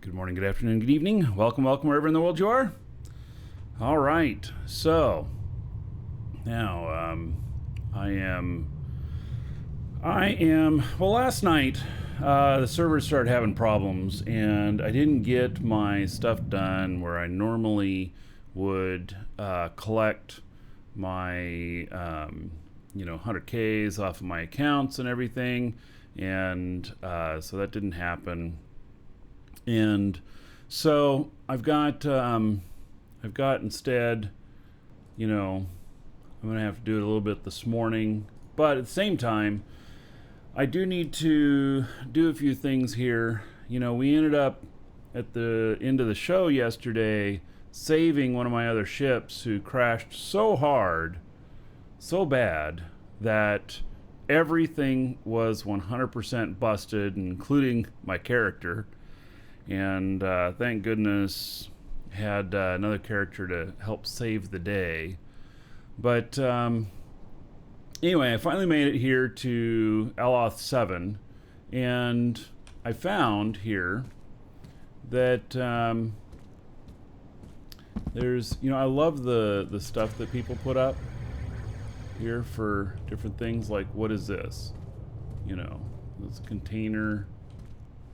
Good morning, good afternoon, good evening. Welcome wherever in the world you are. All right, so now I am. Well, last night the servers started having problems, and I didn't get my stuff done where I normally would collect my 100Ks off of my accounts and everything, and so that didn't happen. And so I've got instead, I'm gonna have to do it a little bit this morning, but at the same time, I do need to do a few things here. We ended up at the end of the show yesterday saving one of my other ships who crashed so hard, so bad, that everything was 100% busted, including my character. And thank goodness had another character to help save the day. But anyway, I finally made it here to Aloth 7, and I found here that there's, I love the stuff that people put up here for different things. Like, what is this? This container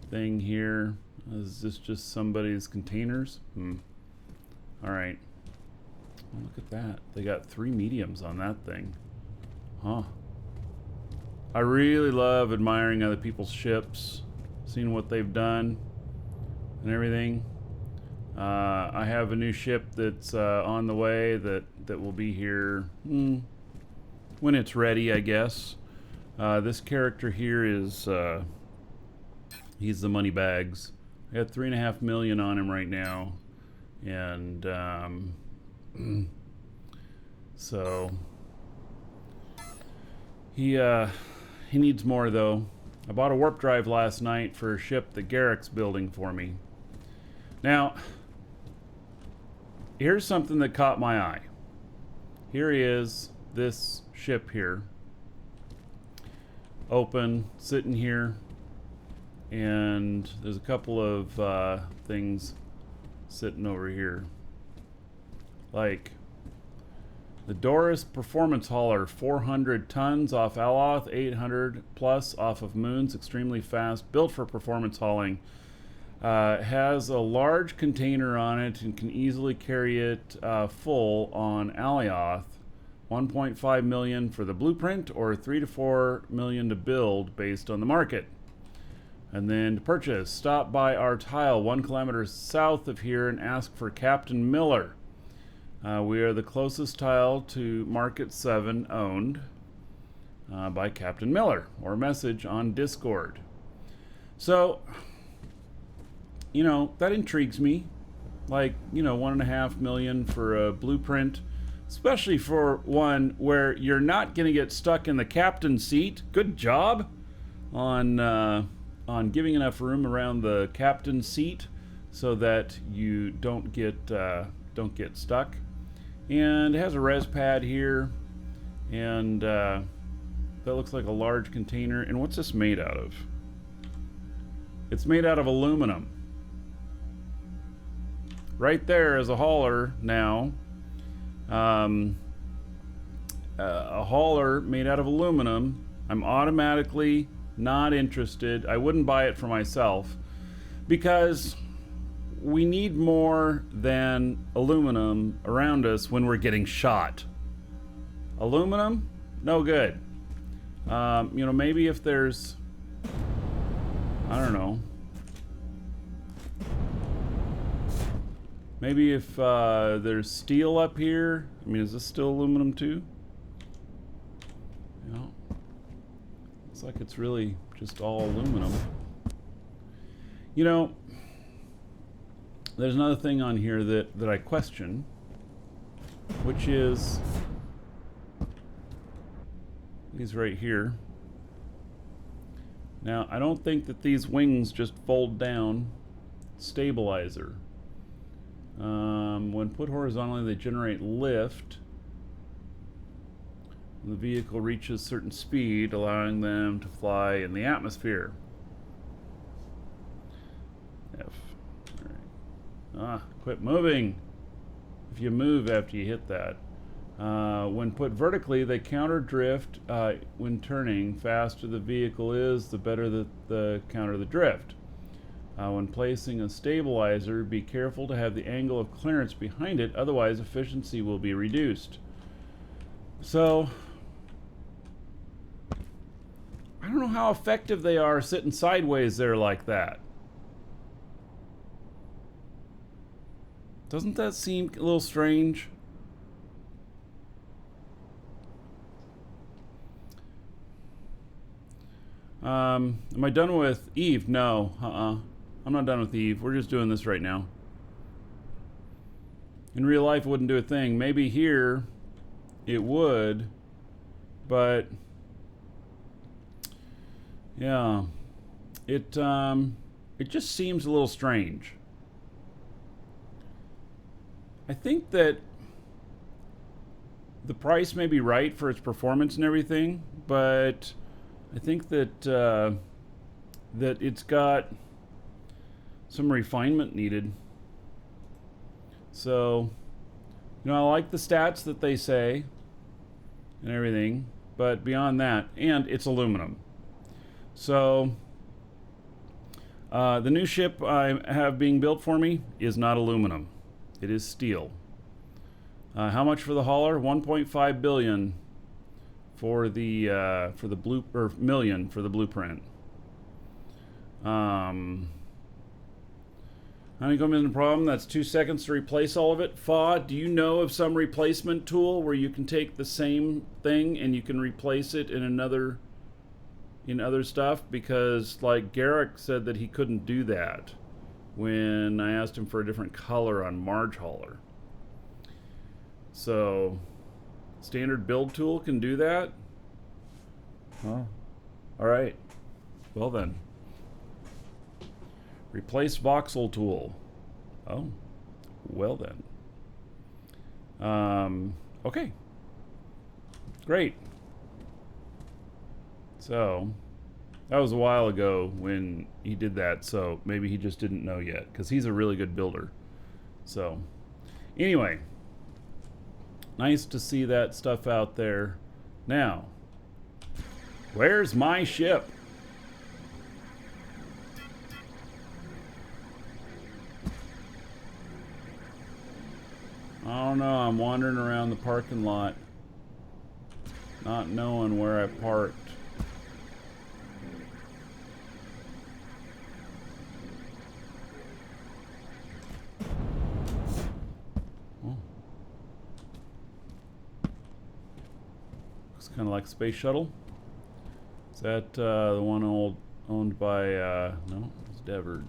thing here. Is this just somebody's containers? All right. Look at that. They got 3 mediums on that thing. Huh. I really love admiring other people's ships, seeing what they've done and everything. I have a new ship that's on the way that will be here when it's ready, I guess. This character here is he's the money bags. I got 3.5 million on him right now, and so he needs more though. I bought a warp drive last night for a ship that Garrick's building for me. Now, here's something that caught my eye. Here he is, this ship here, open, sitting here. And there's a couple of things sitting over here. Like the Doris Performance Hauler, 400 tons off Aloth, 800 plus off of Moons, extremely fast, built for performance hauling. Has a large container on it and can easily carry it full on Alioth. 1.5 million for the blueprint, or 3 to 4 million to build based on the market. And then to purchase, stop by our tile 1 kilometer south of here and ask for Captain Miller. We are the closest tile to Market 7, owned by Captain Miller, or message on Discord. So, that intrigues me. Like, 1.5 million for a blueprint, especially for one where you're not going to get stuck in the captain's seat. Good job on giving enough room around the captain's seat so that you don't get stuck. And it has a res pad here, and that looks like a large container. And what's this made out of? It's made out of aluminum. Right there is a hauler now. A hauler made out of aluminum. I'm automatically not interested. I wouldn't buy it for myself because we need more than aluminum around us when we're getting shot. Aluminum, no good. Maybe if there's, I don't know. Maybe if there's steel up here. Is this still aluminum too? Looks like it's really just all aluminum. There's another thing on here that I question, which is these right here. Now, I don't think that these wings just fold down. Stabilizer. When put horizontally, they generate lift. The vehicle reaches certain speed, allowing them to fly in the atmosphere. F. Quit moving. If you move after you hit that. When put vertically, they counter drift when turning. Faster the vehicle is, the better the counter the drift. When placing a stabilizer, be careful to have the angle of clearance behind it, otherwise efficiency will be reduced. So, I don't know how effective they are sitting sideways there like that. Doesn't that seem a little strange? Am I done with Eve? No. I'm not done with Eve. We're just doing this right now. In real life, it wouldn't do a thing. Maybe here, it would. But, yeah. It just seems a little strange. I think that the price may be right for its performance and everything, but I think that that it's got some refinement needed. So, you know, I like the stats that they say and everything, but beyond that, and it's aluminum. So, the new ship I have being built for me is not aluminum. It is steel. How much for the hauler? 1.5 billion for the blue, or million for the blueprint. Honeycomb isn't a problem. That's 2 seconds to replace all of it. Fa, do you know of some replacement tool where you can take the same thing and you can replace it in other stuff? Because like Garrick said that he couldn't do that when I asked him for a different color on Marge Hauler. So, standard build tool can do that? Oh, all right. Well then. Replace voxel tool. Oh, well then. Okay. Great. So, that was a while ago when he did that, so maybe he just didn't know yet, because he's a really good builder. So, anyway. Nice to see that stuff out there. Now, where's my ship? I don't know, I'm wandering around the parking lot, not knowing where I parked. Kind of like Space Shuttle. Is that the one owned by no, it's Devard.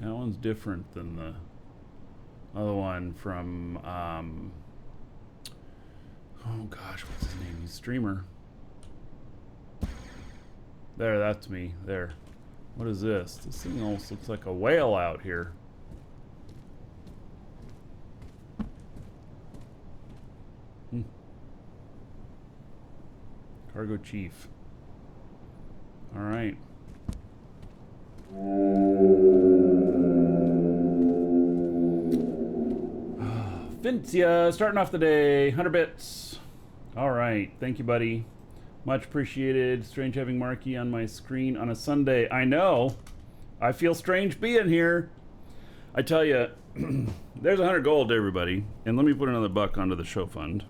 That one's different than the other one from oh gosh, what's his name? He's a streamer. There, that's me. There. What is this? This thing almost looks like a whale out here. Cargo Chief. All right. Vincia, starting off the day, 100 bits. All right, thank you, buddy. Much appreciated. Strange having Marky on my screen on a Sunday. I know. I feel strange being here. I tell you, there's 100 gold to everybody. And let me put another buck onto the show fund.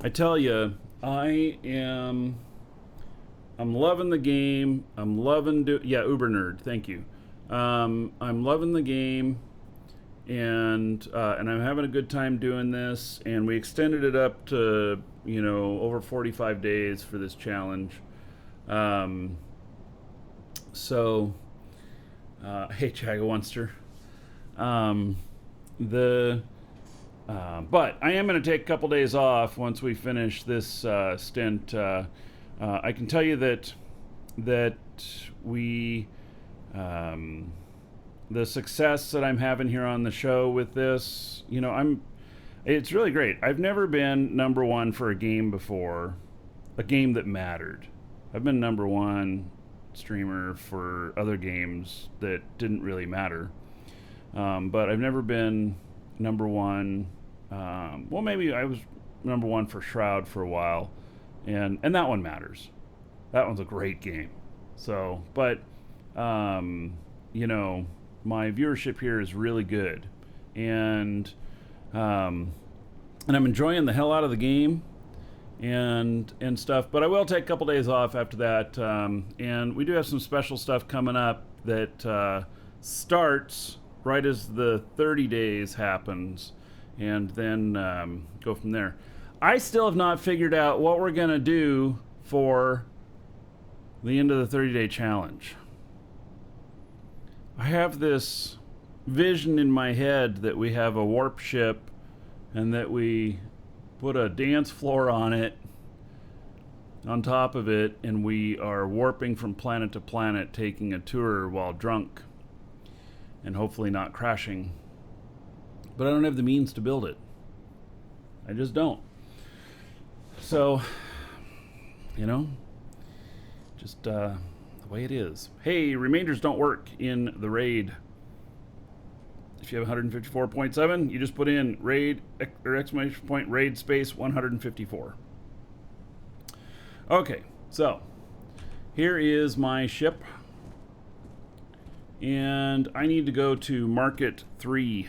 I tell you, I'm loving the game. I'm loving yeah, Uber Nerd. Thank you. I'm loving the game, and I'm having a good time doing this. And we extended it up to, you know, over 45 days for this challenge. So, hey, Chagawanster. But I am going to take a couple days off once we finish this stint. I can tell you that we the success that I'm having here on the show with this, you know, it's really great. I've never been #1 for a game before, a game that mattered. I've been #1 streamer for other games that didn't really matter. But I've never been #1. Well, maybe I was #1 for Shroud for a while, and that one matters. That one's a great game. So, but you know, my viewership here is really good, and I'm enjoying the hell out of the game and stuff. But I will take a couple days off after that, and we do have some special stuff coming up that starts right as the 30 days happens, and then go from there. I still have not figured out what we're gonna do for the end of the 30-day challenge. I have this vision in my head that we have a warp ship and that we put a dance floor on it, on top of it, and we are warping from planet to planet, taking a tour while drunk and hopefully not crashing. But I don't have the means to build it. I just don't. So, you know, just the way it is. Hey, remainders don't work in the raid. If you have 154.7, you just put in raid or exclamation point raid space 154. Okay, so here is my ship, and I need to go to Market 3.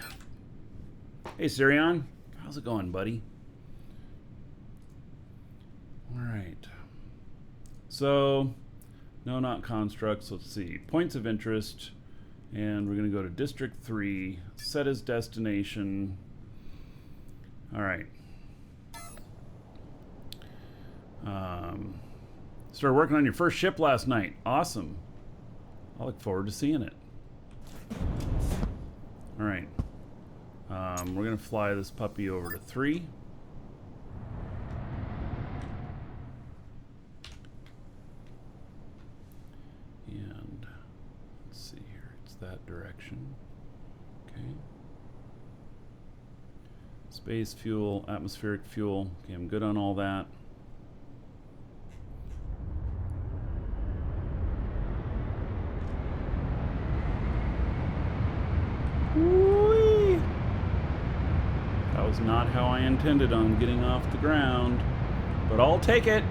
Hey, Sirion, how's it going, buddy? All right. So, no, not constructs. Let's see. Points of interest. And we're going to go to District 3. Set as destination. All right. Started working on your first ship last night. Awesome. I look forward to seeing it. All right. We're going to fly this puppy over to 3. And let's see here. It's that direction. Okay. Space fuel, atmospheric fuel. Okay, I'm good on all that. Whee! That was not how I intended on getting off the ground, but I'll take it.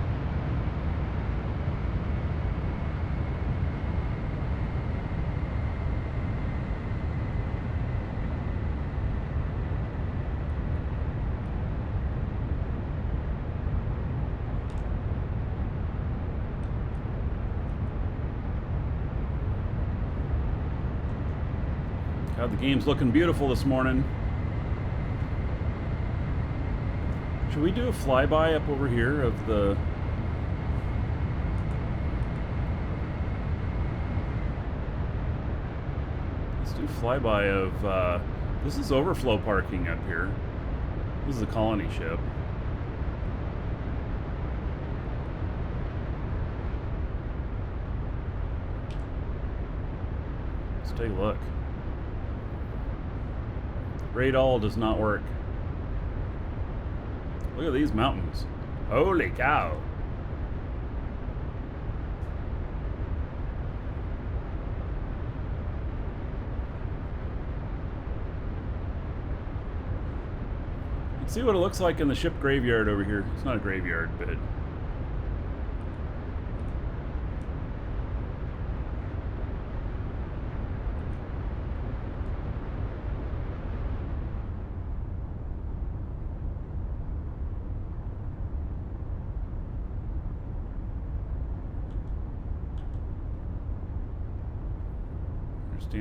God, the game's looking beautiful this morning. Should we do a flyby up over here of the... Let's do flyby of... this is overflow parking up here. This is a colony ship. Let's take a look. Raid all does not work. Look at these mountains. Holy cow. You can see what it looks like in the ship graveyard over here. It's not a graveyard, but...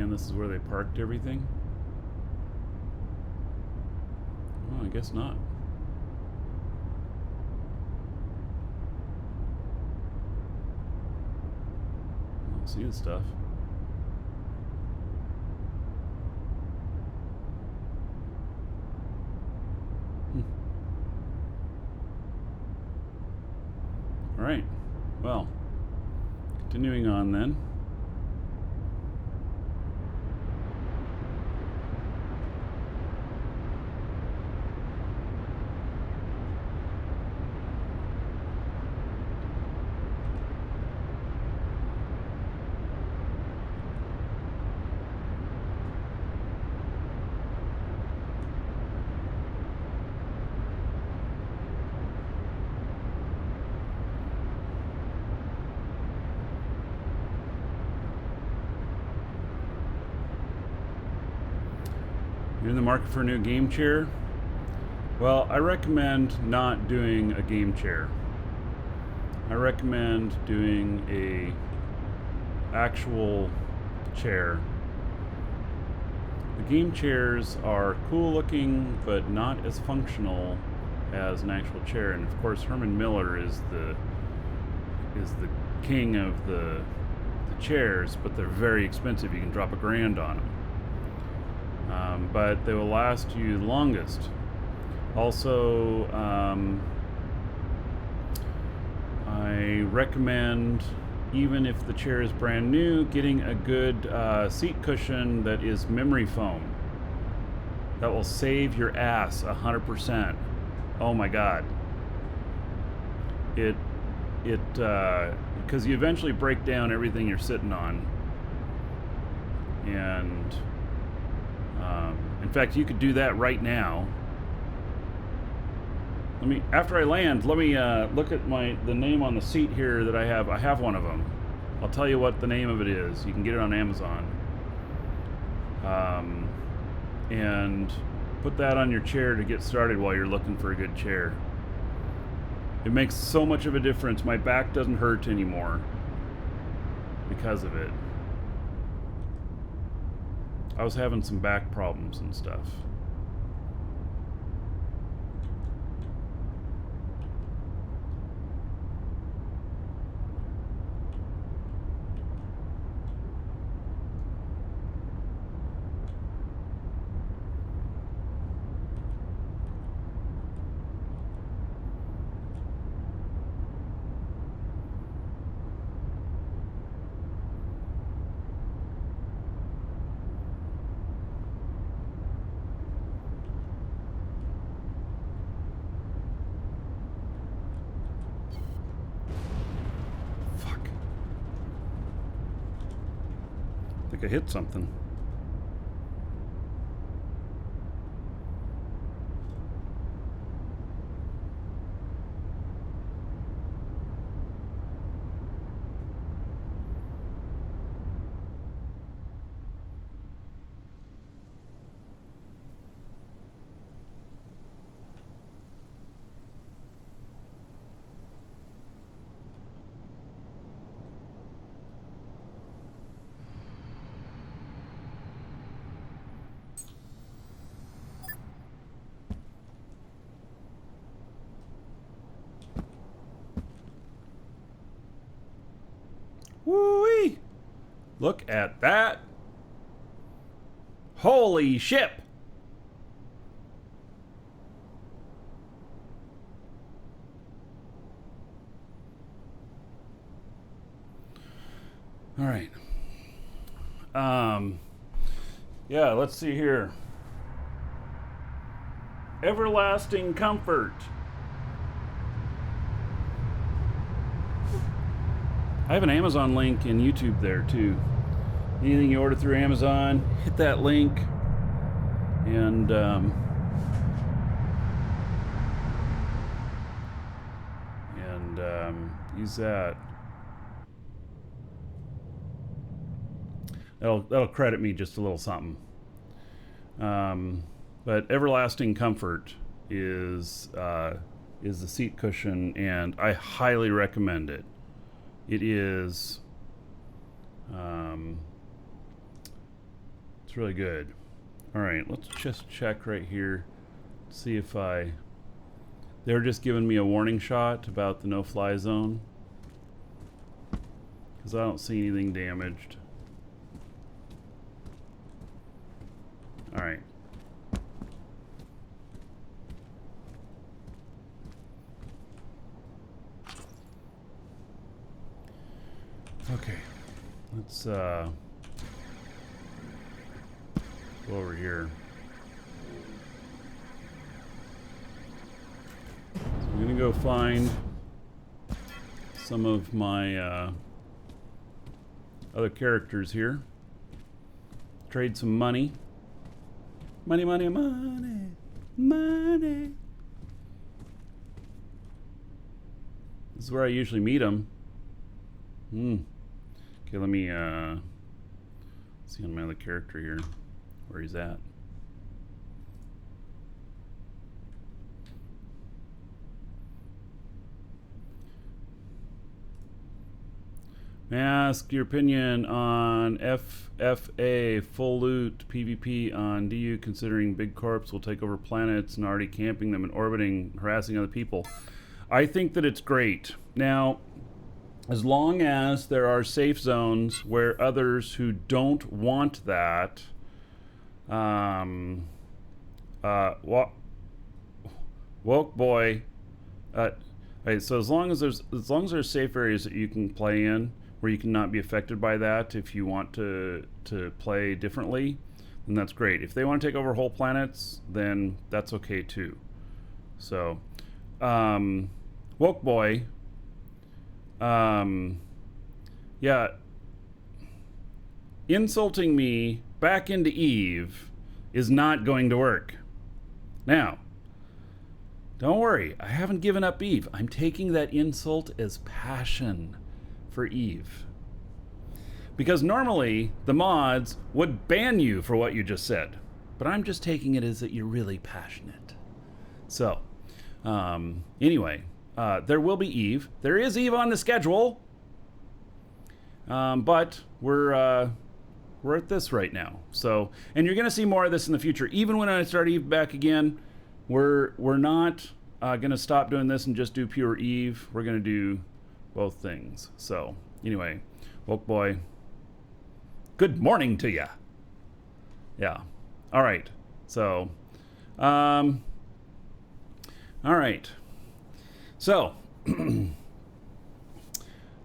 This is where they parked everything? Well, I guess not. I don't see the stuff. All right. Well, continuing on then. You're in the market for a new game chair? Well, I recommend not doing a game chair. I recommend doing a actual chair. The game chairs are cool looking, but not as functional as an actual chair. And of course, Herman Miller is the king of the chairs, but they're very expensive. You can drop $1,000 on them. But they will last you the longest. Also, I recommend, even if the chair is brand new, getting a good seat cushion that is memory foam. That will save your ass 100%. Oh my God. Because you eventually break down everything you're sitting on. And in fact, you could do that right now. After I land, let me look at the name on the seat here that I have. I have one of them. I'll tell you what the name of it is. You can get it on Amazon. And put that on your chair to get started while you're looking for a good chair. It makes so much of a difference. My back doesn't hurt anymore because of it. I was having some back problems and stuff. I think I hit something. Woo-wee! Look at that! Holy ship! All right. Yeah, let's see here. Everlasting comfort. I have an Amazon link in YouTube there too. Anything you order through Amazon, hit that link and use that. That'll credit me just a little something. But Everlasting Comfort is the seat cushion, and I highly recommend it. It is, it's really good. All right, let's just check right here, see if they're just giving me a warning shot about the no-fly zone, because I don't see anything damaged. All right. Okay, let's go over here. So I'm gonna go find some of my other characters here. Trade some money. Money, money, money, money. This is where I usually meet them. Okay, let me see on my other character here where he's at. May I ask your opinion on FFA, full loot PvP on DU, considering big corps will take over planets and already camping them and orbiting, harassing other people? I think that it's great. Now, as long as there are safe zones where others who don't want that, woke boy, right, so as long as there's safe areas that you can play in, where you cannot be affected by that if you want to play differently, then that's great. If they want to take over whole planets, then that's okay too. So, woke boy, yeah, insulting me back into Eve is not going to work. Now, don't worry, I haven't given up Eve. I'm taking that insult as passion for Eve. Because normally, the mods would ban you for what you just said. But I'm just taking it as that you're really passionate. So, anyway, there will be Eve. There is Eve on the schedule. But we're at this right now. So, and you're going to see more of this in the future. Even when I start Eve back again, we're not going to stop doing this and just do pure Eve. We're going to do both things. So, anyway, woke boy, good morning to ya. Yeah. All right. So, all right. So, yeah,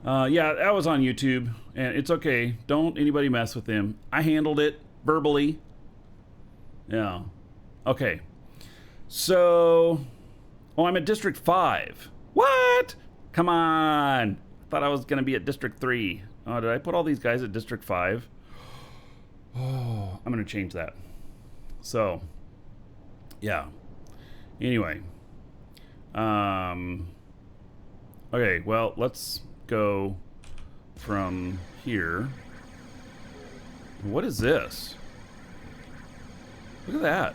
that was on YouTube, and it's okay. Don't anybody mess with him. I handled it verbally. Yeah. Okay. So, oh, I'm at District 5. What? Come on. I thought I was going to be at District 3. Oh, did I put all these guys at District 5? Oh, I'm going to change that. So, yeah. Anyway. Okay, well, let's go from here. What is this? Look at that.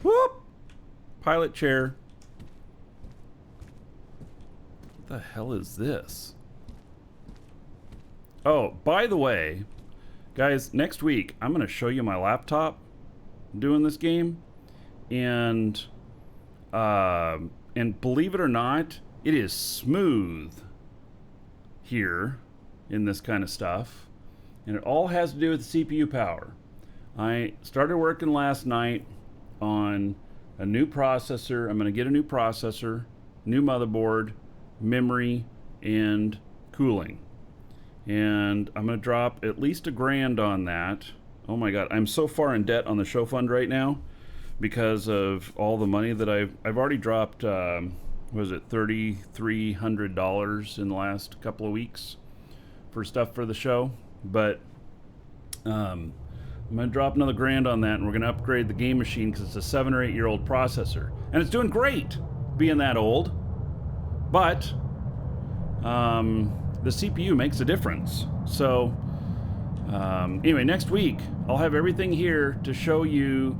Whoop! Pilot chair. What the hell is this? Oh, by the way, guys, next week I'm going to show you my laptop doing this game, and believe it or not, it is smooth here in this kind of stuff, and it all has to do with the CPU power. I started working last night on a new processor. I'm going to get a new processor, new motherboard, memory, and cooling. And I'm going to drop at least $1,000 on that. Oh my God, I'm so far in debt on the show fund right now because of all the money that I've already dropped. Was it $3,300 in the last couple of weeks for stuff for the show? But I'm going to drop another $1,000 on that, and we're going to upgrade the game machine because it's a 7 or 8 year old processor, and it's doing great being that old. But the CPU makes a difference. So anyway, next week I'll have everything here to show you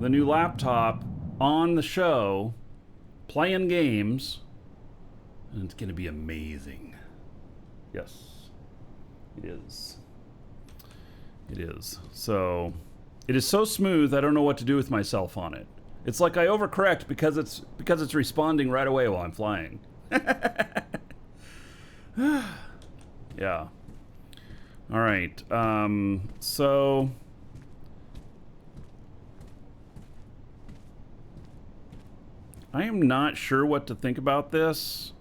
the new laptop on the show, playing games, and it's going to be amazing. Yes, it is. It is. So, it is so smooth, I don't know what to do with myself on it. It's like I overcorrect because it's responding right away while I'm flying. Yeah. All right. So I am not sure what to think about this,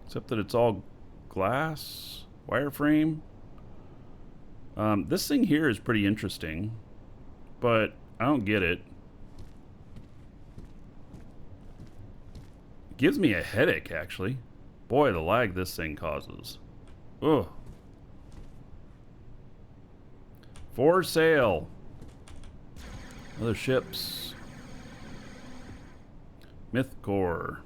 except that it's all glass wireframe. This thing here is pretty interesting, but I don't get it. It gives me a headache, actually. Boy, the lag this thing causes. Ugh. For sale. Other ships. Mythcore.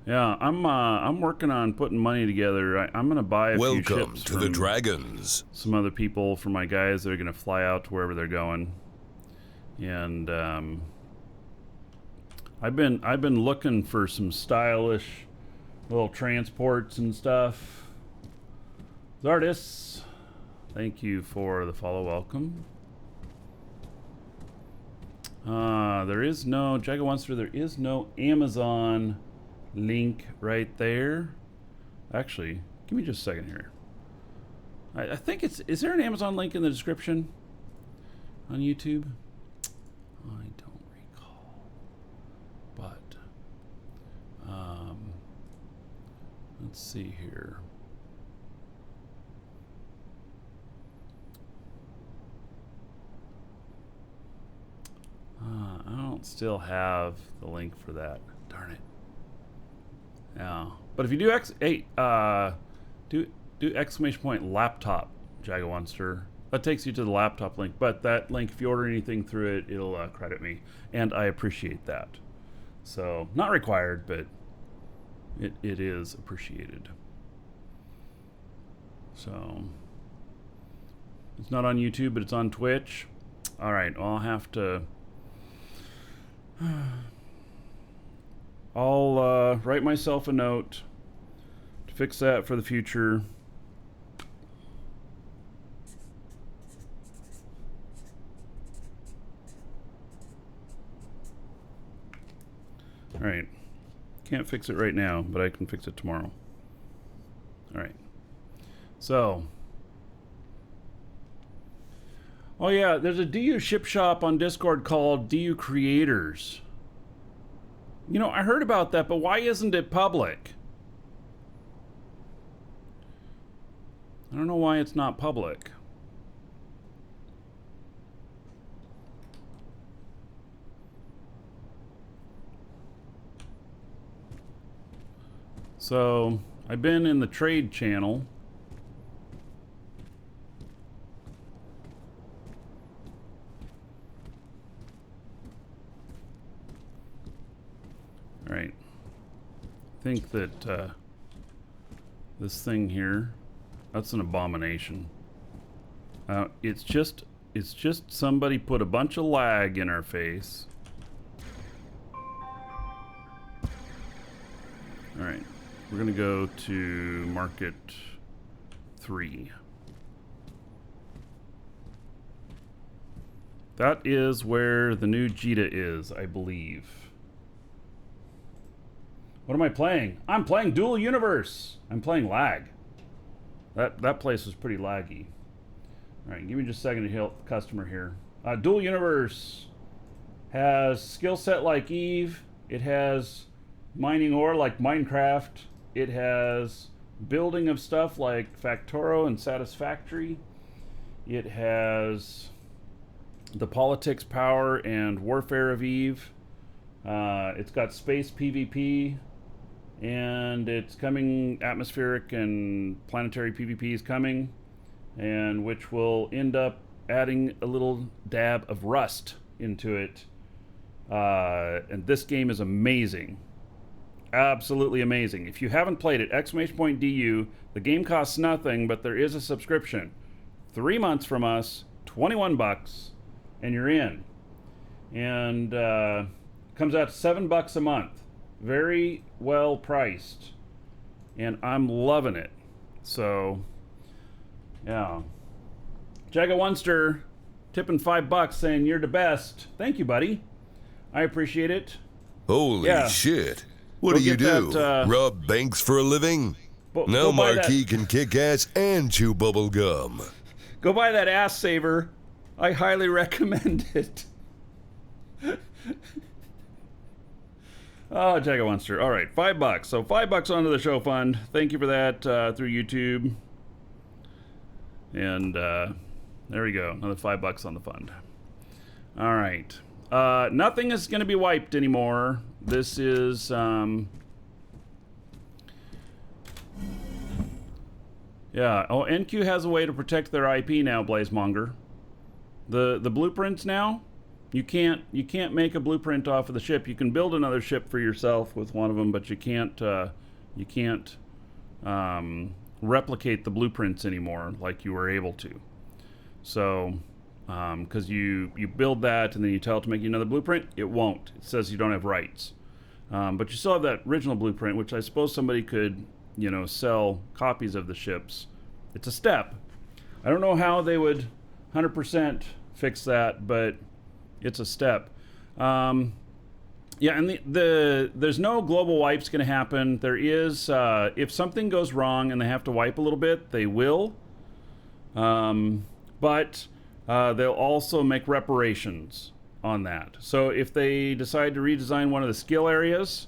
Yeah, I'm working on putting money together. I'm gonna buy a few ships. Welcome to the Dragons. Some other people for my guys that are gonna fly out to wherever they're going, and I've been looking for some stylish little transports and stuff. Zardis, thank you for the follow. Welcome. There is no Jagamonster. There is no Amazon link right there. Actually, give me just a second here. I think it's. Is there an Amazon link in the description on YouTube? I don't recall. But let's see here. I don't still have the link for that. Darn it. Yeah. But if you do do exclamation point laptop Jagamonster. That takes you to the laptop link. But that link, if you order anything through it, it'll credit me, and I appreciate that. So not required, but it is appreciated. So it's not on YouTube, but it's on Twitch. All right. Well, I'll have to. I'll write myself a note to fix that for the future. All right. Can't fix it right now, but I can fix it tomorrow. All right. So. Oh yeah, there's a DU ship shop on Discord called DU Creators. You know, I heard about that, but why isn't it public? I don't know why it's not public. So, I've been in the trade channel. All right. I think that this thing here, that's an abomination. It's just somebody put a bunch of lag in our face. All right. We're going to go to Market 3. That is where the new Jita is, I believe. What am I playing? I'm playing Dual Universe. I'm playing lag. That place was pretty laggy. All right, give me just a second to help the customer here. Dual Universe has skill set like Eve. It has mining ore like Minecraft. It has building of stuff like Factoro and Satisfactory. It has the politics, power, and warfare of Eve. It's got space PvP, and it's coming. Atmospheric and planetary PvP is coming, and which will end up adding a little dab of Rust into it. And this game is amazing. Absolutely amazing. If you haven't played it, exclamation point DU. The game costs nothing, but there is a subscription. 3 months from us, $21, and you're in. And comes out to $7 a month. Very well priced. And I'm loving it. So, yeah. Jagamonster tipping $5 saying you're the best. Thank you, buddy. I appreciate it. Holy shit. What do you do? Rub banks for a living? Now Marquis can kick ass and chew bubble gum. Go buy that ass saver. I highly recommend it. Oh, Jagamonster. All right, $5. So $5 onto the show fund. Thank you for that through YouTube. And there we go. Another $5 on the fund. All right. Nothing is going to be wiped anymore. This is yeah. Oh, NQ has a way to protect their IP now, Blazemonger. The blueprints now, you can't make a blueprint off of the ship. You can build another ship for yourself with one of them, but you can't replicate the blueprints anymore like you were able to. So because you build that and then you tell it to make you another blueprint. It won't. It says you don't have rights. But you still have that original blueprint, which I suppose somebody could, you know, sell copies of the ships. It's a step. I don't know how they would 100% fix that, but it's a step. Yeah, and there's no global wipes going to happen. There is, if something goes wrong and they have to wipe a little bit, they will. But they'll also make reparations on that. So if they decide to redesign one of the skill areas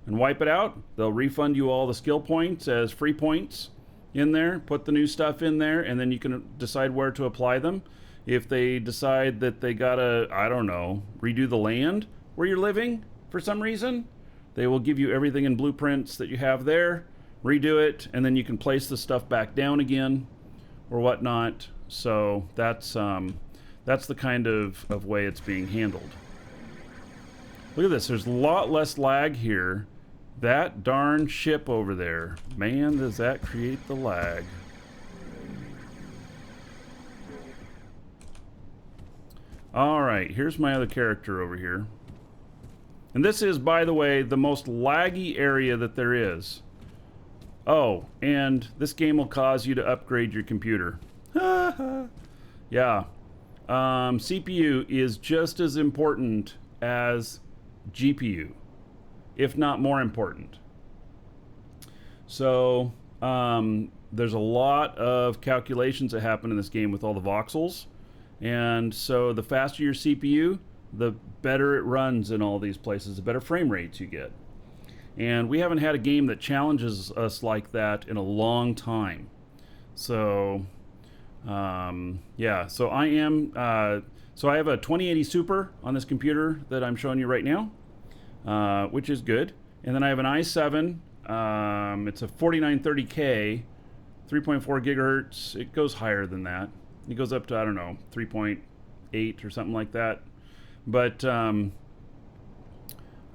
and wipe it out, they'll refund you all the skill points as free points in there, put the new stuff in there, and then you can decide where to apply them. If they decide that they gotta, I don't know, redo the land where you're living for some reason, they will give you everything in blueprints that you have there, redo it, and then you can place the stuff back down again or whatnot. So that's the kind of way it's being handled. Look at this, there's a lot less lag here. That darn ship over there, man, does that create the lag. Alright, here's my other character over here. And this is, by the way, the most laggy area that there is. Oh, and this game will cause you to upgrade your computer. Yeah. CPU is just as important as GPU, if not more important. So, there's a lot of calculations that happen in this game with all the voxels. And so the faster your CPU, the better it runs in all these places, the better frame rates you get. And we haven't had a game that challenges us like that in a long time. So, yeah, so I am, so I have a 2080 Super on this computer that I'm showing you right now, which is good. And then I have an i7, it's a 4930K, 3.4 gigahertz. It goes higher than that. It goes up to, I don't know, 3.8 or something like that. But I'm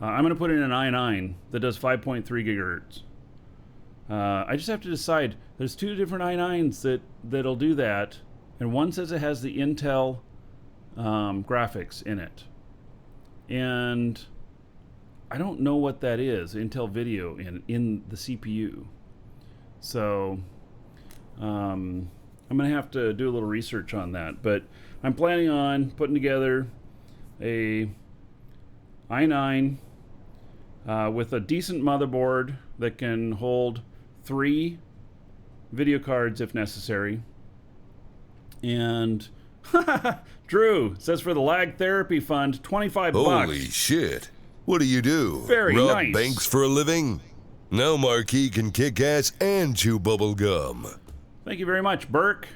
going to put in an i9 that does 5.3 gigahertz. I just have to decide. There's two different i9s that'll do that, and one says it has the Intel graphics in it. And I don't know what that is, Intel video in the CPU. So I'm going to have to do a little research on that. But I'm planning on putting together a i9 with a decent motherboard that can hold 3 video cards if necessary. And Drew says for the lag therapy fund, 25 bucks. Holy shit. What do you do? Very Rob nice. banks for a living? Now Marquis can kick ass and chew bubble gum. Thank you very much, Burke.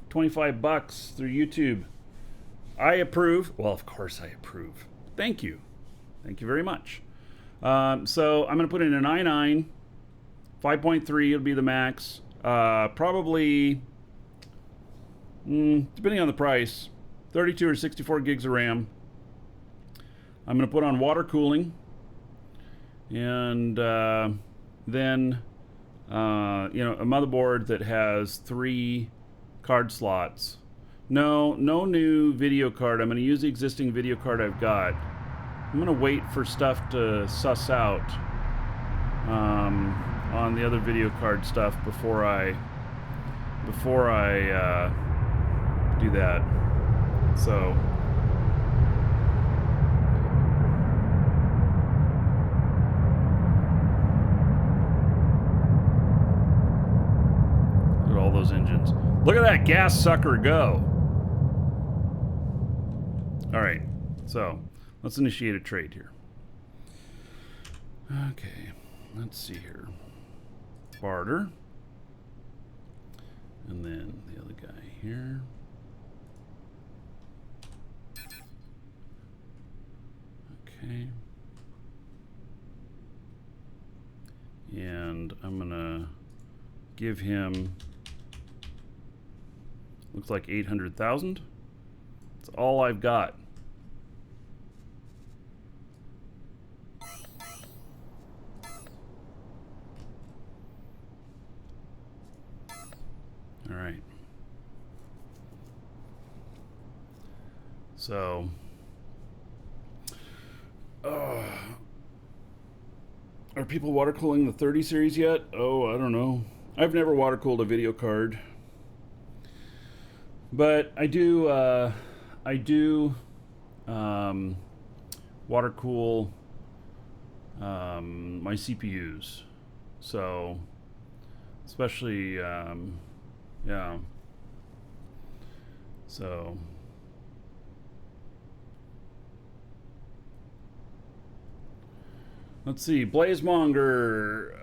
25 bucks through YouTube. I approve. Well, of course I approve. Thank you. Thank you very much. So I'm going to put in an i9. 5.3 will be the max. Probably, depending on the price, 32 or 64 gigs of RAM. I'm going to put on water cooling. And then, you know, a motherboard that has 3 card slots. No new video card. I'm going to use the existing video card I've got. I'm going to wait for stuff to suss out on the other video card stuff before I do that. So look at all those engines. Look at that gas sucker go. All right, so let's initiate a trade here. Okay, let's see here. Barter. And then the other guy here. Okay. And I'm gonna give him, looks like 800,000. That's all I've got. All right. So, are people water cooling the 30 series yet? Oh, I don't know. I've never water cooled a video card, but I do water cool my CPUs. So, especially, yeah. So. Let's see, Blazemonger.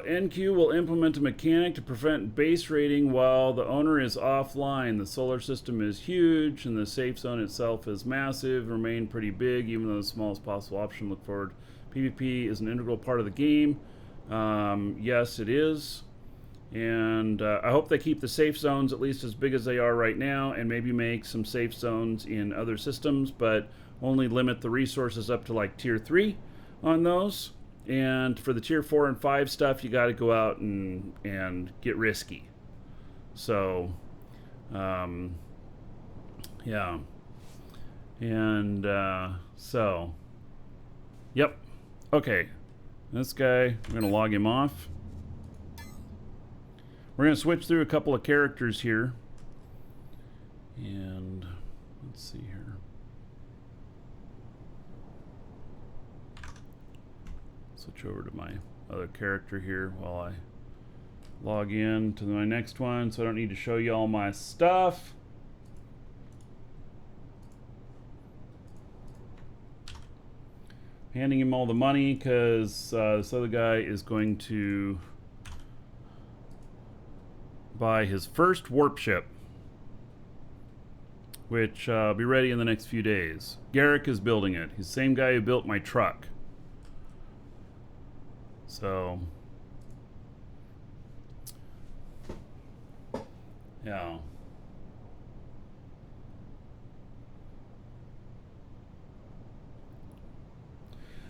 NQ will implement a mechanic to prevent base raiding while the owner is offline. The solar system is huge and the safe zone itself is massive. Remain pretty big, even though the smallest possible option. Look forward. PvP is an integral part of the game. Yes, it is. And I hope they keep the safe zones at least as big as they are right now, and maybe make some safe zones in other systems, but only limit the resources up to like tier 3 on those. And for the tier 4 and 5 stuff, you got to go out and get risky. So yeah. And so yep. Okay, this guy, I'm gonna log him off. We're gonna switch through a couple of characters here, and let's see here. Switch over to my other character here while I log in to my next one, so I don't need to show you all my stuff. Handing him all the money because this other guy is going to buy his first warp ship, which will be ready in the next few days. Garrick is building it. He's the same guy who built my truck. So, yeah.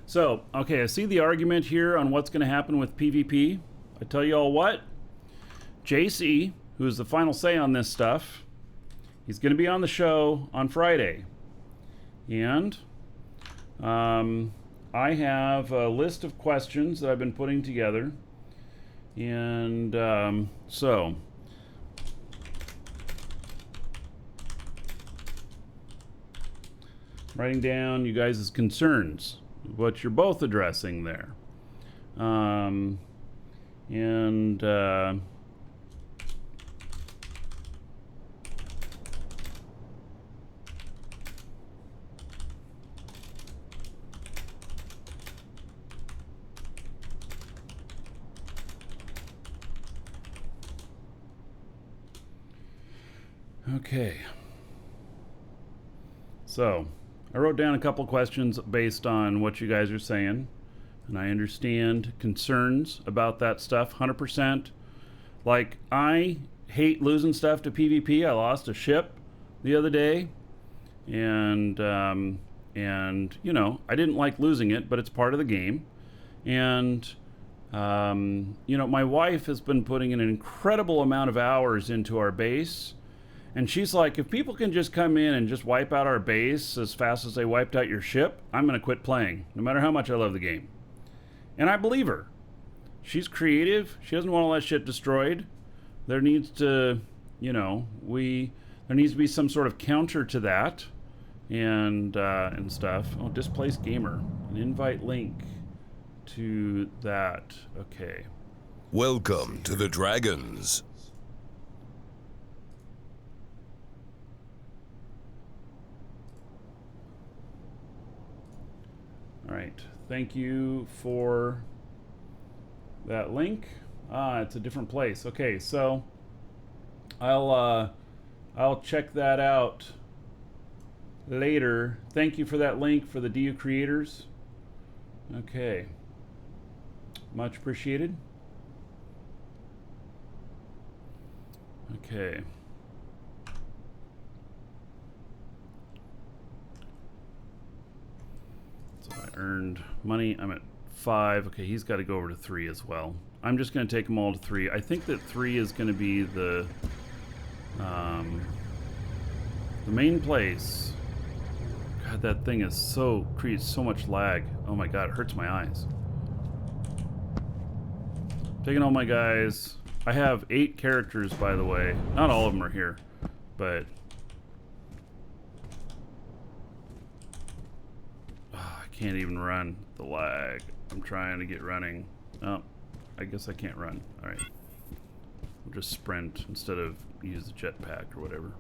So, okay, I see the argument here on what's going to happen with PvP. I tell you all what, JC, who is the final say on this stuff, he's going to be on the show on Friday. And I have a list of questions that I've been putting together. And so, writing down you guys' concerns, what you're both addressing there. Okay. So, I wrote down a couple questions based on what you guys are saying, and I understand concerns about that stuff 100%. Like, I hate losing stuff to PvP. I lost a ship the other day, and you know, I didn't like losing it, but it's part of the game. And you know, my wife has been putting an incredible amount of hours into our base. And she's like, if people can just come in and just wipe out our base as fast as they wiped out your ship, I'm going to quit playing, no matter how much I love the game. And I believe her. She's creative. She doesn't want all that shit destroyed. There needs to, you know, there needs to be some sort of counter to that and stuff. Oh, displaced gamer. An invite link to that. Okay. Welcome to the Dragons. All right, thank you for that link. It's a different place. Okay, so I'll check that out later. Thank you for that link for the DU creators. Okay, much appreciated. Okay. I earned money. I'm at 5. Okay, he's got to go over to 3 as well. I'm just going to take them all to 3. I think that 3 is going to be the main place God, that thing is creates so much lag. Oh my god, it hurts my eyes. Taking all my guys. I have 8 characters, by the way. Not all of them are here, but I can't even run. The lag. I'm trying to get running. Oh, I guess I can't run. All right. I'll just sprint instead of use the jetpack or whatever.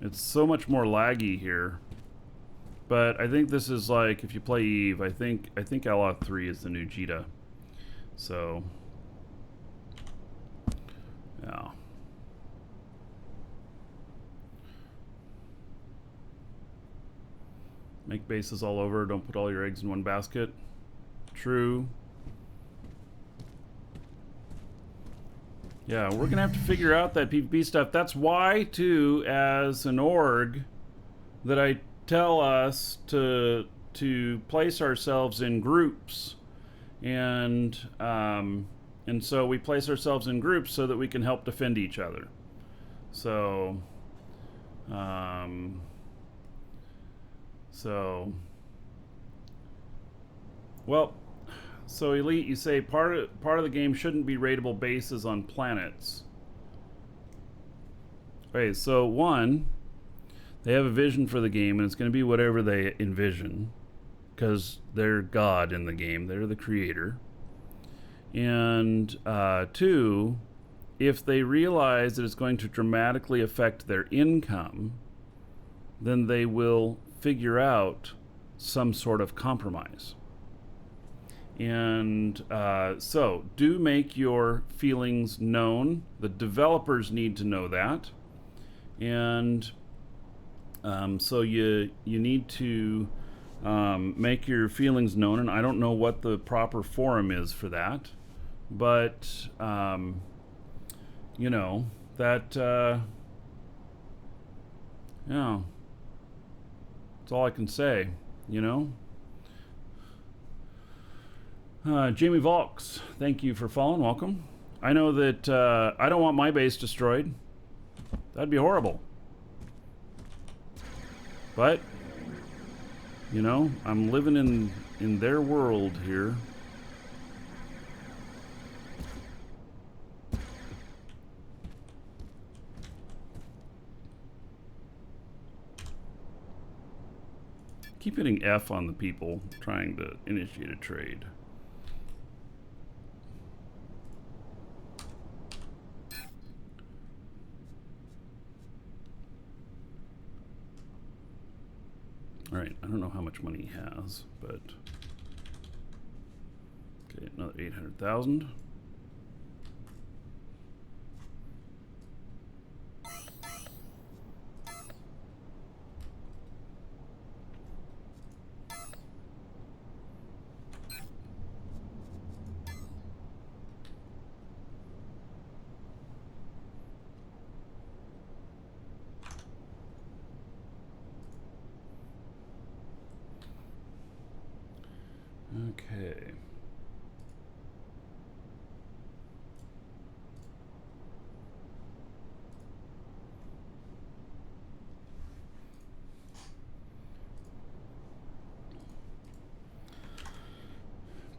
It's so much more laggy here. But I think this is like, if you play Eve, I think Outlaw 3 is the new Jita. So, yeah. Make bases all over. Don't put all your eggs in one basket. True. Yeah, we're gonna have to figure out that PvP stuff. That's why, too, as an org, that I tell us to place ourselves in groups, and so we place ourselves in groups so that we can help defend each other. So, well, so Elite, you say part of the game shouldn't be raidable bases on planets. Okay, so one, they have a vision for the game, and it's going to be whatever they envision, because they're God in the game. They're the creator. And 2, if they realize that it's going to dramatically affect their income, then they will figure out some sort of compromise. And so do make your feelings known. The developers need to know that. And so you need to make your feelings known, and I don't know what the proper forum is for that, but you know, that yeah, that's all I can say, you know. Jamie Volks, thank you for following. Welcome. I know that I don't want my base destroyed. That'd be horrible. But, you know, I'm living in their world here. Keep hitting F on the people trying to initiate a trade. All right, I don't know how much money he has, but okay, another 800,000. Okay.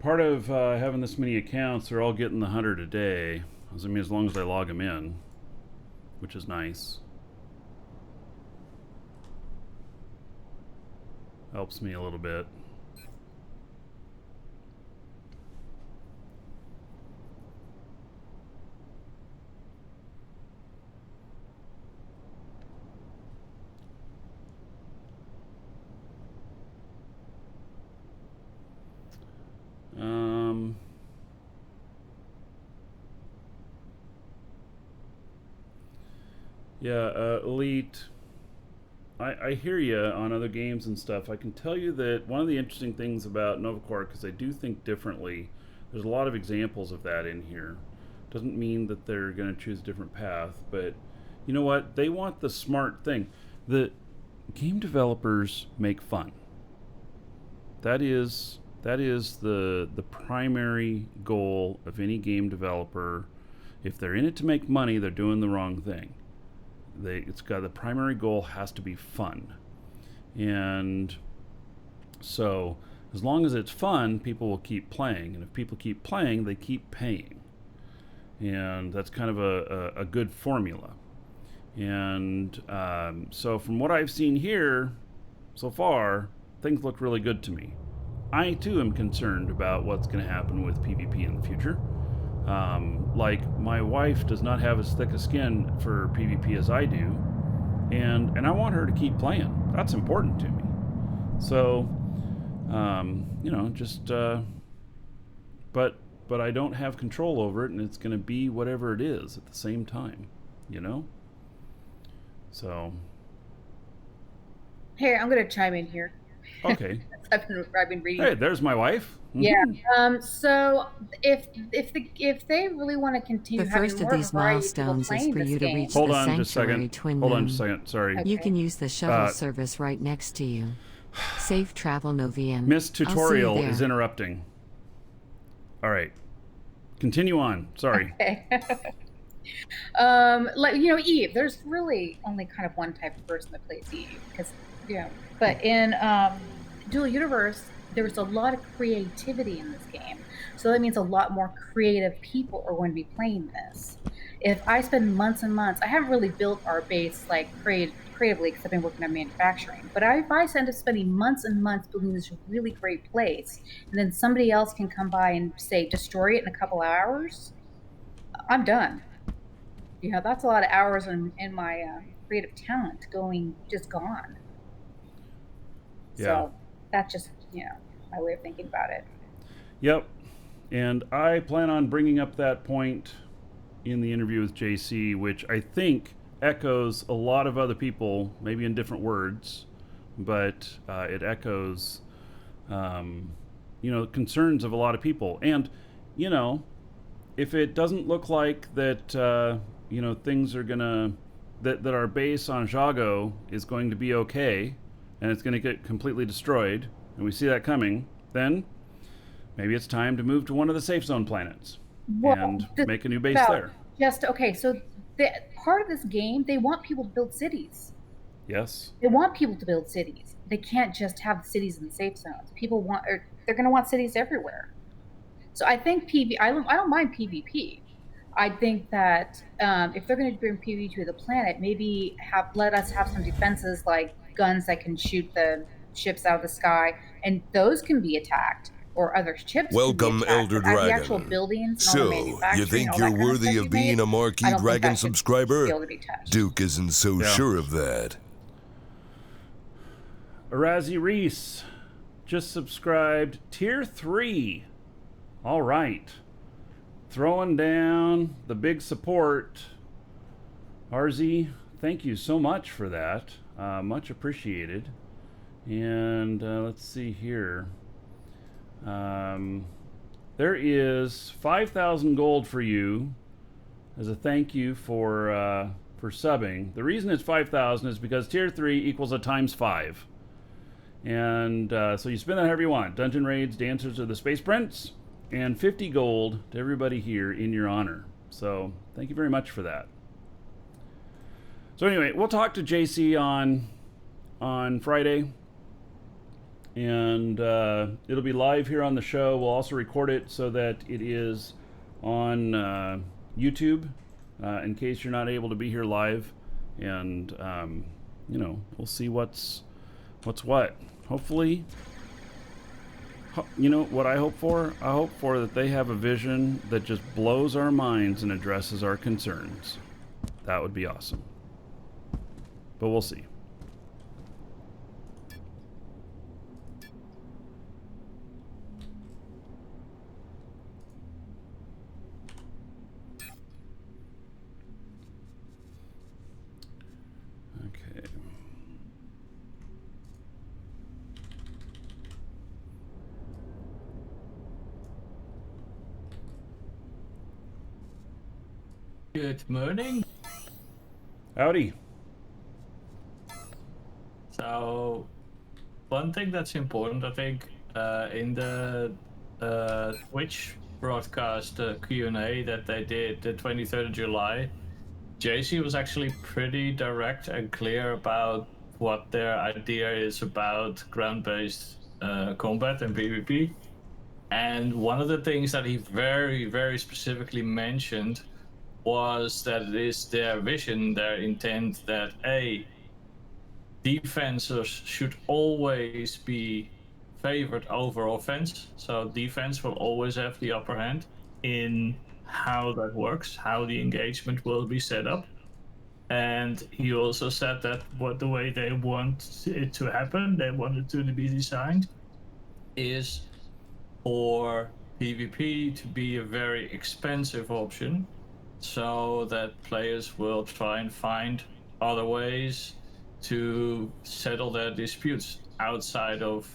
Part of having this many accounts, they're all getting the 100 a day. I mean, as long as I log them in, which is nice. Helps me a little bit. Yeah, Elite, I hear you on other games and stuff. I can tell you that one of the interesting things about Novacore, because I do think differently, there's a lot of examples of that in here. Doesn't mean that they're going to choose a different path, but you know what? They want the smart thing. The game developers make fun. That is the primary goal of any game developer, If they're in it to make money, they're doing the wrong thing. The primary goal has to be fun. And so as long as it's fun, people will keep playing. And if people keep playing, they keep paying. And that's kind of a good formula. And so from what I've seen here so far, things look really good to me. I too am concerned about what's going to happen with PvP in the future. Like, my wife does not have as thick a skin for PvP as I do, and I want her to keep playing. That's important to me. So, you know, just, but I don't have control over it, and it's going to be whatever it is at the same time, you know? So. Here, I'm going to chime in here. Okay. I've been reading. Hey, there's my wife. Mm-hmm. Yeah. So if they really want to continue the first of these milestones is for you to reach the sanctuary twin moon. Hold on just a second. Sorry. Okay. You can use the shuttle service right next to you. Safe travel, Novian. Miss Tutorial is interrupting. All right. Continue on. Sorry. Okay. Like, you know, Eve. There's really only kind of one type of person that plays Eve, because, you know. But in Dual Universe, there's a lot of creativity in this game. So that means a lot more creative people are going to be playing this. If I spend months and months, I haven't really built our base like creatively because I've been working on manufacturing. But if I end up spending months and months building this really great place, and then somebody else can come by and say destroy it in a couple hours, I'm done. You know, that's a lot of hours in my creative talent just gone. Yeah. So that's just, you know, my way of thinking about it. Yep. And I plan on bringing up that point in the interview with JC, which I think echoes a lot of other people, maybe in different words, but it echoes, you know, concerns of a lot of people. And, you know, if it doesn't look like that, you know, things are gonna, that our base on Jago is going to be okay, and it's going to get completely destroyed, and we see that coming, then maybe it's time to move to one of the safe zone planets and make a new base there. Okay, so part of this game, they want people to build cities. Yes. They want people to build cities. They can't just have cities in the safe zones. People they're going to want cities everywhere. So I think I don't mind PvP. I think that if they're going to bring PvP to the planet, maybe let us have some defenses like guns that can shoot the ships out of the sky, and those can be attacked, or other ships. Welcome, Elder Dragon. The actual buildings. So, you think you're worthy of being a Marquee Dragon subscriber? Duke isn't so sure of that. Arazi Reese just subscribed, tier 3. All right. Throwing down the big support. RZ, thank you so much for that. Much appreciated. And let's see here. There is 5,000 gold for you as a thank you for subbing. The reason it's 5,000 is because tier 3 equals a times 5. And so you spend that however you want. Dungeon raids, dancers, or the Space Prince. And 50 gold to everybody here in your honor. So thank you very much for that. So anyway, we'll talk to JC on Friday. And it'll be live here on the show. We'll also record it so that it is on YouTube in case you're not able to be here live. And, you know, we'll see what's what. Hopefully, you know what I hope for? I hope for that they have a vision that just blows our minds and addresses our concerns. That would be awesome. But we'll see. Okay. Good morning. Howdy. So, one thing that's important, I think, in the Twitch broadcast Q&A that they did the 23rd of July, JC was actually pretty direct and clear about what their idea is about ground-based combat and PvP. And one of the things that he very, very specifically mentioned was that it is their vision, their intent that defenses should always be favored over offense. So defense will always have the upper hand in how that works, how the engagement will be set up. And he also said that the way they want it to happen, they want it to be designed, is for PvP to be a very expensive option, so that players will try and find other ways to settle their disputes outside of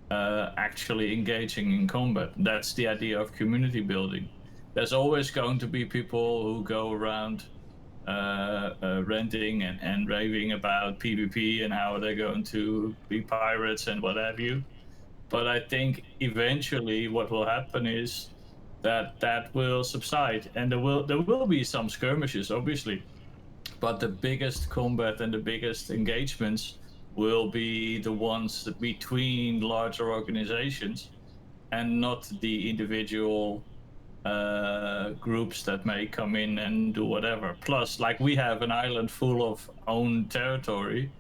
actually engaging in combat. That's the idea of community building. There's always going to be people who go around ranting and raving about PvP and how they're going to be pirates and what have you. But I think eventually what will happen is that will subside, and there will be some skirmishes, obviously, but the biggest combat and the biggest engagements will be the ones between larger organizations and not the individual groups that may come in and do whatever. Plus, like, we have an island full of owned territory.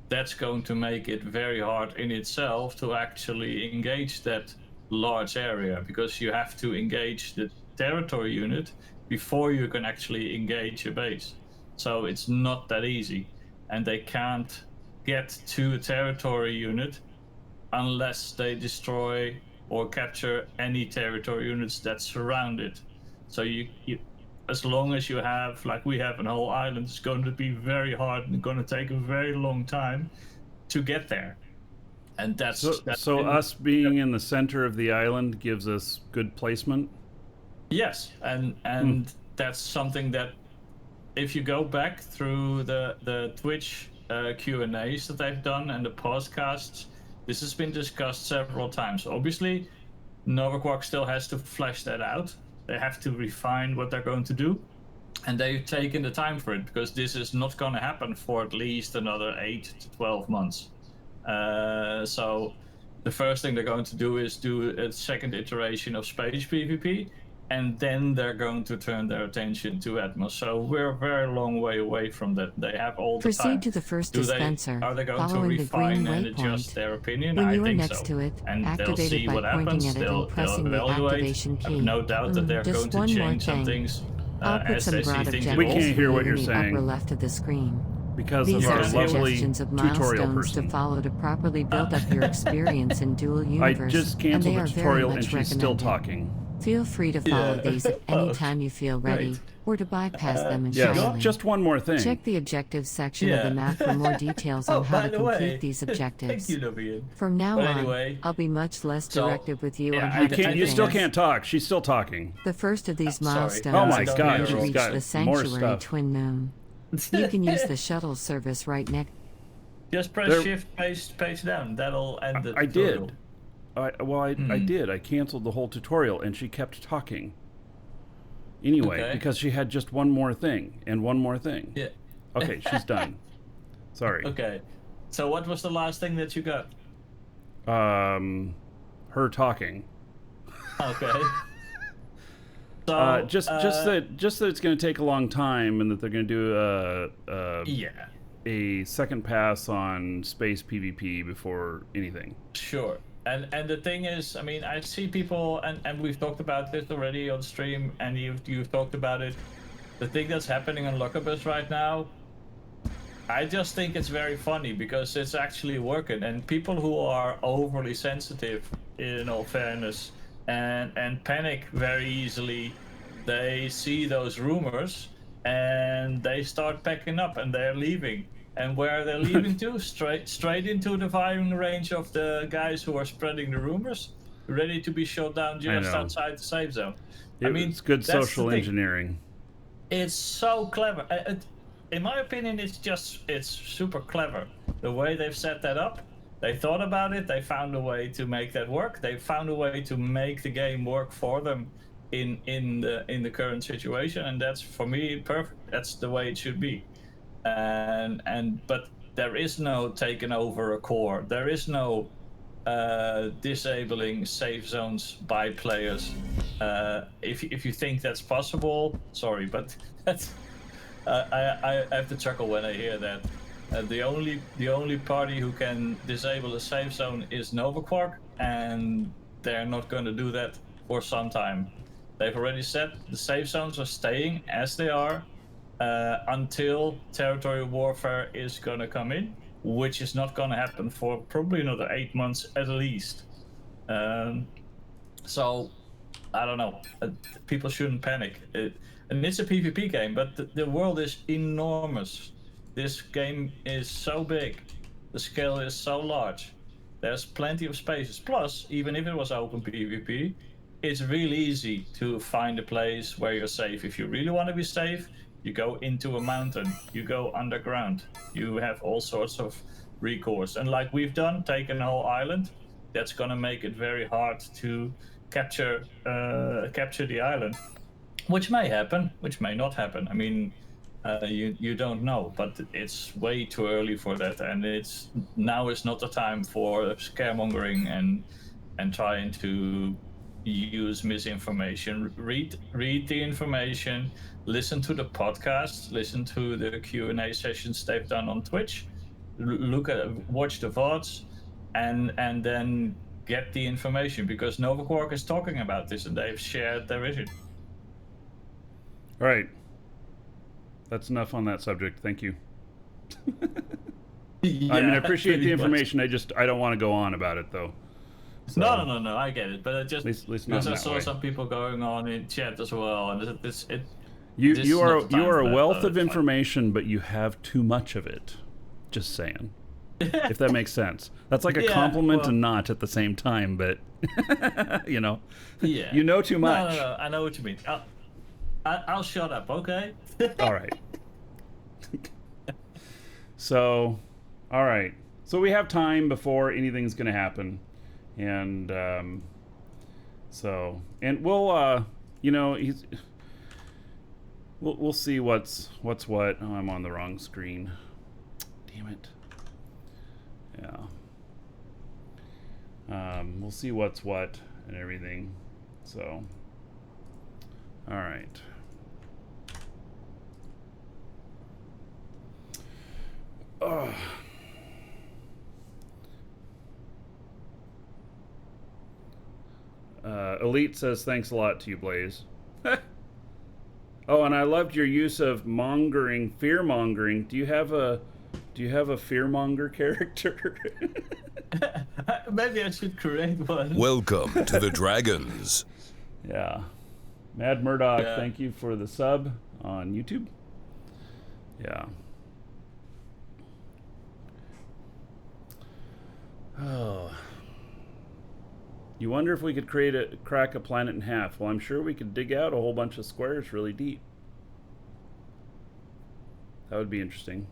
That's going to make it very hard in itself to actually engage that large area, because you have to engage the territory unit before you can actually engage your base. So it's not that easy, and they can't get to a territory unit unless they destroy or capture any territory units that surround it. So you as long as you have, like we have, an whole island, it's going to be very hard and going to take a very long time to get there. And that's so us being in the center of the island gives us good placement. Yes, and that's something that, if you go back through the Twitch Q&As that they've done and the podcasts, this has been discussed several times. Obviously, Novaquark still has to flesh that out. They have to refine what they're going to do, and they've taken the time for it, because this is not going to happen for at least another 8 to 12 months. So the first thing they're going to do is do a second iteration of space PvP, and then they're going to turn their attention to Atmos. So we're a very long way away from that. They have all the time. Proceed to the first dispenser. Are they going to following refine the green and adjust waypoint. their opinion? When I you are think next so. to it, And they'll activate see it by what pointing happens. at it They'll and pressing the evaluate. activation I have key. no doubt that they're Just going to one more change some thing. things I'll put as some they see broad things objectives We evolve. can't hear what in you're the saying upper left of the screen. because These of are our lovely suggestions of tutorial milestones to person. follow to properly build up your experience in Dual I Universe, just and canceled they the are very tutorial and much she's still recommended. talking. Feel free to follow Yeah. these at any time you feel ready, Right. or to bypass them Yes, entirely. just one more thing. Check the objectives section of the Yeah. map for more details on how by to the way, complete these Thank objectives. you, Novian. From now But on, anyway, I'll be much less so, directive with you yeah, on how you to Can't, do you still things. can't talk. She's still talking. The first of these Sorry. milestones Oh my is God, for you to she's reach got the more sanctuary stuff. Twin Moon. You can use the shuttle service right next. Just press There- shift page down. That'll end the I tutorial. did. I did. I canceled the whole tutorial and she kept talking. Anyway, Okay. because she had just one more thing and one more thing. Yeah. Okay, she's done. Sorry. Okay. So what was the last thing that you got? Her talking. Okay. So Just that it's going to take a long time and that they're going to do yeah, a second pass on space PvP before anything. sure. And the thing is, I mean, I see people, and we've talked about this already on stream, and you've talked about it. The thing that's happening on Lockabus right now, I just think it's very funny because it's actually working, and people who are overly sensitive, in all fairness, and panic very easily, they see those rumors and they start packing up and they're leaving. And where they're leaving to? Straight into the firing range of the guys who are spreading the rumors, ready to be shot down just know. outside the safe zone. I mean, It's good that's the social thing. engineering. It's so clever. In my opinion, it's super clever. The way they've set that up, They thought about it. They found a way to make that work. They found a way to make the game work for them in the current situation, and that's for me perfect. That's the way it should be. But there is no taking over a core. There is no disabling safe zones by players. If you think that's possible, sorry, but that's I have to chuckle when I hear that. The only party who can disable a safe zone is Novaquark, and they're not going to do that for some time. They've already said the safe zones are staying as they are until territorial warfare is going to come in, which is not going to happen for probably another 8 months at least. So, I don't know. People shouldn't panic. And it's a PvP game, but the world is enormous. This game is so big. The scale is so large. There's plenty of spaces. Plus, even if it was open PvP, it's really easy to find a place where you're safe. If you really want to be safe, you go into a mountain, you go underground, you have all sorts of recourse. And like we've done, taken a whole island, that's gonna make it very hard to capture the island, which may happen, which may not happen. I mean, you don't know, but it's way too early for that, and now is not the time for scaremongering and trying to use misinformation. Read the information, listen to the podcast, listen to the Q&A sessions they've done on Twitch, watch the VODs, and then get the information, because Novaquark is talking about this and they've shared their vision. All right. That's enough on that subject. Thank you. Yeah, I mean, I appreciate the information. I don't want to go on about it, though. So, no, I get it. But it just at least not because I saw way. some people going on in chat as well, and you are a wealth of information, but you have too much of it. Just saying. If that makes sense. That's like a compliment and not at the same time, but you know. Yeah. You know too much. No, I know what you mean. I'll shut up, okay? All right. So, all right. So we have time before anything's going to happen. And we'll you know, we'll see what's what. Oh, I'm on the wrong screen. Damn it. Yeah. We'll see what's what and everything. So, all right. Elite says thanks a lot to you, Blaze. Oh, and I loved your use of fear mongering. Do you have a fearmonger character? Maybe I should create one. Welcome to the Dragons. Yeah. Mad Murdoch, thank you for the sub on YouTube. Yeah. Oh. You wonder if we could crack a planet in half. Well, I'm sure we could dig out a whole bunch of squares really deep. That would be interesting.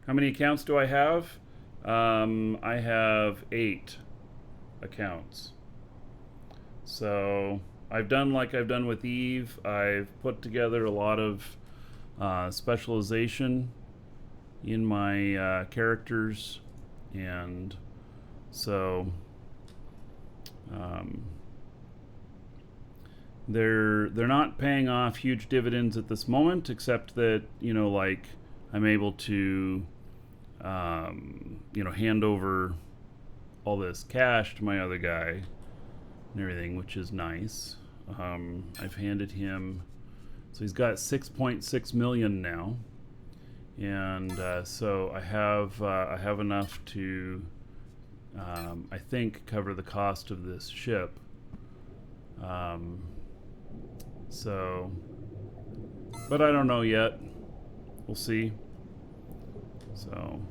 How many accounts do I have? I have 8 accounts. So I've done like I've done with Eve. I've put together a lot of specialization in my characters, and so they're not paying off huge dividends at this moment, except that, you know, like I'm able to you know, hand over all this cash to my other guy and everything, which is nice. I've handed him, so he's got 6.6 million now, and so I have enough to I think cover the cost of this ship. So, but I don't know yet. We'll see. So,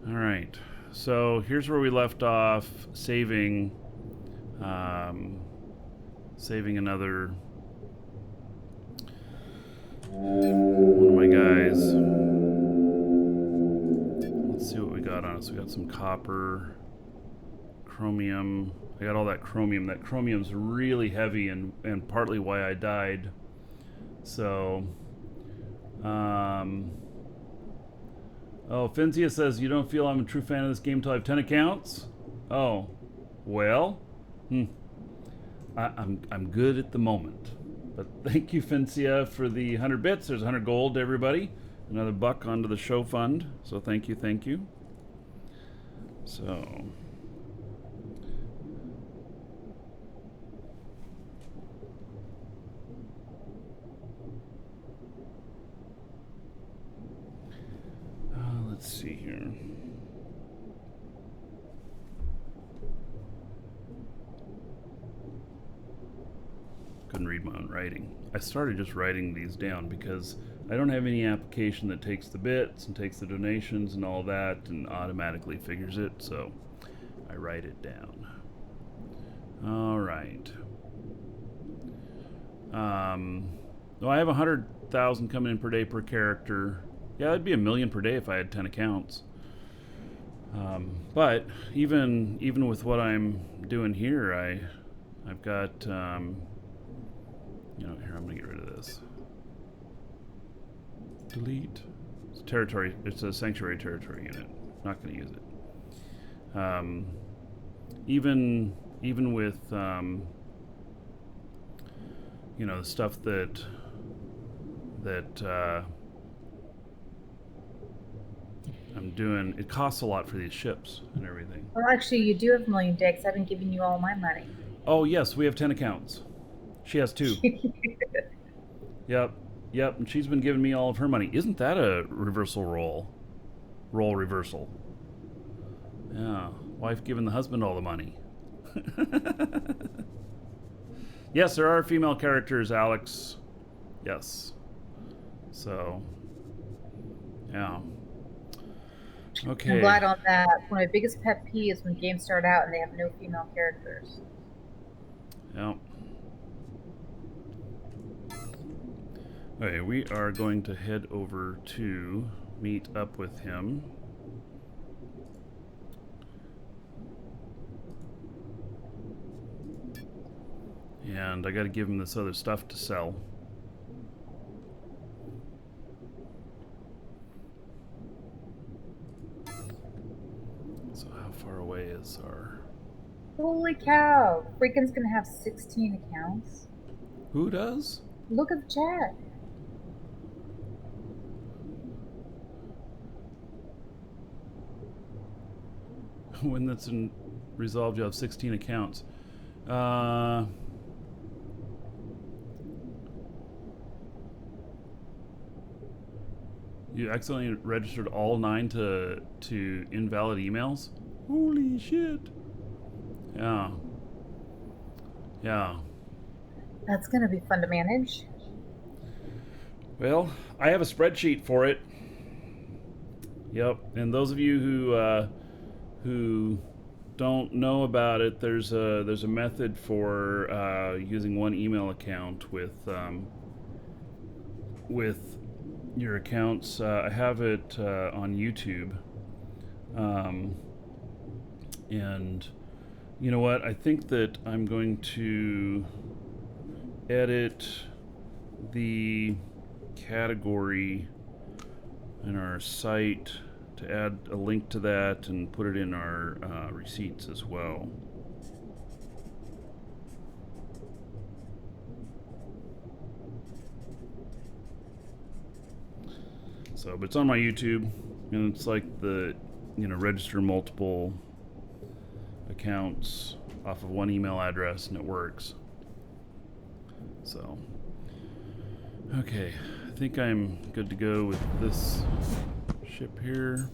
all right. So here's where we left off, saving another one of my guys. guys. Let's see what we got on us. We got some copper, chromium. I got all that chromium. That chromium's really heavy and partly why I died. So, oh, Finzia says, you don't feel I'm a true fan of this game until I have 10 accounts? Oh, well, I'm good at the moment. But thank you, Finzia, for the 100 bits. There's 100 gold to everybody. Another buck onto the show fund. So thank you, thank you. So... let's see here. Couldn't read my own writing. I started just writing these down because I don't have any application that takes the bits and takes the donations and all that and automatically figures it, so I write it down. All right. Well, I have 100,000 coming in per day per character. Yeah, that'd be $1 million per day if I had 10 accounts. But even with what I'm doing here, I've got you know, here I'm gonna get rid of this. Delete. It's territory. It's a sanctuary territory unit. Not gonna use it. Even with you know, the stuff that I'm doing, it costs a lot for these ships and everything. Well, actually, you do have $1 million decks. I've been giving you all my money. Oh yes, we have 10 accounts. She has 2. Yep, and she's been giving me all of her money. Isn't that a reversal role? Role reversal. Yeah, wife giving the husband all the money. Yes, there are female characters, Alex. Yes. So, yeah. Okay. I'm glad on that. One of my biggest pet peeves is when games start out and they have no female characters. Yeah. Okay, we are going to head over to meet up with him. And I got to give him this other stuff to sell. So how far away is our... Holy cow! Freakin's gonna have 16 accounts. Who does? Look at the chat. When that's resolved, you have 16 accounts. You accidentally registered all 9 to invalid emails? Holy shit. Yeah. Yeah. That's gonna be fun to manage. Well, I have a spreadsheet for it. Yep, and those of you who don't know about it, there's a method for using one email account with your accounts. I have it on YouTube, and you know what? I think that I'm going to edit the category in our site to add a link to that and put it in our receipts as well. So, but it's on my YouTube, and it's like the, you know, register multiple accounts off of one email address, and it works. So, okay, I think I'm good to go with this ship here.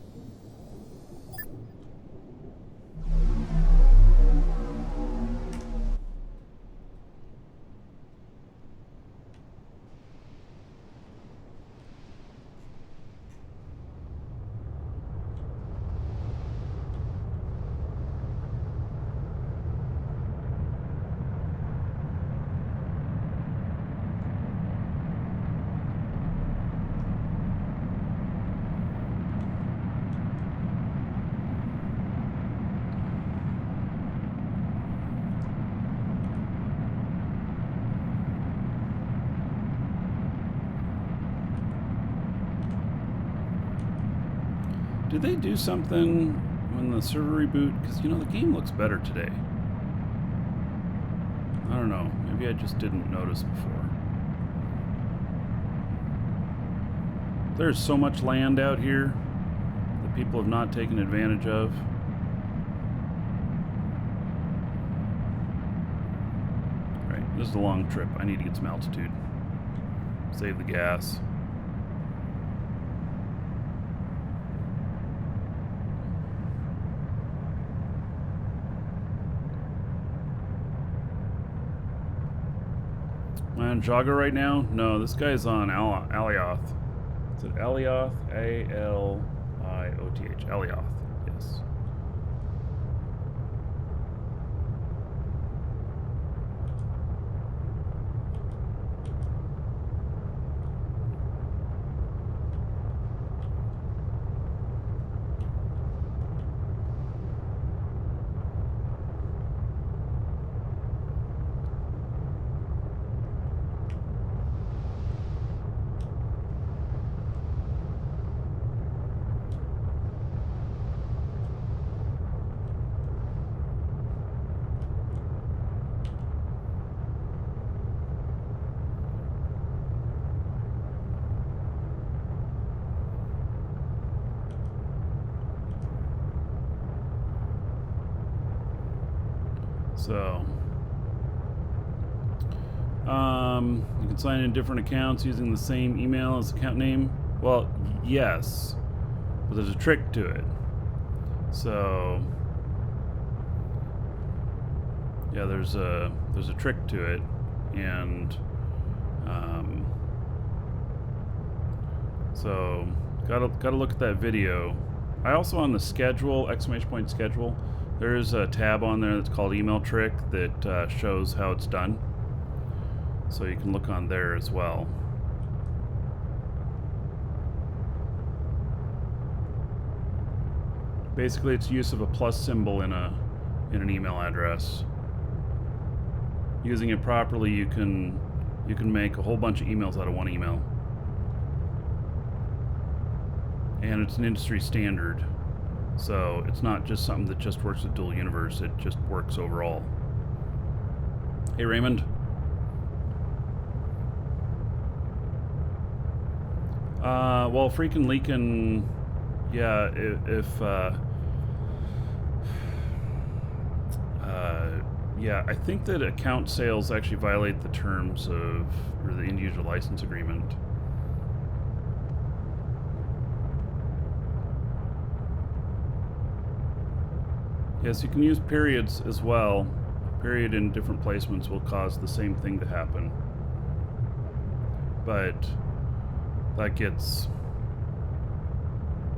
Did they do something when the server reboot? Because, you know, the game looks better today. I don't know. Maybe I just didn't notice before. There's so much land out here that people have not taken advantage of. Right, this is a long trip. I need to get some altitude. Save the gas. Am I on Jaga right now? No, this guy's on Alioth. Is it Alioth? A-L-I-O-T-H. Alioth, yes. So, you can sign in different accounts using the same email as account name. Well, yes, but there's a trick to it. So, yeah, there's a trick to it, and so gotta look at that video. I also on the schedule, ! Schedule. There's a tab on there that's called Email Trick that shows how it's done. So you can look on there as well. Basically, it's use of a plus symbol in an email address. Using it properly, you can make a whole bunch of emails out of one email. And it's an industry standard. So it's not just something that just works with Dual Universe, it just works overall. Hey Raymond. Well, freaking leaking, yeah, yeah, I think that account sales actually violate the terms of, or the end user license agreement. Yes, you can use periods as well. Period in different placements will cause the same thing to happen. But that gets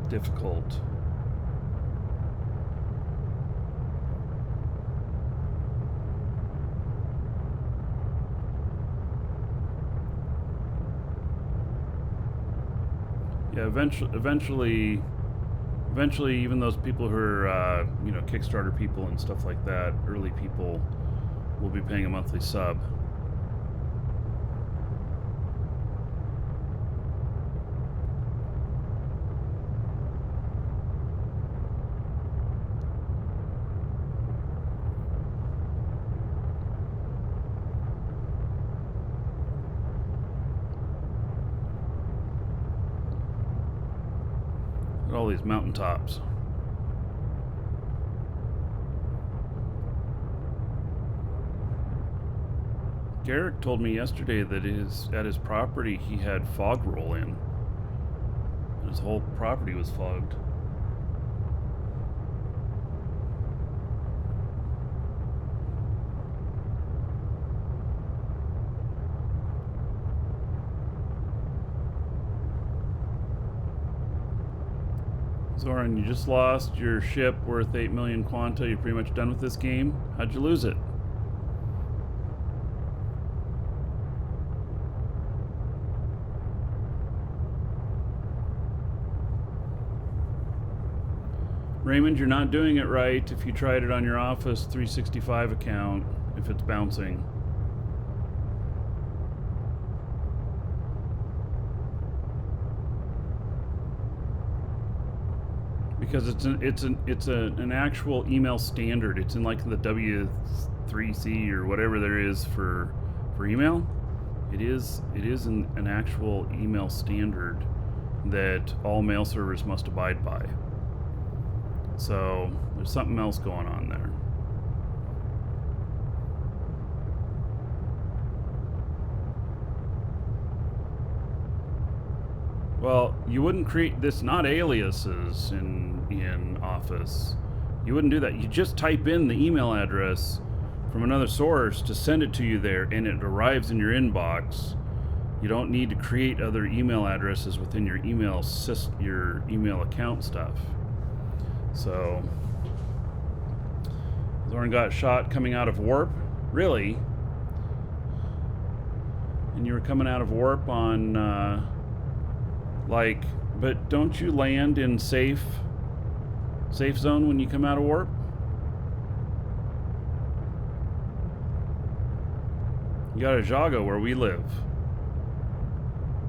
difficult. Yeah, eventually, even those people who are, you know, Kickstarter people and stuff like that, early people, will be paying a monthly sub. Look at all these mountaintops. Garrick told me yesterday that at his property he had fog roll in. His whole property was fogged. Zoran, you just lost your ship worth 8 million quanta. You're pretty much done with this game. How'd you lose it? Raymond, you're not doing it right if you tried it on your Office 365 account, if it's bouncing. because it's an actual email standard. It's in like the W3C or whatever there is for email. It is an actual email standard that all mail servers must abide by. So there's something else going on there. Well, you wouldn't create this, not aliases in Office. You wouldn't do that. You just type in the email address from another source to send it to you there, and it arrives in your inbox. You don't need to create other email addresses within your email account stuff. So, Zorn got shot coming out of warp? Really? And you were coming out of warp on, but don't you land in safe zone when you come out of warp? You got a Jago where we live.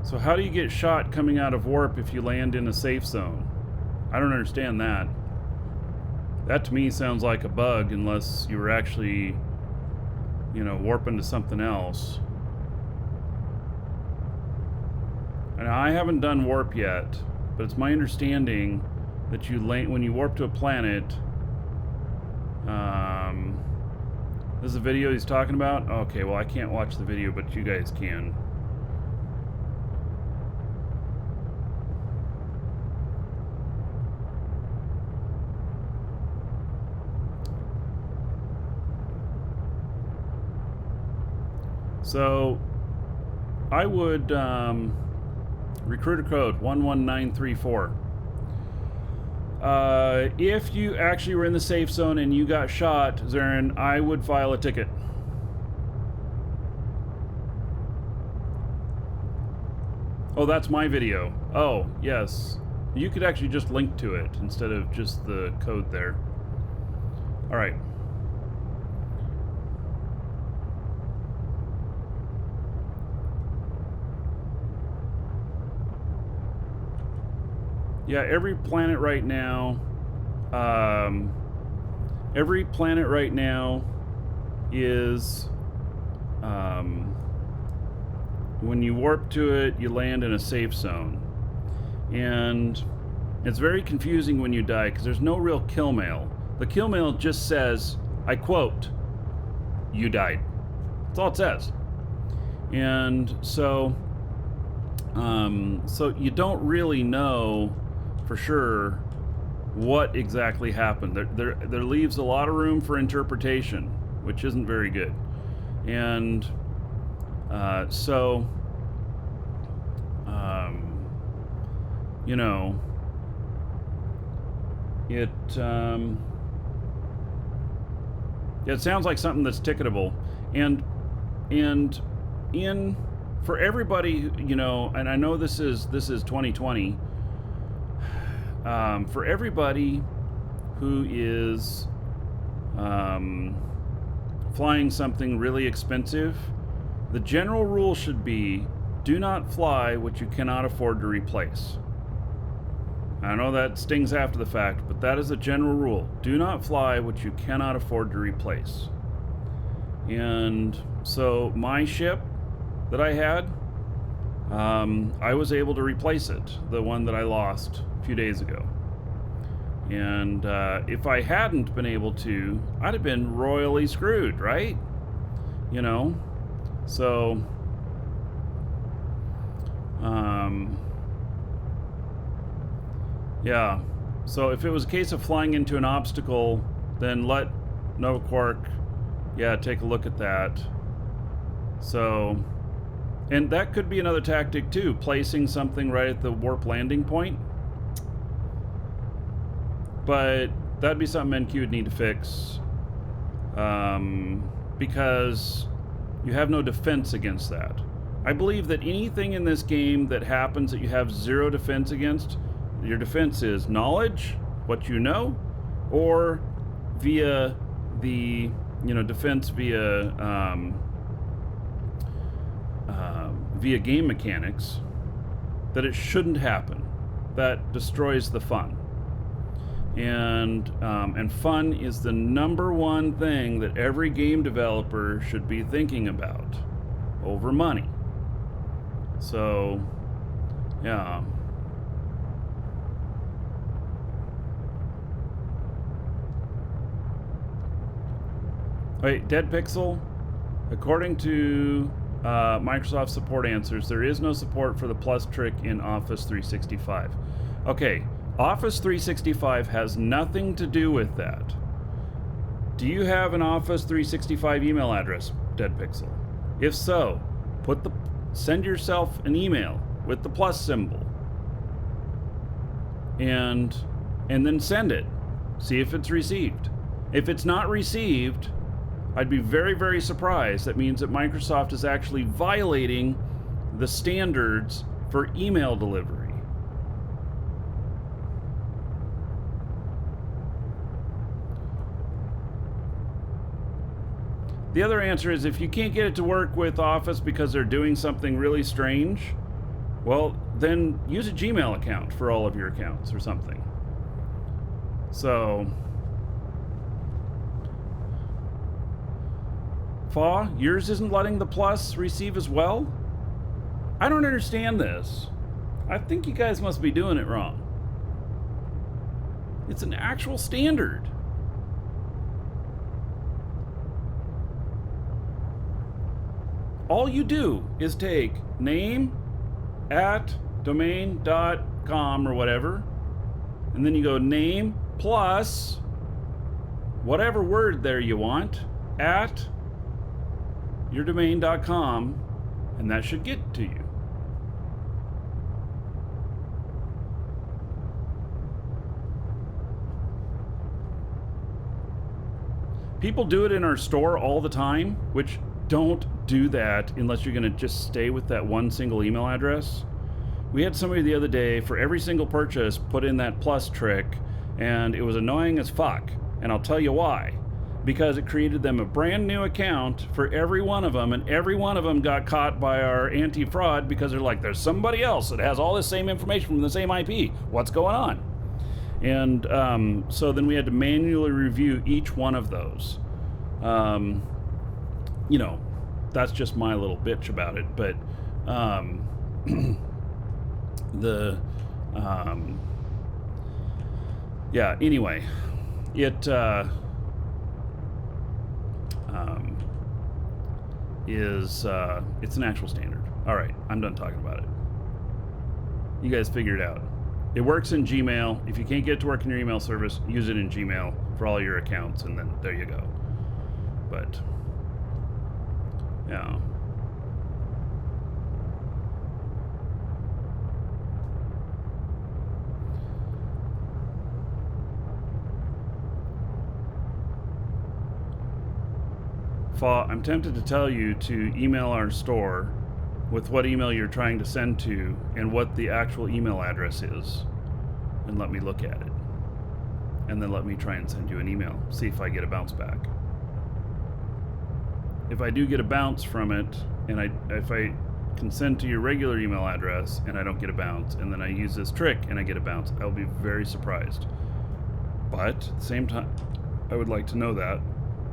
So how do you get shot coming out of warp if you land in a safe zone? I don't understand that. That to me sounds like a bug, unless you were actually, warping to something else. And I haven't done warp yet, but it's my understanding that when you warp to a planet, this is a video he's talking about? Okay, well I can't watch the video, but you guys can. So, I would, recruiter code 11934. If you actually were in the safe zone and you got shot, Zarin, I would file a ticket. Oh, that's my video. Oh, yes. You could actually just link to it instead of just the code there. All right. Yeah, every planet right now is, when you warp to it, you land in a safe zone. And it's very confusing when you die, because there's no real kill mail. The kill mail just says, I quote, you died. That's all it says. And so, so you don't really know for sure what exactly happened. There leaves a lot of room for interpretation, which isn't very good. And so it sounds like something that's ticketable, and for everybody, and I know this is 2020. For everybody who is flying something really expensive, the general rule should be, do not fly what you cannot afford to replace. I know that stings after the fact, but that is a general rule. Do not fly what you cannot afford to replace. And so my ship that I had, I was able to replace it, the one that I lost a few days ago. And if I hadn't been able to, I'd have been royally screwed, right? So yeah, so if it was a case of flying into an obstacle, then let NovaQuark, take a look at that. So, and that could be another tactic too, placing something right at the warp landing point. But that'd be something NQ would need to fix, because you have no defense against that. I believe that anything in this game that happens that you have zero defense against, your defense is knowledge, what you know, or via the, defense via via game mechanics, that it shouldn't happen. That destroys the fun. And fun is the #1 thing that every game developer should be thinking about over money. So, yeah. Wait, Dead Pixel? According to Microsoft support answers, there is no support for the plus trick in Office 365. Okay, Office 365 has nothing to do with that. Do you have an Office 365 email address, Dead Pixel? If so, send yourself an email with the plus symbol. And then send it. See if it's received. If it's not received, I'd be very, very surprised. That means that Microsoft is actually violating the standards for email delivery. The other answer is if you can't get it to work with Office because they're doing something really strange, well, then use a Gmail account for all of your accounts or something. So, Fa, yours isn't letting the plus receive as well? I don't understand this. I think you guys must be doing it wrong. It's an actual standard. All you do is take name@domain.com or whatever, and then you go name plus whatever word there you want at yourdomain.com, and that should get to you. People do it in our store all the time, which don't do that unless you're going to just stay with that one single email address. We had somebody the other day, for every single purchase, put in that plus trick, and it was annoying as fuck. And I'll tell you why. Because it created them a brand new account for every one of them, and every one of them got caught by our anti-fraud because they're like, there's somebody else that has all this same information from the same IP. What's going on? And so then we had to manually review each one of those. You know, that's just my little bitch about it. But yeah, anyway, it's an actual standard. All right, I'm done talking about it. You guys figure it out. It works in Gmail. If you can't get it to work in your email service, use it in Gmail for all your accounts, and then there you go. But yeah. I'm tempted to tell you to email our store with what email you're trying to send to and what the actual email address is, and let me look at it. And then let me try and send you an email, see if I get a bounce back. If I do get a bounce from it, and if I can send to your regular email address and I don't get a bounce, and then I use this trick and I get a bounce, I'll be very surprised. But at the same time, I would like to know that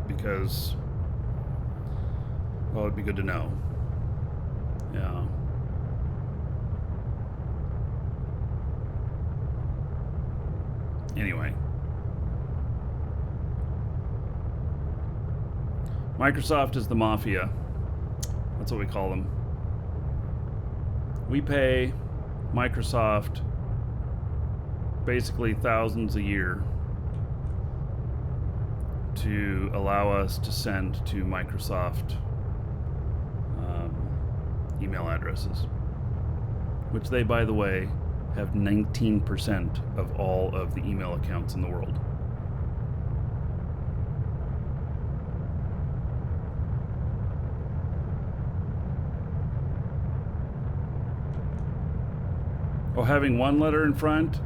because, well, it'd be good to know. Yeah. Anyway. Microsoft is the mafia. That's what we call them. We pay Microsoft basically thousands a year to allow us to send to Microsoft email addresses, which they, by the way, have 19% of all of the email accounts in the world. Oh, having one letter in front?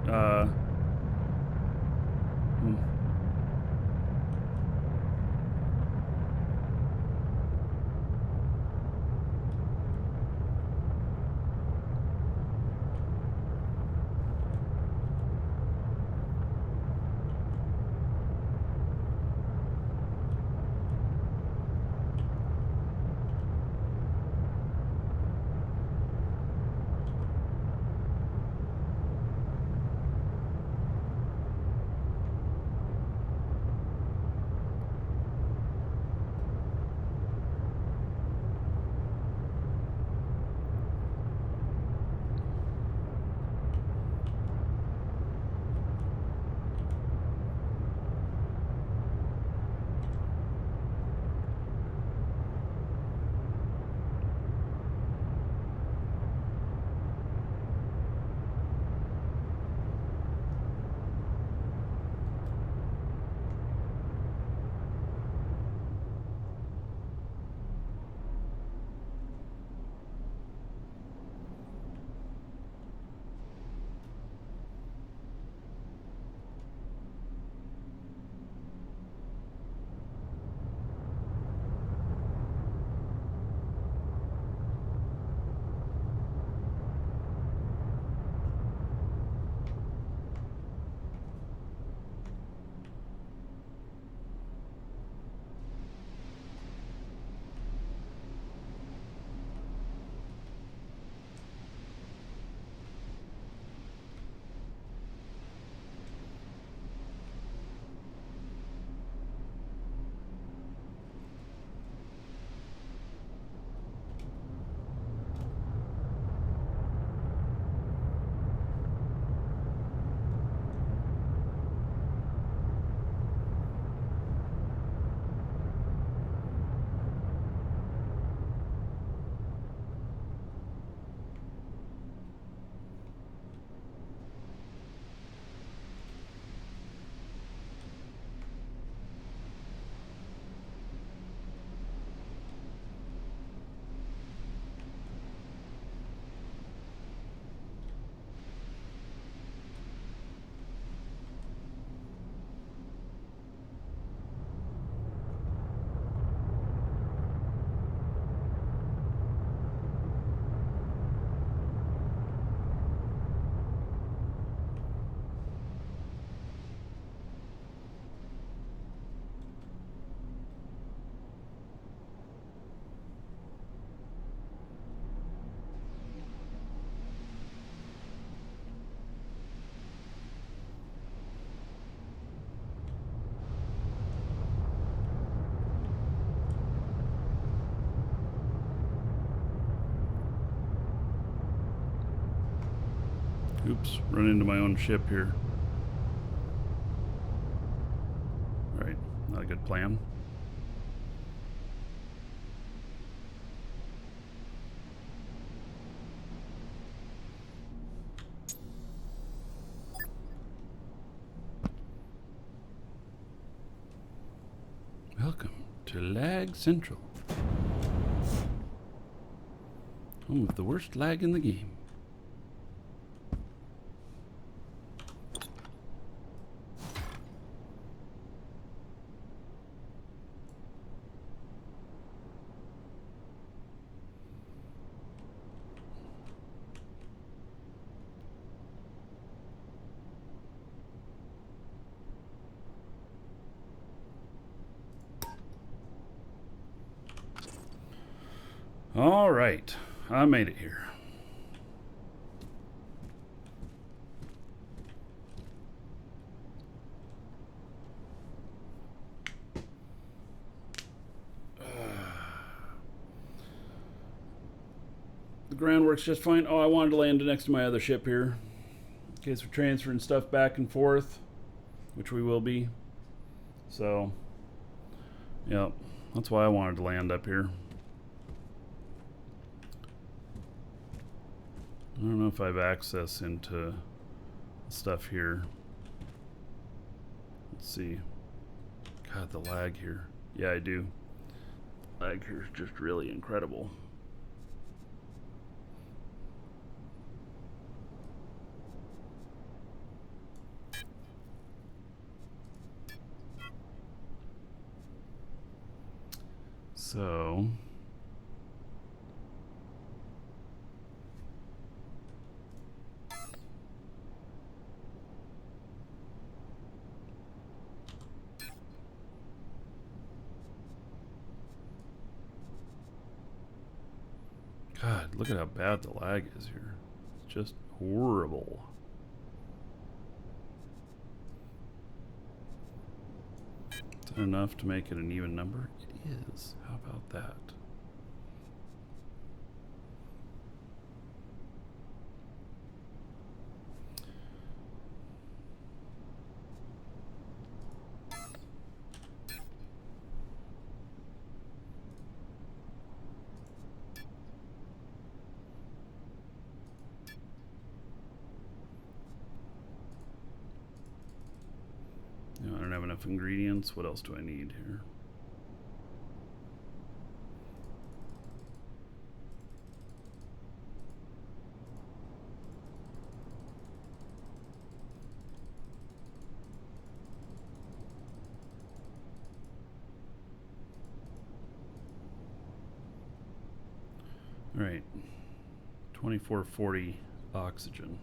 Oops, run into my own ship here. Alright, not a good plan. Welcome to Lag Central. Home with the worst lag in the game. All right, I made it here. The ground works just fine. Oh, I wanted to land next to my other ship here. In case we're transferring stuff back and forth, which we will be. So, yeah, that's why I wanted to land up here. I don't know if I have access into stuff here. Let's see. God, the lag here. Yeah, I do. Lag here is just really incredible. So... God, look at how bad the lag is here. It's just horrible. Is that enough to make it an even number? It is. How about that? No, I don't have enough ingredients. What else do I need here? All right, 2440 oxygen.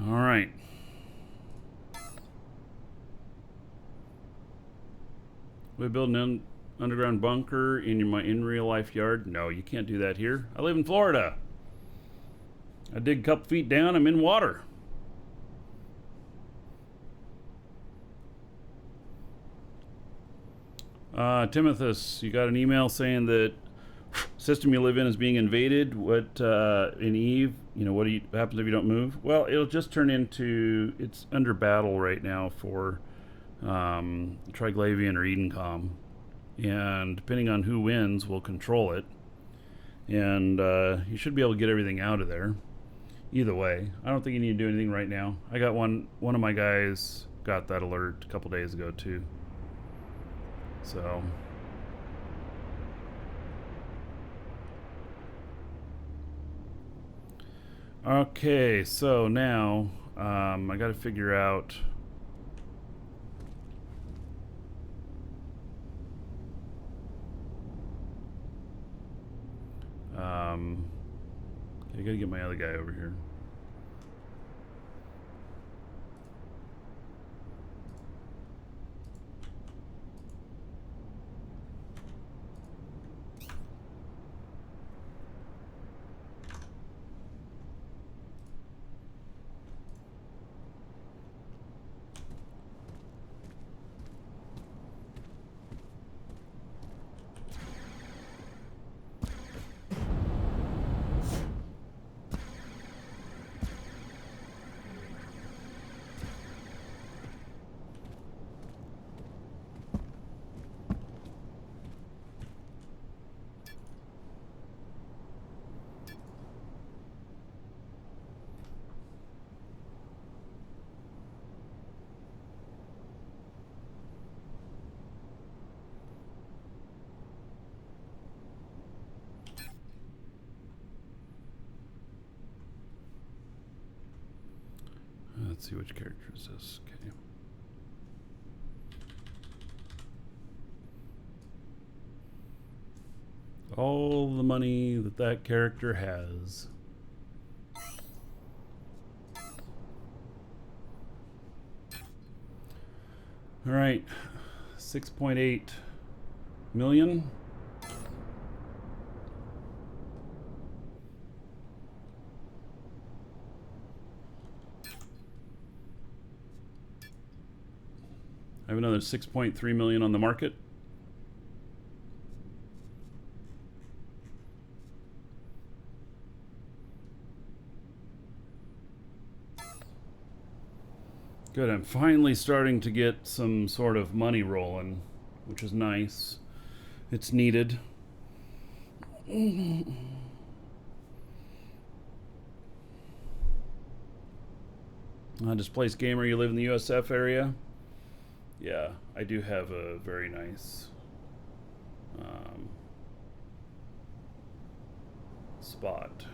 All right. We build an underground bunker in my real life yard? No, you can't do that here. I live in Florida. I dig a couple feet down, I'm in water. Timothus, you got an email saying that system you live in is being invaded. What in Eve, you know, what happens if you don't move? Well, it'll just turn into, it's under battle right now for Triglavian or Edencom, and depending on who wins, we'll control it. And you should be able to get everything out of there. Either way, I don't think you need to do anything right now. I got one of my guys got that alert a couple days ago too. So. Okay, so now I got to figure out I got to get my other guy over here. Let's see which character is this. Okay. All the money that that character has. All right, 6.8 million. I have another 6.3 million on the market. Good, I'm finally starting to get some sort of money rolling, which is nice. It's needed. Displaced gamer, you live in the USF area? Yeah, I do have a very nice spot.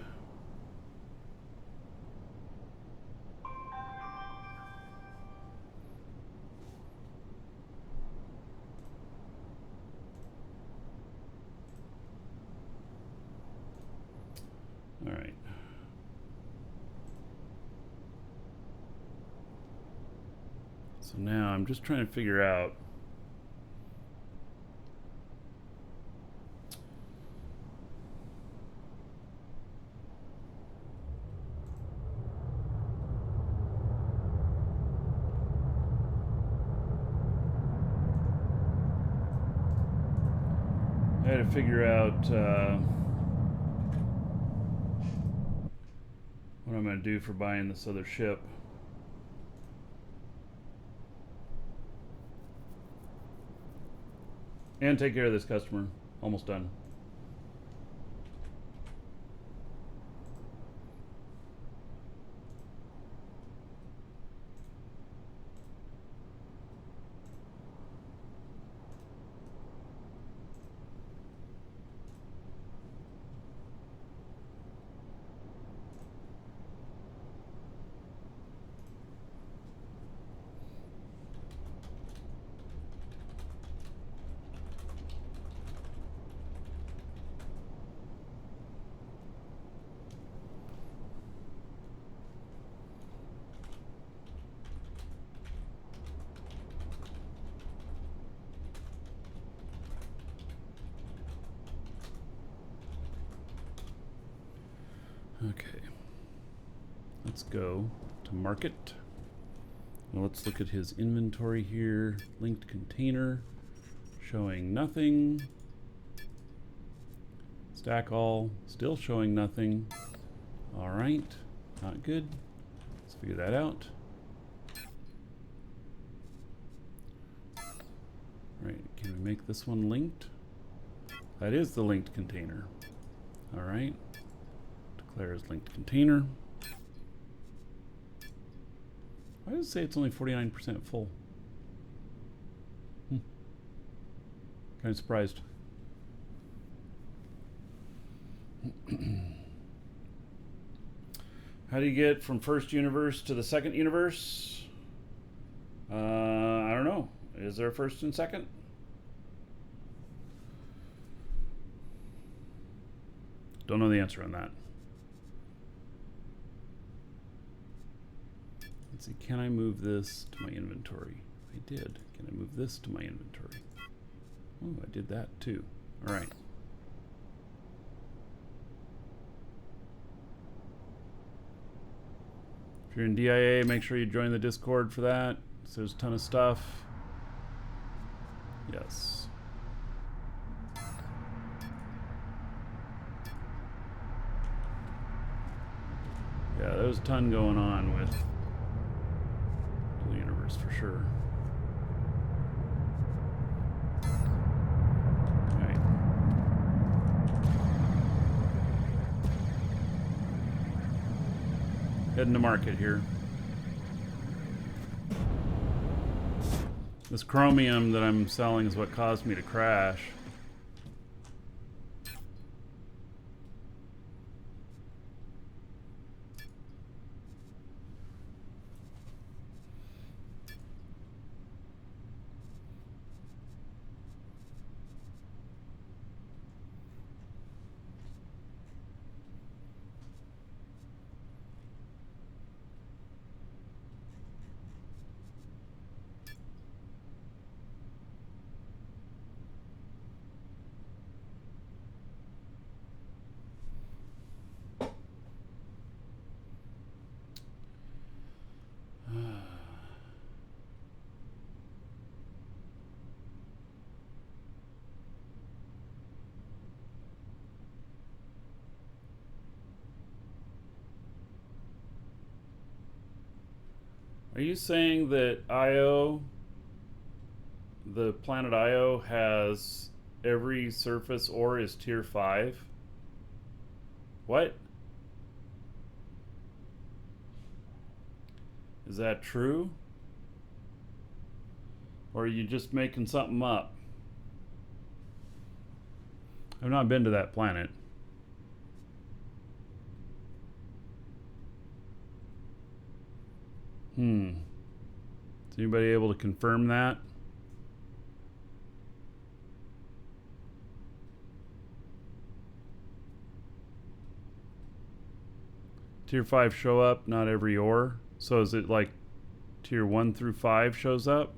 All right. So now I'm just trying to figure out I had to figure out what I'm going to do for buying this other ship. And take care of this customer. Almost done. Okay, let's go to market. Well, let's look at his inventory here. Linked container, showing nothing. Stack all, still showing nothing. All right, not good. Let's figure that out. All right, can we make this one linked? That is the linked container. All right. Declare as linked container. Why does it say it's only 49% full? Kind of surprised. How do you get from first universe to the second universe? I don't know. Is there a first and second? Don't know the answer on that. Let's see, can I move this to my inventory? I did. Can I move this to my inventory? Oh, I did that too. All right. If you're in DIA, make sure you join the Discord for that. So there's a ton of stuff. Yes. Yeah, there's a ton going on with the universe for sure. All right. Heading to market here. This chromium that I'm selling is what caused me to crash. Are you saying that Io, the planet Io, has every surface ore is tier 5? What? Is that true? Or are you just making something up? I've not been to that planet. Is anybody able to confirm that? Tier 5 show up, not every ore. So is it like tier 1 through 5 shows up?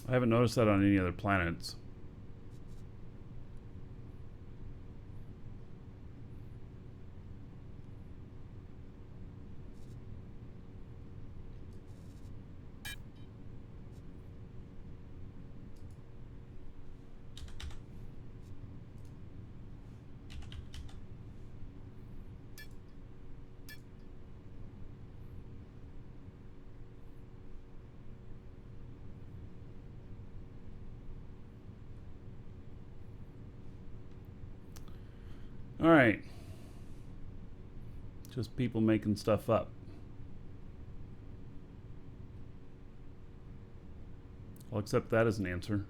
I haven't noticed that on any other planets. All right. Just people making stuff up. I'll accept that as an answer.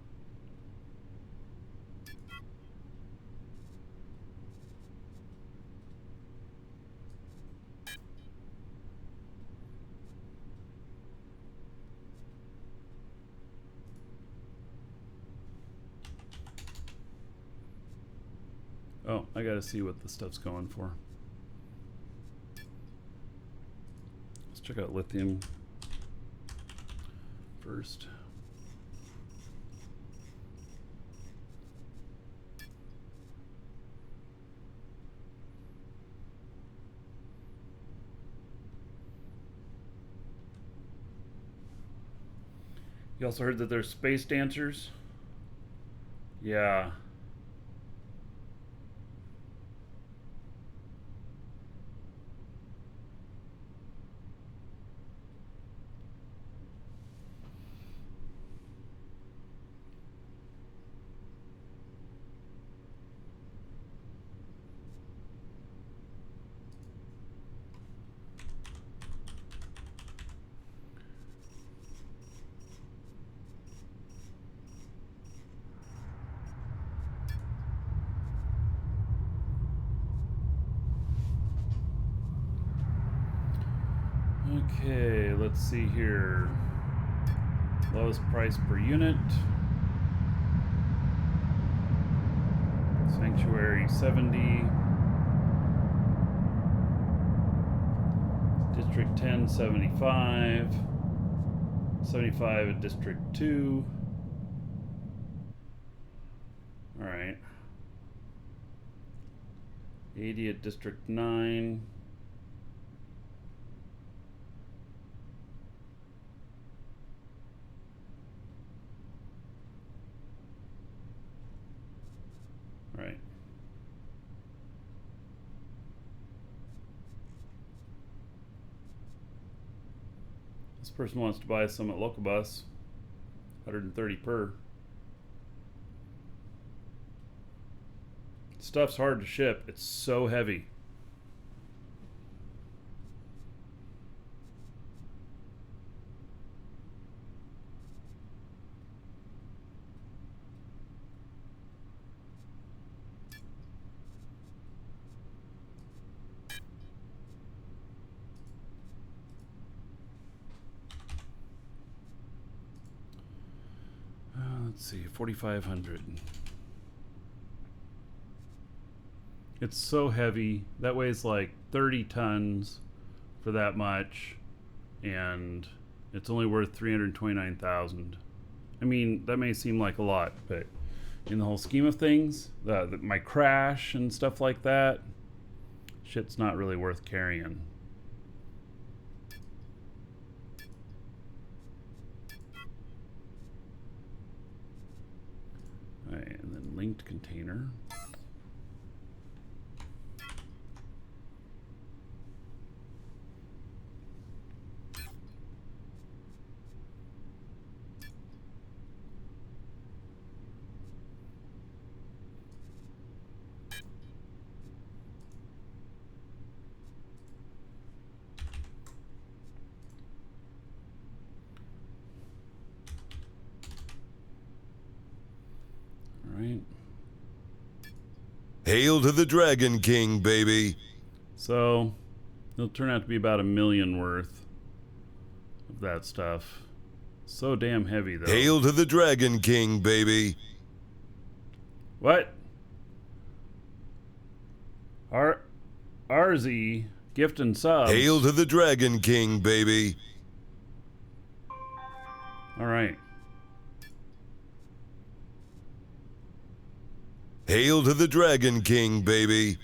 Oh, I gotta see what the stuff's going for. Let's check out lithium first. You also heard that there's space dancers? Yeah. Okay, let's see here. Lowest price per unit. Sanctuary 70. District 10, 75. 75 at District 2. Alright. 80 at District 9. Right. This person wants to buy some at Local Bus. 130 per. Stuff's hard to ship. It's so heavy. Let's see, 4,500. It's so heavy. That weighs like 30 tons for that much, and it's only worth 329,000. I mean, that may seem like a lot, but in the whole scheme of things, my crash and stuff like that, shit's not really worth carrying. Alright, and then linked container. Hail to the Dragon King, baby. So, it'll turn out to be about $1 million worth of that stuff. So damn heavy, though. Hail to the Dragon King, baby. What? RZ, gift and subs. Hail to the Dragon King, baby. All right. Hail to the Dragon King, baby.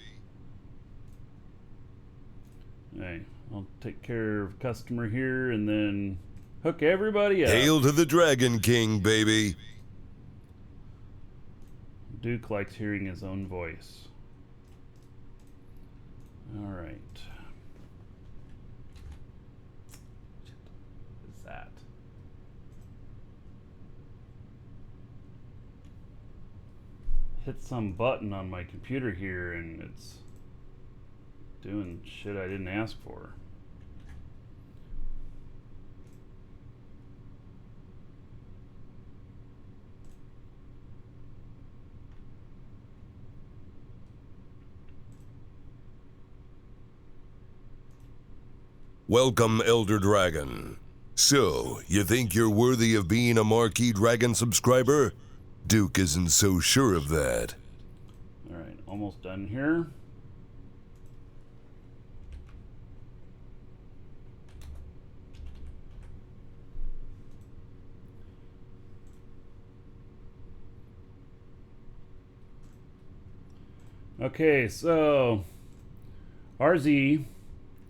Hey, I'll take care of customer here and then hook everybody up. Hail to the Dragon King, baby. Duke likes hearing his own voice. All right. What is that? Hit some button on my computer here and it's doing shit I didn't ask for. Welcome, Elder Dragon. So, you think you're worthy of being a Marquee Dragon subscriber? Duke isn't so sure of that. Alright, almost done here. Okay, so RZ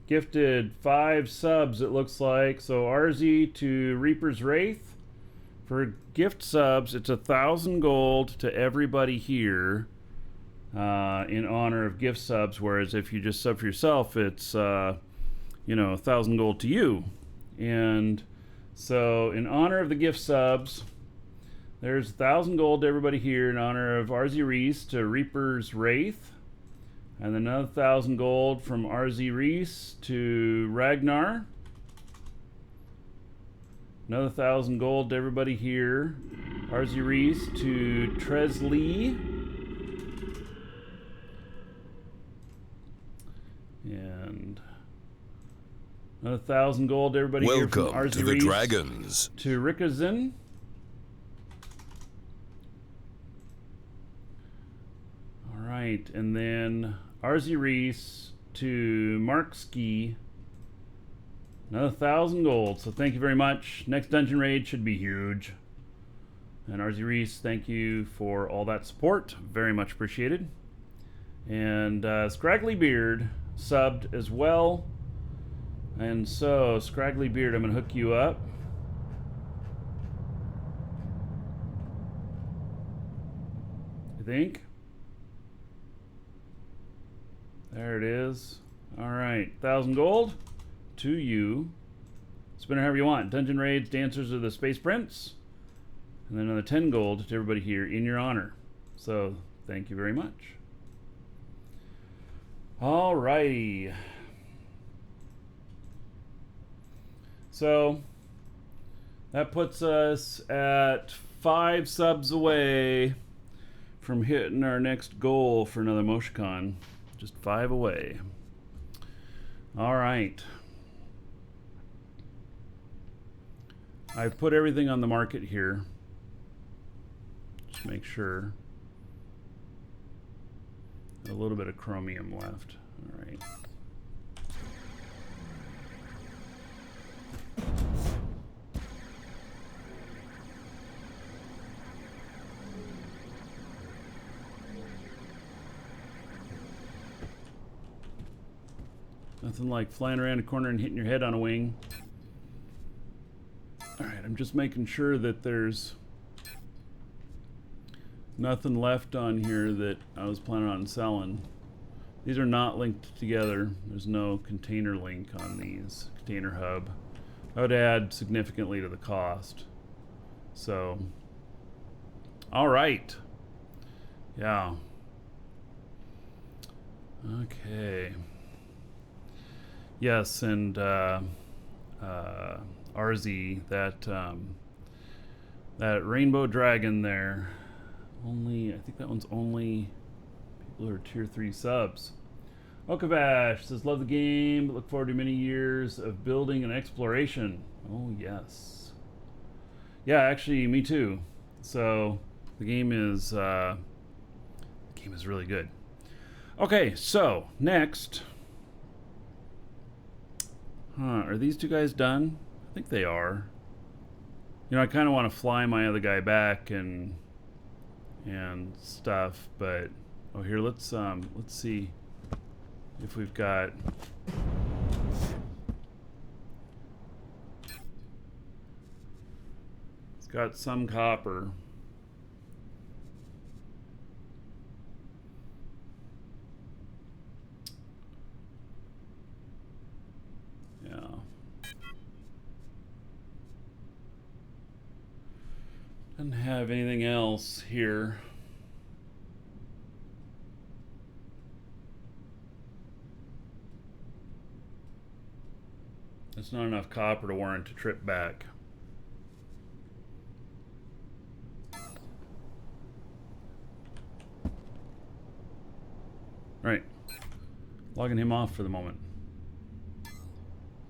gifted 5 subs, it looks like. So RZ to Reaper's Wraith. For gift subs, it's 1,000 gold to everybody here in honor of gift subs. Whereas if you just sub for yourself, it's 1,000 gold to you. And so in honor of the gift subs, there's 1,000 gold to everybody here in honor of RZ Reese to Reaper's Wraith. And then another 1,000 gold from RZ Reese to Ragnar. Another 1,000 gold to everybody here. RZ Reese to Tresley. And another 1,000 gold to everybody here from RZ Welcome to the Reese Dragons. to Rikazin. All right, and then RZ Reese to Mark Ski. Another 1,000 gold. So thank you very much. Next dungeon raid should be huge. And RZ Reese, thank you for all that support. Very much appreciated. And Scraggly Beard subbed as well. And so, Scraggly Beard, I'm going to hook you up. I think. There it is. All right, 1,000 gold to you. Spend it however you want. Dungeon raids, dancers of the Space Prince. And then another 10 gold to everybody here in your honor. So, thank you very much. All righty. So, that puts us at 5 subs away from hitting our next goal for another MotionCon. Just 5 away. All right. I've put everything on the market here. Just make sure. A little bit of chromium left. All right. Nothing like flying around a corner and hitting your head on a wing. Alright, I'm just making sure that there's nothing left on here that I was planning on selling. These are not linked together. There's no container link on these. Container hub. I would add significantly to the cost. So, alright. Yeah. Okay. Yes, and RZ, that rainbow dragon there, I think that one's only or tier 3 subs. Okavash says, love the game, but look forward to many years of building and exploration. Oh, yes. Yeah, actually, me too. So, the game is really good. Okay, so, next. Are these two guys done? I think they are. You know, I kind of want to fly my other guy back and stuff, but oh, here, let's see if we've got. It's got some copper. Yeah. Doesn't have anything else here. It's not enough copper to warrant a trip back. Right. Logging him off for the moment.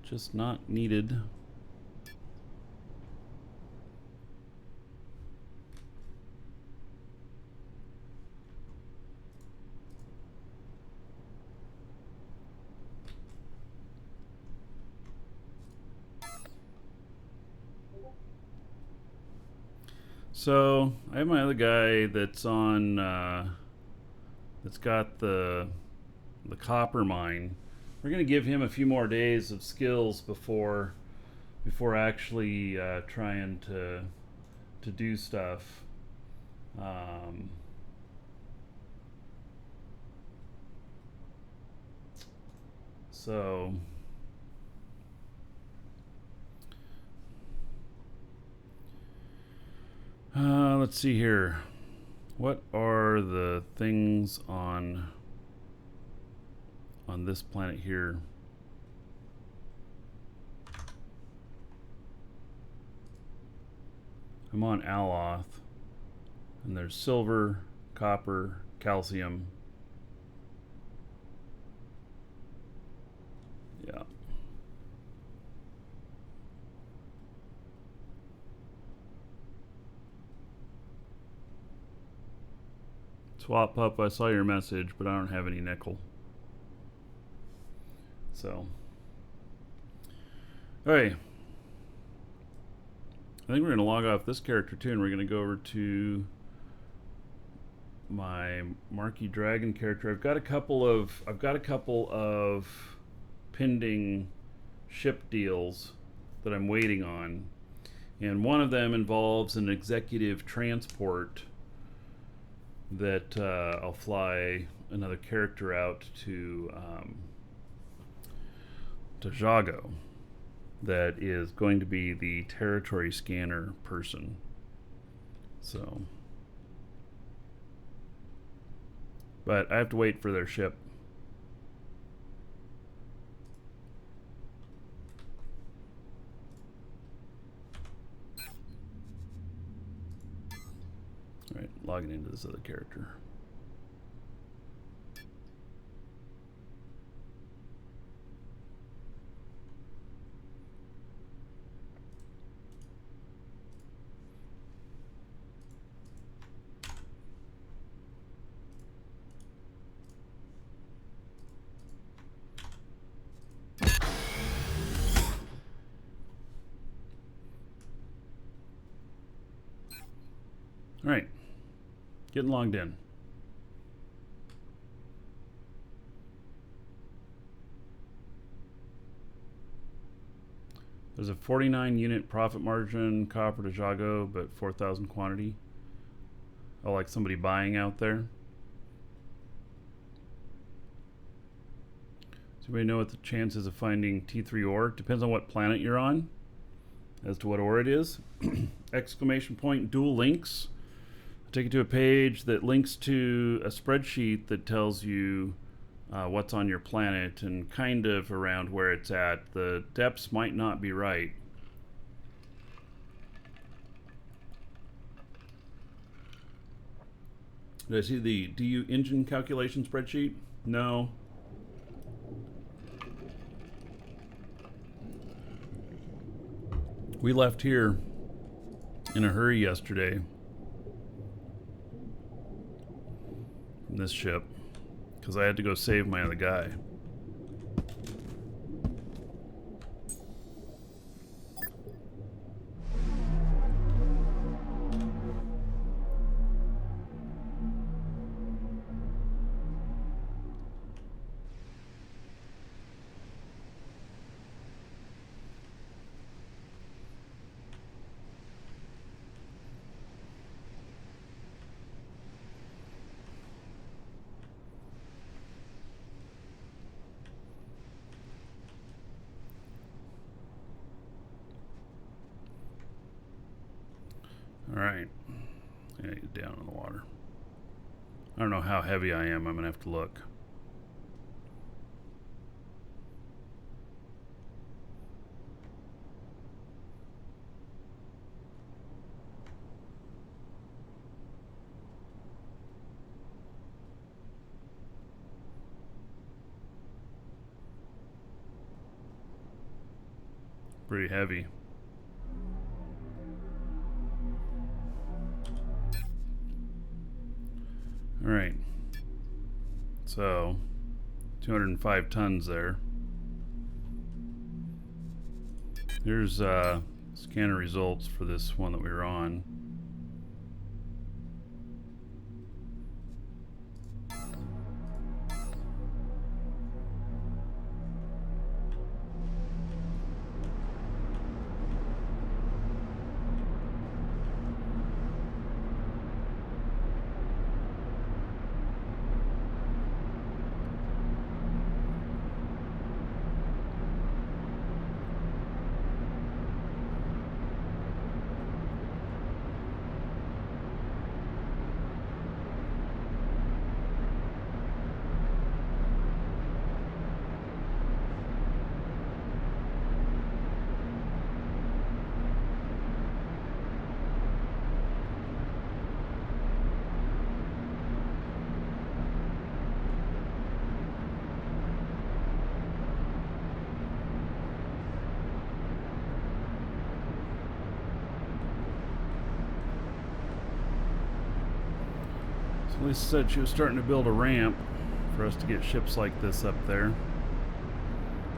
Just not needed. So I have my other guy that's on that's got the copper mine. We're gonna give him a few more days of skills before actually trying to do stuff. So let's see here. What are the things on this planet here? I'm on Aloth, and there's silver, copper, calcium. Yeah. Swap up, I saw your message, but I don't have any nickel. So, alright. I think we're gonna log off this character too, and we're gonna go over to my Marquee Dragon character. I've got a couple of pending ship deals that I'm waiting on, and one of them involves an executive transport that I'll fly another character out to Jago. That is going to be the territory scanner person. So, but I have to wait for their ship. All right, logging into this other character. All right, getting logged in. There's a 49 unit profit margin, copper to Jago, but 4,000 quantity. Oh, like somebody buying out there. Does anybody know what the chances of finding T3 ore? Depends on what planet you're on as to what ore it is. Exclamation point, dual links. Take you to a page that links to a spreadsheet that tells you what's on your planet and kind of around where it's at. The depths might not be right. Did I see the DU engine calculation spreadsheet? No. We left here in a hurry yesterday from this ship because I had to go save my other guy. Alright. I gotta get down in the water. I don't know how heavy I am. I'm gonna have to look. Pretty heavy. All right. So, 205 tons there. Here's scanner results for this one that we were on. Lisa said she was starting to build a ramp for us to get ships like this up there.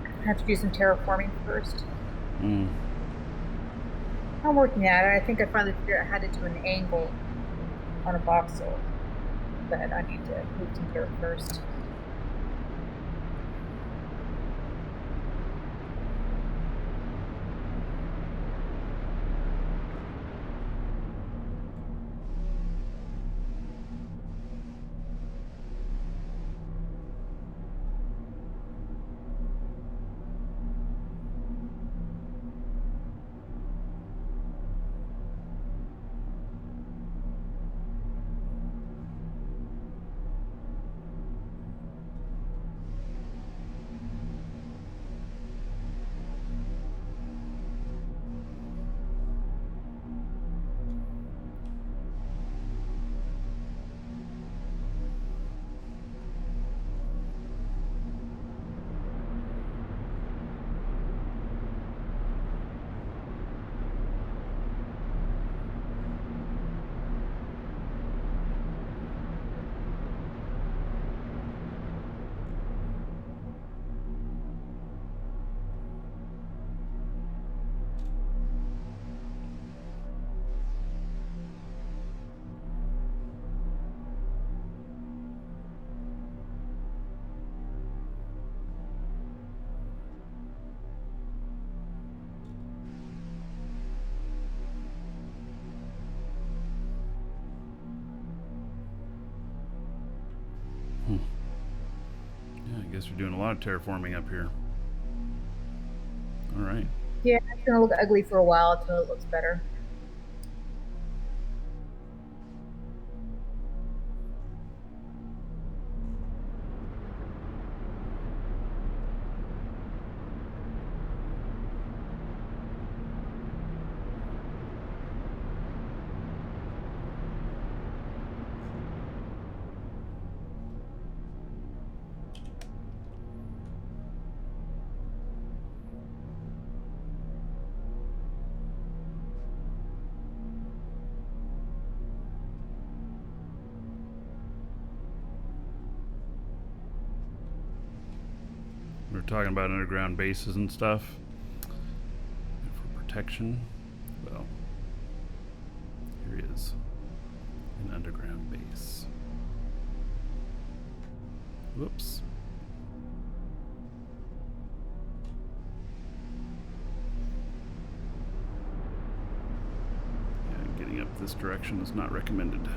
I have to do some terraforming first. Mm. I'm working at it. I think I finally figured out how to do an angle on a voxel, but I need to move some dirt first. Yeah, I guess we're doing a lot of terraforming up here. All right. Yeah, it's going to look ugly for a while until it looks better. We were talking about underground bases and stuff for protection. Well, here is an underground base. Whoops. Yeah, getting up this direction is not recommended.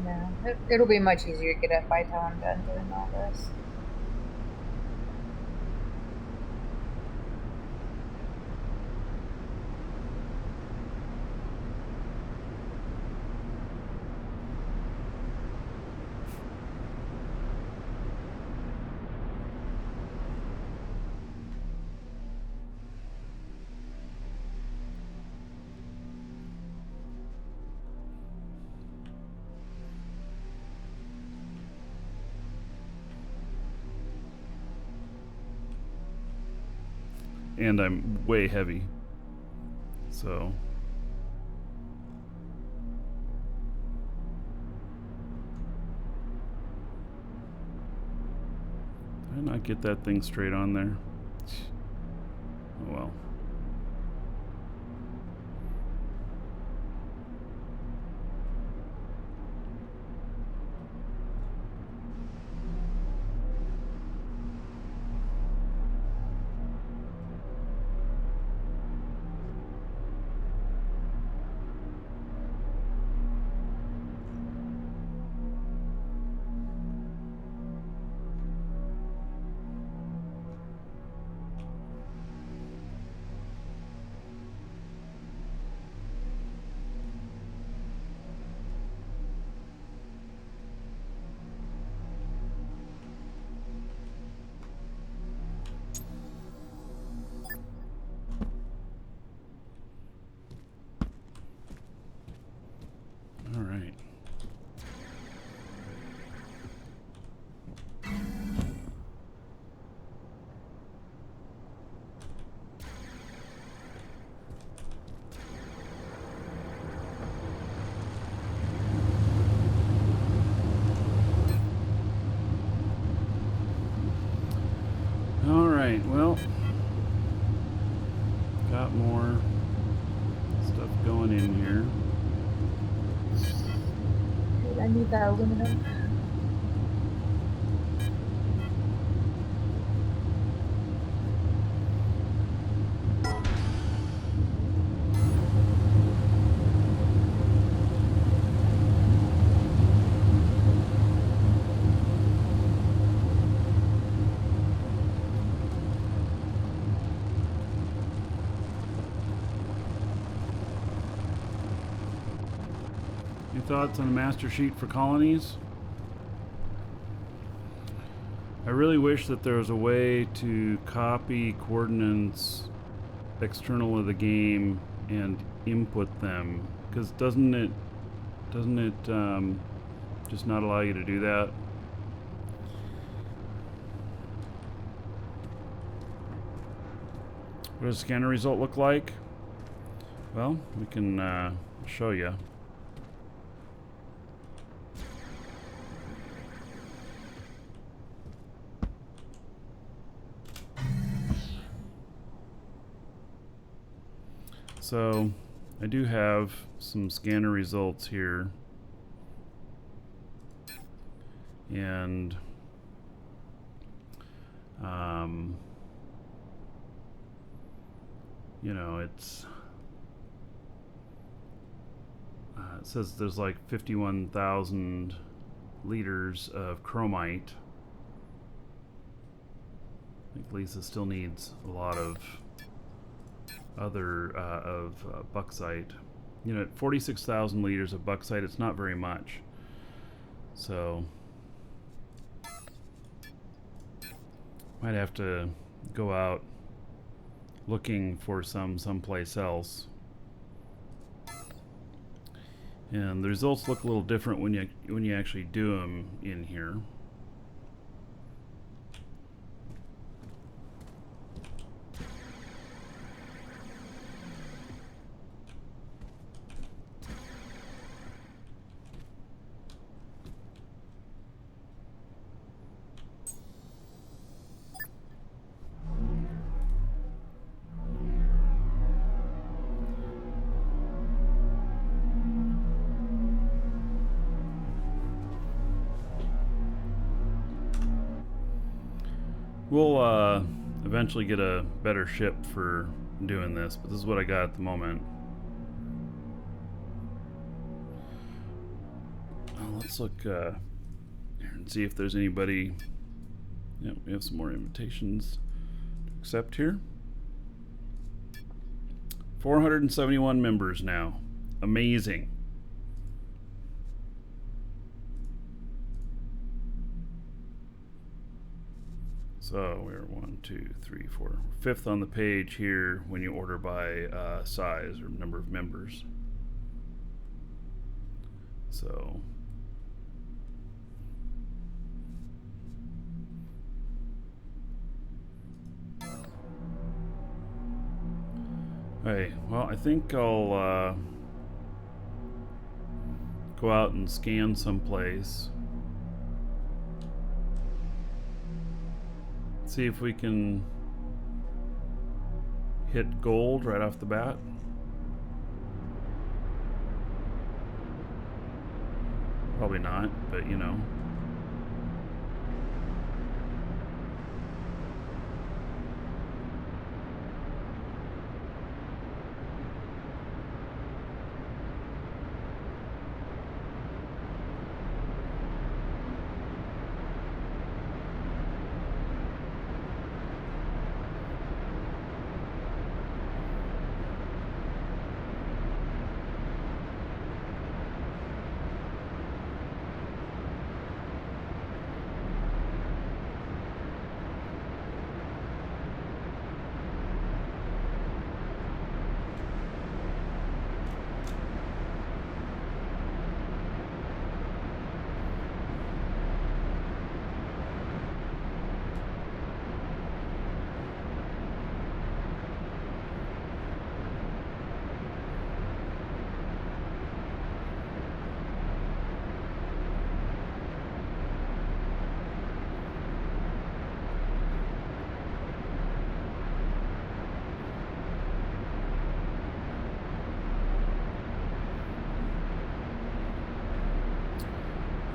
No, it'll be much easier to get up by the time I'm done doing all this. And I'm way heavy. So did I not get that thing straight on there? Oh well. All right. All right, well, got more stuff going in here. I need that aluminum. Any thoughts on the master sheet for colonies? I really wish that there was a way to copy coordinates external of the game and input them, because doesn't it just not allow you to do that? What does the scanner result look like? Well, we can show you. So I do have some scanner results here, and you know, it's it says there's like 51,000 liters of chromite. I think Lisa still needs a lot of other bauxite. You know, 46,000 liters of bauxite, it's not very much. So might have to go out looking for some someplace else. And the results look a little different when you actually do them in here. We'll eventually get a better ship for doing this, but this is what I got at the moment. Let's look here and see if there's anybody. Yeah, we have some more invitations to accept here. 471 members now. Amazing. So we're 1, 2, 3, 4, 5th on the page here when you order by size or number of members. So hey, well, I think I'll go out and scan someplace. See if we can hit gold right off the bat. Probably not, but you know.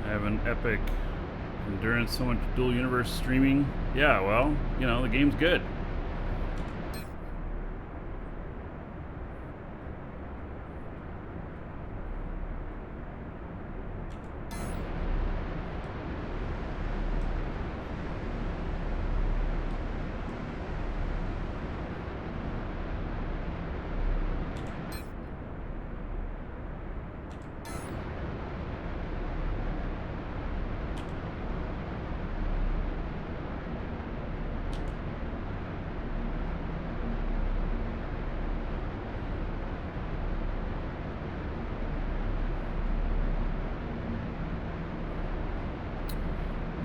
Have an epic endurance, so much dual universe streaming. Yeah, well, you know, the game's good.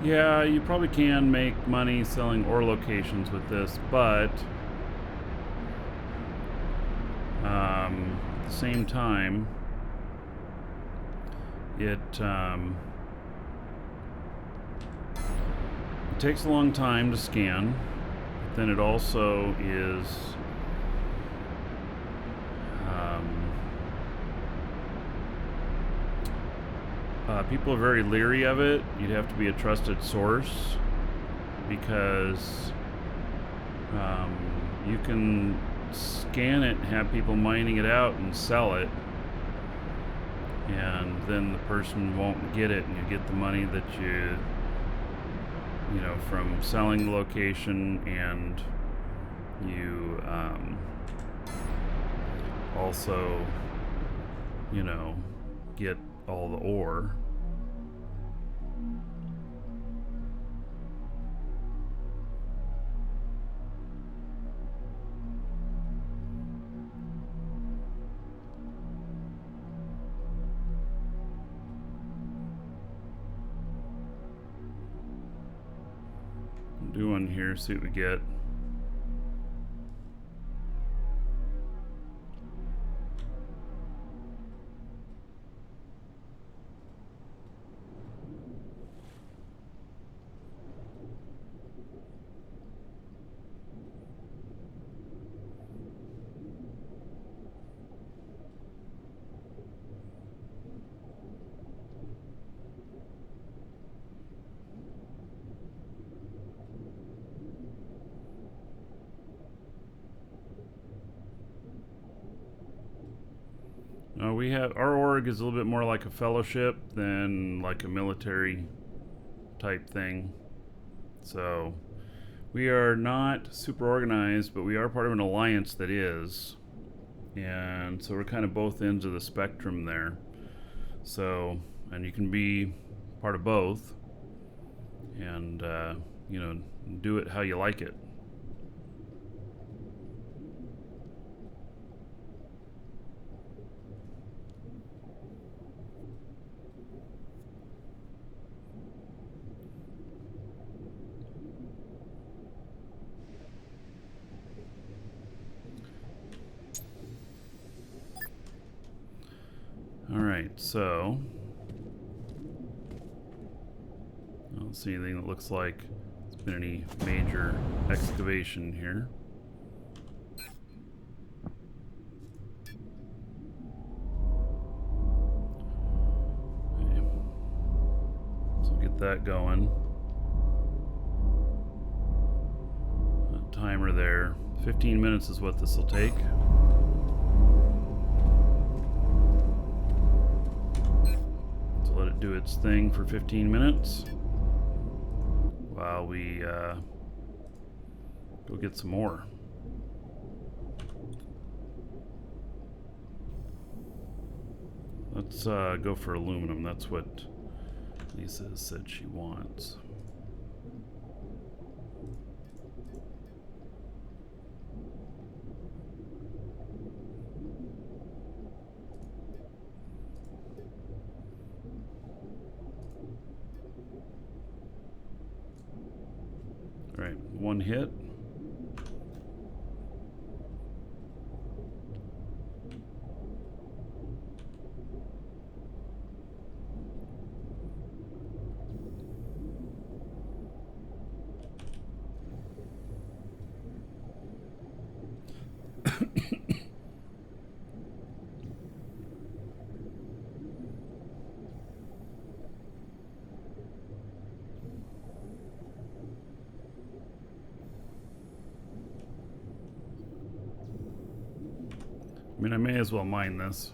Yeah, you probably can make money selling ore locations with this, but at the same time, it takes a long time to scan. But then it also is people are very leery of it. You'd have to be a trusted source because you can scan it and have people mining it out and sell it, and then the person won't get it, and you get the money that you know, from selling the location, and you also, you know, get all the ore. Do one here, see what we get. we have our org is a little bit more like a fellowship than like a military type thing. So we are not super organized, but we are part of an alliance that is. And so we're kind of both ends of the spectrum there. So, and you can be part of both and, you know, do it how you like it. Alright, so I don't see anything that looks like there's been any major excavation here. Okay. So get that going. A timer there. 15 minutes is what this will take. Let it do its thing for 15 minutes while we go get some more. Let's go for aluminum. That's what Lisa said she wants. Alright, one hit. I mean, I may as well mine this.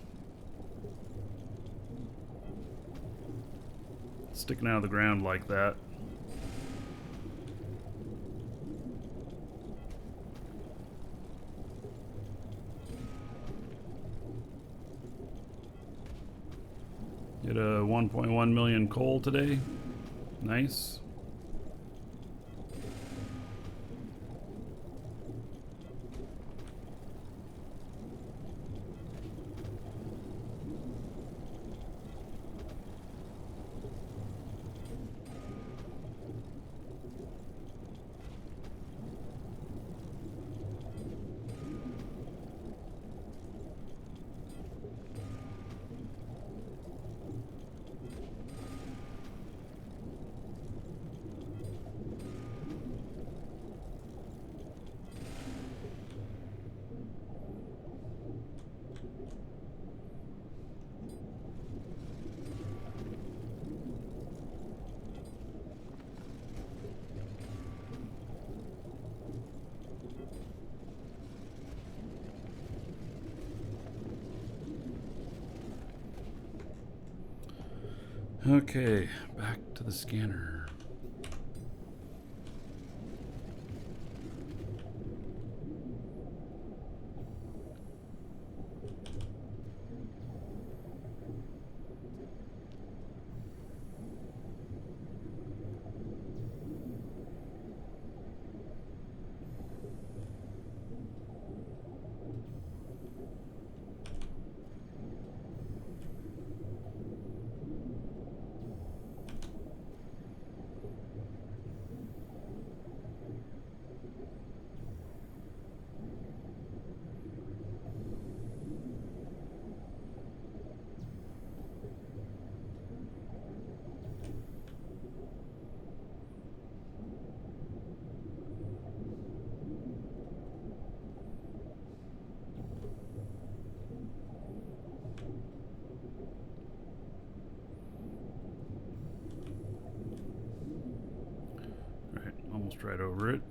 Sticking out of the ground like that. Get a 1.1 million coal today. Nice. Okay, back to the scanner. Almost right over it.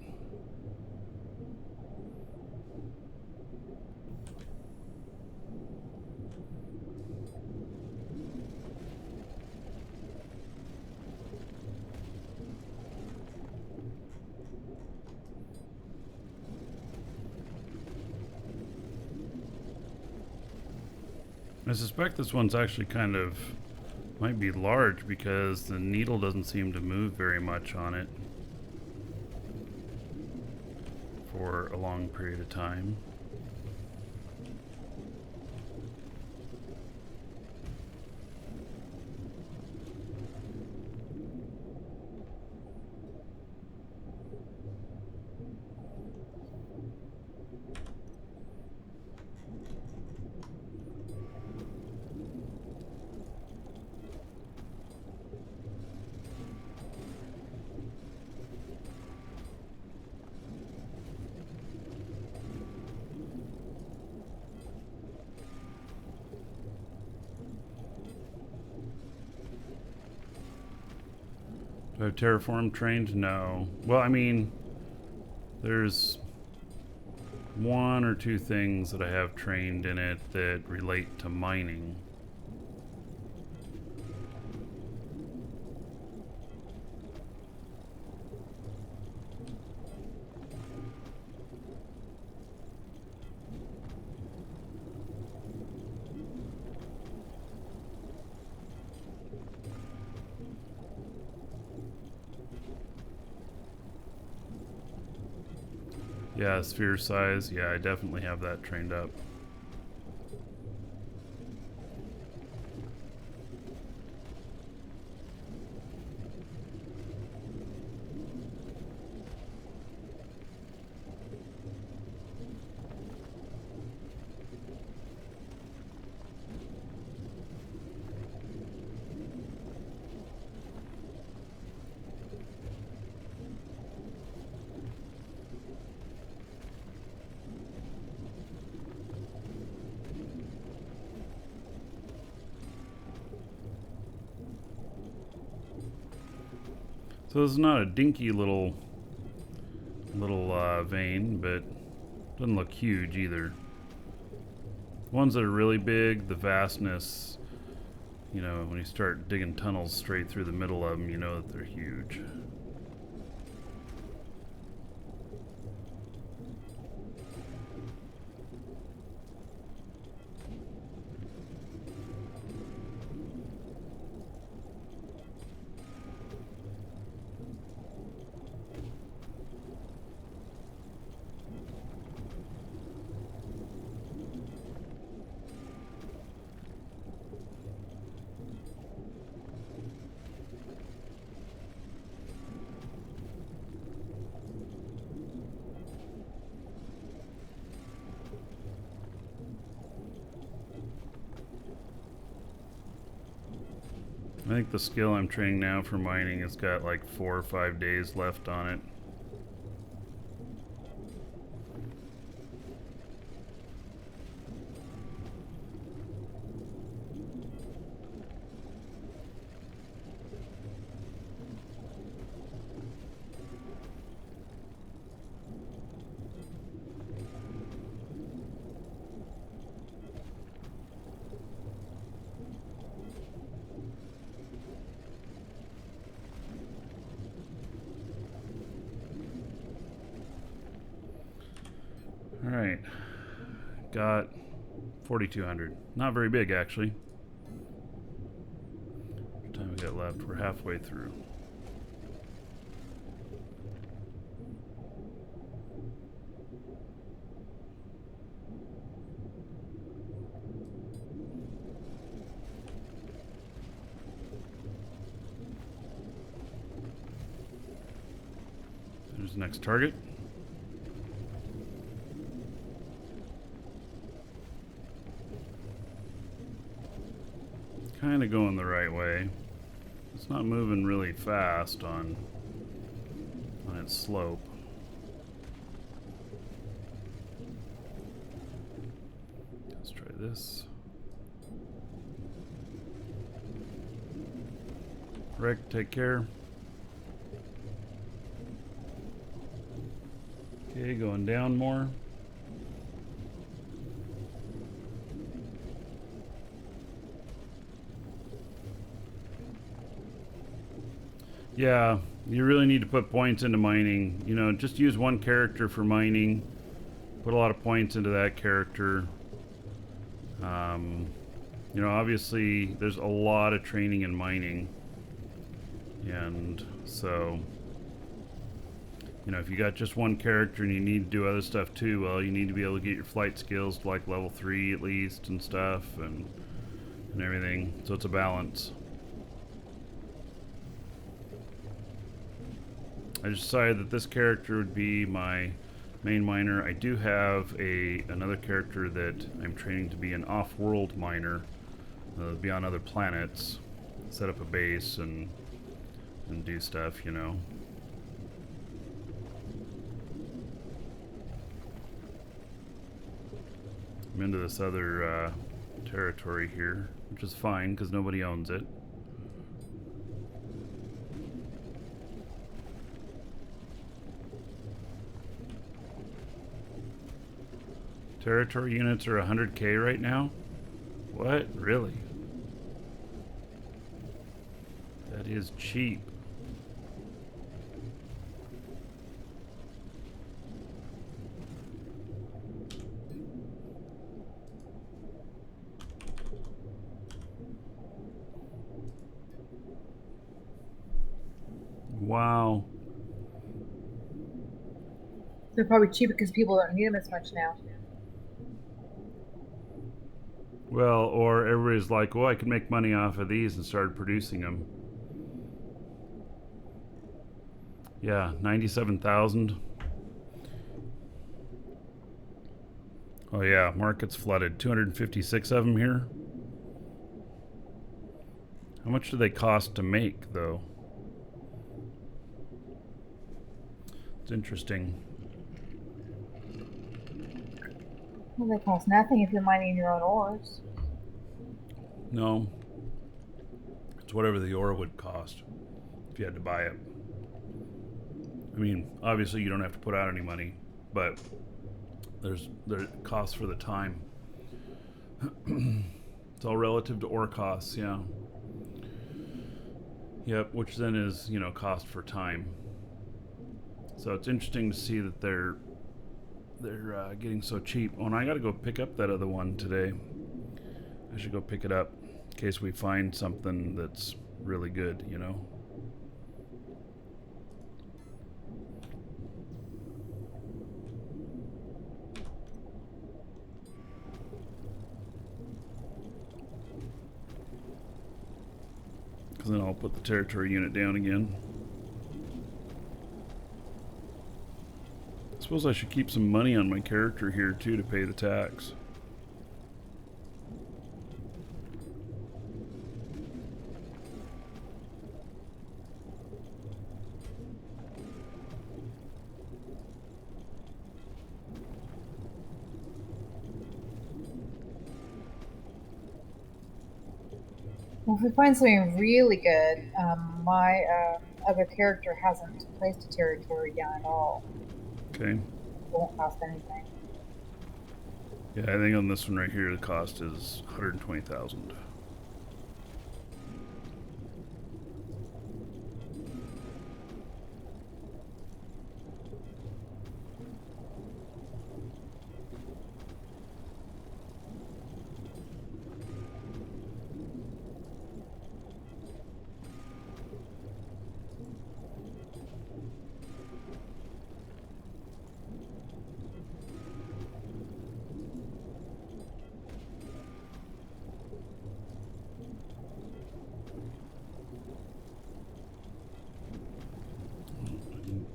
I suspect this one's actually kind of might be large because the needle doesn't seem to move very much on it for a long period of time. Do I have Terraform trained? No. Well, I mean, there's one or two things that I have trained in it that relate to mining. Yeah, sphere size. Yeah, I definitely have that trained up. So this is not a dinky little vein, but doesn't look huge either. Ones that are really big, the vastness, you know, when you start digging tunnels straight through the middle of them, you know that they're huge. I think the skill I'm training now for mining has got like 4 or 5 days left on it. Alright, got 4,200. Not very big, actually. How much time we got left? We're halfway through. There's the next target. Kind of going the right way. It's not moving really fast on its slope. Let's try this. Rick, take care. Okay, going down more. Yeah, you really need to put points into mining. You know, just use one character for mining. Put a lot of points into that character. You know, obviously there's a lot of training in mining. And so, you know, if you got just one character and you need to do other stuff too, well, you need to be able to get your flight skills to like level 3 at least and stuff and everything. So it's a balance. I just decided that this character would be my main miner. I do have another character that I'm training to be an off-world miner, be on other planets, set up a base and do stuff, you know. I'm into this other territory here, which is fine because nobody owns it. Territory units are 100K right now? What? Really? That is cheap. Wow. They're probably cheap because people don't need them as much now. Well, or everybody's like, well, I can make money off of these and started producing them. Yeah, 97,000. Oh yeah, market's flooded. 256 of them here. How much do they cost to make, though? It's interesting. Well, they cost nothing if you're mining your own ores. No. It's whatever the ore would cost if you had to buy it. I mean, obviously you don't have to put out any money, but there's costs for the time. It's all relative to ore costs, yeah. Yep, which then is, you know, cost for time. So it's interesting to see that they're getting so cheap. Oh, and I gotta go pick up that other one today. I should go pick it up in case we find something that's really good, you know. Because then I'll put the territory unit down again. I suppose I should keep some money on my character here too to pay the tax. Well, if we find something really good, my other character hasn't placed a territory down at all. Okay. It won't cost anything. Yeah, I think on this one right here the cost is 120,000.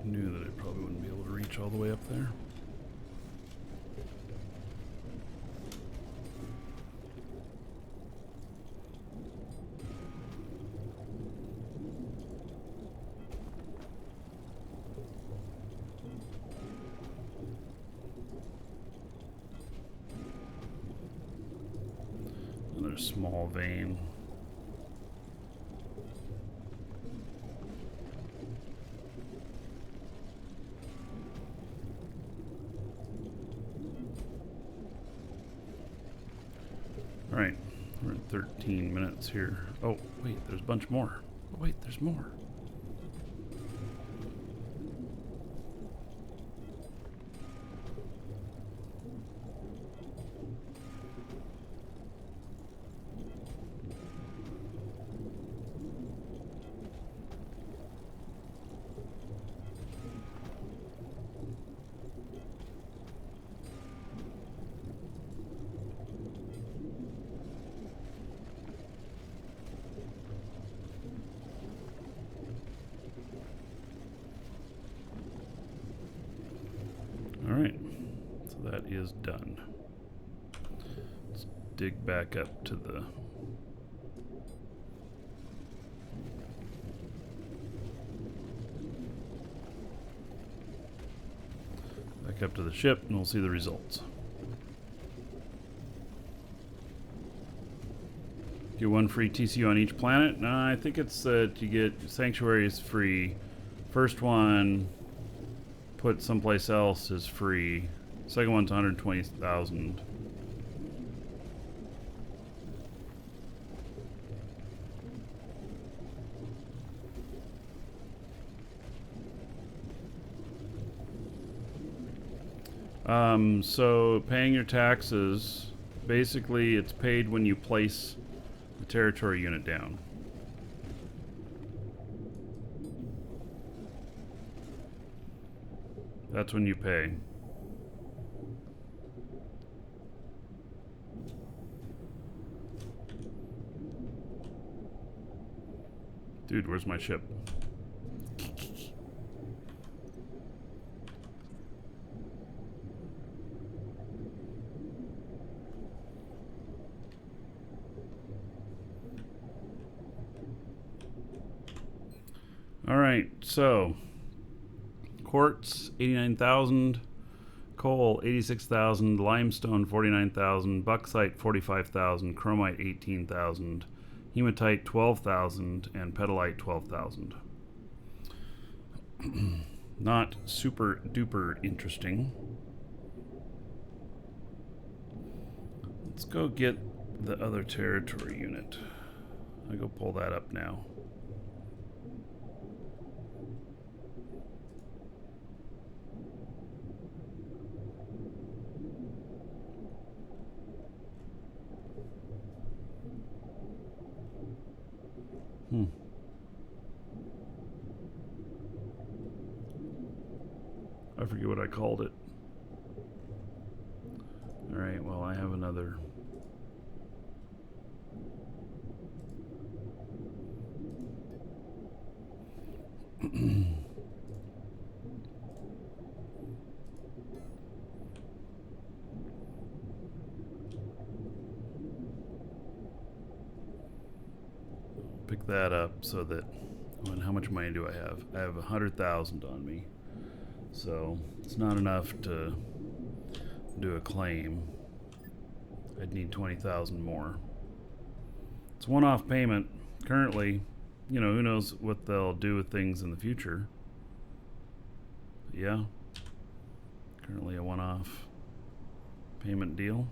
Knew that I probably wouldn't be able to reach all the way up there. Another small vein. Alright, we're at 13 minutes here. Oh, wait, there's a bunch more. Oh, wait, there's more. is done. Let's dig back up to the... Back up to the ship, and we'll see the results. Get 1 free TCU on each planet. No, I think it's that you get Sanctuary is free. First one, put someplace else is free. Second one's 120,000. So paying your taxes, basically it's paid when you place the territory unit down. That's when you pay. Dude, where's my ship? Alright, so quartz 89,000, coal 86,000, limestone 49,000, bauxite 45,000, chromite 18,000, hematite 12,000, and petalite 12,000. Not super duper interesting. Let's go get the other territory unit. I'll go pull that up now. I forget what I called it. Alright, well, I have another. Pick that up so that, and how much money do I have? I have 100,000 on me, so it's not enough to do a claim. I'd need 20,000 more. It's a one-off payment. Currently, you know, who knows what they'll do with things in the future. But yeah, currently a one-off payment deal.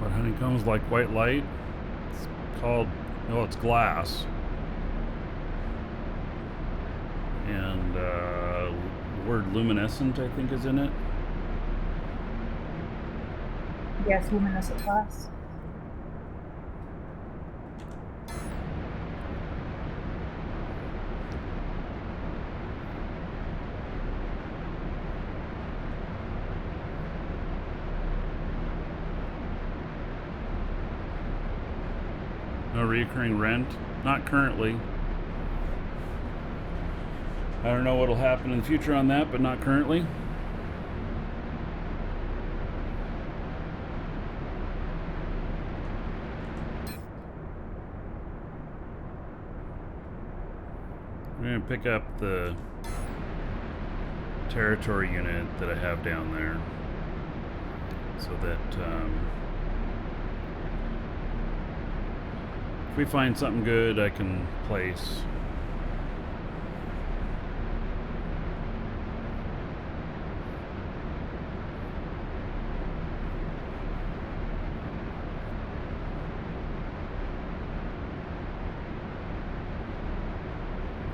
What honeycombs like white light? It's called, no, it's glass. And the word luminescent, I think, is in it. Yes, luminescent glass. No recurring rent? Not currently. I don't know what'll happen in the future on that, but not currently. I'm gonna pick up the territory unit that I have down there so that if we find something good, I can place.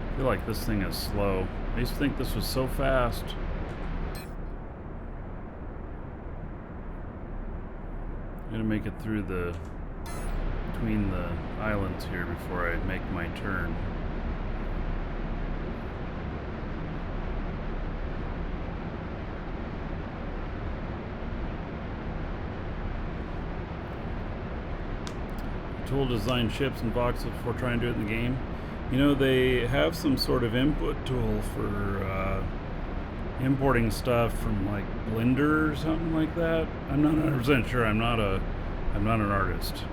I feel like this thing is slow. I used to think this was so fast. I'm gonna make it through the between the islands here before I make my turn. Tool design ships and Voxel before trying to do it in the game. You know, they have some sort of input tool for importing stuff from like Blender or something like that. I'm not 100% sure. I'm not an artist,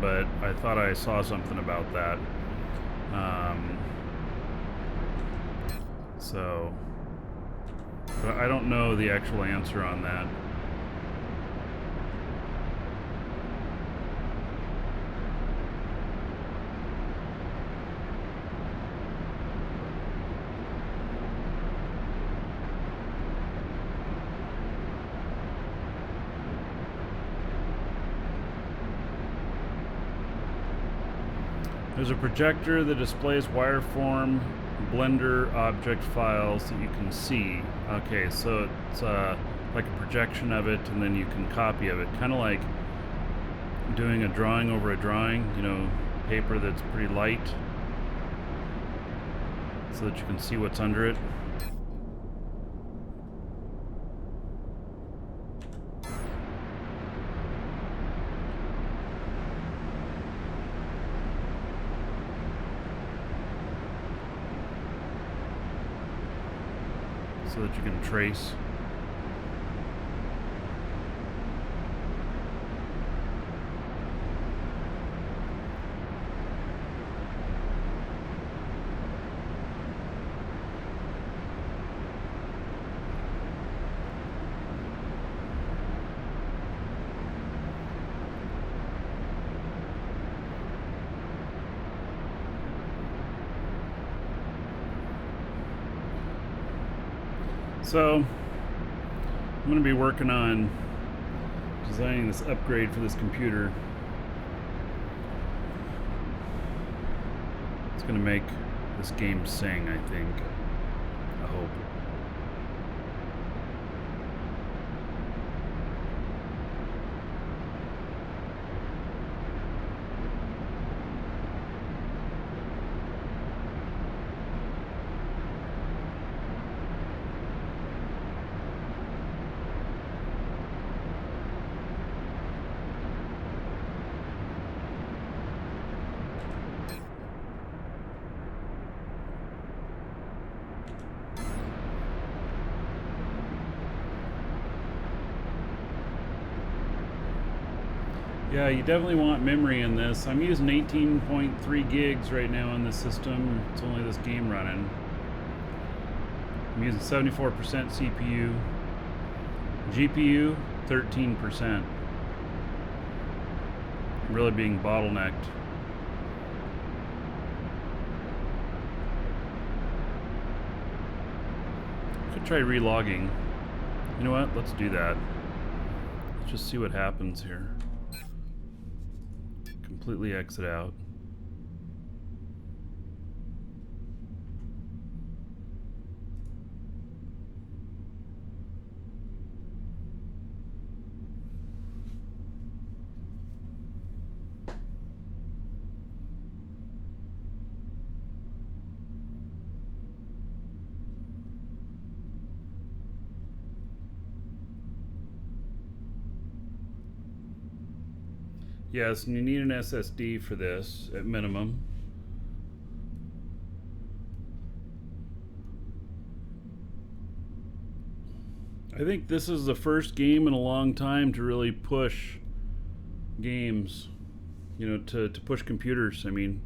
but I thought I saw something about that. But I don't know the actual answer on that. There's a projector that displays wireform Blender object files that you can see. Okay, so it's like a projection of it, and then you can copy of it. Kind of like doing a drawing over a drawing, you know, paper that's pretty light, so that you can see what's under it. So that you can trace. So, I'm going to be working on designing this upgrade for this computer. It's going to make this game sing, I think. I hope. Yeah, you definitely want memory in this. I'm using 18.3 gigs right now on this system. It's only this game running. I'm using 74% CPU. GPU, 13%. I'm really being bottlenecked. Could try relogging. You know what? Let's do that. Let's just see what happens here. completely exit out. Yes, and you need an SSD for this at minimum. I think this is the first game in a long time to really push games, you know, to push computers. I mean,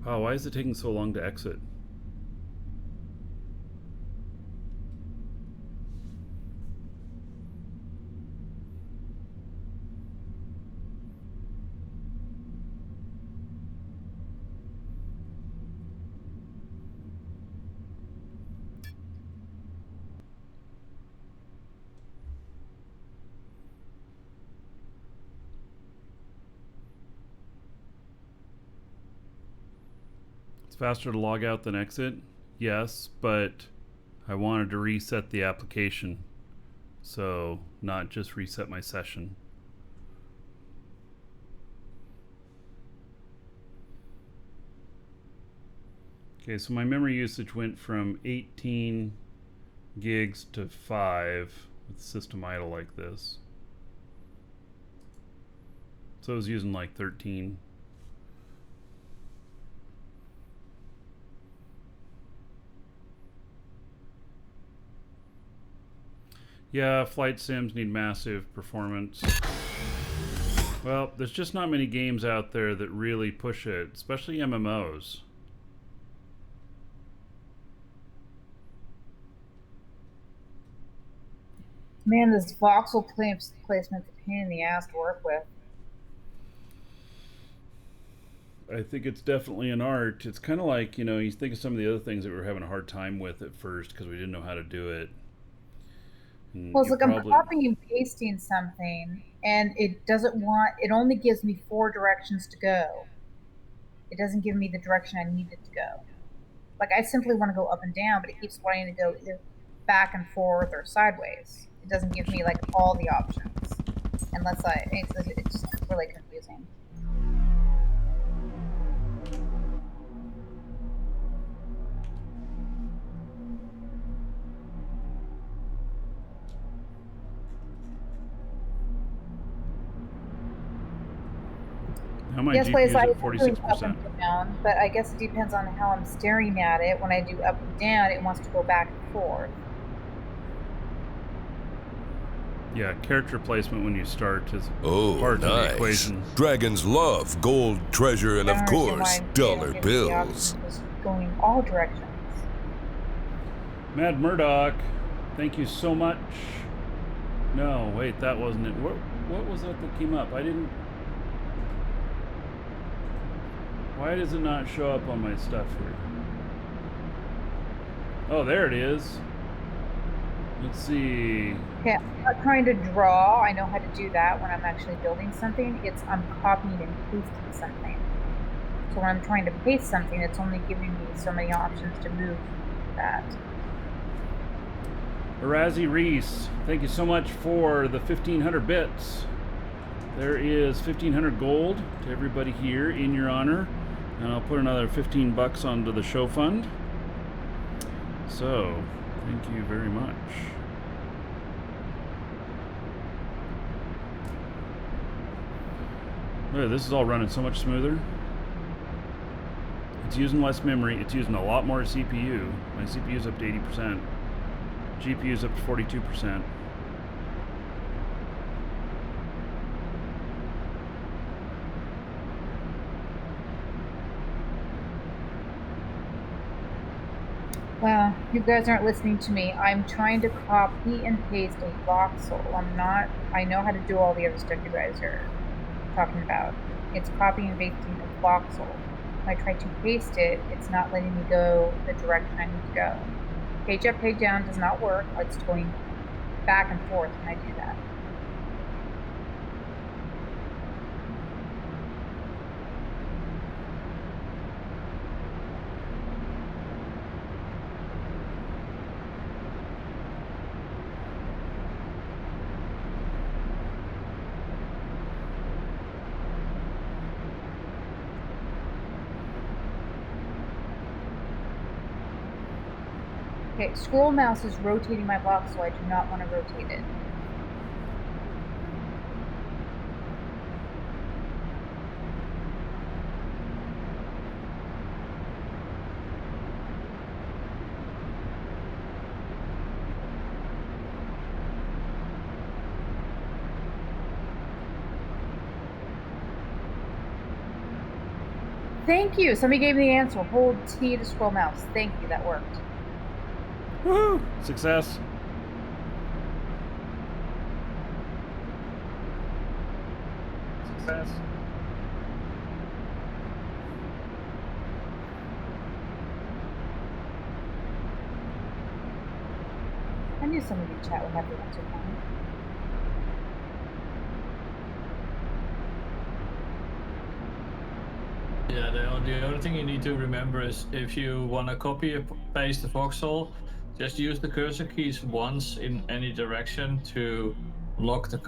wow, why is it taking so long to exit? It's faster to log out than exit. Yes, but I wanted to reset the application, so not just reset my session. Okay, so my memory usage went from 18 gigs to 5 with system idle like this. So I was using like 13. Yeah, flight sims need massive performance. Well, there's just not many games out there that really push it, especially MMOs. Man, this voxel placement's a pain in the ass to work with. I think it's definitely an art. It's kind of like, you know, you think of some of the other things that we were having a hard time with at first because we didn't know how to do it. Well, it's like I'm copying and pasting something, and it doesn't want, it only gives me 4 directions to go. It doesn't give me the direction I need it to go. Like, I simply want to go up and down, but it keeps wanting to go either back and forth or sideways. It doesn't give me, like, all the options. Unless it's just really confusing. How my GPU is at 46%. Down, but I guess it depends on how I'm staring at it. When I do up and down, it wants to go back and forth. Yeah, character placement when you start is part of the equation. Dragons love gold, treasure, and of course, dollar bills. Going all directions. Mad Murdoch, thank you so much. No, wait, that wasn't it. What was that came up? I didn't. Why does it not show up on my stuff here? Oh, there it is. Let's see. Okay, I'm not trying to draw. I know how to do that when I'm actually building something. I'm copying and pasting something. So when I'm trying to paste something, it's only giving me so many options to move that. Arazi Reese, thank you so much for the 1,500 bits. There is 1,500 gold to everybody here in your honor. And I'll put another 15 bucks onto the show fund. So, thank you very much. Look, this is all running so much smoother. It's using less memory. It's using a lot more CPU. My CPU's up to 80%. GPU's up to 42%. Well, you guys aren't listening to me. I'm trying to copy and paste a voxel. I know how to do all the other stuff you guys are talking about. It's copying and pasting a voxel. When I try to paste it, it's not letting me go the direction I need to go. Page up, page down does not work. It's going back and forth when I do that. Okay, scroll mouse is rotating my box, so I do not want to rotate it. Thank you. Somebody gave me the answer. Hold T to scroll mouse. Thank you. That worked. Woohoo! Success. Success. I knew some of you chat would have the answer for me. Yeah, the other thing you need to remember is if you want to copy and paste the voxel, just use the cursor keys once in any direction to lock the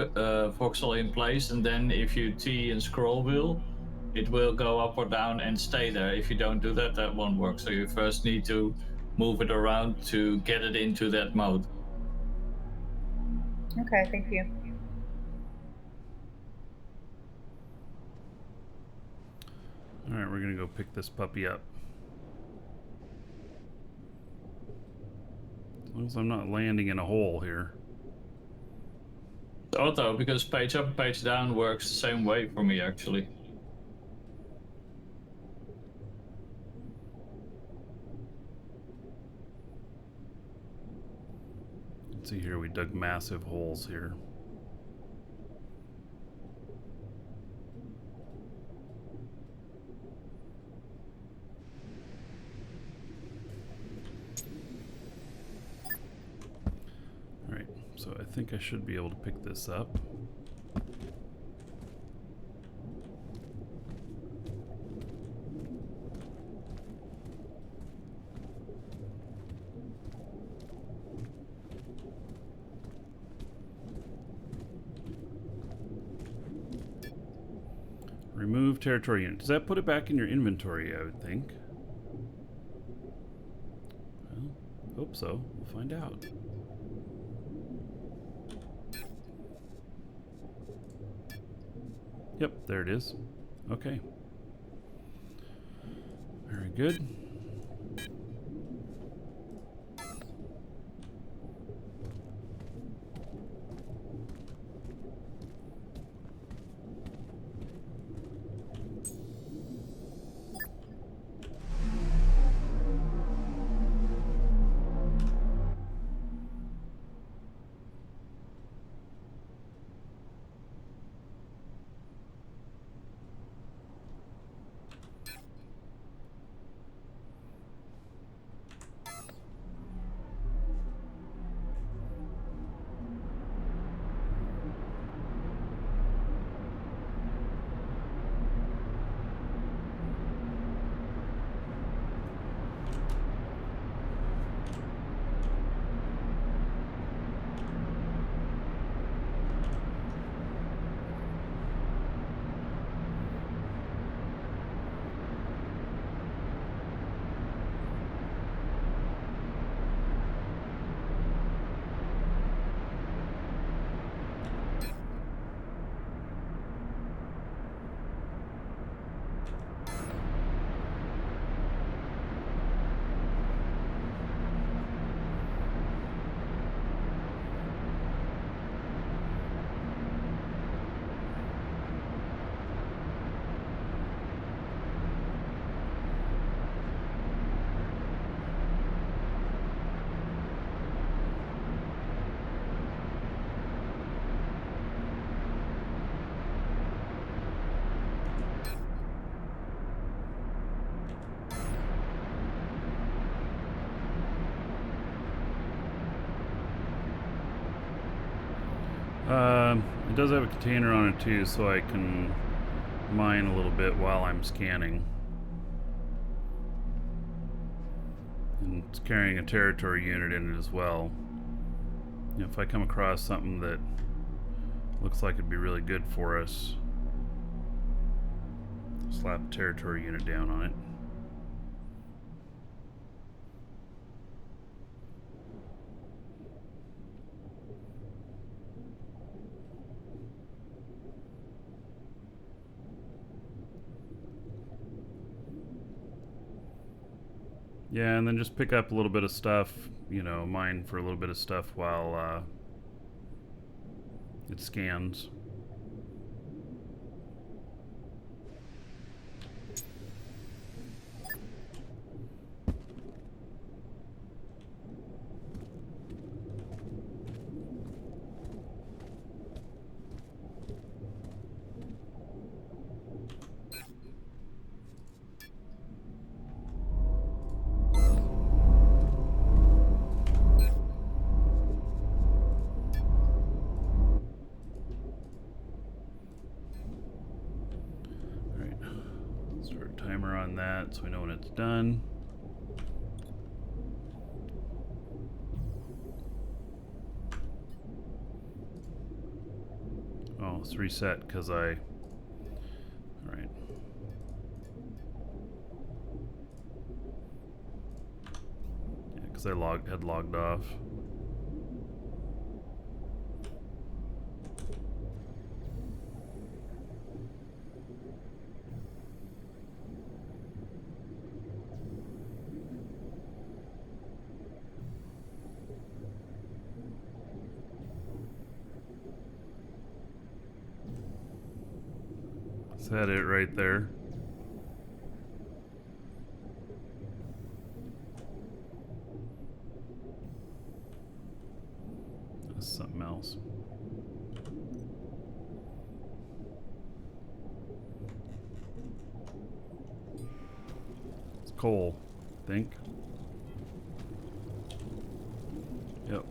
voxel in place, and then if you T and scroll wheel, it will go up or down and stay there. If you don't do that, that won't work. So you first need to move it around to get it into that mode. Okay, thank you. Alright, we're gonna go pick this puppy up. As long as I'm not landing in a hole here. Auto, because page up, page down works the same way for me, actually. Let's see here, we dug massive holes here. Alright, so I think I should be able to pick this up. Remove territory unit. Does that put it back in your inventory, I would think? Well, hope so. We'll find out. Yep, there it is. Okay. Very good. It does have a container on it too, so I can mine a little bit while I'm scanning. And it's carrying a territory unit in it as well. You know, if I come across something that looks like it'd be really good for us, slap a territory unit down on it. Yeah, and then just pick up a little bit of stuff, you know, mine for a little bit of stuff while it scans. On that so we know when it's done. Oh, it's reset because I... Alright. Yeah, because I had logged off. Is that it right there? That's something else. It's coal, I think. Yep.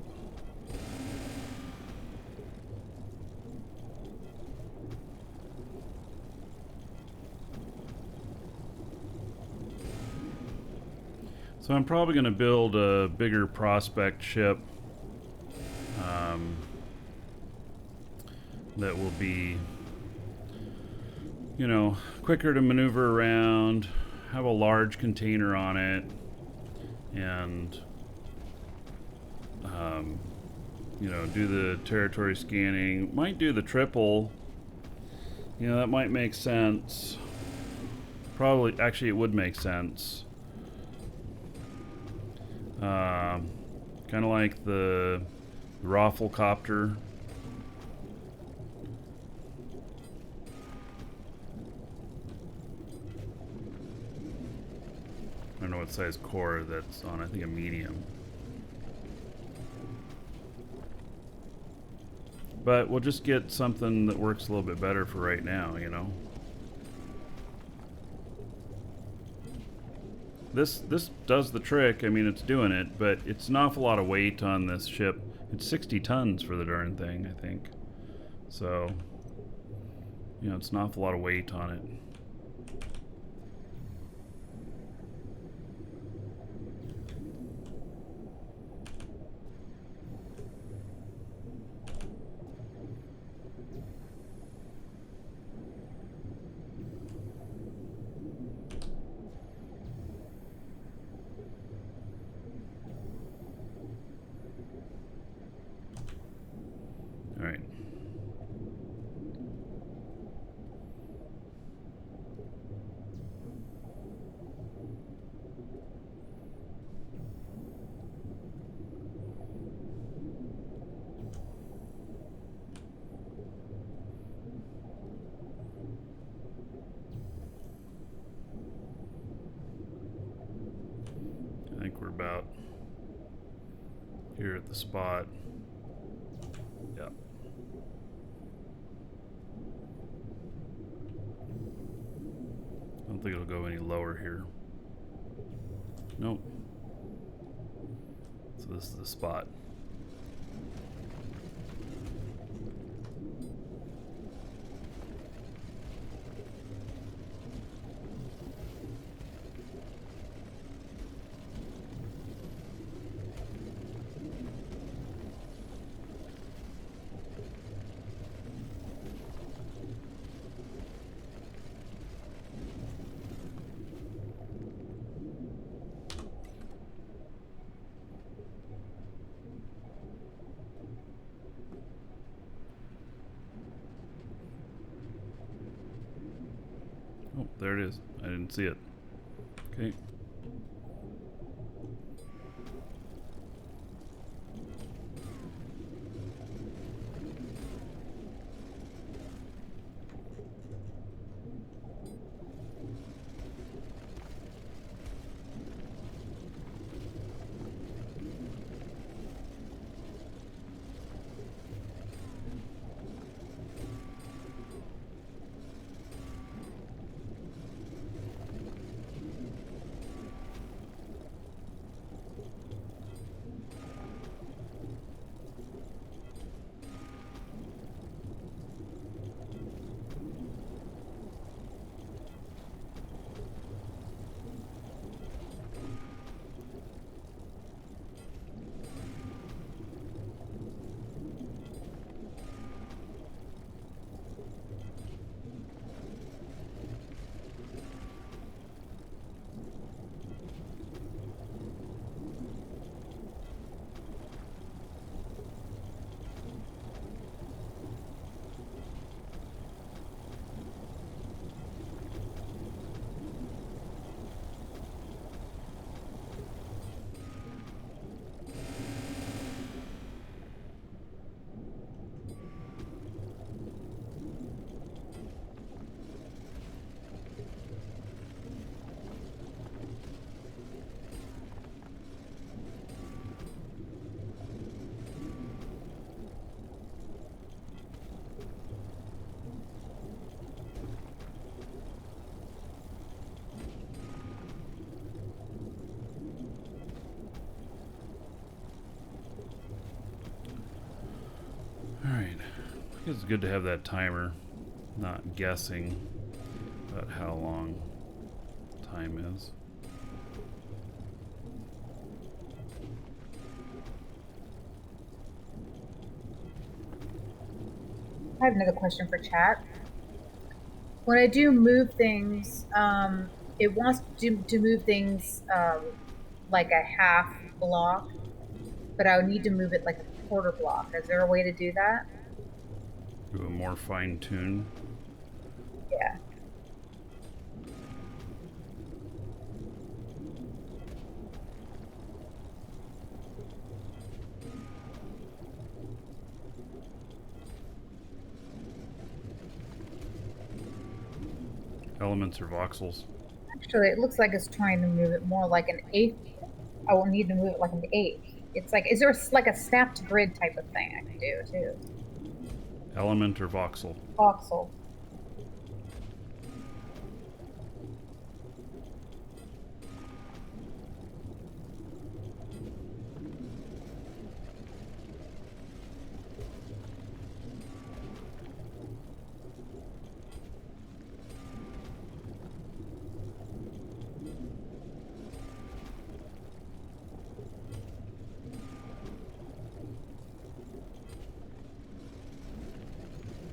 So I'm probably going to build a bigger prospect ship that will be, you know, quicker to maneuver around, have a large container on it, and, you know, do the territory scanning. Might do the triple. You know, that might make sense. Probably, actually, it would make sense. Kind of like the Rafflecopter. I don't know what size core that's on. I think a medium. But we'll just get something that works a little bit better for right now, you know. This does the trick. I mean, it's doing it, but it's an awful lot of weight on this ship. It's 60 tons for the darn thing, I think. So, you know, it's an awful lot of weight on it. Alright. I think we're about here at the spot. Yeah. I don't think it'll go any lower here. Nope. So this is the spot. Oh, there it is. I didn't see it. Okay. It's good to have that timer, not guessing about how long time is. I have another question for chat. When I do move things, it wants to move things like a half block, but I would need to move it like a quarter block. Is there a way to do that? Do a more fine tune. Yeah. Elements or voxels? Actually, it looks like it's trying to move it more like an eighth. I will need to move it like an eighth. It's like, is there like a snap to grid type of thing I can do too? Element or voxel? Voxel.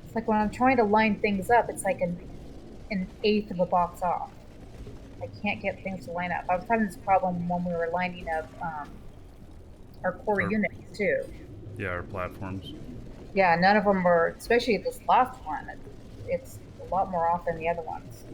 It's like when I'm trying to line things up, it's like an eighth of a box off. I can't get things to line up. I was having this problem when we were lining up our core units too. Yeah, our platforms. Yeah, none of them were, especially this last one. It's a lot more off than the other ones.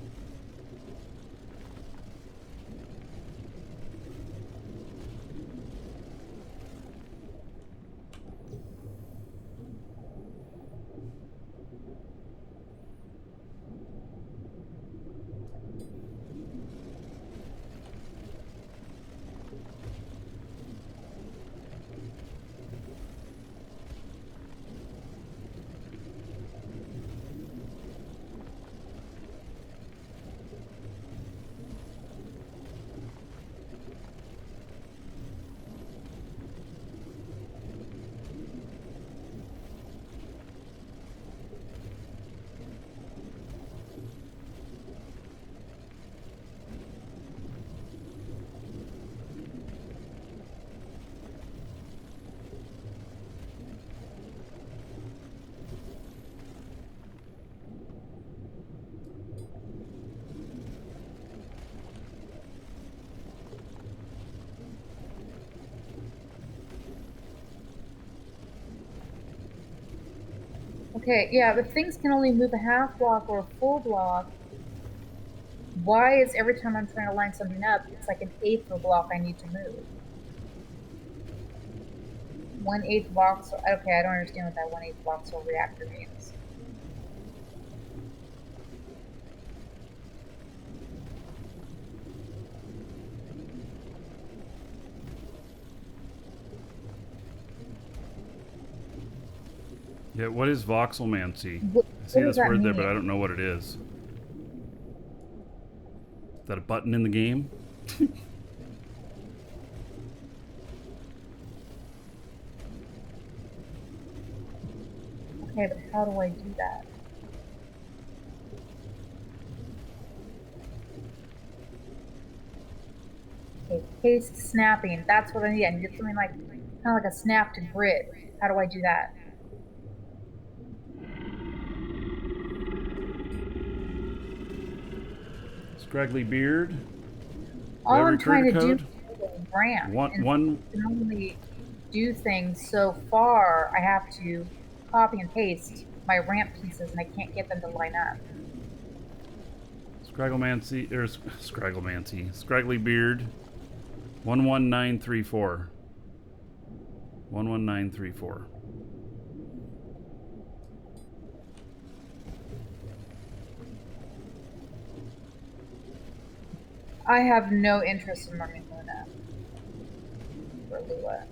Okay, yeah, but things can only move a half block or a full block. Why is every time I'm trying to line something up, it's like an eighth of a block I need to move? 1/8 voxel. Okay, I don't understand what that 1/8 voxel reactor means. Yeah, what is voxelmancy? I see this word there, but I don't know what it is. Is that a button in the game? Okay, but how do I do that? Okay, paste snapping. That's what I need. I need something like kind of like a snap to grid. How do I do that? Scraggly beard. All I'm trying to do is ramp. One can only do things so far. I have to copy and paste my ramp pieces, and I can't get them to line up. Scraggly beard. 11934. 11934. I have no interest in learning Luna or Lua.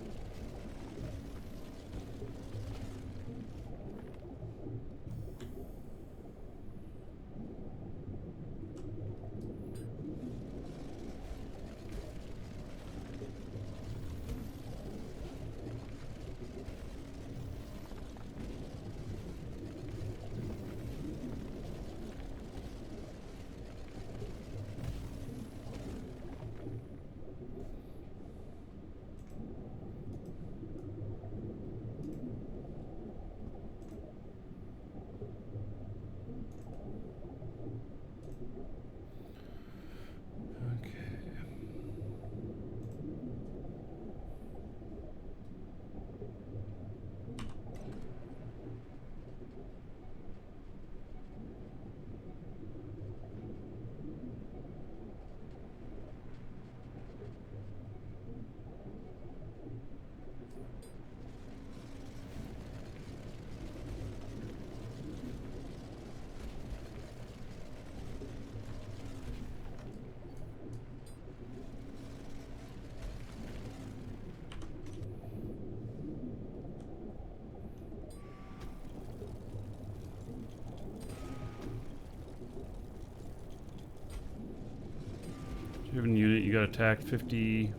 Driven unit, you got attacked 50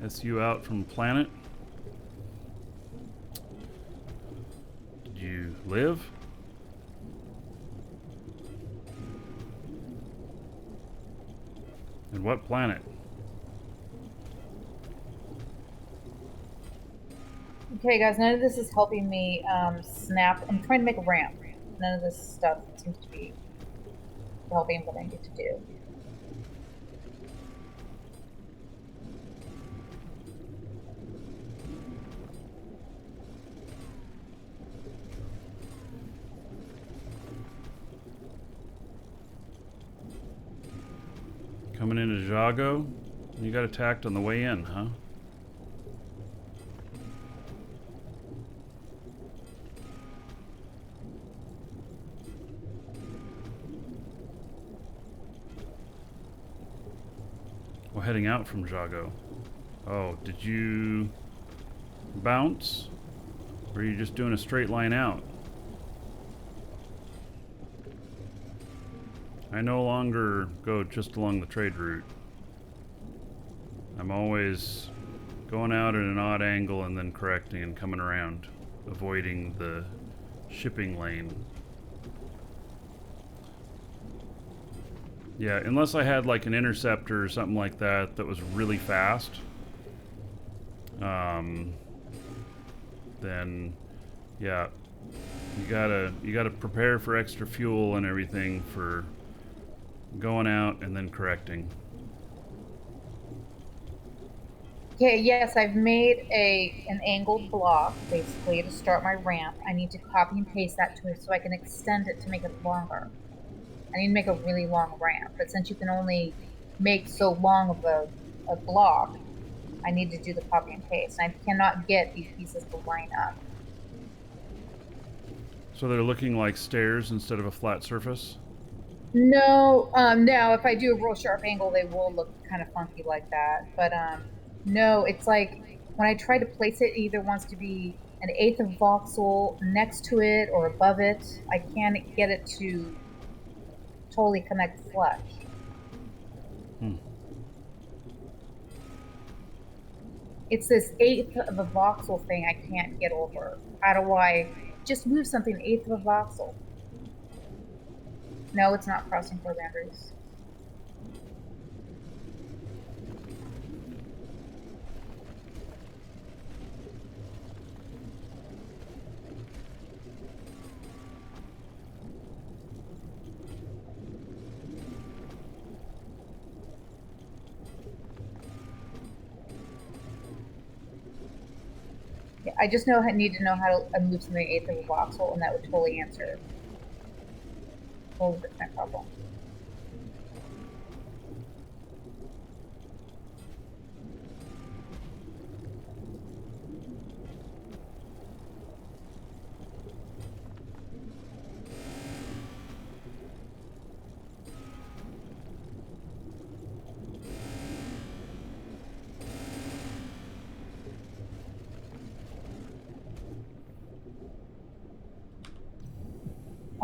SU out from planet. Did you live? And what planet? Okay, guys, none of this is helping me snap. I'm trying to make a ramp. None of this stuff seems to be helping what I need to do. Coming into Jago, you got attacked on the way in, huh? Well, heading out from Jago. Oh, did you bounce? Or are you just doing a straight line out? I no longer go just along the trade route. I'm always going out at an odd angle and then correcting and coming around, avoiding the shipping lane. Yeah, unless I had like an interceptor or something like that that was really fast, then yeah, you gotta prepare for extra fuel and everything for going out and then correcting. Okay, yes, I've made an angled block basically to start my ramp. I need to copy and paste that to it so I can extend it to make it longer. I need to make a really long ramp, but since you can only make so long of a block, I need to do the copy and paste. And I cannot get these pieces to line up. So they're looking like stairs instead of a flat surface? No, now if I do a real sharp angle, they will look kind of funky like that. But no, it's like when I try to place it, it either wants to be an eighth of voxel next to it or above it. I can't get it to totally connect flush. It's this eighth of a voxel thing I can't get over. How do I just move something an eighth of a voxel? No, it's not crossing core boundaries. Yeah, I just need to know how to move something eighth of a voxel, and that would totally answer my problem.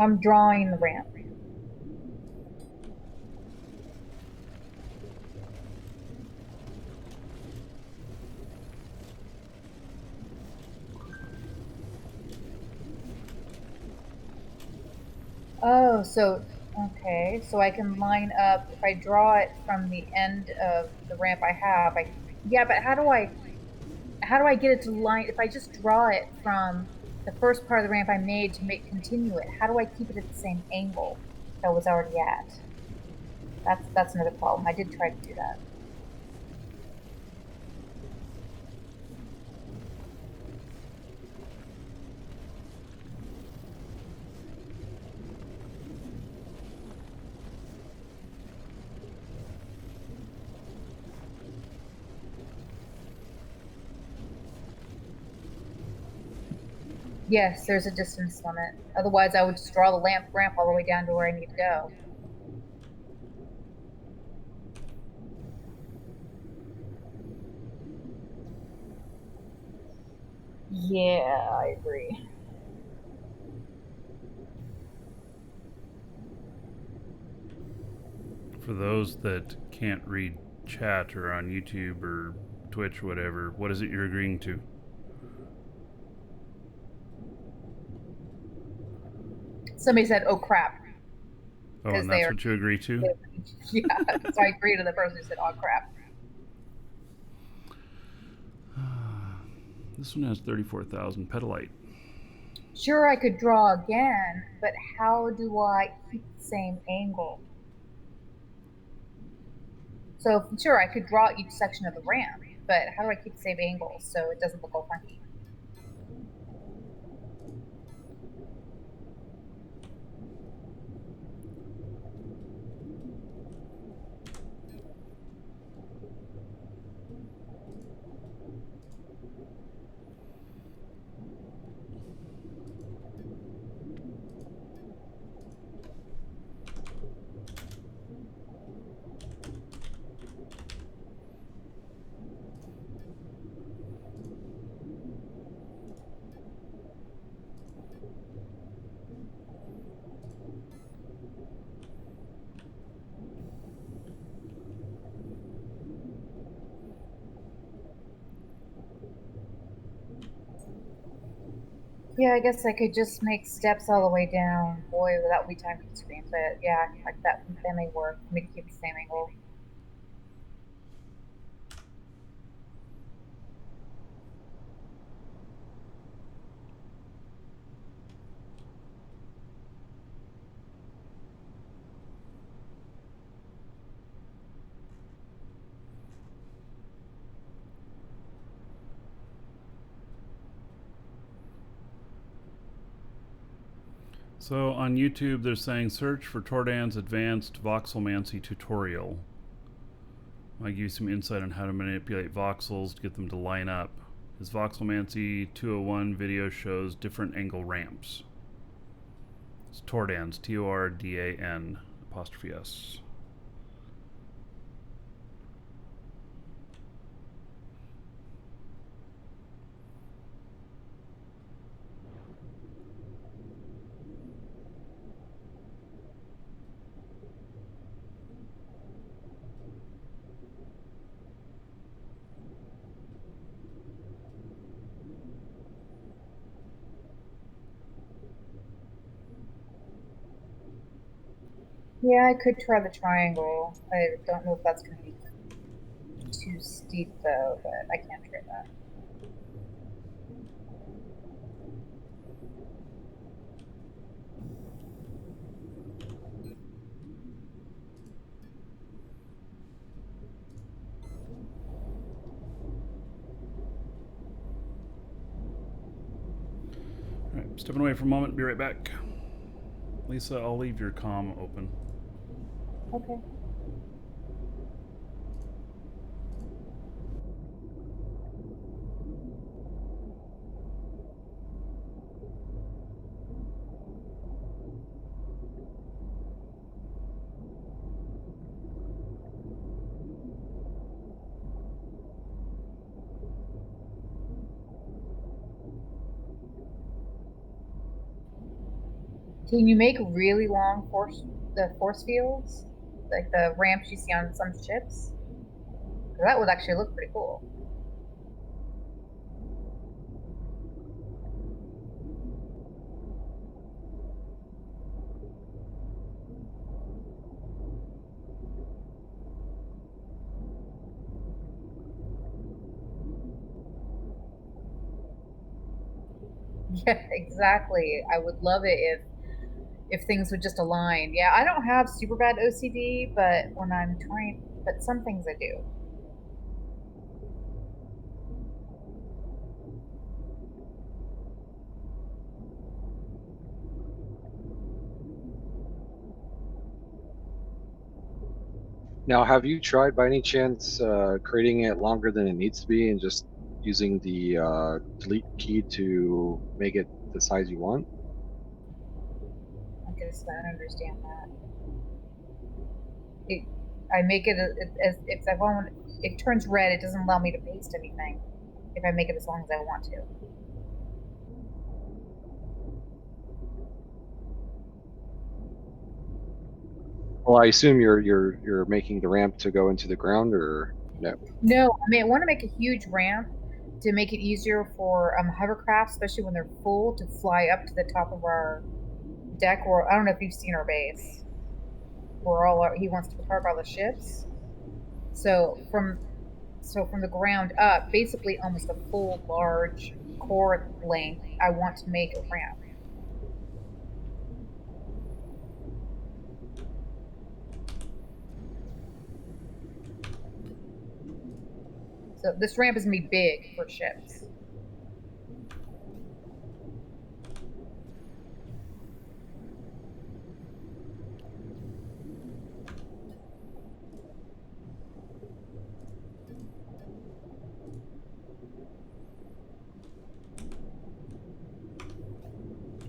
I'm drawing the ramp. Oh, so, okay, so I can line up, if I draw it from the end of the ramp I have, yeah, but how do I get it to line, if I just draw it from the first part of the ramp I made to continue it, how do I keep it at the same angle that I was already at? That's another problem. I did try to do that. Yes, there's a distance limit. Otherwise, I would just draw the ramp all the way down to where I need to go. Yeah, I agree. For those that can't read chat or on YouTube or Twitch or whatever. What is it you're agreeing to? Somebody said, "Oh crap." Oh, and that's what you agree to? Yeah, so I agree to the person who said, "Oh crap." This one has 34,000 petalite. Sure, I could draw again, but how do I keep the same angle? So sure, I could draw each section of the ramp, but how do I keep the same angle so it doesn't look all funky? Yeah, I guess I could just make steps all the way down. Boy, without me time constraints. But yeah, like that may work. Make it keep the same angle. So on YouTube, they're saying search for Tordan's advanced voxelmancy tutorial. I'll give you some insight on how to manipulate voxels to get them to line up. His voxelmancy 201 video shows different angle ramps. It's Tordan's, Tordan apostrophe S. Yeah, I could try the triangle. I don't know if that's going to be too steep though, but I can't try that. Alright, stepping away for a moment, be right back. Lisa, I'll leave your comm open. Okay. Can you make really long force fields? Like the ramps you see on some ships? That would actually look pretty cool. Yeah, exactly. I would love it if things would just align. Yeah, I don't have super bad OCD, but when I'm trying, but some things I do. Now, have you tried by any chance creating it longer than it needs to be and just using the delete key to make it the size you want? I guess I don't understand that. I make it as if I want. It turns red. It doesn't allow me to paste anything if I make it as long as I want to. Well, I assume you're making the ramp to go into the ground, or no? No, I mean I want to make a huge ramp to make it easier for hovercrafts, especially when they're full, to fly up to the top of our deck. Or I don't know if you've seen our base. Where he wants to park all the ships. So from the ground up, basically almost a full large core length, I want to make a ramp. So this ramp is gonna be big for ships.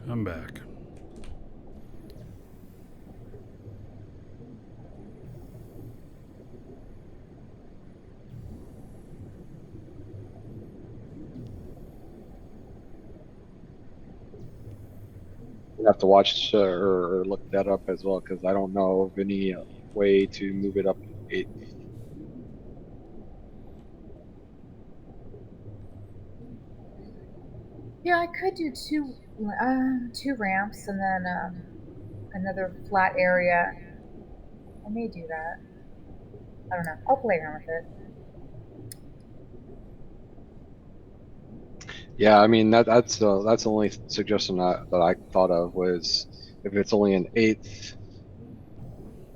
I'm back. You have to watch or look that up as well, because I don't know of any way to move it up 8. Yeah, I could do two ramps and then another flat area. I may do that. I don't know. I'll play around with it. Yeah, I mean that's the only suggestion that I thought of was if it's only an 1/8,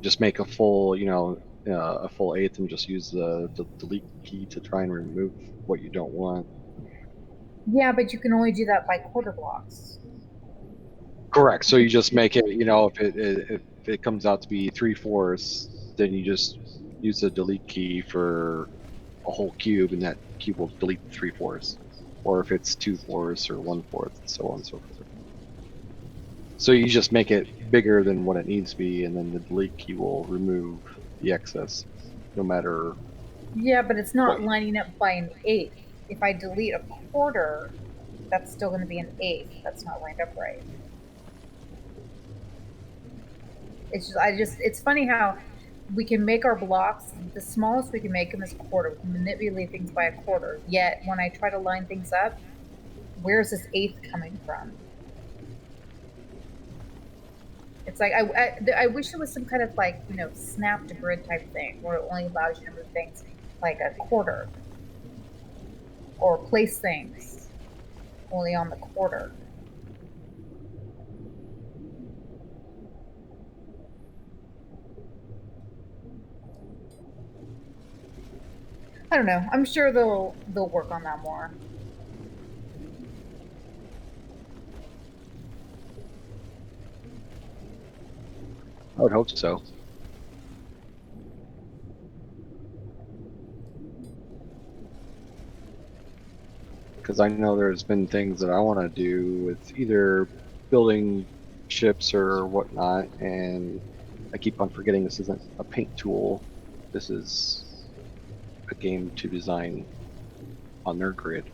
just make a full a full 1/8 and just use the delete key to try and remove what you don't want. Yeah, but you can only do that by quarter blocks. Correct. So you just make it, if it comes out to be 3/4, then you just use the delete key for a whole cube, and that cube will delete 3/4. Or if it's 2/4 or 1/4, and so on and so forth. So you just make it bigger than what it needs to be, and then the delete key will remove the excess, no matter. Yeah, but it's not lining up by an 1/8. If I delete a quarter, that's still going to be an 1/8. That's not lined up right. It's funny how we can make our blocks, the smallest we can make them is a quarter. We can manipulate things by a quarter. Yet when I try to line things up, where's this 1/8 coming from? It's like I wish there was some kind of snap to grid type thing where it only allows you to move things like a quarter, or place things only on the quarter. I don't know. I'm sure they'll work on that more. I would hope so. Because I know there's been things that I want to do with either building ships or whatnot, and I keep on forgetting this isn't a paint tool. This is a game to design on their grid.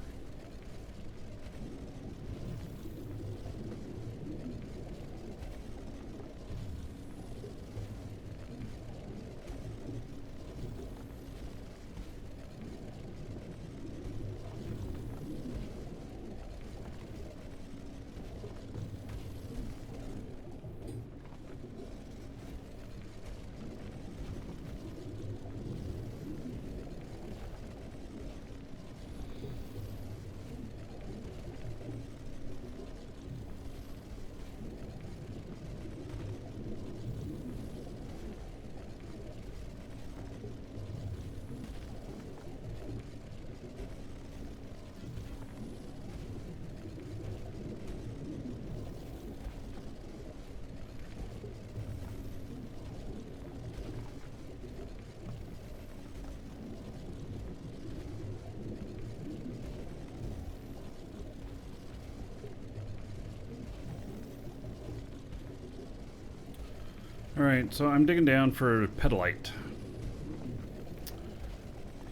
Alright, so I'm digging down for pedalite.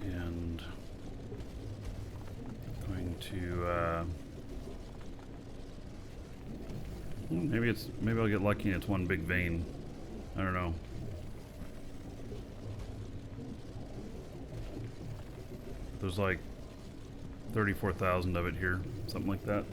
And going to maybe I'll get lucky and it's one big vein. I don't know. There's like 34,000 of it here, something like that.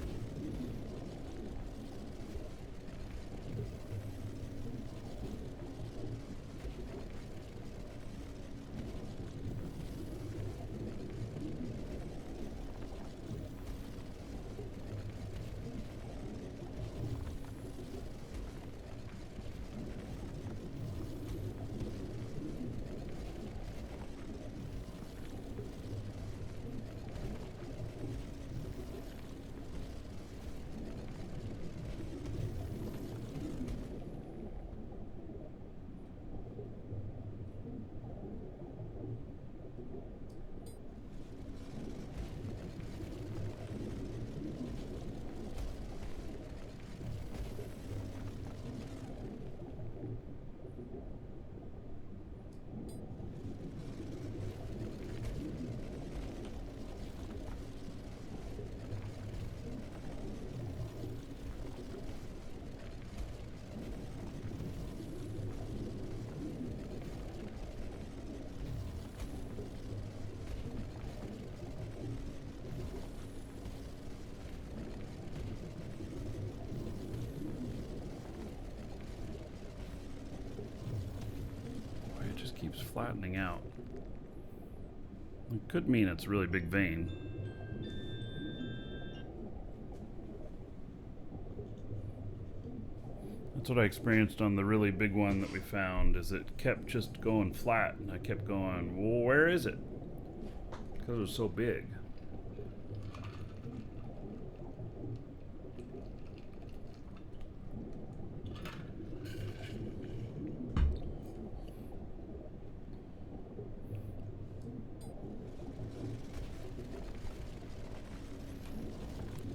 Keeps flattening out. It could mean it's a really big vein. That's what I experienced on the really big one that we found, is it kept just going flat, and I kept going, well, where is it? Because it was so big.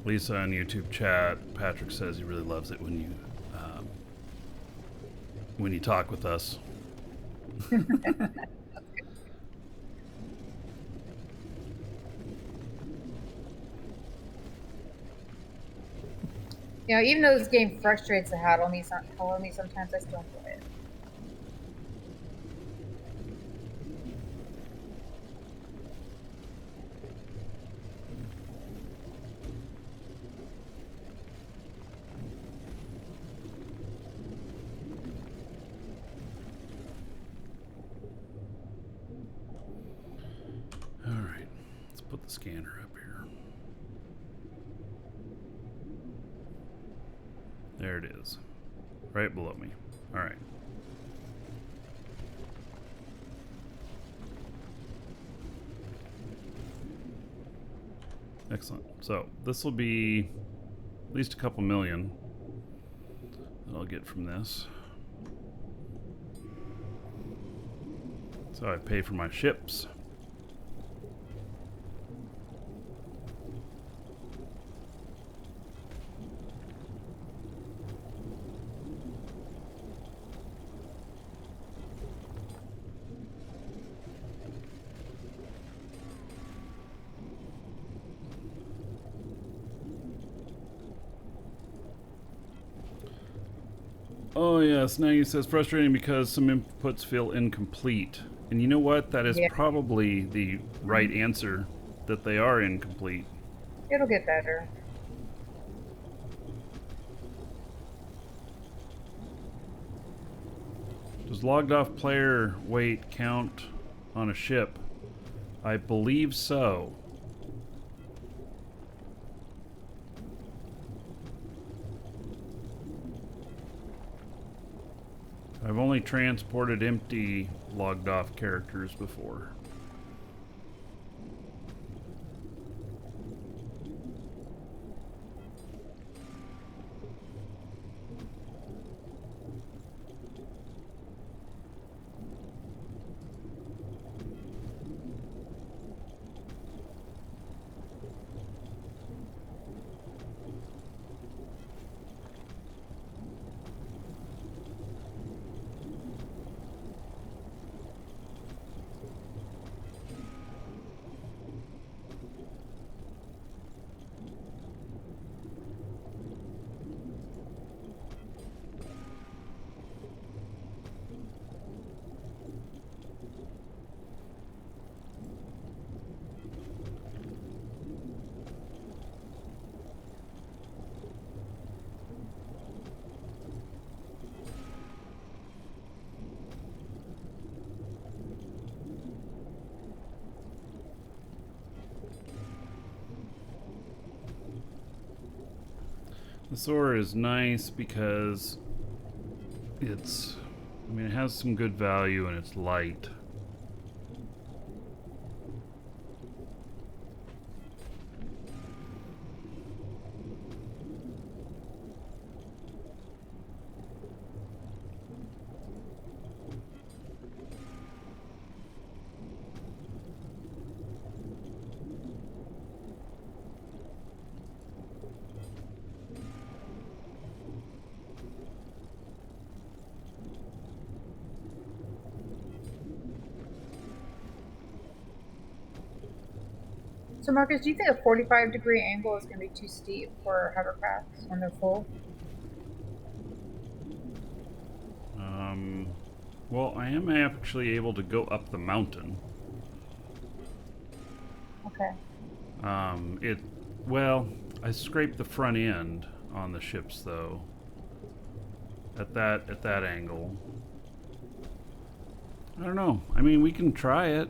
Lisa on YouTube chat, Patrick says he really loves it when you talk with us. You know, even though this game frustrates the hell out of me sometimes, I still enjoy it. Put the scanner up here. There it is. Right below me. All right. Excellent. So this will be at least a couple million that I'll get from this. So I pay for my ships. Oh yeah, Snaggy says frustrating because some inputs feel incomplete. And you know what? That is probably the right answer, that they are incomplete. It'll get better. Does logged off player weight count on a ship? I believe so. I've only transported empty logged off characters before. This ore is nice because it has some good value and it's light. So Marcus, do you think a 45-degree angle is going to be too steep for hovercrafts when they're full? Well, I am actually able to go up the mountain. Okay. Well, I scraped the front end on the ships though. At that angle. I don't know. I mean, we can try it.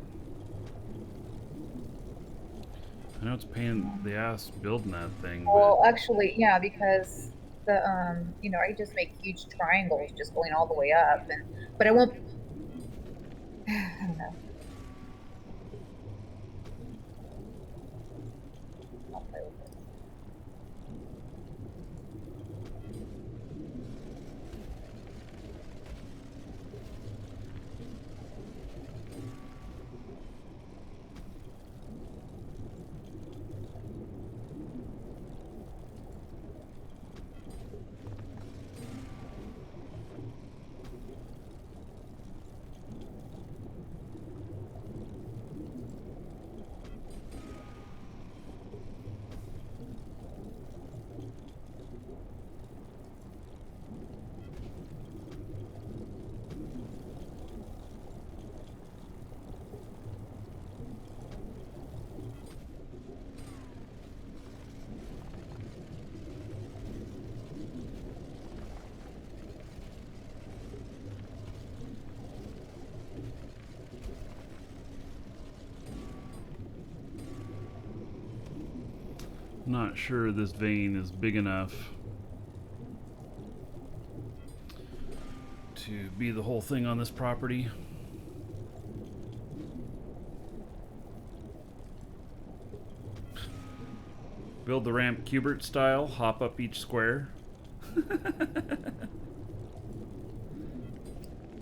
I know it's a pain in the ass building that thing. Well, actually, yeah, because the I just make huge triangles just going all the way up, but I won't. I don't know. I'll play with it. Not sure this vein is big enough to be the whole thing on this property. Build the ramp Cubert style, hop up each square.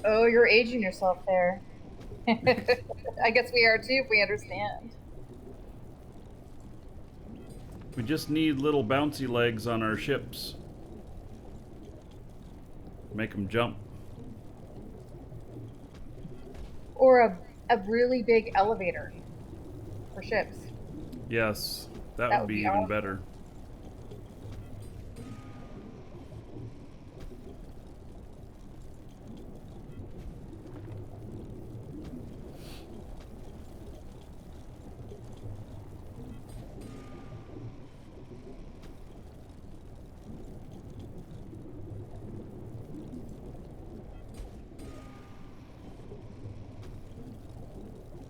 Oh, you're aging yourself there. I guess we are too, if we understand. We just need little bouncy legs on our ships. Make them jump. Or a really big elevator for ships. Yes, that would be even awesome. Better.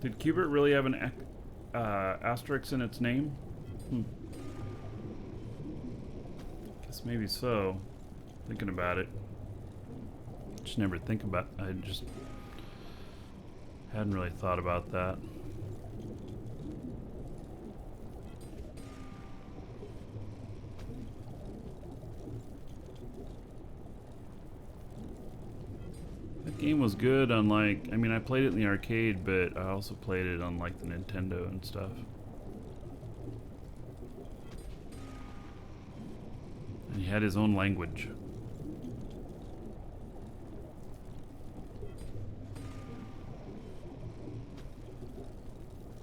Did Cubert really have an asterisk in its name? Guess maybe so. Thinking about it. Just never think about it. I just hadn't really thought about that. Game was good on I played it in the arcade, but I also played it on the Nintendo and stuff. And he had his own language.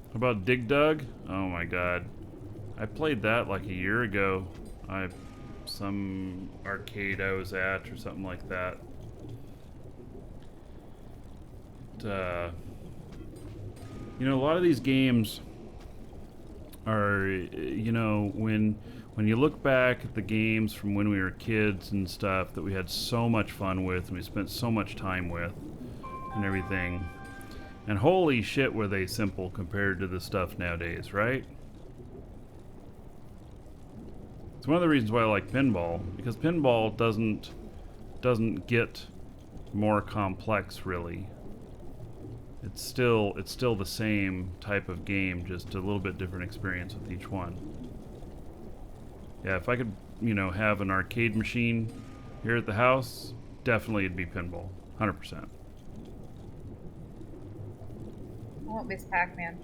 How about Dig Dug? Oh my god. I played that like a year ago. Some arcade I was at or something like that. A lot of these games are, when you look back at the games from when we were kids and stuff that we had so much fun with and we spent so much time with and everything, and holy shit were they simple compared to the stuff nowadays, right? It's one of the reasons why I like pinball, because pinball doesn't get more complex really. It's still the same type of game, just a little bit different experience with each one. Yeah, if I could, you know, have an arcade machine here at the house, definitely it'd be pinball, 100%. I want Miss Pac-Man.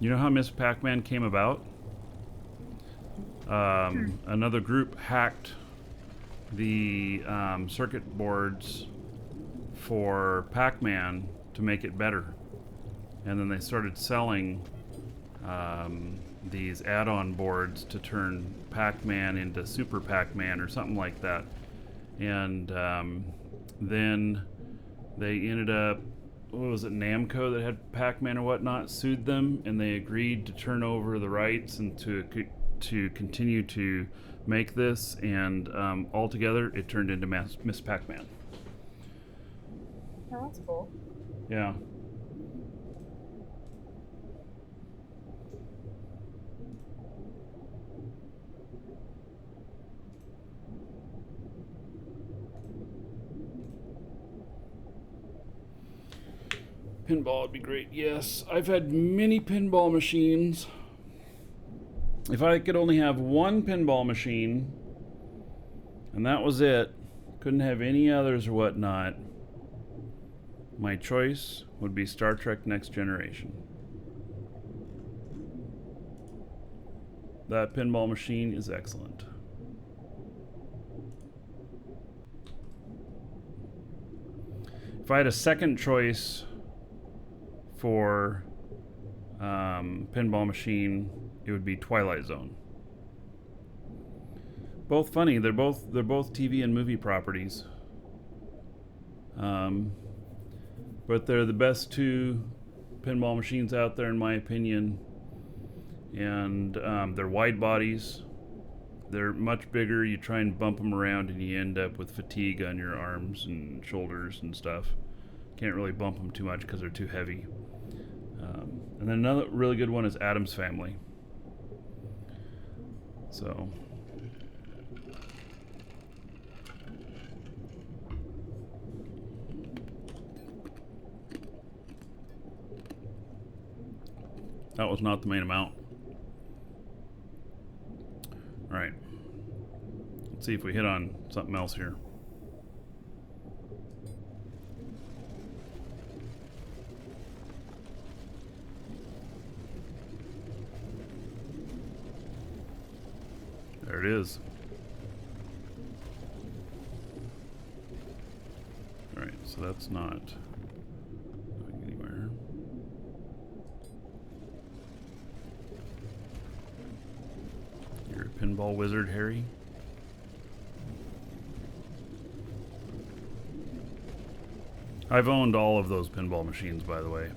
You know how Miss Pac-Man came about? Another group hacked the circuit boards for Pac-Man to make it better. And then they started selling these add-on boards to turn Pac-Man into Super Pac-Man or something like that. And then they ended up, what was it, Namco that had Pac-Man or whatnot, sued them, and they agreed to turn over the rights and to continue to make this, and altogether it turned into Miss Pac-Man. Oh, that's cool. Yeah. Pinball would be great, yes. I've had many pinball machines. If I could only have one pinball machine, and that was it, couldn't have any others or whatnot, my choice would be Star Trek Next Generation. That pinball machine is excellent. If I had a second choice for pinball machine, it would be Twilight Zone. Both funny. They're both TV and movie properties. But they're the best two pinball machines out there in my opinion. And they're wide bodies. They're much bigger. You try and bump them around and you end up with fatigue on your arms and shoulders and stuff. Can't really bump them too much because they're too heavy. And then another really good one is Addams Family. So that was not the main amount. All right. Let's see if we hit on something else here. There it is. All right, so that's not going anywhere. You're a pinball wizard, Harry. I've owned all of those pinball machines, by the way.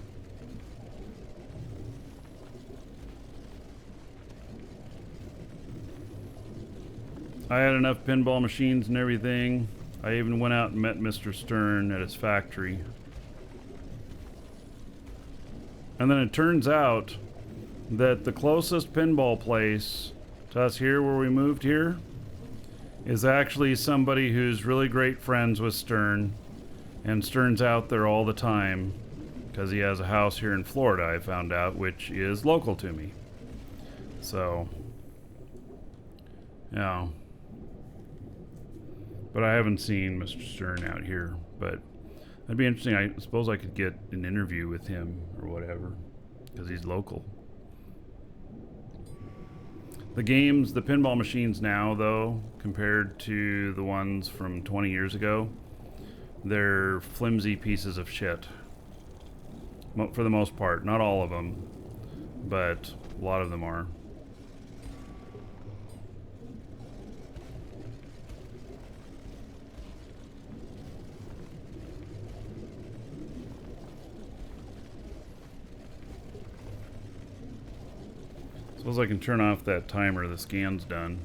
I had enough pinball machines and everything. I even went out and met Mr. Stern at his factory. And then it turns out that the closest pinball place to us here where we moved here is actually somebody who's really great friends with Stern. And Stern's out there all the time because he has a house here in Florida, I found out, which is local to me. So, yeah. But I haven't seen Mr. Stern out here. But that'd be interesting. I suppose I could get an interview with him or whatever, because he's local. The games, the pinball machines now, though, compared to the ones from 20 years ago, they're flimsy pieces of shit. For the most part. Not all of them, but a lot of them are. Suppose I can turn off that timer. The scan's done.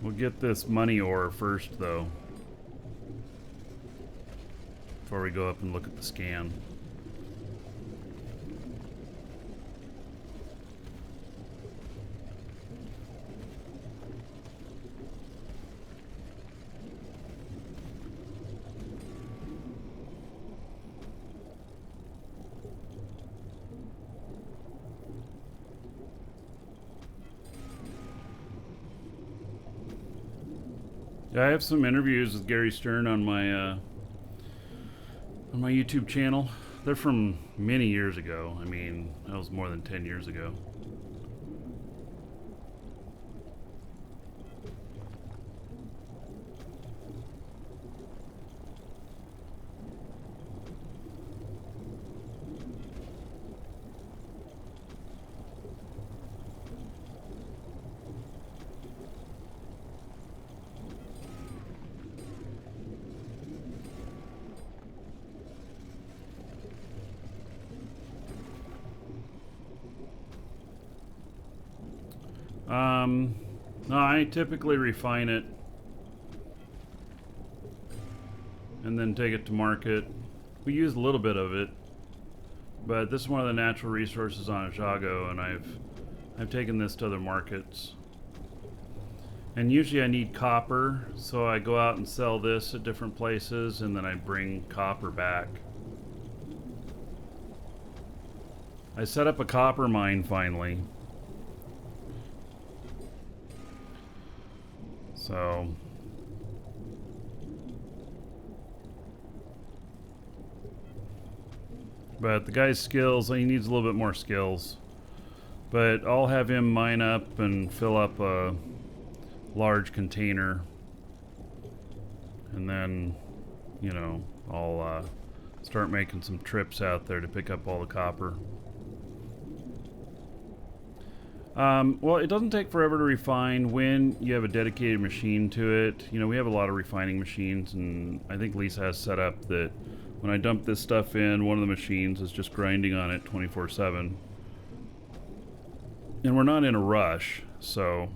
We'll get this money ore first, though, before we go up and look at the scan. Yeah, I have some interviews with Gary Stern on my YouTube channel. They're from many years ago. I mean, that was more than 10 years ago. No, I typically refine it and then take it to market. We use a little bit of it, but this is one of the natural resources on Ajago, and I've taken this to other markets. And usually I need copper, so I go out and sell this at different places, and then I bring copper back. I set up a copper mine finally. So but the guy's skills, he needs a little bit more skills. But I'll have him mine up and fill up a large container. And then, you know, I'll start making some trips out there to pick up all the copper. Well, it doesn't take forever to refine when you have a dedicated machine to it. You know, we have a lot of refining machines, and I think Lisa has set up that when I dump this stuff in, one of the machines is just grinding on it 24/7. And we're not in a rush, so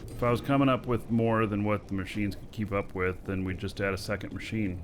if I was coming up with more than what the machines could keep up with, then we'd just add a second machine.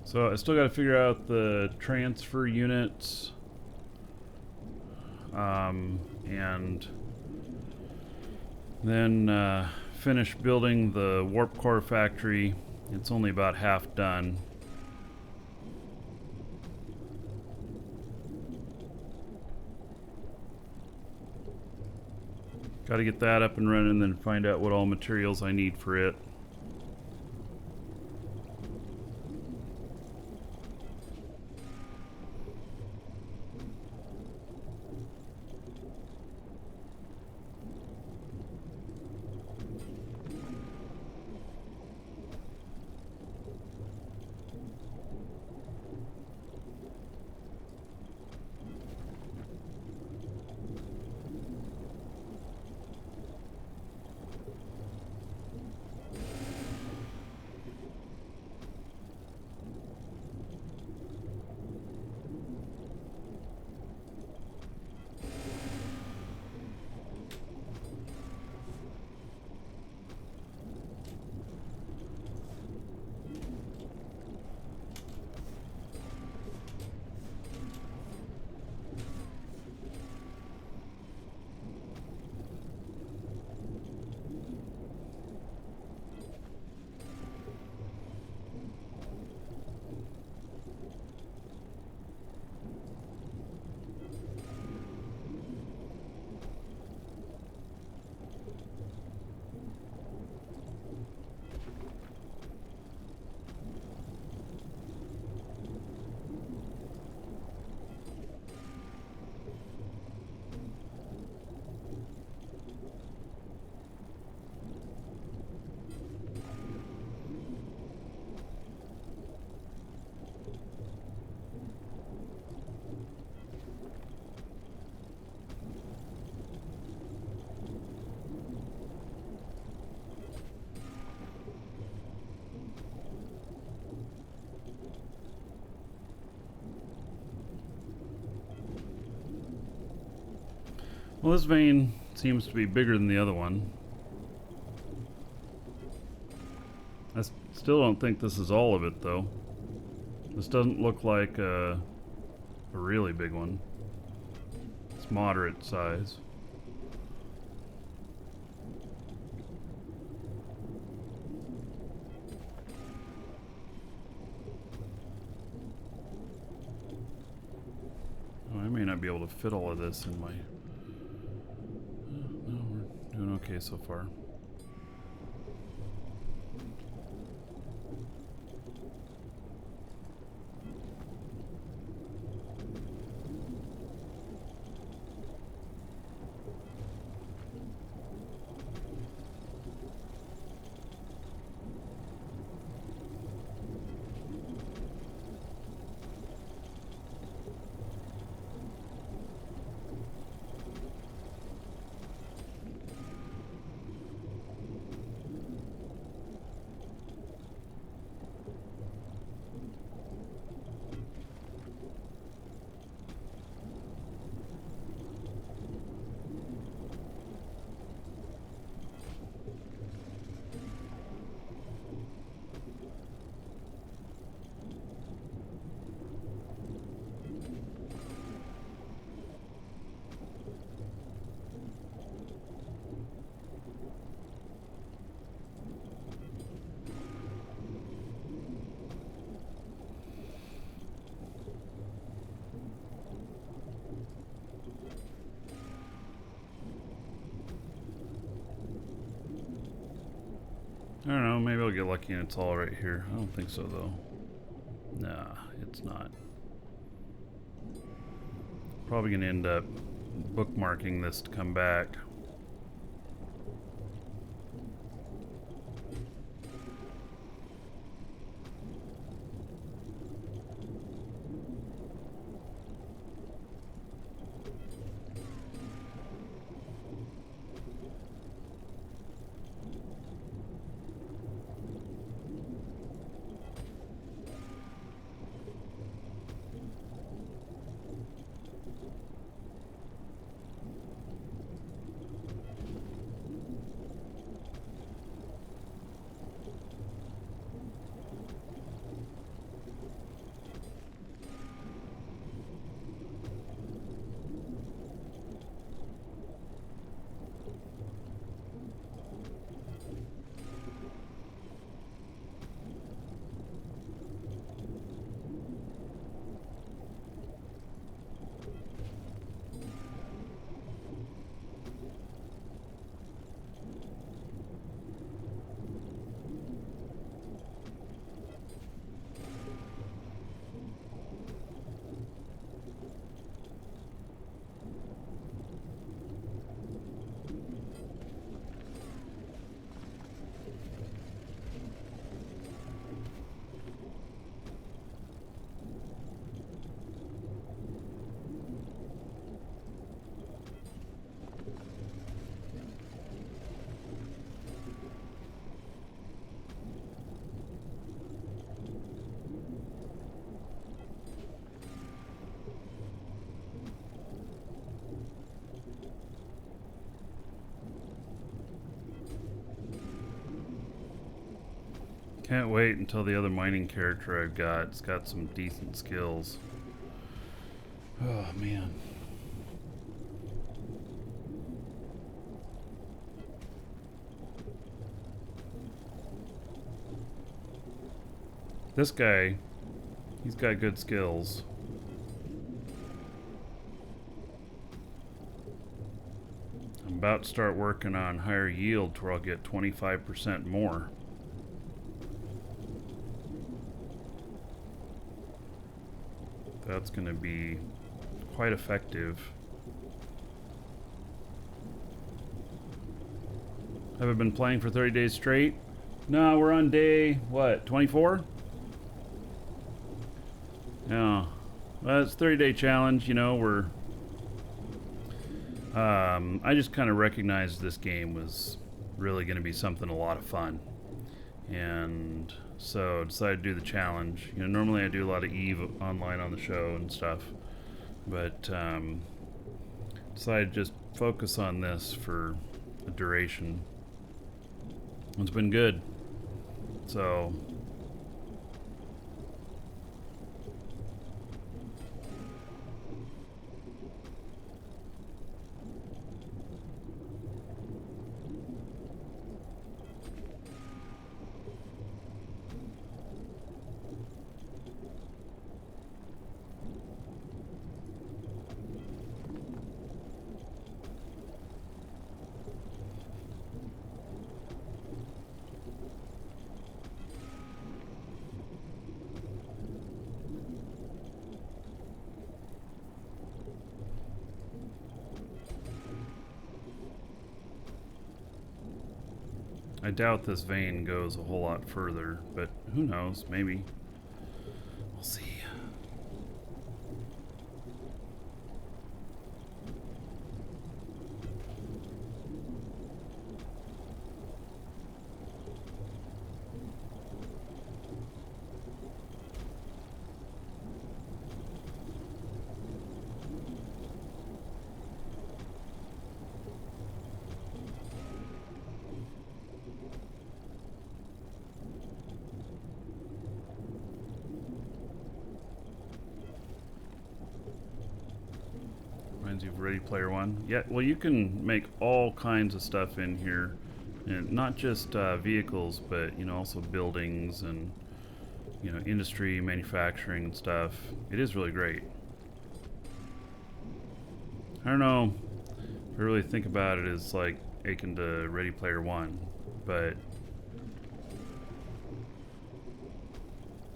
So I still got to figure out the transfer units, and then finish building the warp core factory. It's only about half done. Got to get that up and running, and then find out what all materials I need for it. Well, this vein seems to be bigger than the other one. I still don't think this is all of it, though. This doesn't look like a really big one. It's moderate size. Oh, I may not be able to fit all of this in my... No, we're doing okay so far. I don't know, maybe I'll get lucky and it's all right here. I don't think so, though. Nah, it's not. Probably gonna end up bookmarking this to come back. Can't wait until the other mining character I've got. It's got some decent skills. Oh, man. This guy, he's got good skills. I'm about to start working on higher yield where I'll get 25% more. That's going to be quite effective. Have I been playing for 30 days straight? No, we're on day, what, 24? Yeah. Well, it's a 30-day challenge, you know, we're... I just kind of recognized this game was really going to be something a lot of fun. And so decided to do the challenge. You know, normally I do a lot of EVE online on the show and stuff, but decided to just focus on this for a duration. It's been good. So I doubt this vein goes a whole lot further, but who knows, maybe. We'll see. Of Ready Player One. Yeah, well, you can make all kinds of stuff in here, and not just vehicles, but also buildings and industry, manufacturing and stuff. It is really great. I don't know if I really think about it as like akin to Ready Player One, but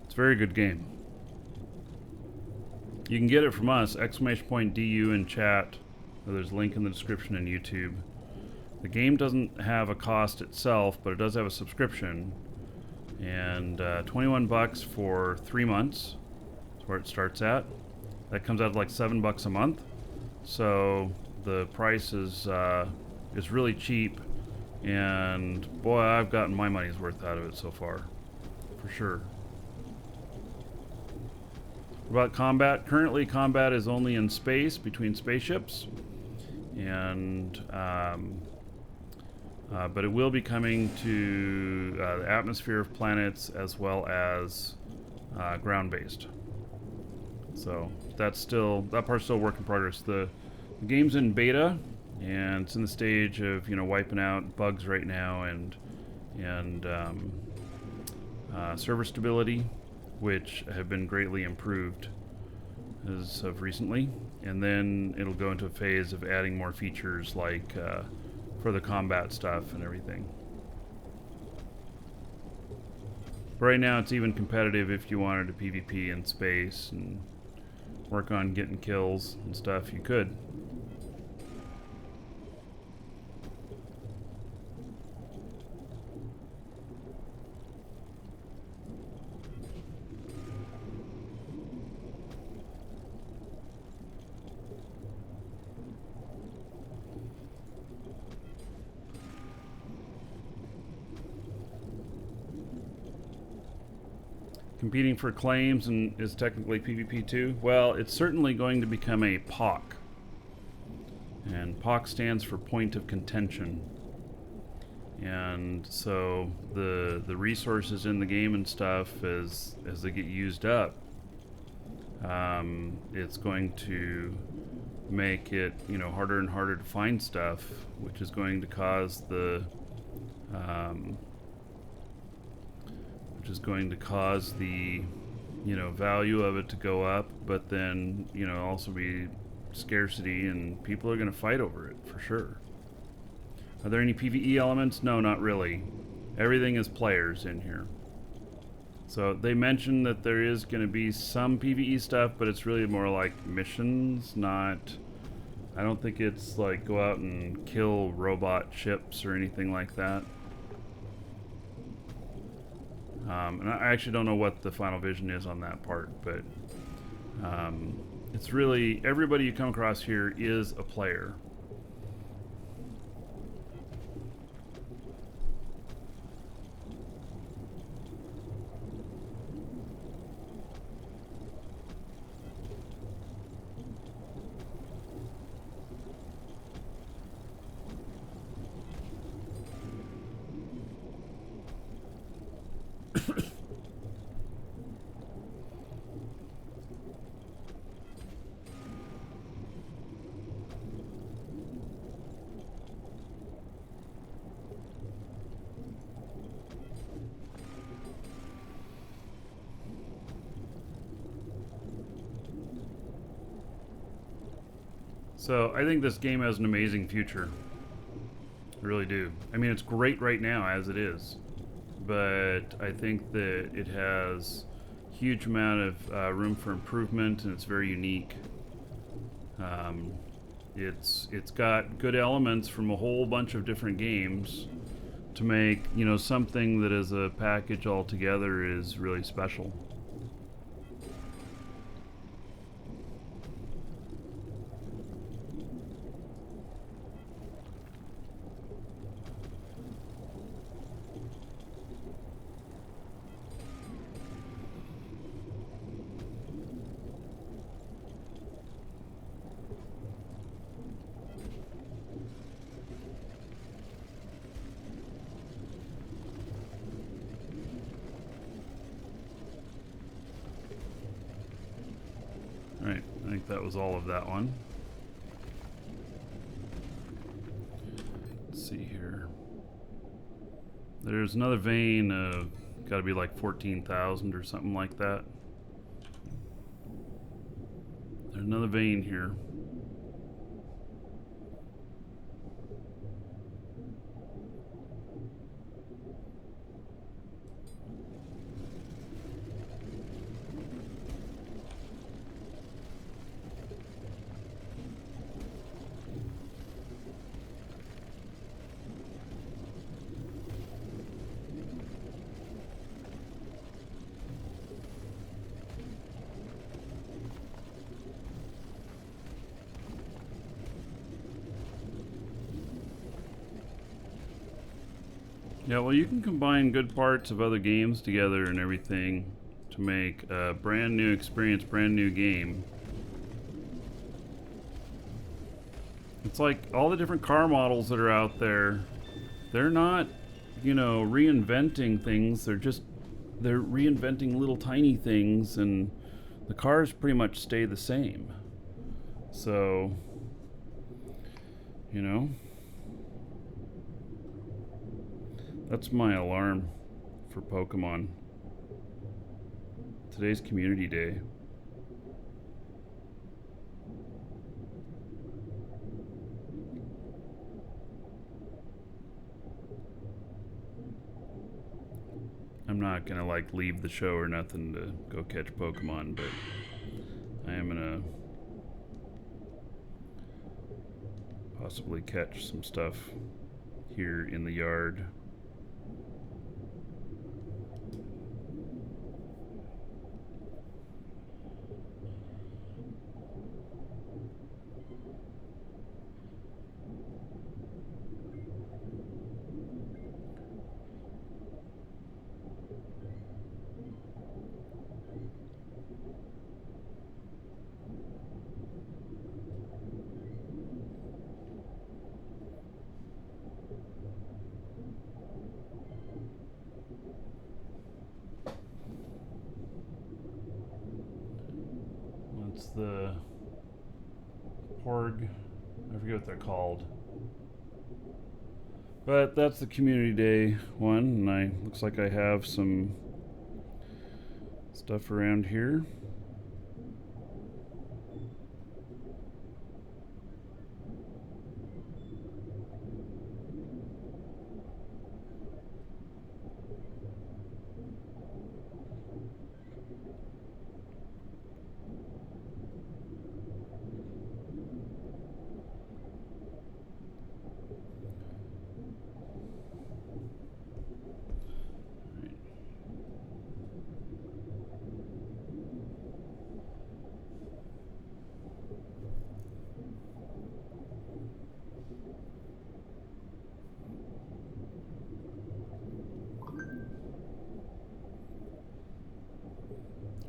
it's a very good game. You can get it from us, ! DU in chat. There's a link in the description in YouTube. The game doesn't have a cost itself, but it does have a subscription. And 21 bucks for 3 months. That's where it starts at. That comes out to like $7 a month. So the price is really cheap. And boy, I've gotten my money's worth out of it so far. For sure. About combat, currently combat is only in space, between spaceships, and but it will be coming to the atmosphere of planets as well as ground-based. So that part's still a work in progress. The game's in beta, and it's in the stage of wiping out bugs right now and server stability, which have been greatly improved as of recently. And then it'll go into a phase of adding more features like for the combat stuff and everything. But right now it's even competitive. If you wanted to PvP in space and work on getting kills and stuff, you could. Competing for claims and is technically PvP too? Well, it's certainly going to become a POC. And POC stands for point of contention. And so the resources in the game and stuff, as they get used up, it's going to make it harder and harder to find stuff, which is going to cause the value of it to go up, but then also be scarcity, and people are going to fight over it for sure. Are there any PvE elements? No, not really. Everything is players in here. So they mentioned that there is going to be some PvE stuff, but it's really more like missions, not... I don't think it's like go out and kill robot ships or anything like that. And I actually don't know what the final vision is on that part, but it's really, everybody you come across here is a player. So I think this game has an amazing future. I really do. I mean, it's great right now as it is, but I think that it has a huge amount of room for improvement, and it's very unique. It's got good elements from a whole bunch of different games to make, you know, something that as a package altogether is really special. Right, I think that was all of that one. Let's see here. There's another vein of, gotta be like 14,000 or something like that. There's another vein here. Yeah, well, you can combine good parts of other games together and everything to make a brand new experience, brand new game. It's like all the different car models that are out there, they're not, you know, reinventing things. They're reinventing little tiny things, and the cars pretty much stay the same. So, you know, that's my alarm for Pokemon. Today's Community Day. I'm not gonna like leave the show or nothing to go catch Pokemon, but I am gonna possibly catch some stuff here in the yard. What's the Porg? I forget what they're called. But that's the Community Day one, and looks like I have some stuff around here.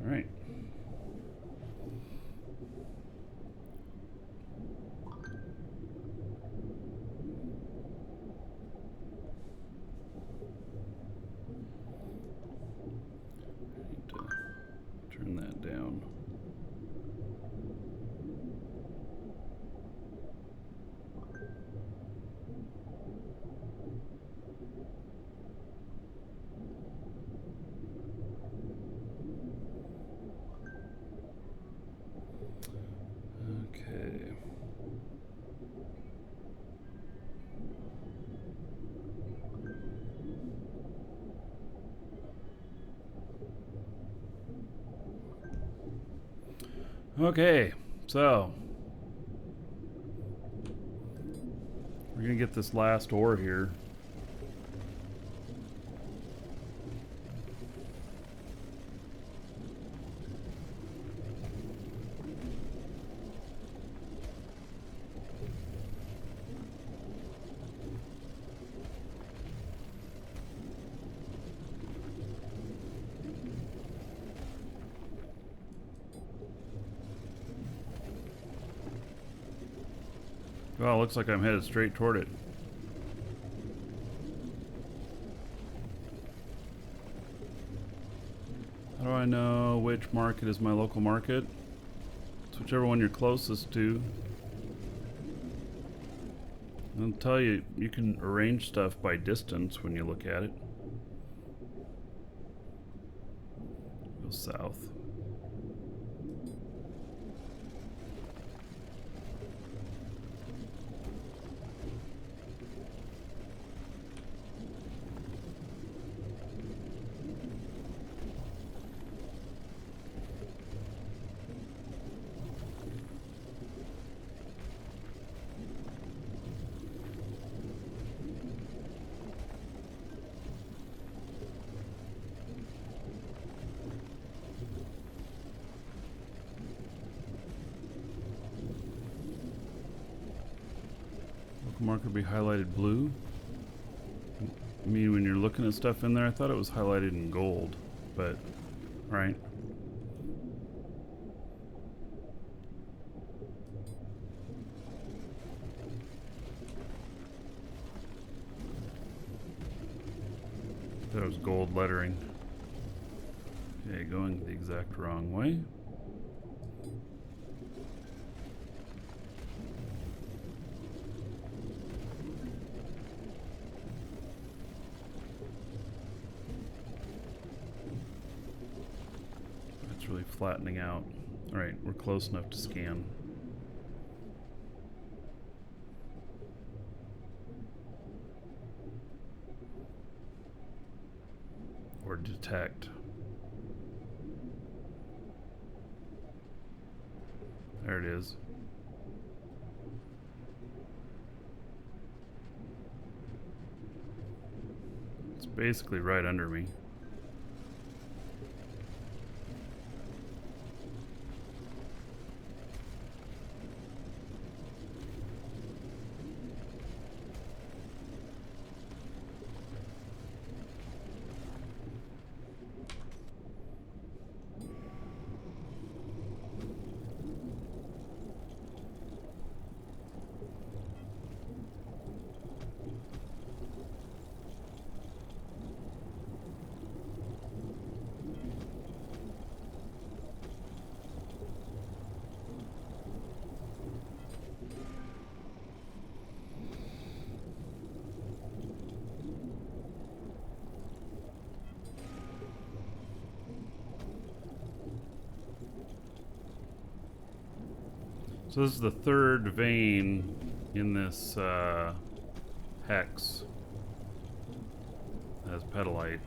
All right. Turn that down. Okay, so we're gonna get this last ore here. Well, looks like I'm headed straight toward it. How do I know which market is my local market? It's whichever one you're closest to. I'll tell you, you can arrange stuff by distance when you look at it. Go south. Marker be highlighted blue. I mean, when you're looking at stuff in there, I thought it was highlighted in gold, but right. That was gold lettering. Okay, going the exact wrong way. Really flattening out. All right, we're close enough to scan. Or detect. There it is. It's basically right under me. So this is the third vein in this hex as pedalite.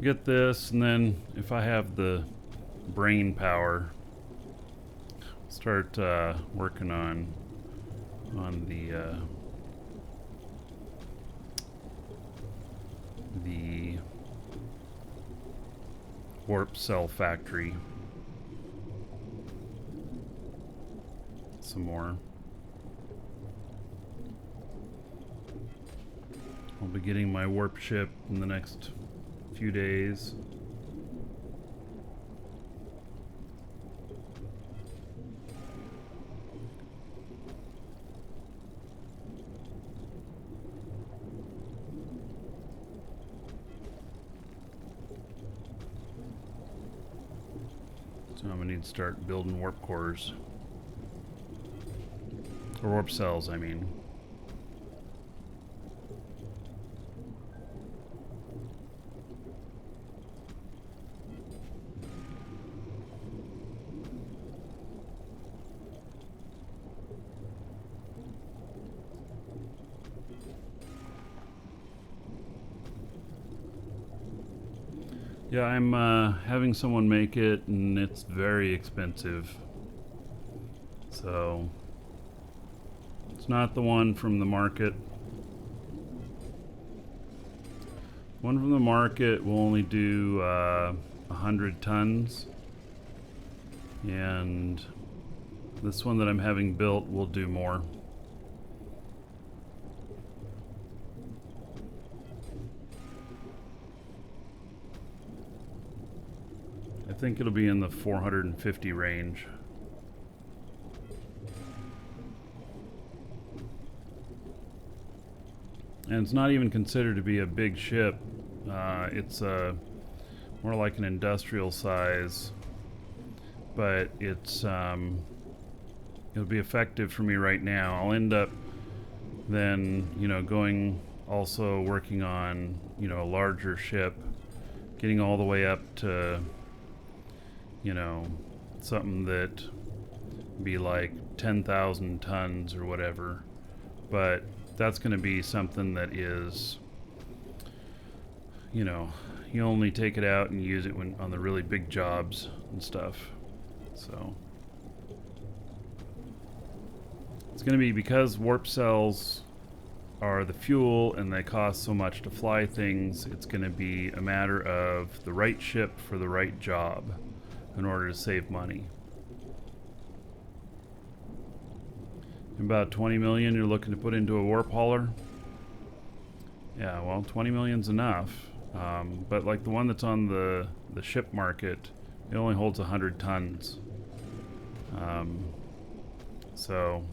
Get this, and then if I have the brain power, start working on the warp cell factory some more. I'll be getting my warp ship in the next few days. So I'm gonna need to start building warp cores. Or warp cells, I mean. Yeah, I'm having someone make it, and it's very expensive. So it's not the one from the market. One from the market will only do 100 tons, and this one that I'm having built will do more. I think it'll be in the 450 range. And it's not even considered to be a big ship. It's more like an industrial size, but it's it'll be effective for me right now. I'll end up then, you know, also working on, you know, a larger ship, getting all the way up to, you know, something that be like 10,000 tons or whatever. But that's going to be something that is, you know, you only take it out and use it when on the really big jobs and stuff. So it's going to be, because warp cells are the fuel and they cost so much to fly things, it's going to be a matter of the right ship for the right job in order to save money. About 20 million you're looking to put into a warp hauler. Yeah, well, 20 million's enough. But like the one that's on the ship market, it only holds 100 tons. So,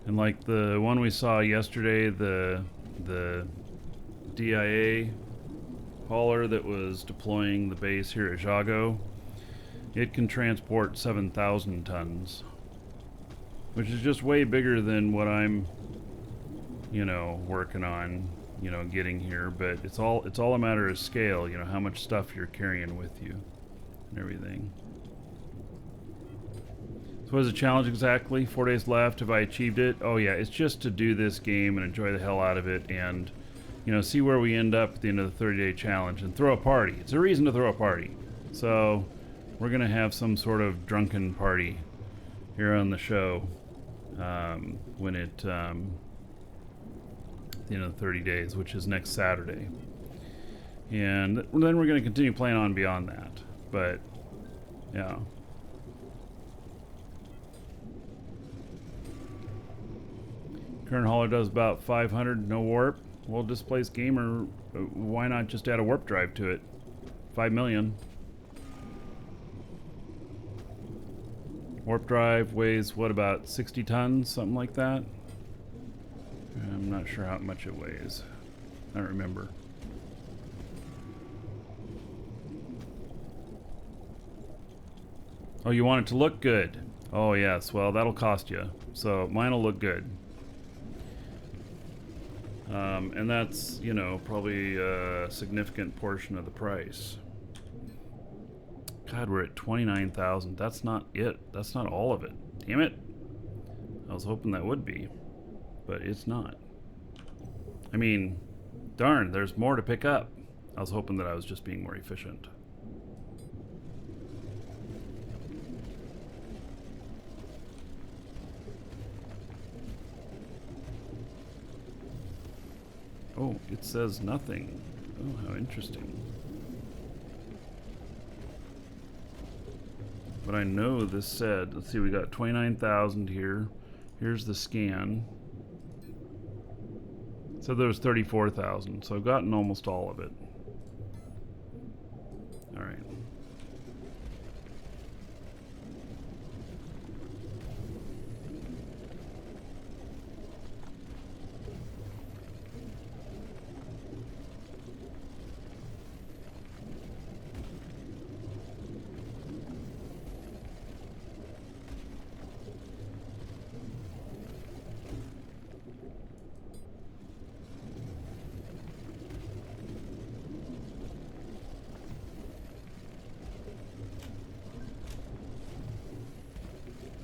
and like the one we saw yesterday, the DIA hauler that was deploying the base here at Jago, it can transport 7,000 tons, which is just way bigger than what I'm, you know, working on, you know, getting here. But it's all a matter of scale, you know, how much stuff you're carrying with you and everything. So what is the challenge exactly? 4 days left. Have I achieved it? Oh yeah, it's just to do this game and enjoy the hell out of it, and, you know, see where we end up at the end of the 30-day challenge and throw a party. It's a reason to throw a party. So we're gonna have some sort of drunken party here on the show when it the end of the 30 days, which is next Saturday, and then we're going to continue playing on beyond that. But yeah, current hauler does about 500, no warp. Well, displaced gamer, why not just add a warp drive to it? 5 million. Warp drive weighs, what, about 60 tons, something like that? I'm not sure how much it weighs. I don't remember. Oh, you want it to look good? Oh yes, well, that'll cost you. So mine will look good. And that's, you know, probably a significant portion of the price. God, we're at 29,000. That's not it. That's not all of it. Damn it. I was hoping that would be, but it's not. I mean, Darn, there's more to pick up. I was hoping that I was just being more efficient. Oh, it says nothing. Oh, how interesting. But I know this said, let's see, we got 29,000 here. Here's the scan. So there was 34,000, so I've gotten almost all of it. All right.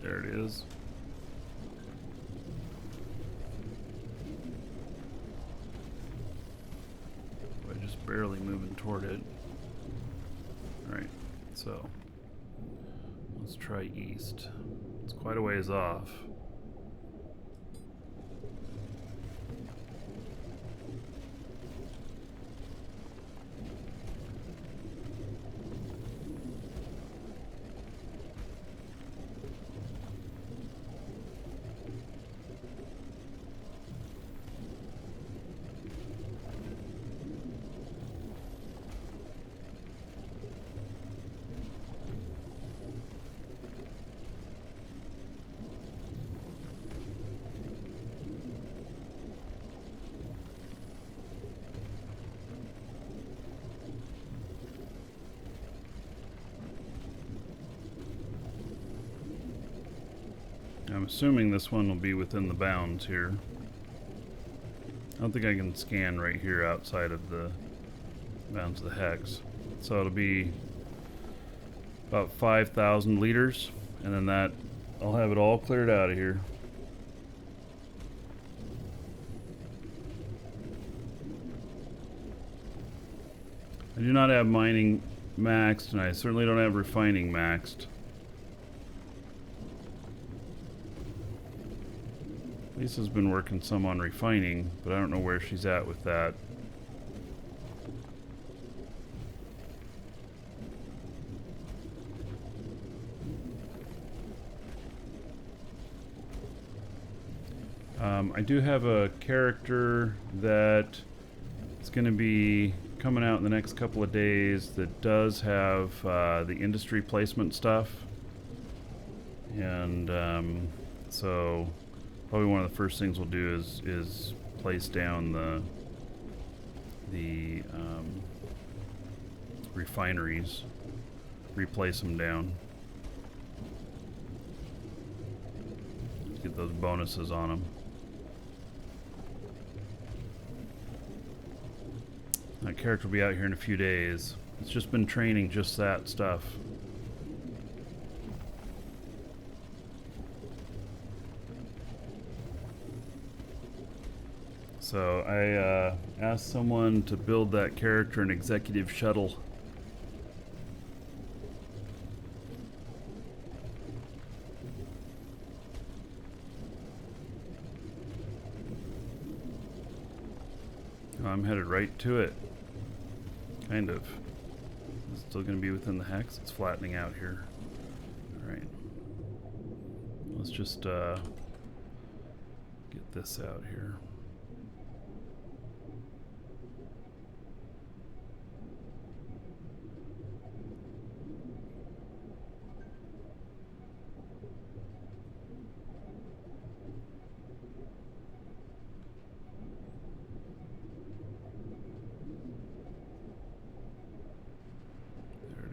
There it is. I'm just barely moving toward it. Alright, so let's try east. It's quite a ways off. I'm assuming this one will be within the bounds here. I don't think I can scan right here outside of the bounds of the hex. So it'll be about 5,000 liters, and then that I'll have it all cleared out of here. I do not have mining maxed, and I certainly don't have refining maxed. Lisa's been working some on refining, but I don't know where she's at with that. I do have a character that is going to be coming out in the next couple of days that does have the industry placement stuff, and so probably one of the first things we'll do is place down the refineries, replace them down, get those bonuses on them. That character will be out here in a few days. It's just been training just that stuff. So I asked someone to build that character an executive shuttle. I'm headed right to it. Kind of. It's still going to be within the hex. It's flattening out here. Alright. Let's just get this out here.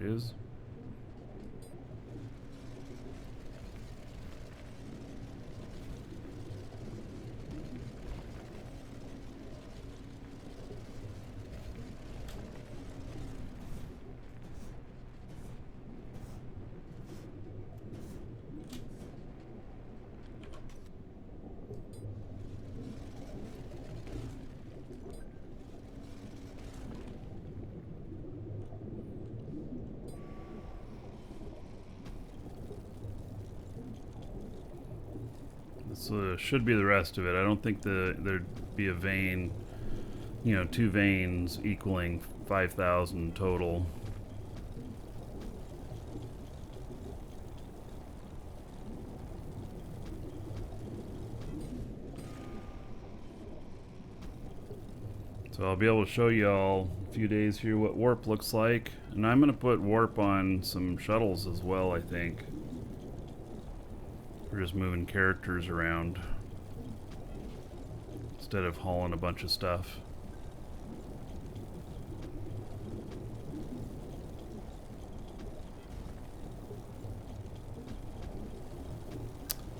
Is. So should be the rest of it. I don't think there'd be a vein, you know, 2 veins equaling 5,000 total. So I'll be able to show y'all a few days here what warp looks like. And I'm going to put warp on some shuttles as well, I think. We're just moving characters around instead of hauling a bunch of stuff.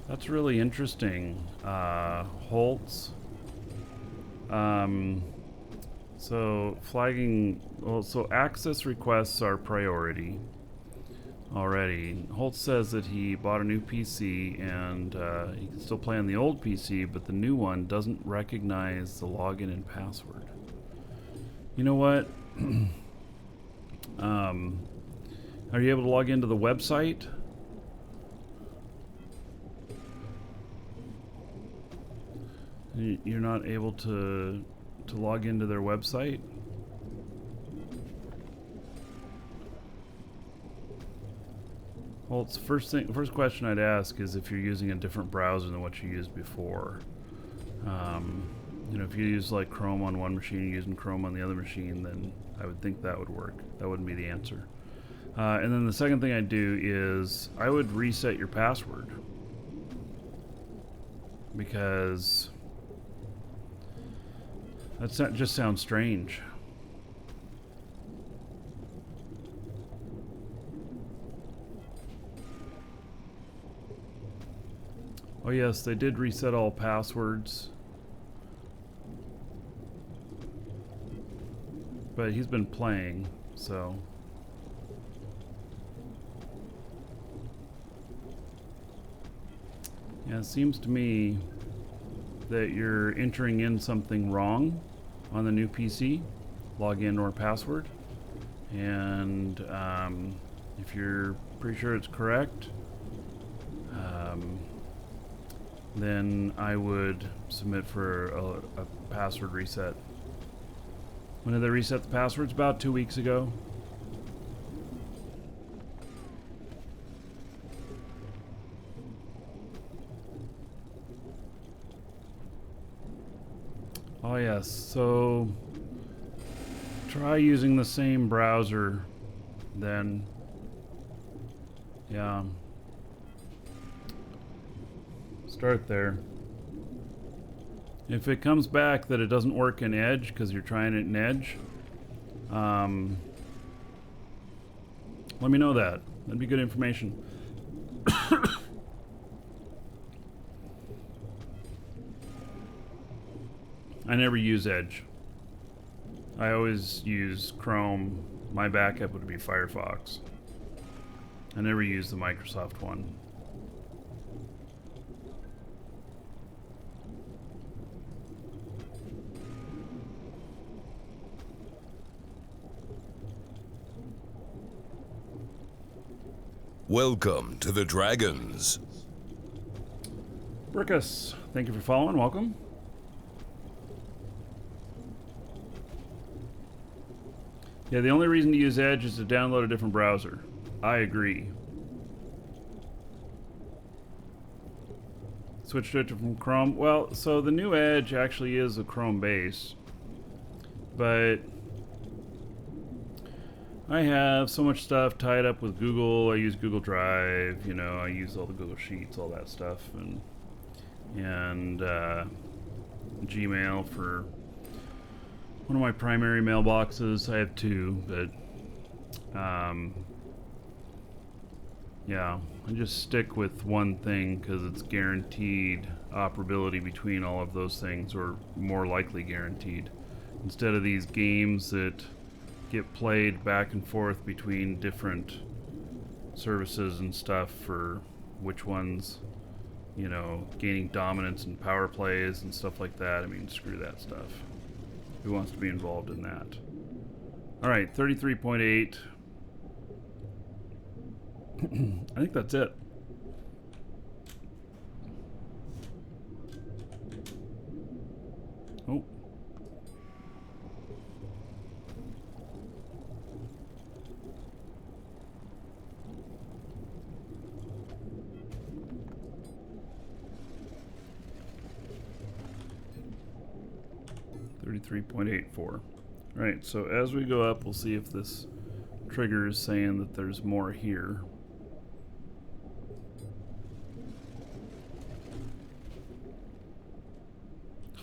That's really interesting. Holtz. So flagging, well, so access requests are priority already. Holtz says that he bought a new PC and he can still play on the old PC, but the new one doesn't recognize the login and password. You know what? Are you able to log into the website? You're not able to log into their website? Well, it's first question I'd ask is if you're using a different browser than what you used before. You know, if you use like Chrome on one machine, you're using Chrome on the other machine, then I would think that would work. That wouldn't be the answer. And then the second thing I'd do is I would reset your password, because that just sounds strange. Oh yes, they did reset all passwords. But he's been playing, so... Yeah, it seems to me that you're entering in something wrong on the new PC, login or password. And if you're pretty sure it's correct, then I would submit for a password reset. When did they reset the passwords? About 2 weeks ago. Oh yes, so try using the same browser then. Yeah. Start there. If it comes back that it doesn't work in Edge because you're trying it in Edge, let me know that. That'd be good information. I never use Edge. I always use Chrome. My backup would be Firefox. I never use the Microsoft one. Welcome to the Dragons. Brickus, thank you for following. Welcome. Yeah, the only reason to use Edge is to download a different browser. I agree. Switched it from Chrome. Well, so the new Edge actually is a Chrome base, but I have so much stuff tied up with Google. I use Google Drive, you know, I use all the Google Sheets, all that stuff, and Gmail for one of my primary mailboxes. I have 2, but yeah, I just stick with one thing because it's guaranteed operability between all of those things, or more likely guaranteed, instead of these games that get played back and forth between different services and stuff for which ones, you know, gaining dominance in power plays and stuff like that. I mean, screw that stuff. Who wants to be involved in that? Alright, 33.8. I think that's it. 33.84. Alright, so as we go up, we'll see if this trigger is saying that there's more here.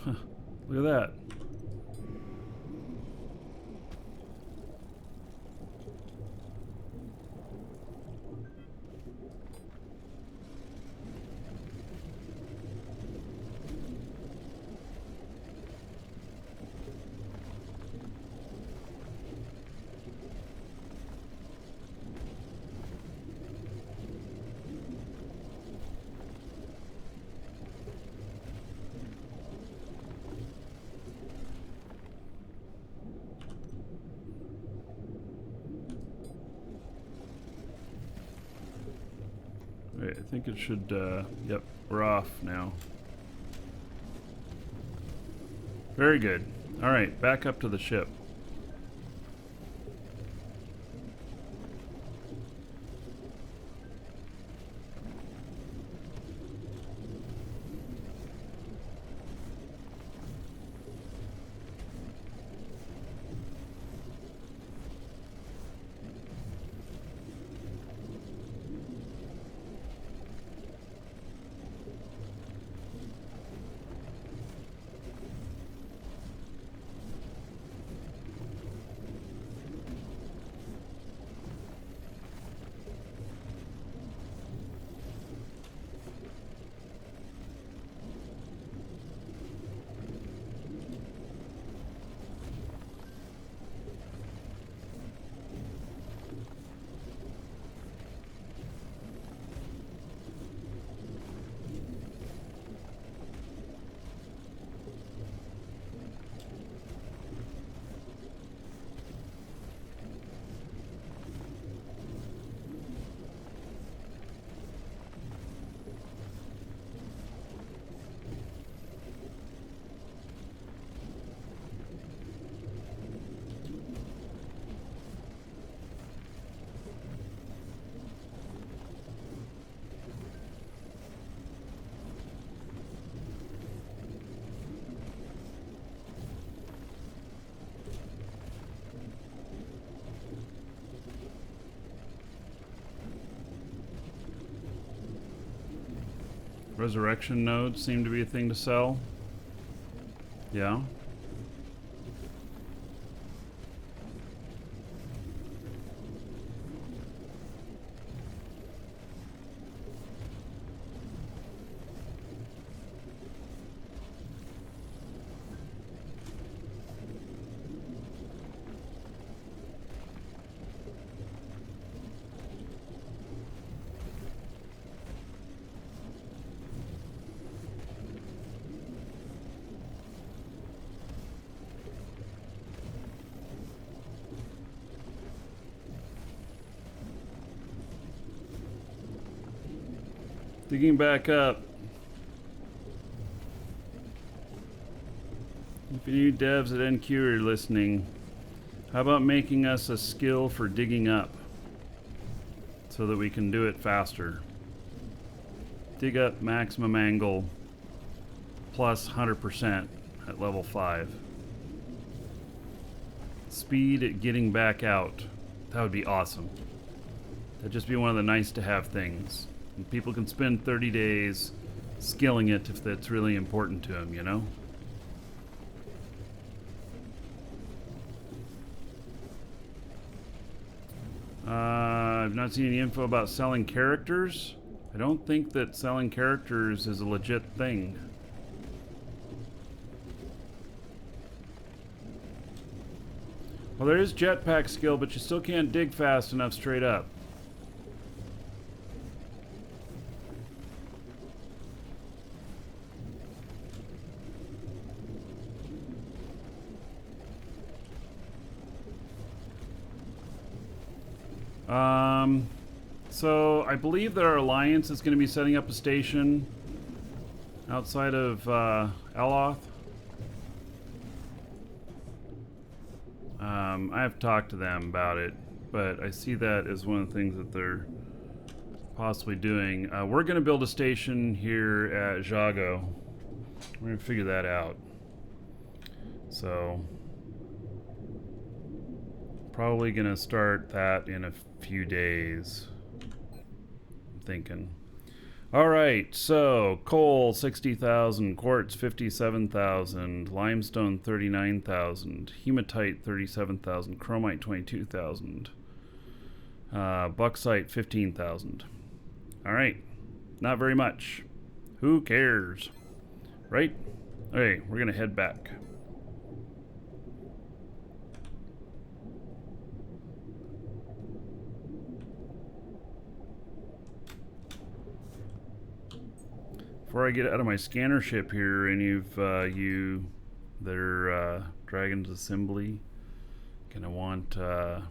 Huh, look at that. Wait, I think it should, yep, we're off now. Very good. Alright, back up to the ship. Resurrection nodes seem to be a thing to sell. Yeah. Digging back up. If any devs at NQ are listening, how about making us a skill for digging up so that we can do it faster? Dig up maximum angle plus 100% at level 5. Speed at getting back out. That would be awesome. That'd just be one of the nice to have things. And people can spend 30 days skilling it if that's really important to them, you know? I've not seen any info about selling characters. I don't think that selling characters is a legit thing. Well, there is jetpack skill, but you still can't dig fast enough straight up. So I believe that our alliance is going to be setting up a station outside of Eloth. I have talked to them about it, but I see that as one of the things that they're possibly doing. We're going to build a station here at Jago. We're going to figure that out. So probably gonna start that in a few days, I'm thinking. All right, so coal 60,000, quartz 57,000, limestone 39,000, hematite 37,000, chromite 22,000, bauxite 15,000. All right, not very much. Who cares, right? Okay, we're gonna head back. Before I get out of my scanner ship here, any of you that are Dragon's Assembly gonna want to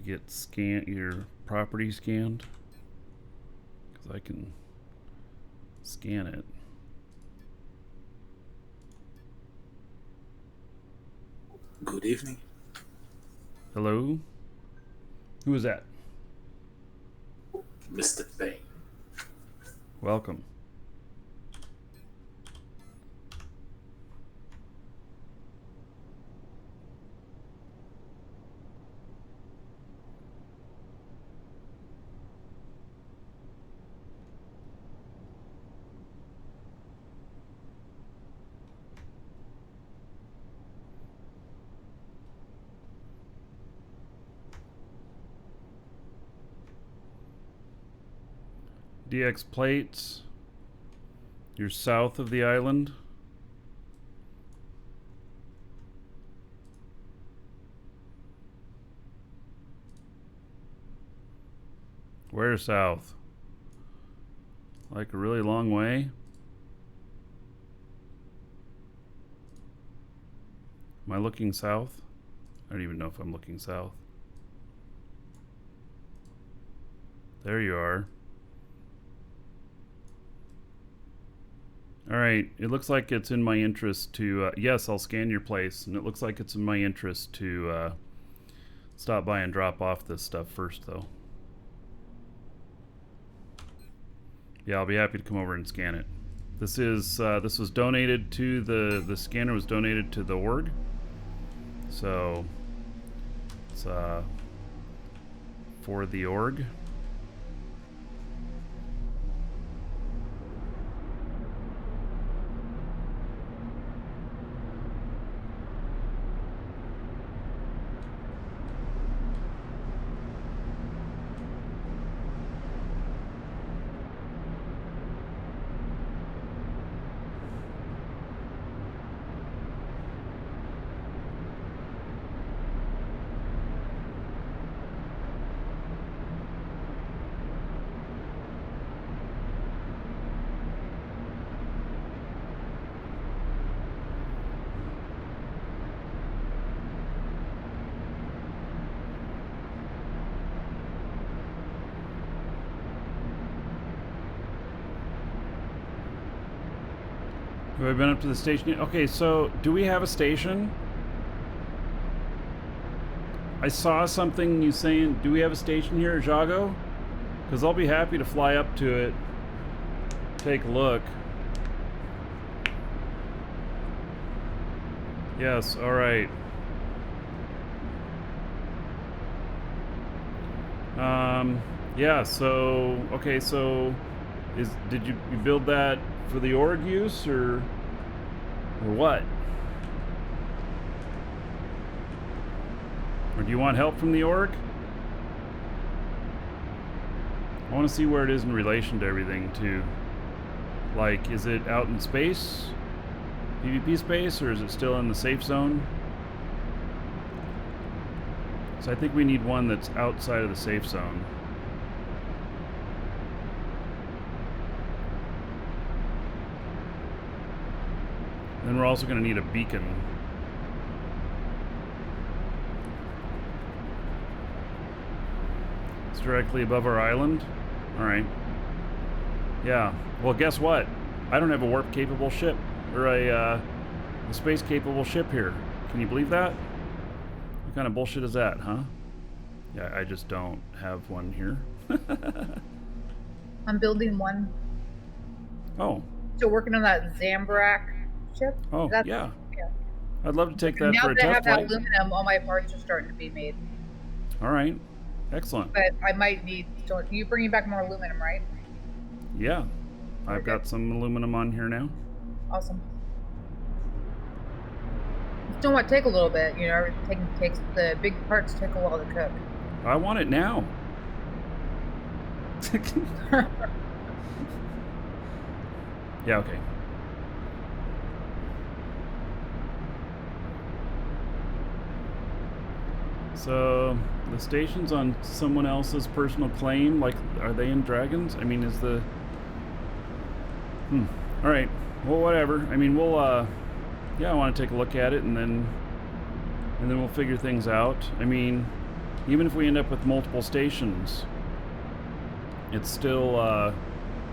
get your property scanned? Because I can scan it. Good evening. Hello? Who is that? Mr. Payne. Welcome. DX plates. You're south of the island. Where south? Like a really long way? Am I looking south? I don't even know if I'm looking south. There you are. Alright, it looks like it's in my interest to, yes, I'll scan your place, and it looks like it's in my interest to stop by and drop off this stuff first, though. Yeah, I'll be happy to come over and scan it. This was donated to the scanner was donated to the org, so it's for the org. Have I been up to the station yet? Okay, so do we have a station? I saw something you saying, do we have a station here at Jago? Because I'll be happy to fly up to it, take a look. Yes, alright. Yeah, so, okay, so did you build that for the org use or what? Or do you want help from the org? I want to see where it is in relation to everything too. Like, is it out in space? PvP space, or is it still in the safe zone? So I think we need one that's outside of the safe zone. Then we're also going to need a beacon. It's directly above our island. Alright. Yeah. Well, guess what? I don't have a warp-capable ship. Or a space-capable ship here. Can you believe that? What kind of bullshit is that, huh? Yeah, I just don't have one here. I'm building one. Oh. Still working on that Zambrak ship? Oh, yeah. I'd love to take that now for a that I test have flight. aluminum, all my parts are starting to be made. All right. Excellent. But I might need... You bringing back more aluminum, right? Yeah. I've got some aluminum on here now. Awesome. Still might take a little bit, you know, everything takes... The big parts take a while to cook. I want it now. Yeah, okay. So, the station's on someone else's personal claim. Like, are they in Dragons? I mean, is the... Alright. Well, whatever. I mean, we'll, yeah, I want to take a look at it, and then we'll figure things out. I mean, even if we end up with multiple stations, it's still,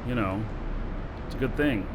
you know, it's a good thing.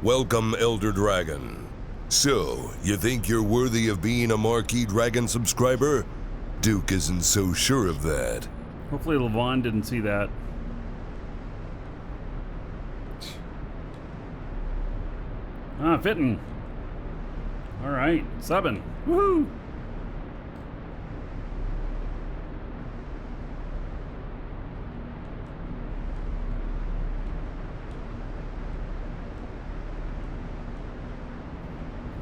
Welcome, Elder Dragon. So, you think you're worthy of being a Marquee Dragon subscriber? Duke isn't so sure of that. Hopefully Levon didn't see that. Ah, fitting. Alright, subbing. Woohoo!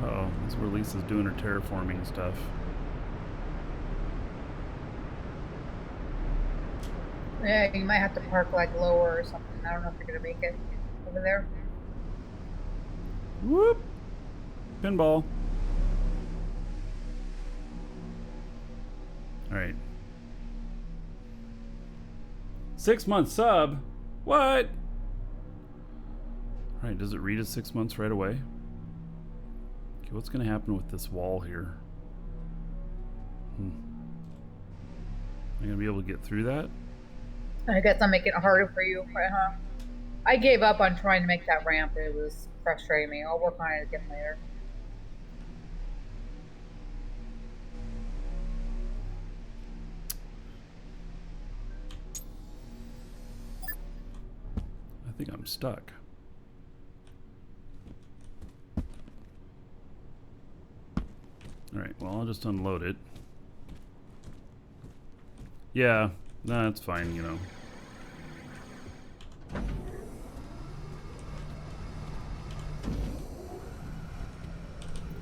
Uh-oh, this is where Lisa's doing her terraforming stuff. Yeah, you might have to park like lower or something. I don't know if you're gonna make it over there. Whoop! Pinball. Alright. 6-month sub? What? Alright, does it read as 6 months right away? Okay, what's gonna happen with this wall here? Am I gonna be able to get through that? I guess I'm making it harder for you, huh? I gave up on trying to make that ramp. It was frustrating me. I'll work on it again later. I think I'm stuck. Alright, well, I'll just unload it. Yeah, no, that's fine, you know.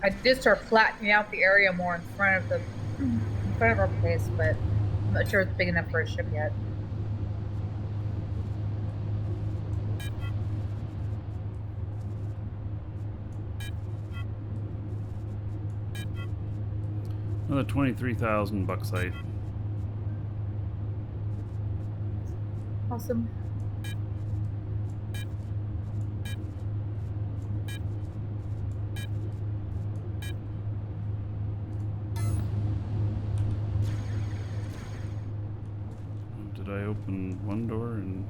I did start flattening out the area more in front of our place, but I'm not sure it's big enough for a ship yet. Another 23,000 bucksite. Awesome. Did I open one door and...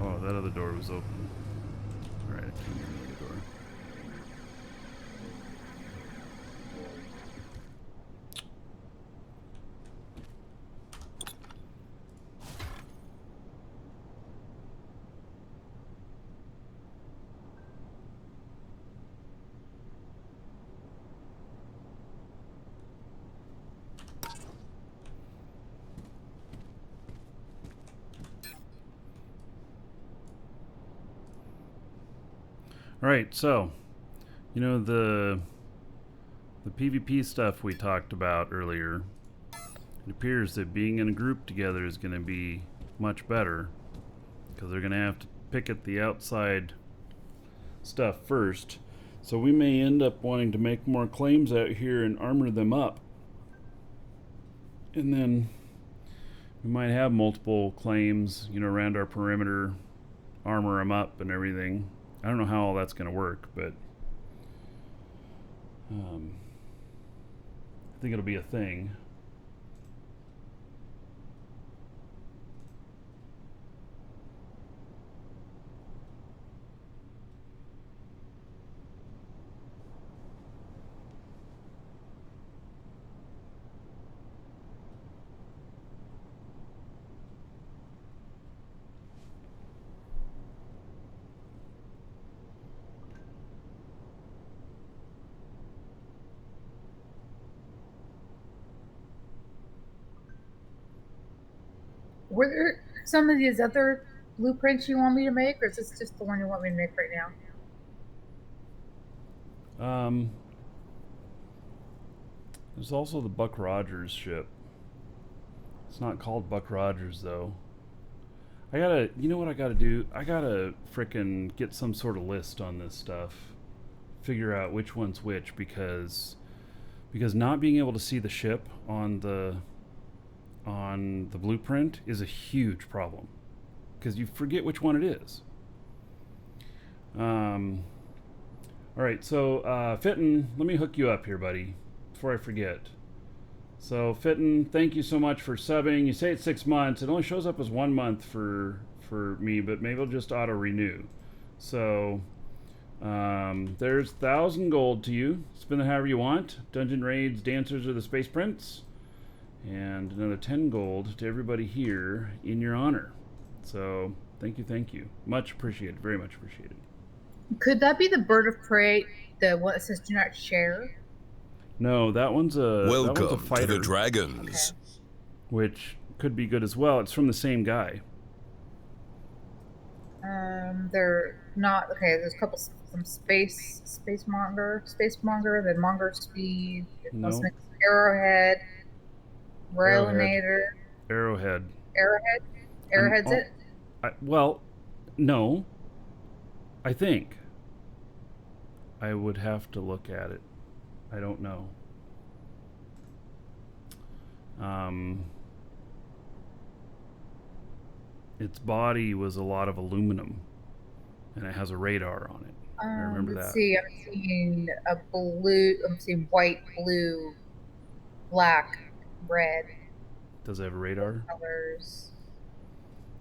Oh, that other door was open. Alright, I came in the other door. Alright, so, you know, the PvP stuff we talked about earlier, it appears that being in a group together is going to be much better, because they're going to have to pick at the outside stuff first. So we may end up wanting to make more claims out here and armor them up. And then we might have multiple claims, you know, around our perimeter, armor them up and everything. I don't know how all that's going to work, but I think it'll be a thing. Were there some of these other blueprints you want me to make, or is this just the one you want me to make right now? There's also the Buck Rogers ship. It's not called Buck Rogers, though. You know what I gotta do? I gotta frickin' get some sort of list on this stuff. Figure out which one's which, because not being able to see the ship on the blueprint is a huge problem, because you forget which one it is. Alright, so Fitton, let me hook you up here, buddy, before I forget. So Fitton, thank you so much for subbing. You say it's 6 months. It only shows up as 1 month for me, but maybe it'll just auto renew. So there's 1,000 gold to you. Spend it however you want. Dungeon raids, dancers, or the space prince. And another 10 gold to everybody here in your honor. So thank you. Much appreciated. Very much appreciated. Could that be the bird of prey, the one that says do not share? No, that one's a fighter. To the dragons. Okay. Which could be good as well. It's from the same guy. They're not okay. There's a couple some spacemonger, then monger speed. No. Arrowhead, Railinator. Arrowhead. Arrowhead's it? Well, no. I think. I would have to look at it. I don't know. Its body was a lot of aluminum, and it has a radar on it. I remember Let's that. see, I'm seeing I'm seeing white, blue, black, red. Does it have a radar? Colors.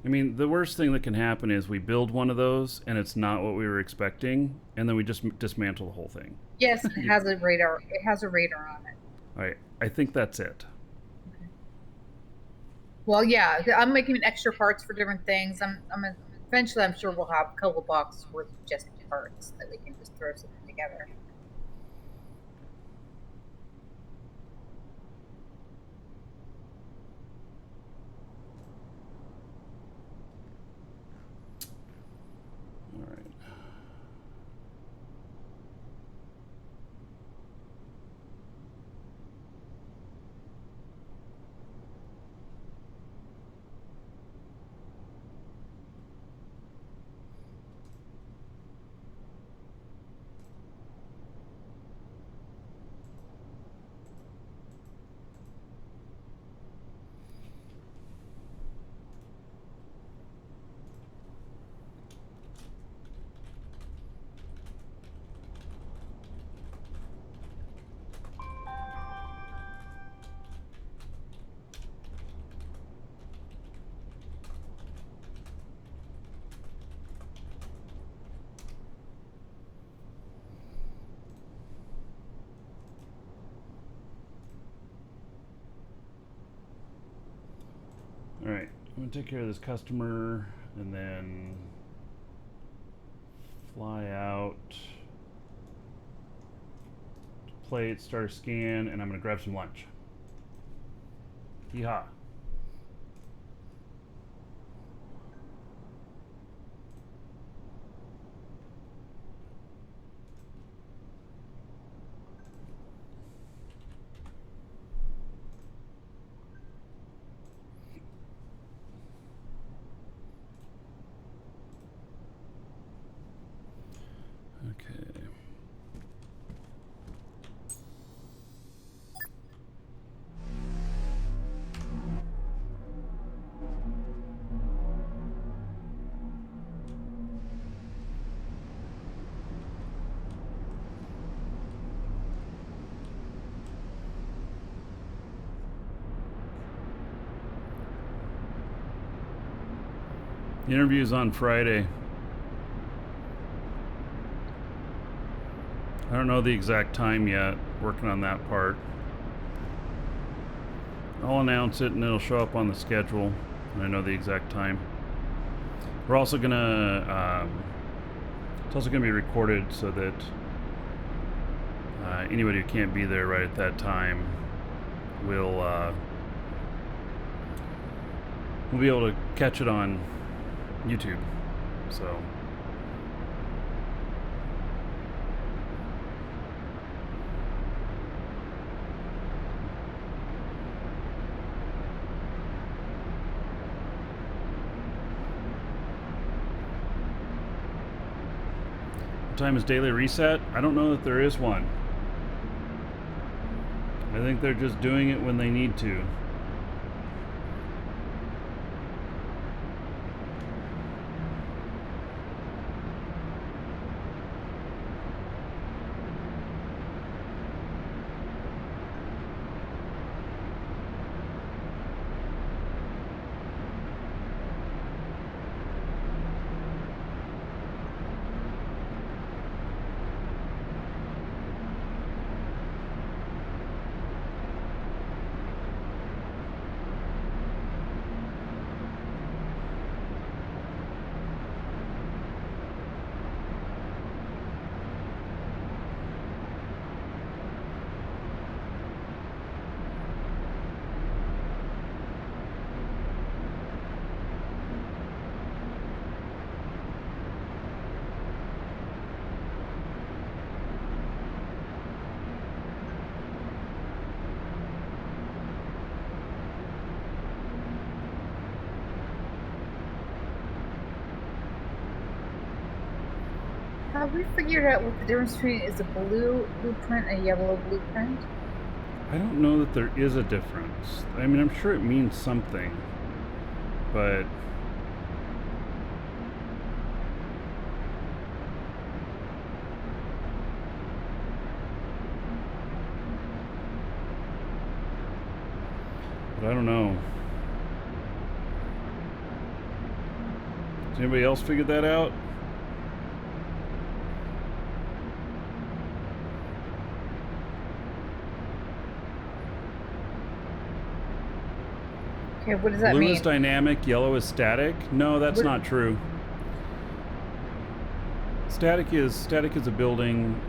I mean, the worst thing that can happen is we build one of those, and it's not what we were expecting, and then we just dismantle the whole thing. Yes, it has a radar. It has a radar on it. All right, I think that's it. Okay. Well, yeah, I'm making extra parts for different things. Eventually, I'm sure we'll have a couple boxes worth of just parts that we can just throw something together. All right. All right, I'm gonna take care of this customer and then fly out, plate, start a scan, and I'm gonna grab some lunch. Yeehaw. Okay. The interview's on Friday. I don't know the exact time yet. Working on that part. I'll announce it and it'll show up on the schedule. And I know the exact time. We're also gonna. It's also gonna be recorded so that anybody who can't be there right at that time will be able to catch it on YouTube. So. Time is daily reset? I don't know that there is one. I think they're just doing it when they need to. Have we figured out what the difference between is a blue blueprint and a yellow blueprint? I don't know that there is a difference. I mean, I'm sure it means something, but I don't know. Has anybody else figured that out? Okay, what does that mean? Blue is dynamic, yellow is static. No, that's not true. Static is a building.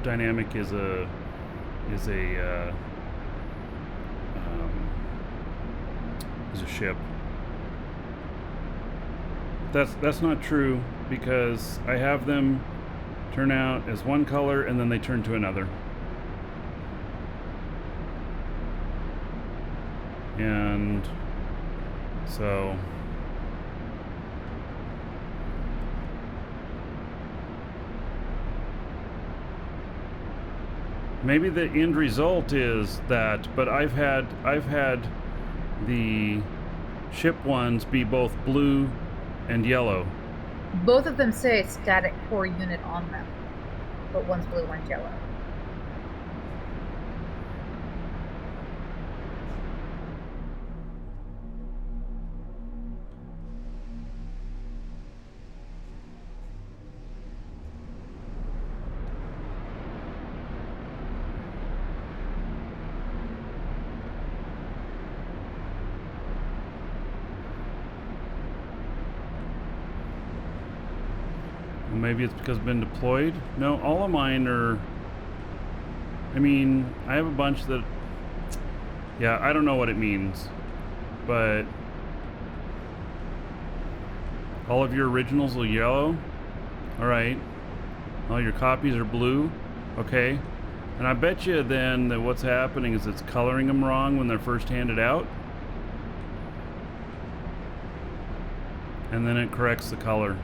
Dynamic is a ship. That's not true because I have them turn out as one color and then they turn to another. And so maybe the end result is that, but I've had the ship ones be both blue and yellow. Both of them say static core unit on them, but one's blue, one's yellow. Maybe it's because it's been deployed. No, all of mine are... I mean, I have a bunch that... Yeah, I don't know what it means. But... all of your originals are yellow? Alright. All your copies are blue? Okay. And I bet you then that what's happening is it's coloring them wrong when they're first handed out. And then it corrects the color.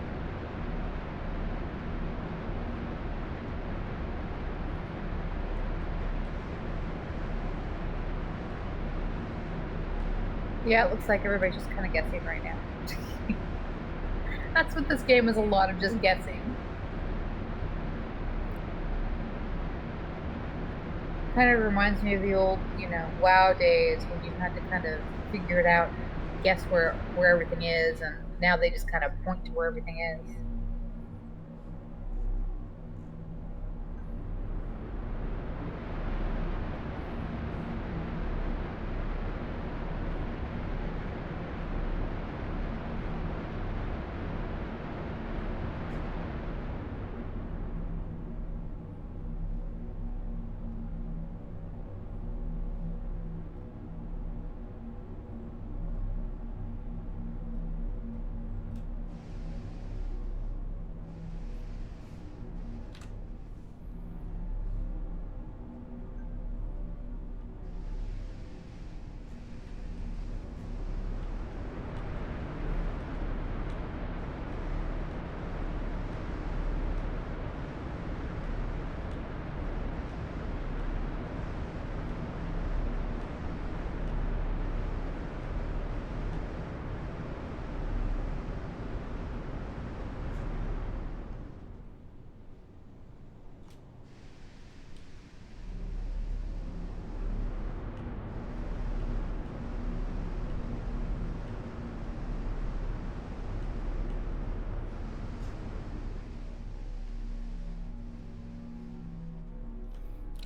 Yeah, it looks like everybody's just kind of guessing right now. That's what this game is, a lot of just guessing. Kind of reminds me of the old, you know, WoW days when you had to kind of figure it out, guess where everything is, and now they just kind of point to where everything is.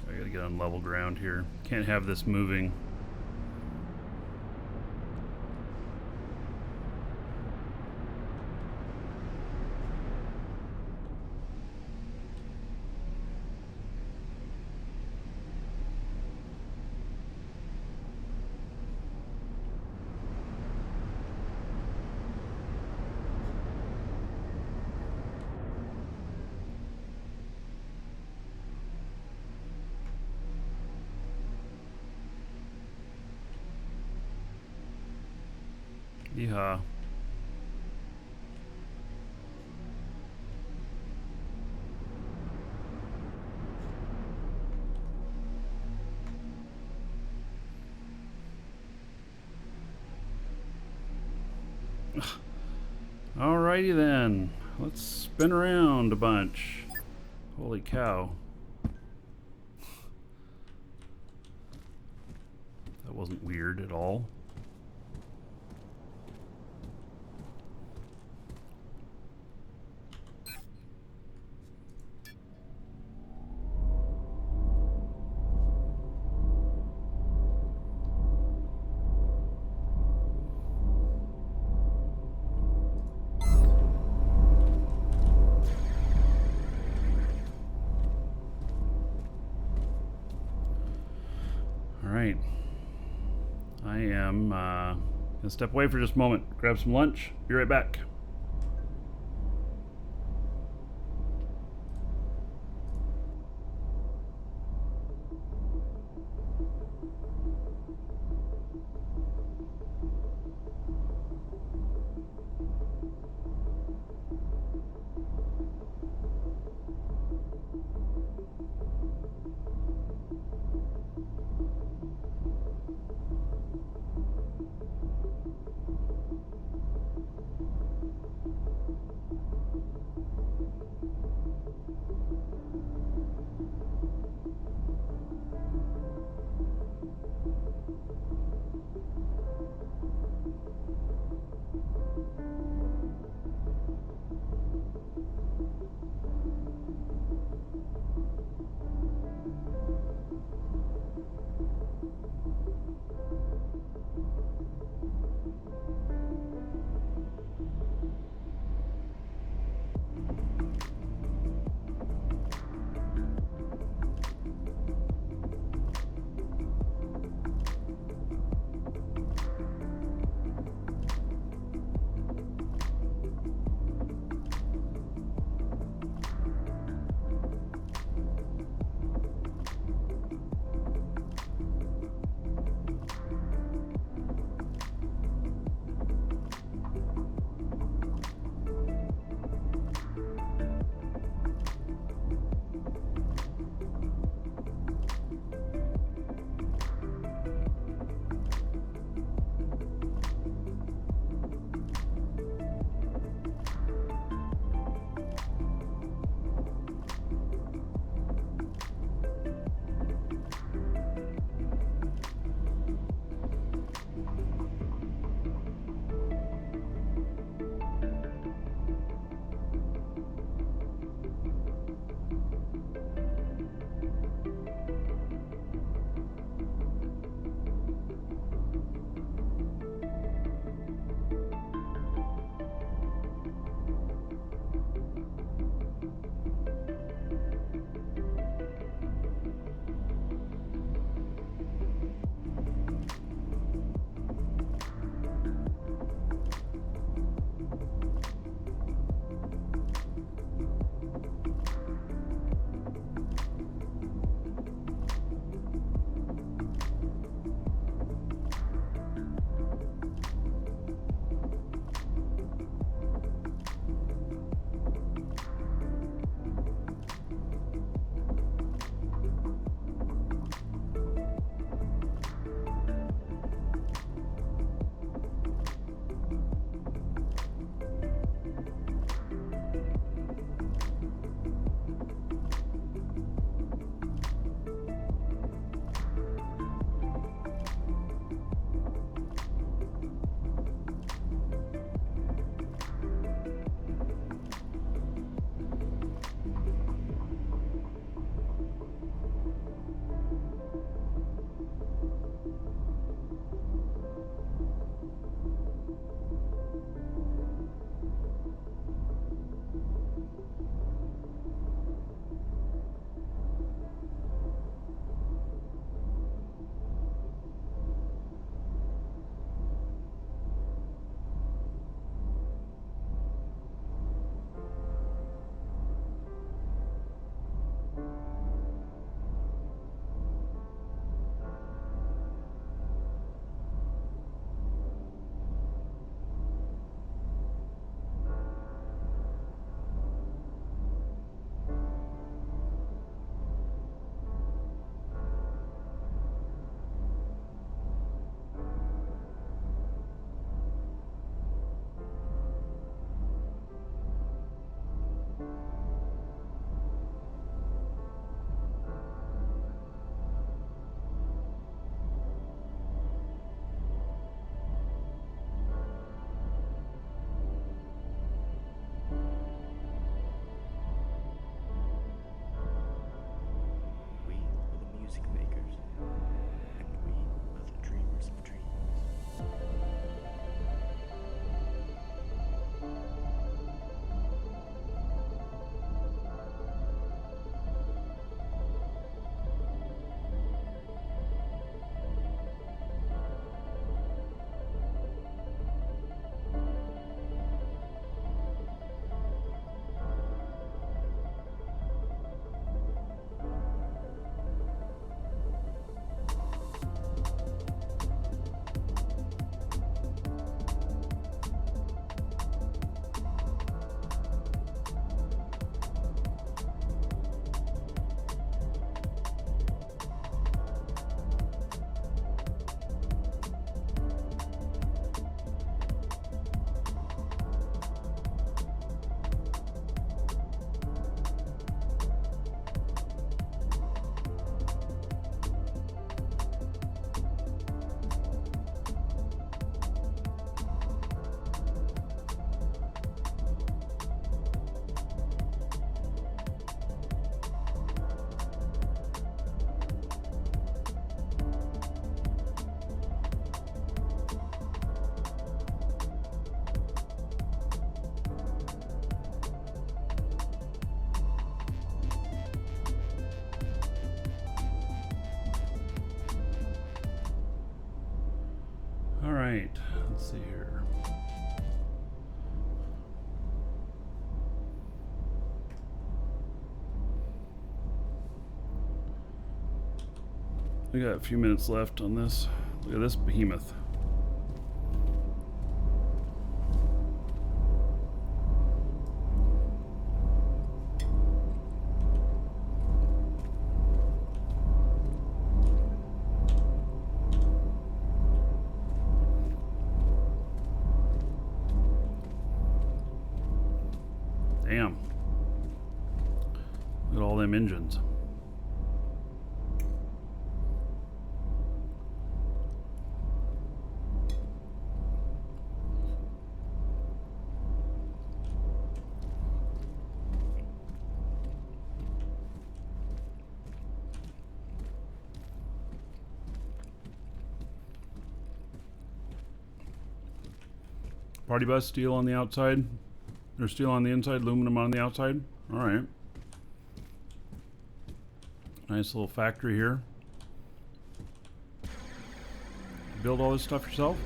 I gotta get on level ground here. Can't have this moving. Yeehaw. Alrighty then. Let's spin around a bunch. Holy cow. That wasn't weird at all. Alright. I am gonna step away for just a moment, grab some lunch, be right back. right, let's see here. We got a few minutes left on this. Look at this behemoth. Damn. Look at all them engines. Party bus, steel on the outside. Or steel on the inside, aluminum on the outside. Alright. Nice little factory here. Build all this stuff yourself?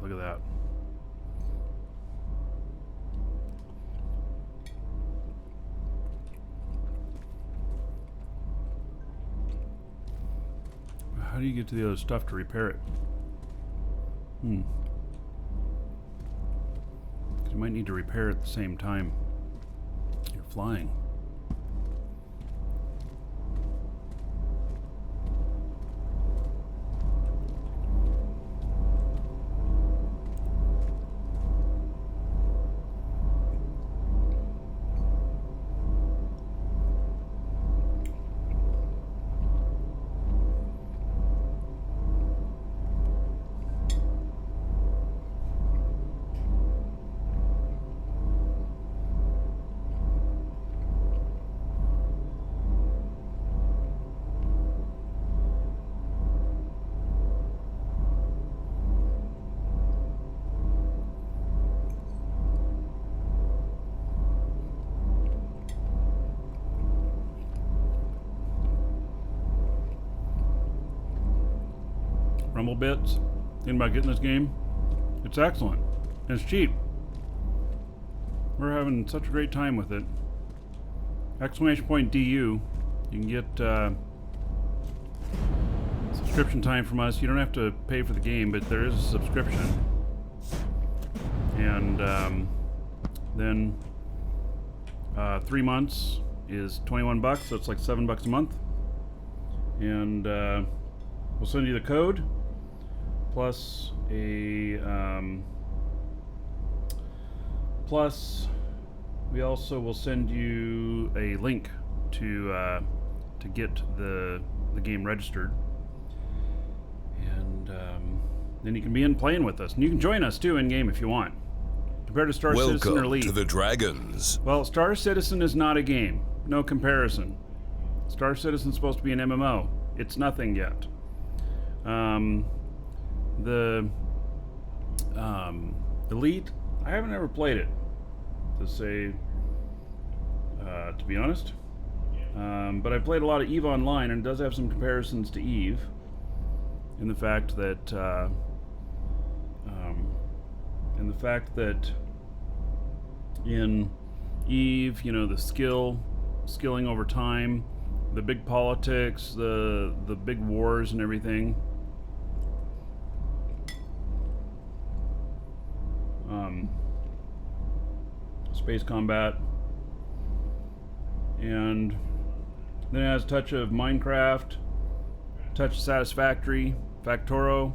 Look at that. How do you get to the other stuff to repair it? You might need to repair it at the same time you're flying. Rumble bits. Thinking about getting this game? It's excellent. And it's cheap. We're having such a great time with it. !DU. You can get subscription time from us. You don't have to pay for the game, but there is a subscription. And then 3 months is 21 bucks, so it's like $7 a month. And we'll send you the code plus a we also will send you a link to get the game registered, and then you can be in playing with us, and you can join us too in game if you want. Compared to Star Citizen or Elite. Welcome to the Dragons. Well, Star Citizen is not a game. No comparison. Star Citizen's supposed to be an MMO. It's nothing yet. The Elite, I haven't ever played it, to be honest. But I played a lot of EVE Online, and it does have some comparisons to EVE in the fact that in EVE, you know, the skilling over time, the big politics, the big wars and everything. Space combat, and then it has a touch of Minecraft, touch of Satisfactory, Factoro.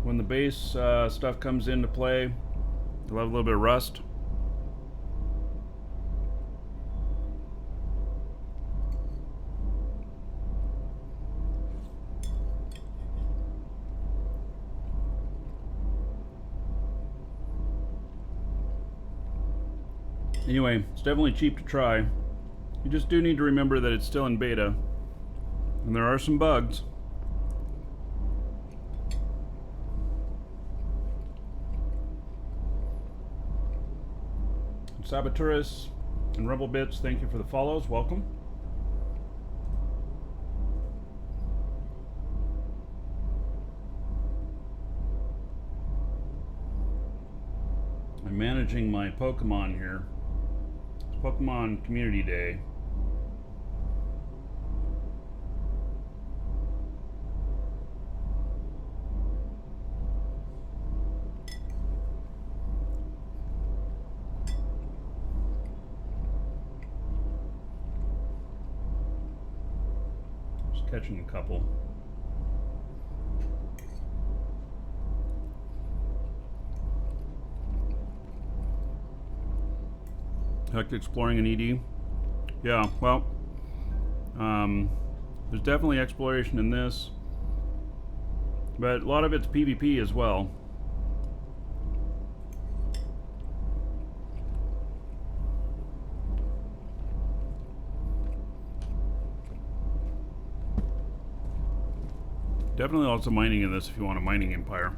When the base stuff comes into play, you'll have a little bit of Rust. Anyway, it's definitely cheap to try. You just do need to remember that it's still in beta, and there are some bugs. Saboturus and Rebel Bits, thank you for the follows. Welcome. I'm managing my Pokemon here. It's Pokemon Community Day. Just catching a couple. Heck, exploring an ED? Yeah, well, there's definitely exploration in this, but a lot of it's PvP as well. Definitely lots of mining in this if you want a mining empire.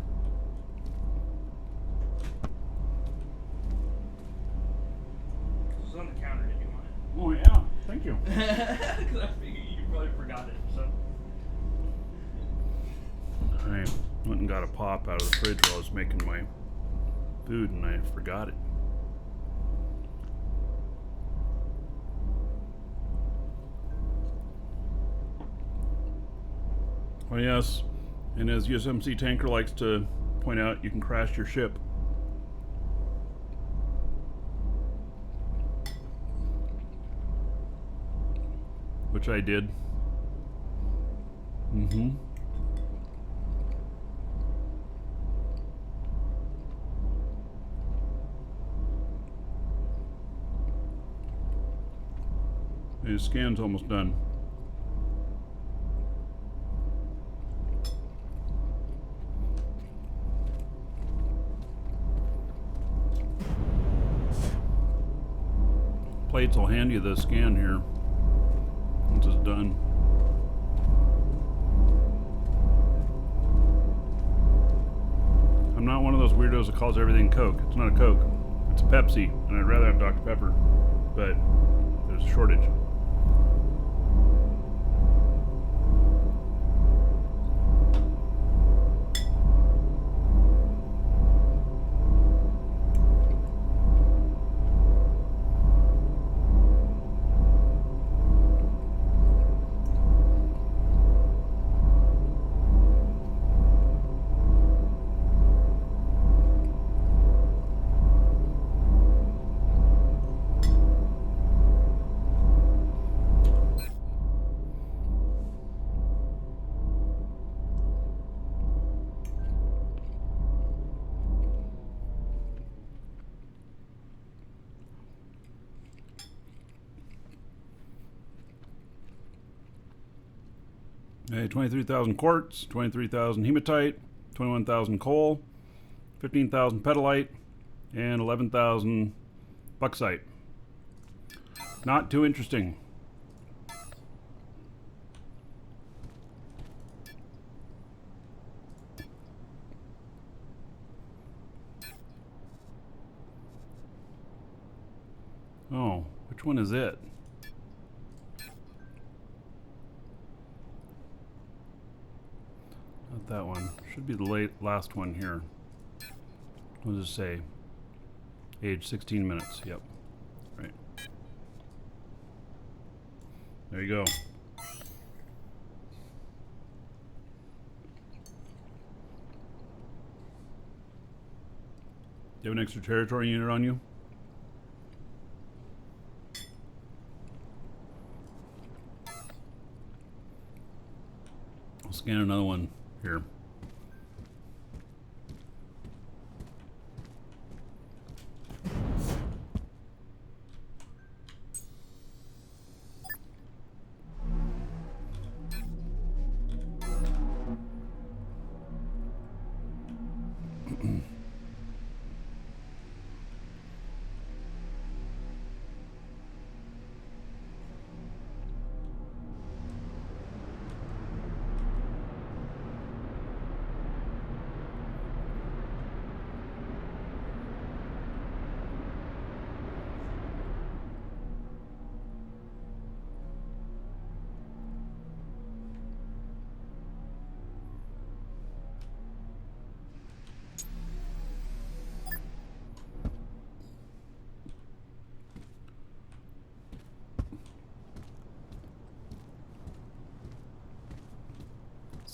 Oh yeah, thank you. Because I figured you probably forgot it, so. I went and got a pop out of the fridge while I was making my food and I forgot it. Oh yes, and as USMC Tanker likes to point out, you can crash your ship. Which I did. Mm-hmm. His scan's almost done. Plates will hand you the scan here. Once it's done. I'm not one of those weirdos that calls everything Coke. It's not a Coke. It's a Pepsi, and I'd rather have Dr. Pepper, but there's a shortage. Okay, 23,000 quartz, 23,000 hematite, 21,000 coal, 15,000 petalite, and 11,000 bauxite. Not too interesting. Oh, which one is it? Not that one. Should be the last one here. What does it say? Age 16 minutes. Yep. Right. There you go. Do you have an extra territory unit on you? I'll scan another one here.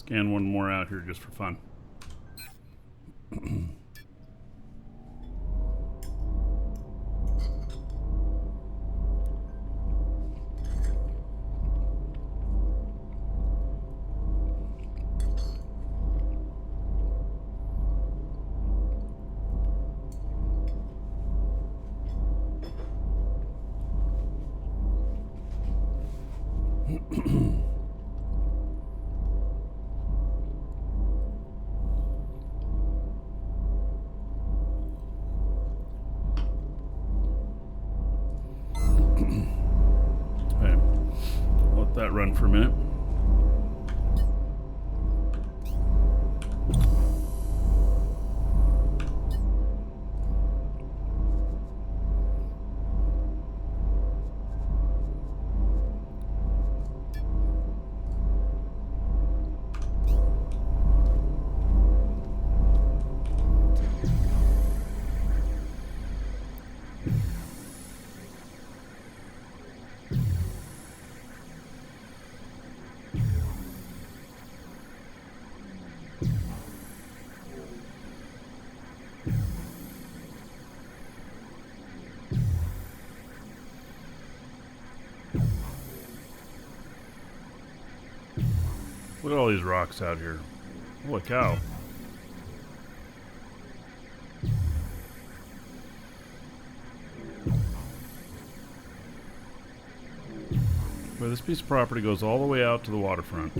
Scan one more out here just for fun. That run for a minute. Look at all these rocks out here. Holy cow. Well, this piece of property goes all the way out to the waterfront.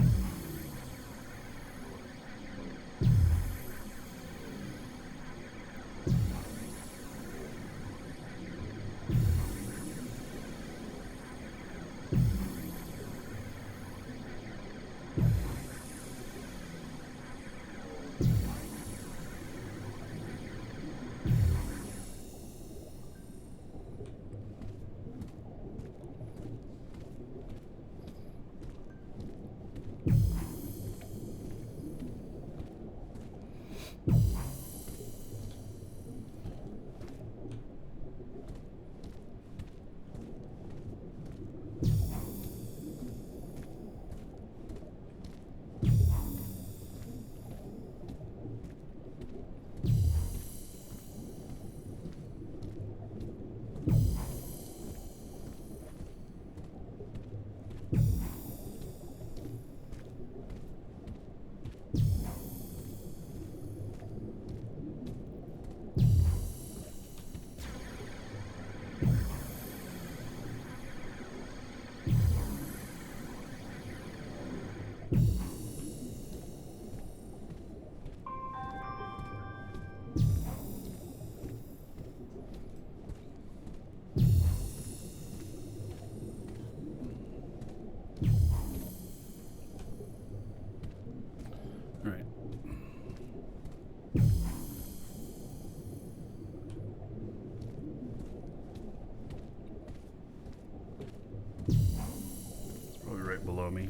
Below me.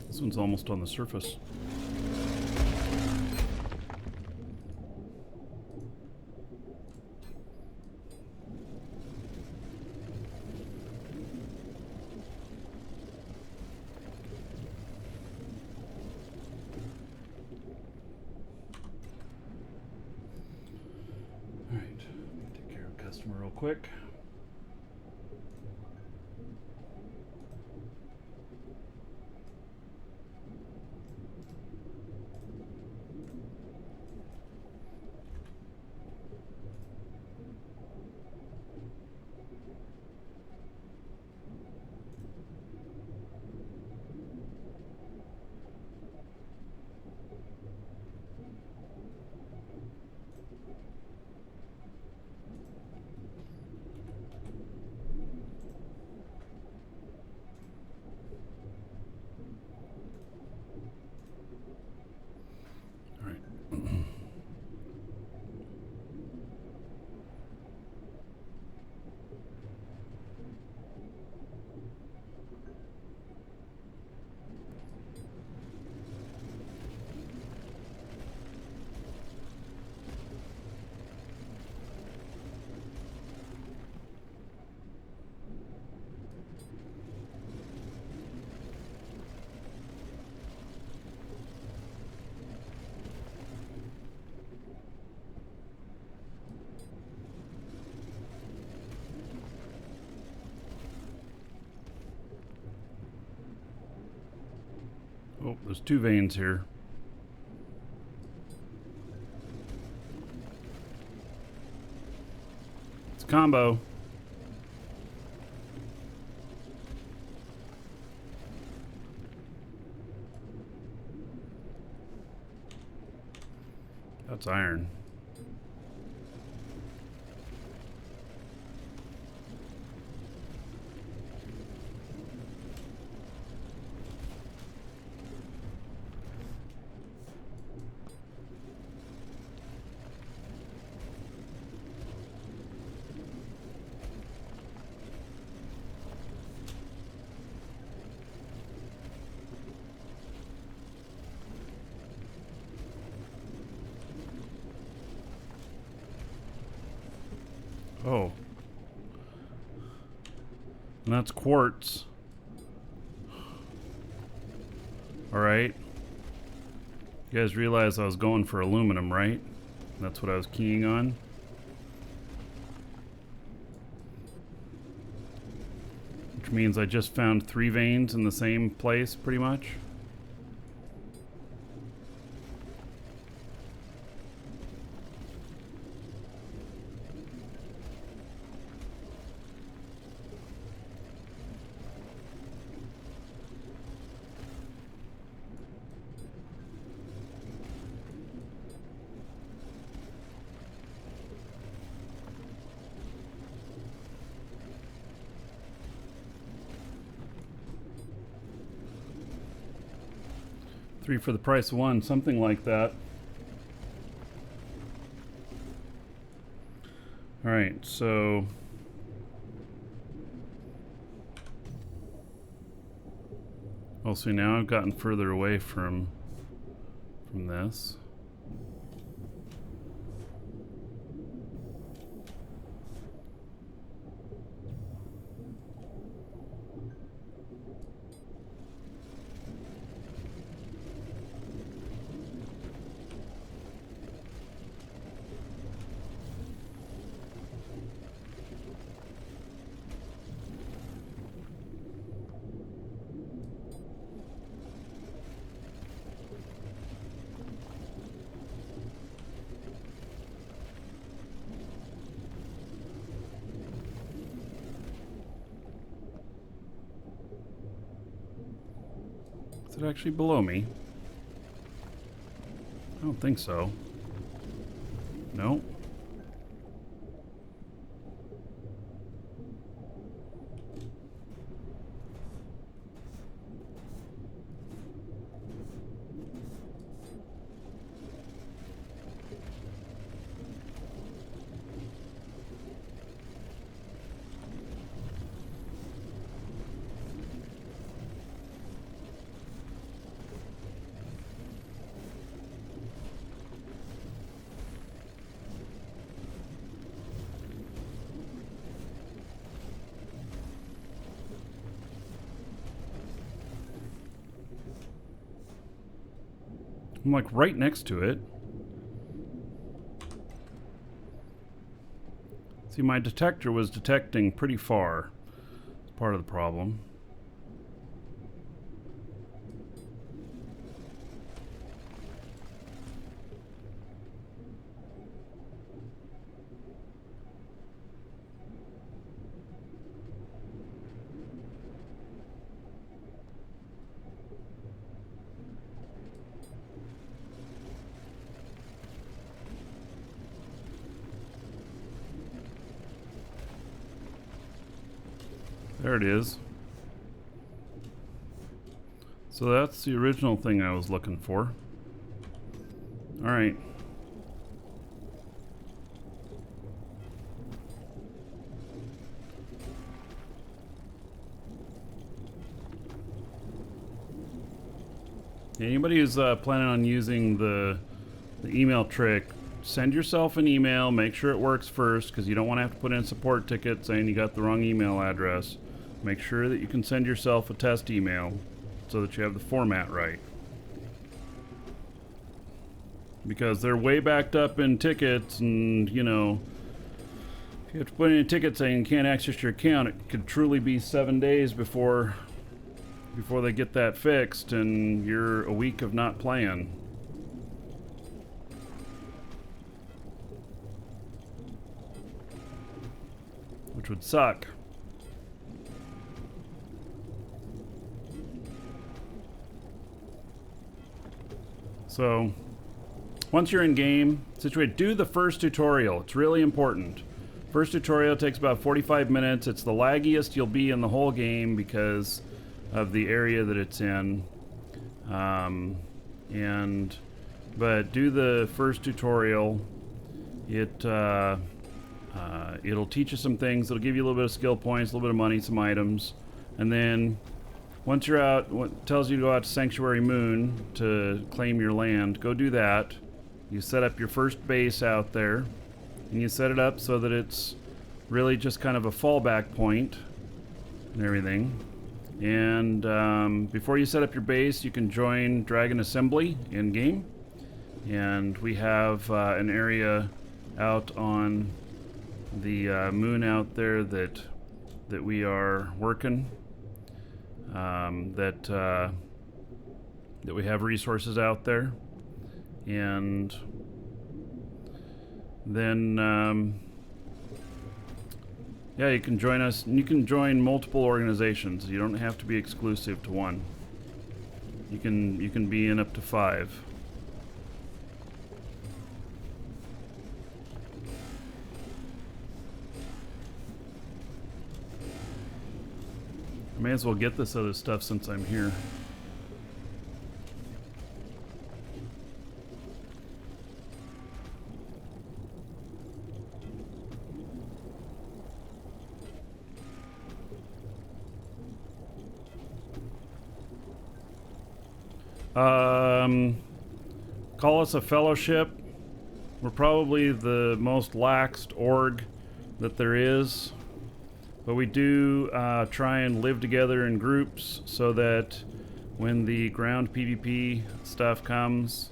This one's almost on the surface. Real quick. Oh, there's 2 veins here. It's a combo. That's iron. Oh. And that's quartz. Alright. You guys realize I was going for aluminum, right? That's what I was keying on. Which means I just found 3 veins in the same place, pretty much. Three for the price of one, something like that. Alright, so also now I've gotten further away from this. Is it actually below me? I don't think so. No. I'm like right next to it. See, my detector was detecting pretty far. It's part of the problem. There it is. So that's the original thing I was looking for. All right. Anybody who's planning on using the email trick, send yourself an email, make sure it works first, because you don't want to have to put in a support ticket saying you got the wrong email address. Make sure that you can send yourself a test email so that you have the format right. Because they're way backed up in tickets, and you know, if you have to put in a ticket saying you can't access your account, it could truly be 7 days before before they get that fixed, and you're a week of not playing. Which would suck. So, once you're in game, situated, do the first tutorial. It's really important. First tutorial takes about 45 minutes. It's the laggiest you'll be in the whole game because of the area that it's in. But do the first tutorial. It'll teach you some things. It'll give you a little bit of skill points, a little bit of money, some items. And then once you're out, it tells you to go out to Sanctuary Moon to claim your land. Go do that. You set up your first base out there, and you set it up so that it's really just kind of a fallback point and everything. And before you set up your base, you can join Dragon Assembly in game. And we have an area out on the moon out there that we are working. That we have resources out there, and then yeah, you can join us. You can join multiple organizations. You don't have to be exclusive to one. You can be in up to 5. I may as well get this other stuff since I'm here. Call us a fellowship. We're probably the most laxed org that there is. But we do try and live together in groups so that when the ground PvP stuff comes,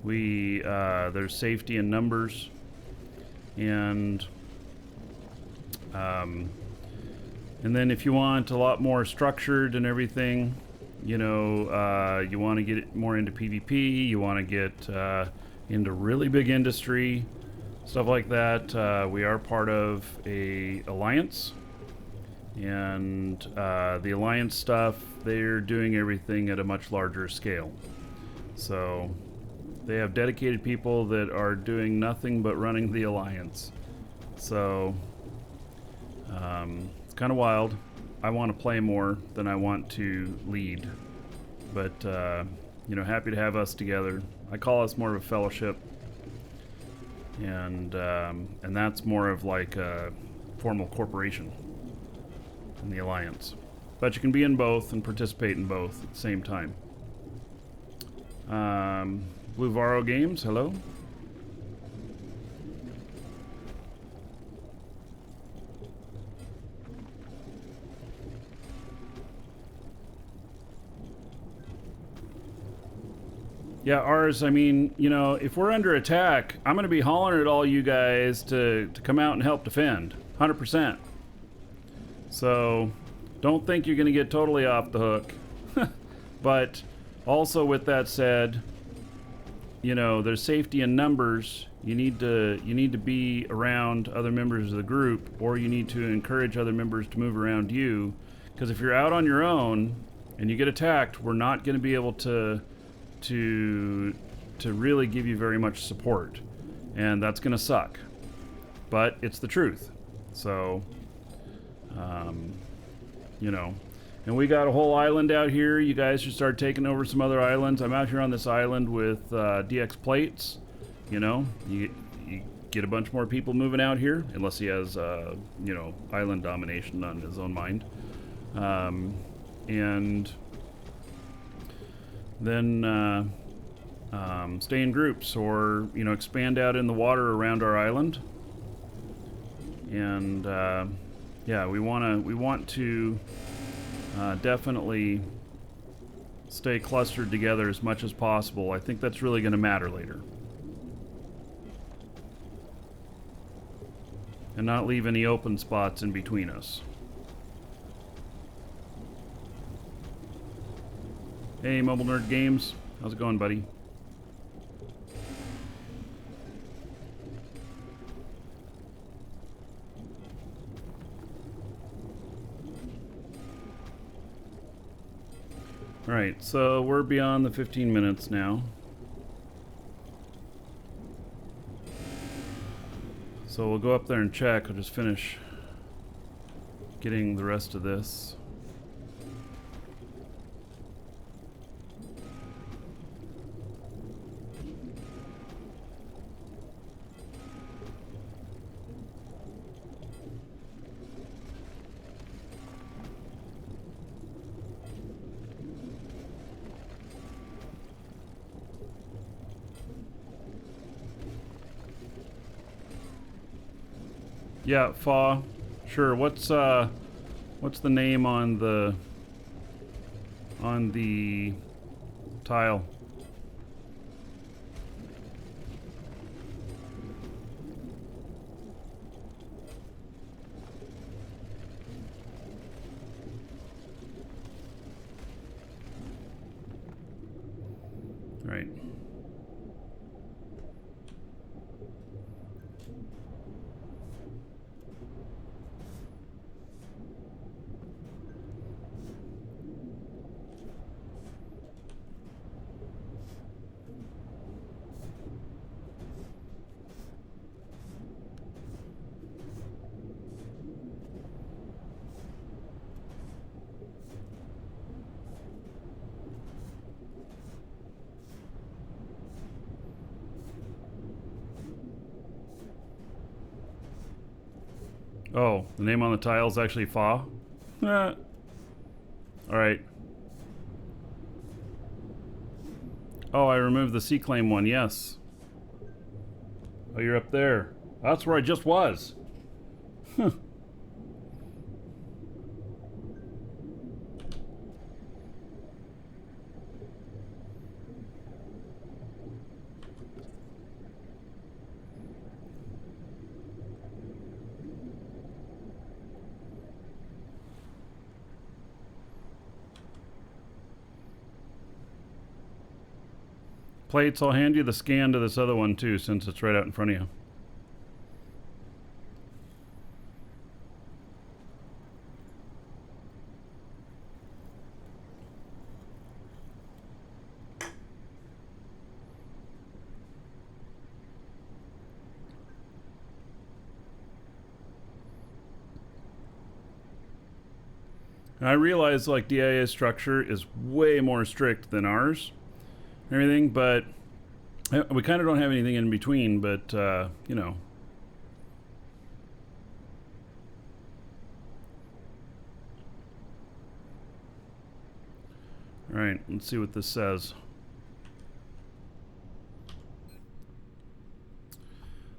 there's safety in numbers. And then if you want a lot more structured and everything, you know, you want to get more into PvP, you want to get into really big industry, stuff like that, we are part of a alliance. And the alliance stuff, they're doing everything at a much larger scale. So they have dedicated people that are doing nothing but running the alliance. So it's kind of wild. I want to play more than I want to lead. But you know, happy to have us together. I call us more of a fellowship. And that's more of like a formal corporation in the alliance, but you can be in both and participate in both at the same time. Blue Varo Games, hello. Yeah, ours, I mean, you know, if we're under attack, I'm going to be hollering at all you guys to come out and help defend, 100%. So, don't think you're going to get totally off the hook. But also with that said, you know, there's safety in numbers. You need to be around other members of the group, or you need to encourage other members to move around you. Because if you're out on your own and you get attacked, we're not going to be able to really give you very much support. And that's going to suck. But it's the truth. So you know, and we got a whole island out here. You guys should start taking over some other islands. I'm out here on this island with DX plates. You know, you get a bunch more people moving out here, unless he has, you know, island domination on his own mind. And then stay in groups, or, you know, expand out in the water around our island. And yeah, we want to definitely stay clustered together as much as possible. I think that's really going to matter later. And not leave any open spots in between us. Hey, Mobile Nerd Games. How's it going, buddy? Alright, so we're beyond the 15 minutes now. So we'll go up there and check. I'll just finish getting the rest of this. Yeah, Fa. Sure. What's the name on the tile? Right. Oh, the name on the tile is actually Fa? Alright. Oh, I removed the C-claim one, yes. Oh, you're up there. That's where I just was. Huh. Plates, I'll hand you the scan to this other one too, since it's right out in front of you. And I realize like DIA structure is way more strict than ours. Everything, but we kind of don't have anything in between, but you know. All right, let's see what this says.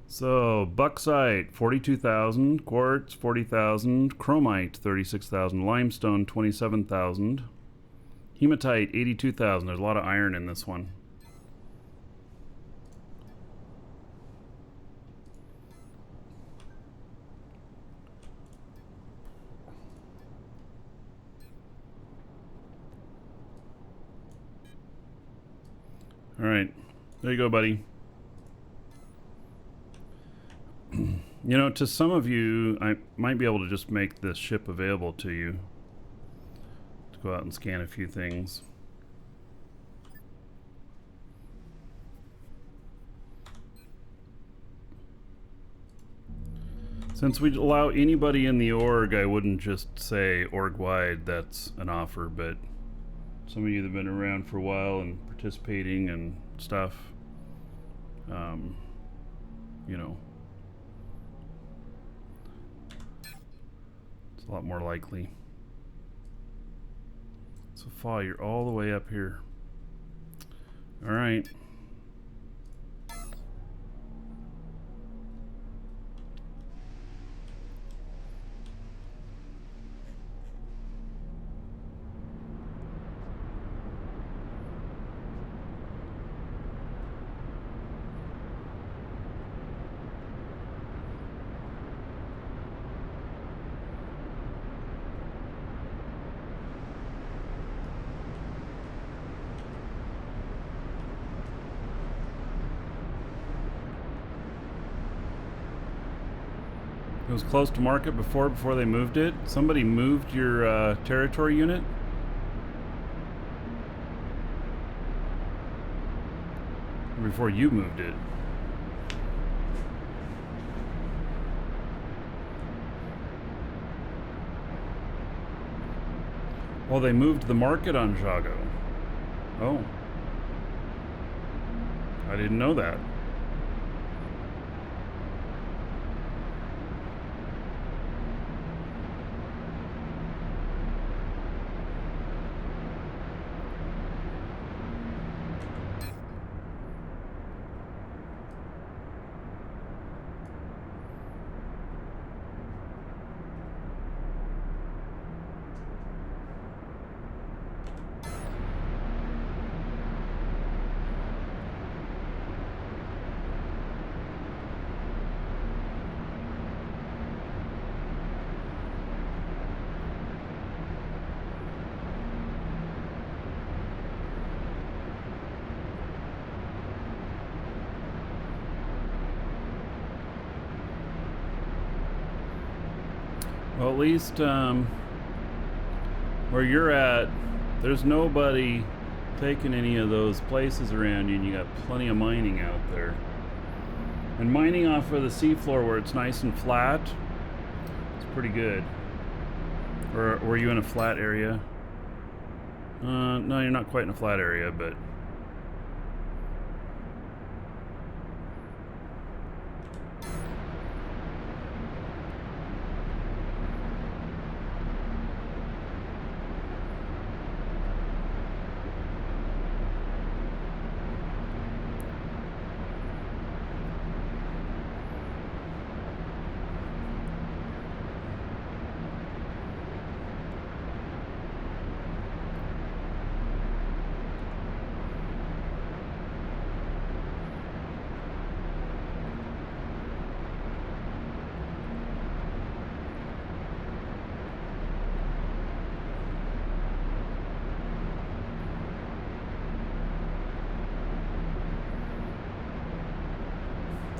So bauxite 42,000, quartz 40,000, chromite 36,000, limestone 27,000. Hematite, 82,000. There's a lot of iron in this one. All right. There you go, buddy. You know, to some of you, I might be able to just make this ship available to you. Go out and scan a few things. Since we allow anybody in the org, I wouldn't just say org-wide that's an offer, but some of you that have been around for a while and participating and stuff, you know, it's a lot more likely. So Fa, you're all the way up here. All right. was close to market before they moved it. Somebody moved your territory unit? Or before you moved it? Well, they moved the market on Jago. Oh. I didn't know that. Well, at least where you're at, there's nobody taking any of those places around you, and you got plenty of mining out there. And mining off of the seafloor where it's nice and flat, it's pretty good. Or were you in a flat area? No, you're not quite in a flat area, but...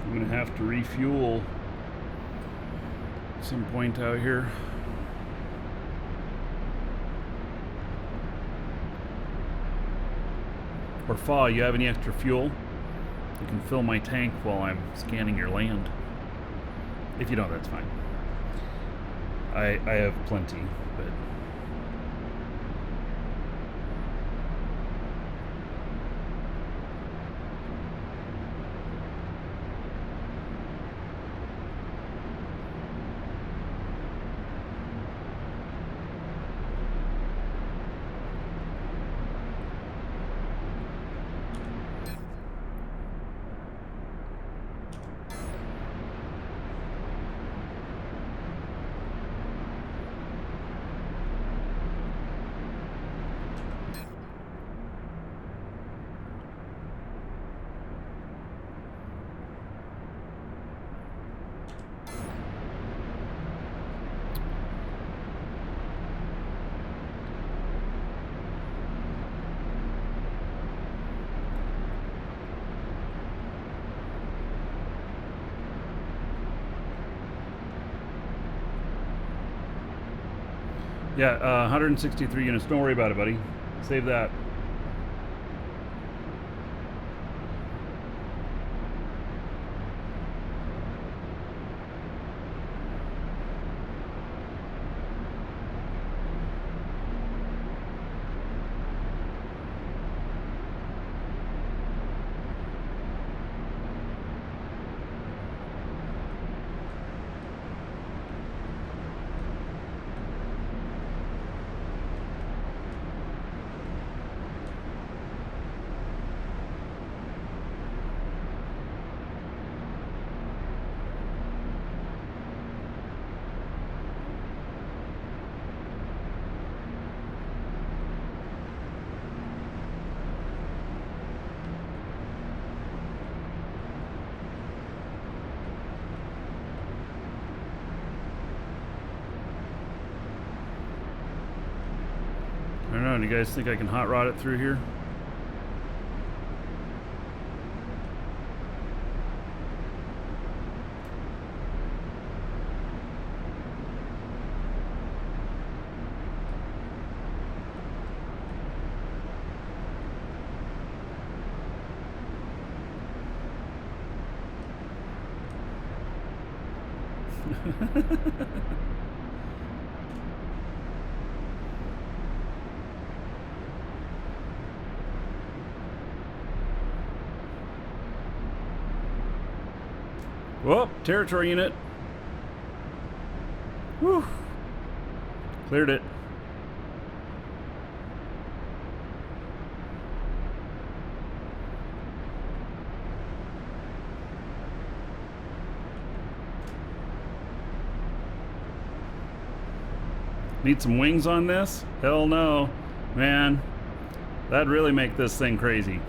I'm gonna have to refuel at some point out here. Or Fa, you have any extra fuel? You can fill my tank while I'm scanning your land. If you don't, that's fine. I have plenty, but... Yeah, 163 units. Don't worry about it, buddy. Save that. I don't know, do you guys think I can hot rod it through here? Whoa, territory unit. Whew. Cleared it. Need some wings on this? Hell no. Man, that'd really make this thing crazy.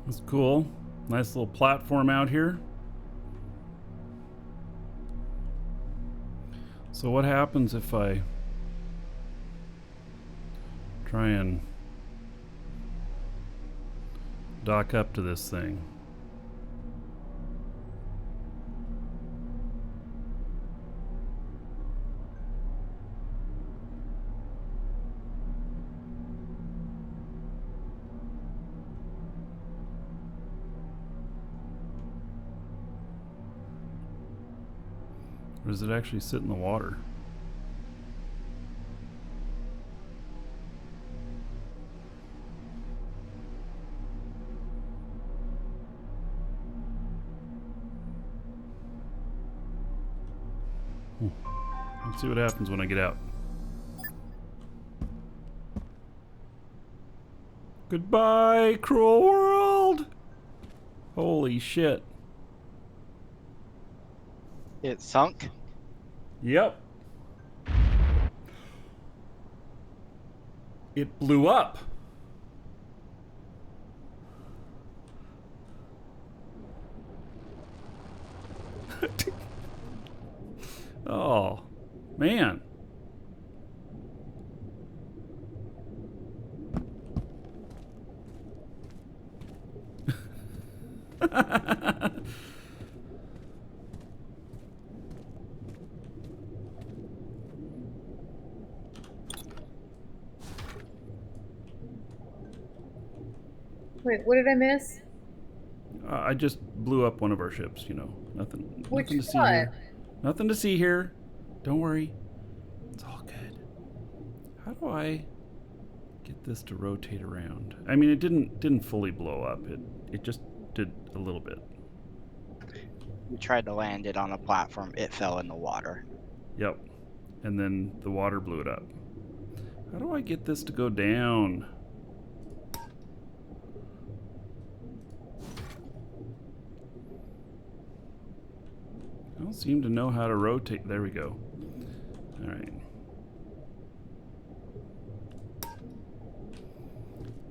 That's cool. Nice little platform out here. So what happens if I try and dock up to this thing? Or does it actually sit in the water? Let's see what happens when I get out. Goodbye, cruel world! Holy shit. It sunk? Yep. It blew up. Oh, man. Wait, what did I miss? I just blew up one of our ships, you know. Nothing Which to see one? here. Nothing to see here. Don't worry. It's all good. How do I get this to rotate around? I mean, it didn't fully blow up. It just did a little bit. We tried to land it on a platform. It fell in the water. Yep. and then the water blew it up. How do I get this to go down? I don't seem to know how to rotate. There we go. All right.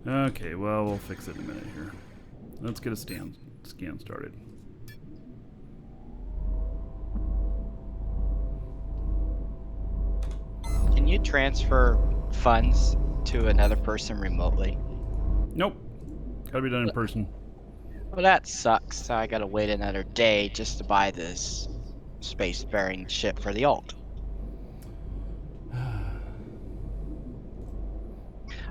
Okay, well, we'll fix it in a minute here. Let's get a scan started. Can you transfer funds to another person remotely? Nope. Gotta be done in person. Well, that sucks. So I gotta wait another day just to buy this spacefaring ship for the alt.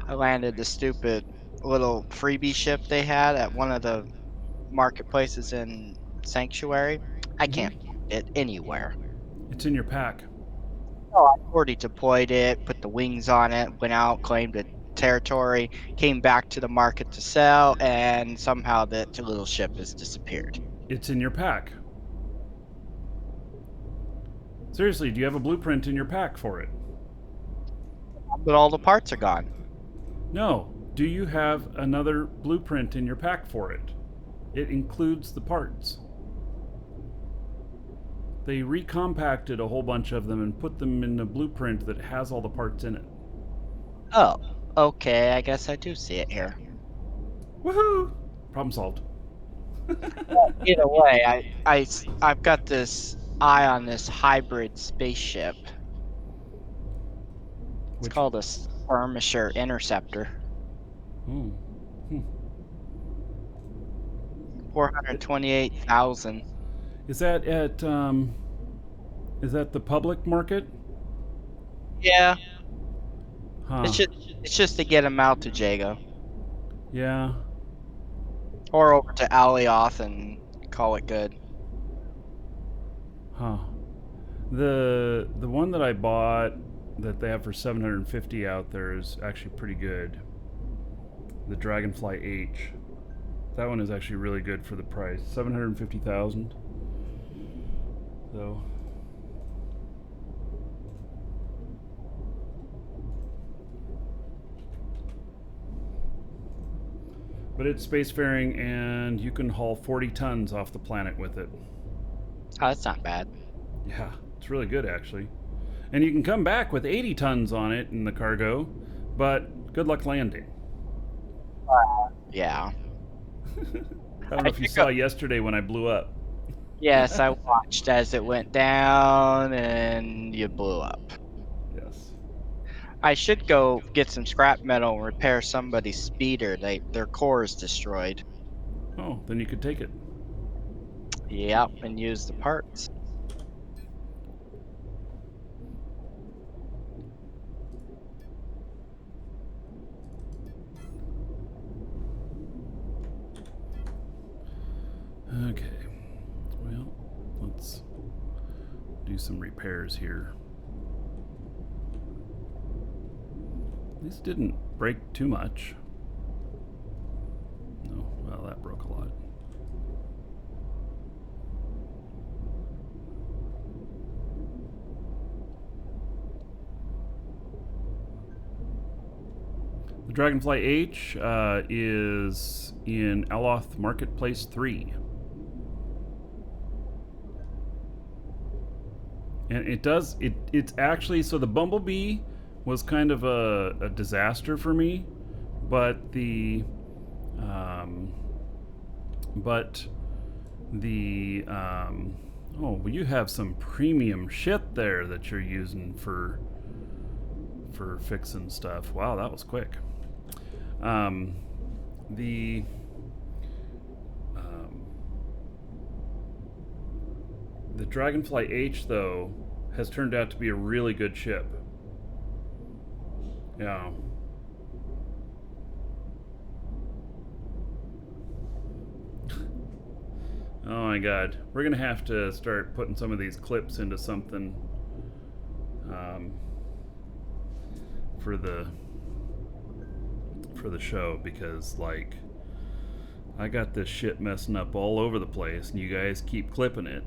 I landed the stupid little freebie ship they had at one of the marketplaces in Sanctuary. I can't find it anywhere. It's in your pack. Oh, I already deployed it, put the wings on it, went out, claimed a territory, came back to the market to sell, and somehow that little ship has disappeared. It's in your pack. Seriously, do you have a blueprint in your pack for it? But all the parts are gone. No. Do you have another blueprint in your pack for it? It includes the parts. They recompacted a whole bunch of them and put them in a blueprint that has all the parts in it. Oh, okay. I guess I do see it here. Woohoo! Problem solved. Either way, I've got this eye on this hybrid spaceship. It's called a Skirmisher Interceptor. 428,000. Is that at is that the public market? Yeah. Huh. It's just to get them out to Jago. Yeah. Or over to Alioth and call it good. Huh. The one that I bought that they have for 750 out there is actually pretty good. The Dragonfly H. That one is actually really good for the price. 750,000. So but it's spacefaring and you can haul 40 tons off the planet with it. Oh, that's not bad. Yeah, it's really good actually. And you can come back with 80 tons on it in the cargo, but good luck landing. Yeah. I don't know if you saw yesterday when I blew up. Yes, I watched as it went down and you blew up. Yes. I should go get some scrap metal and repair somebody's speeder. Their core is destroyed. Oh, then you could take it. Yep, and use the parts. Okay. Well, let's do some repairs here. This didn't break too much. No, well, that broke a lot. The Dragonfly H is in Aloth Marketplace 3. And it's actually, so the Bumblebee was kind of a disaster for me, but the oh, well, you have some premium shit there that you're using for fixing stuff. Wow, that was quick. The Dragonfly H, though, has turned out to be a really good ship. Yeah. Oh my god. We're gonna have to start putting some of these clips into something for the show, because like I got this shit messing up all over the place and you guys keep clipping it.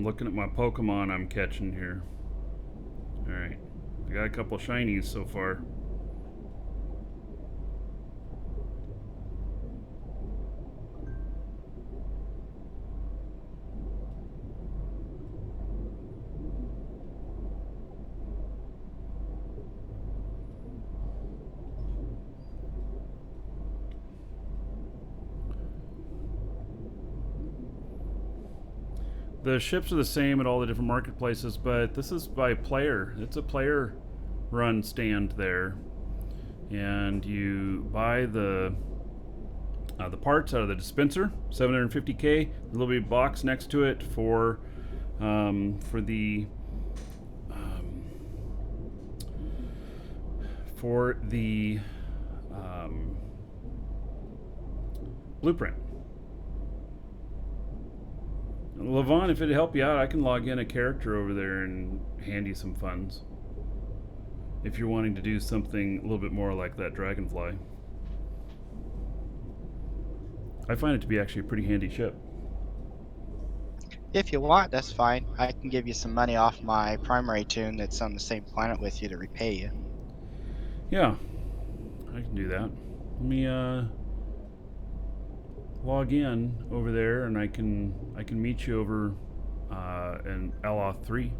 I'm looking at my Pokemon I'm catching here. Alright. I got a couple shinies so far. The ships are the same at all the different marketplaces, but this is by player. It's a player run stand there. And you buy the parts out of the dispenser, 750K, a little bit box next to it for the blueprint. Levon, if it'd help you out, I can log in a character over there and hand you some funds. If you're wanting to do something a little bit more like that dragonfly. I find it to be actually a pretty handy ship. If you want, that's fine. I can give you some money off my primary tune that's on the same planet with you to repay you. Yeah, I can do that. Let me log in over there, and I can meet you over in Aloth 3.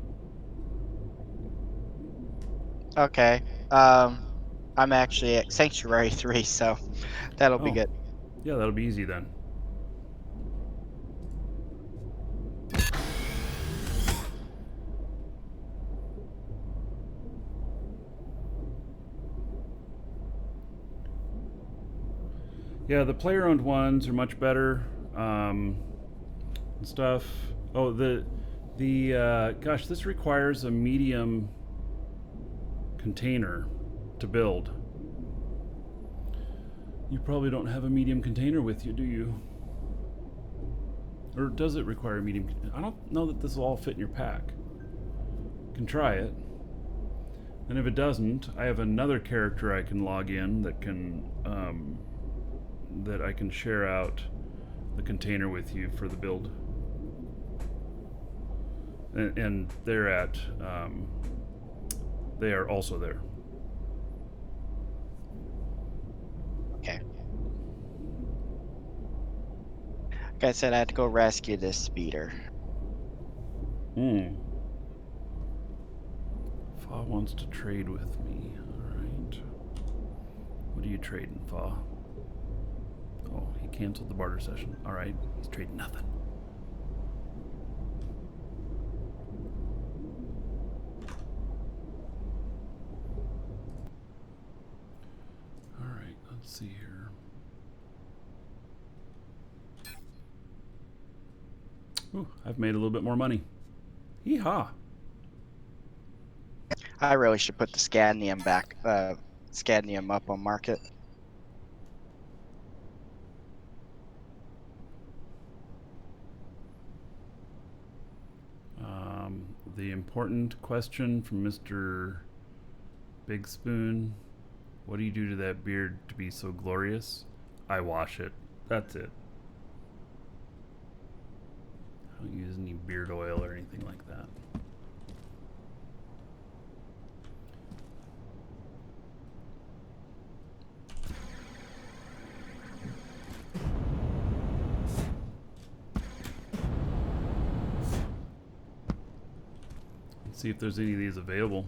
Okay. I'm actually at Sanctuary 3, so that'll be good. Yeah, that'll be easy then. Yeah, the player-owned ones are much better and stuff. Oh, gosh, this requires a medium container to build. You probably don't have a medium container with you, do you? Or does it require a medium? I don't know that this will all fit in your pack. You can try it. And if it doesn't, I have another character I can log in that can that I can share out the container with you for the build. And they're at they are also there. Okay. Like I said, I had to go rescue this speeder. Fa wants to trade with me. Alright. What are you trading, Fa? Oh, he canceled the barter session. Alright, he's trading nothing. Alright, let's see here. Ooh, I've made a little bit more money. Hee-haw. I really should put the Scandium back, Scandium up on market. The important question from Mr. Big Spoon. What do you do to that beard to be so glorious? I wash it. That's it. I don't use any beard oil or anything like that. See if there's any of these available.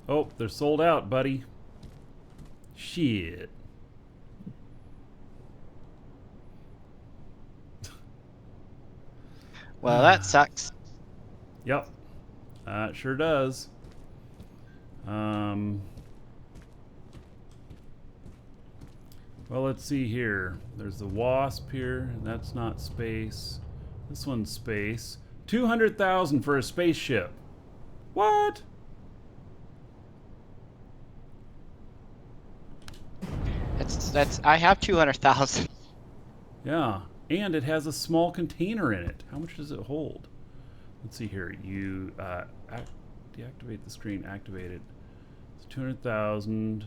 Oh, they're sold out, buddy. Shit. Well, that sucks. Yep. It sure does. Well, let's see here. There's the Wasp here. That's not space. This one's space. 200,000 for a spaceship. What? That's I have 200,000. Yeah, and it has a small container in it. How much does it hold? Let's see here. You deactivate the screen, activate it. It's 200,000.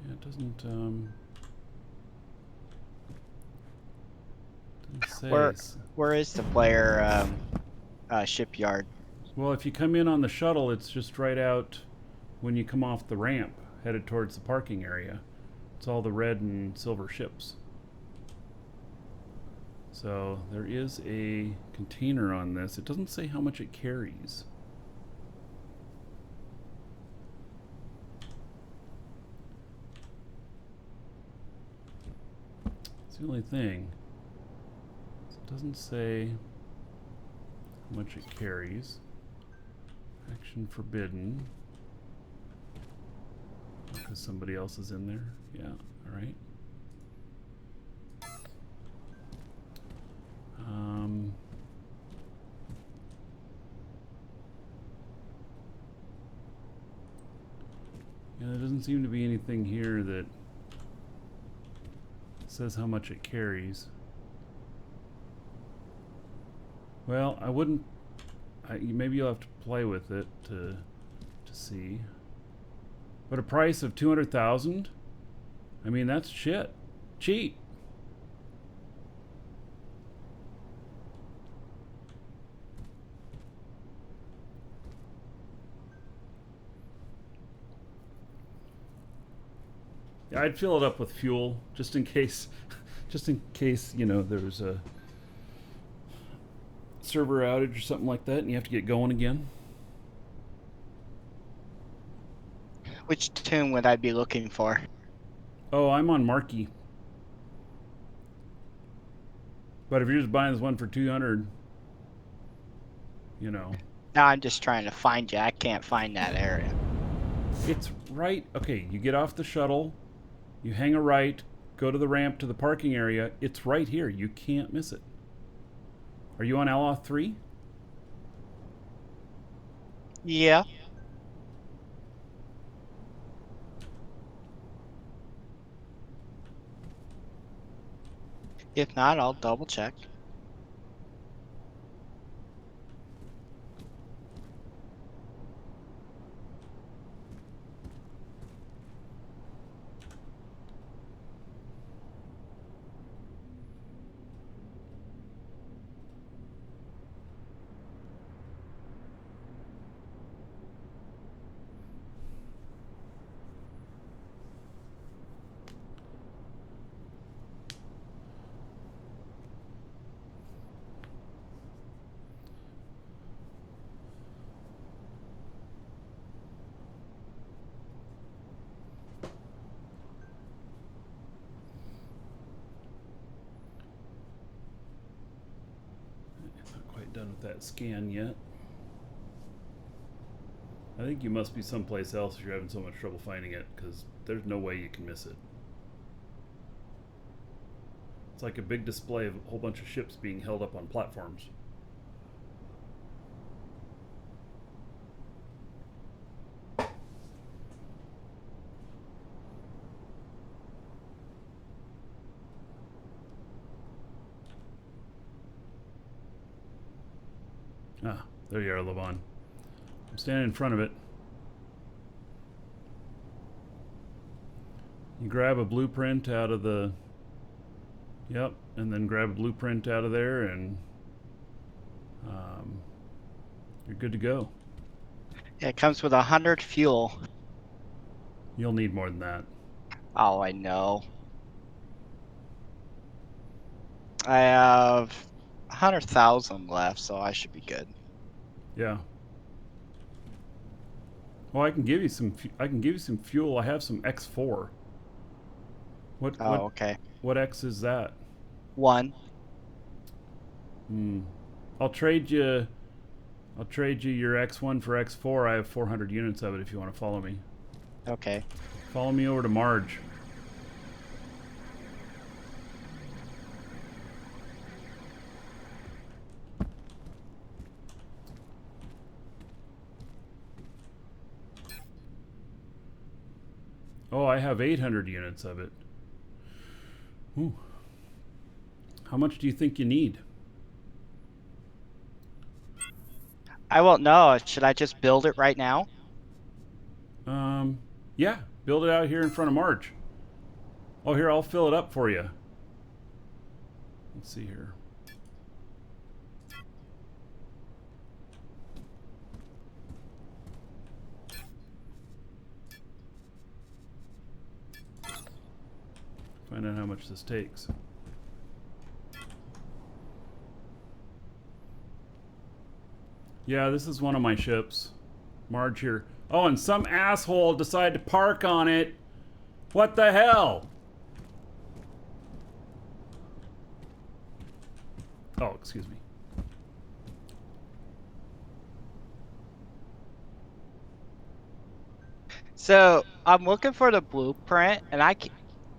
Yeah, it doesn't say. Where is the player shipyard? Well, if you come in on the shuttle, it's just right out when you come off the ramp, headed towards the parking area. It's all the red and silver ships. So there is a container on this. It doesn't say how much it carries. It's the only thing. It doesn't say how much it carries. Action forbidden. Because somebody else is in there. Yeah, alright. Yeah, there doesn't seem to be anything here that says how much it carries. Well, I wouldn't. Maybe you'll have to play with it to see. But a price of 200,000? I mean, that's shit. Cheap. Yeah, I'd fill it up with fuel just in case, you know, there's a server outage or something like that and you have to get going again. Which tune would I be looking for? Oh, I'm on Marquee. But if you're just buying this one for 200, you know. No, I'm just trying to find you. I can't find that area. It's right. Okay, you get off the shuttle, you hang a right, go to the ramp to the parking area. It's right here. You can't miss it. Are you on Aloth 3? Yeah. If not, I'll double check. Done with that scan yet. I think you must be someplace else if you're having so much trouble finding it, because there's no way you can miss it. It's like a big display of a whole bunch of ships being held up on platforms. Ah, there you are, Levon. I'm standing in front of it. You grab a blueprint out of the... Yep, and then grab a blueprint out of there and you're good to go. Yeah, it comes with 100 fuel. You'll need more than that. Oh, I know. I have 100,000 left, so I should be good. Yeah. Well, I can give you some. I can give you some fuel. I have some X4. Okay. What X is that? 1. I'll trade you. I'll trade you your X1 for X4. I have 400 units of it. If you want to follow me. Okay. Follow me over to Marge. Oh, I have 800 units of it. Ooh. How much do you think you need? I won't know. Should I just build it right now? Yeah. Build it out here in front of Marge. Oh, here, I'll fill it up for you. Let's see here. Find out how much this takes. Yeah, this is one of my ships. Marge here. Oh, and some asshole decided to park on it. What the hell? Oh, excuse me. So I'm looking for the blueprint, and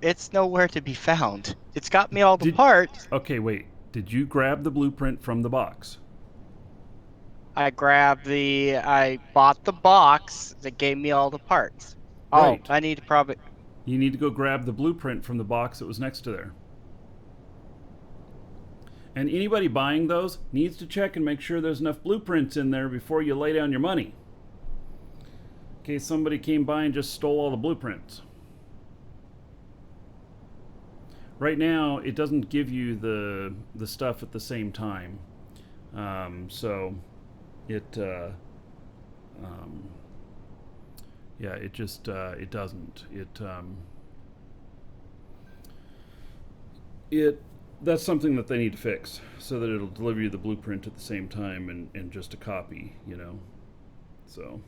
it's nowhere to be found. It's got me all the parts. Okay, wait. Did you grab the blueprint from the box? I bought the box that gave me all the parts. Right. Oh, I need to probably... You need to go grab the blueprint from the box that was next to there. And anybody buying those needs to check and make sure there's enough blueprints in there before you lay down your money. In case somebody came by and just stole all the blueprints. Right now, it doesn't give you the stuff at the same time. So it yeah, it just it doesn't. That's something that they need to fix so that it'll deliver you the blueprint at the same time and just a copy, you know. So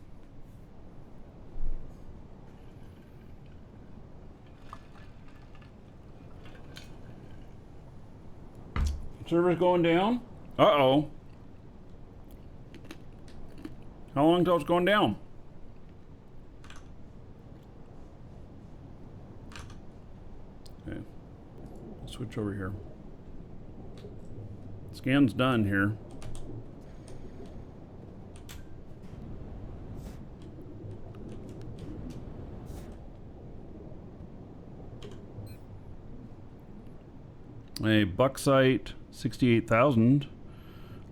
server's going down. Uh-oh. How long till it's going down? Okay. Switch over here. Scan's done here. A bauxite 68,000,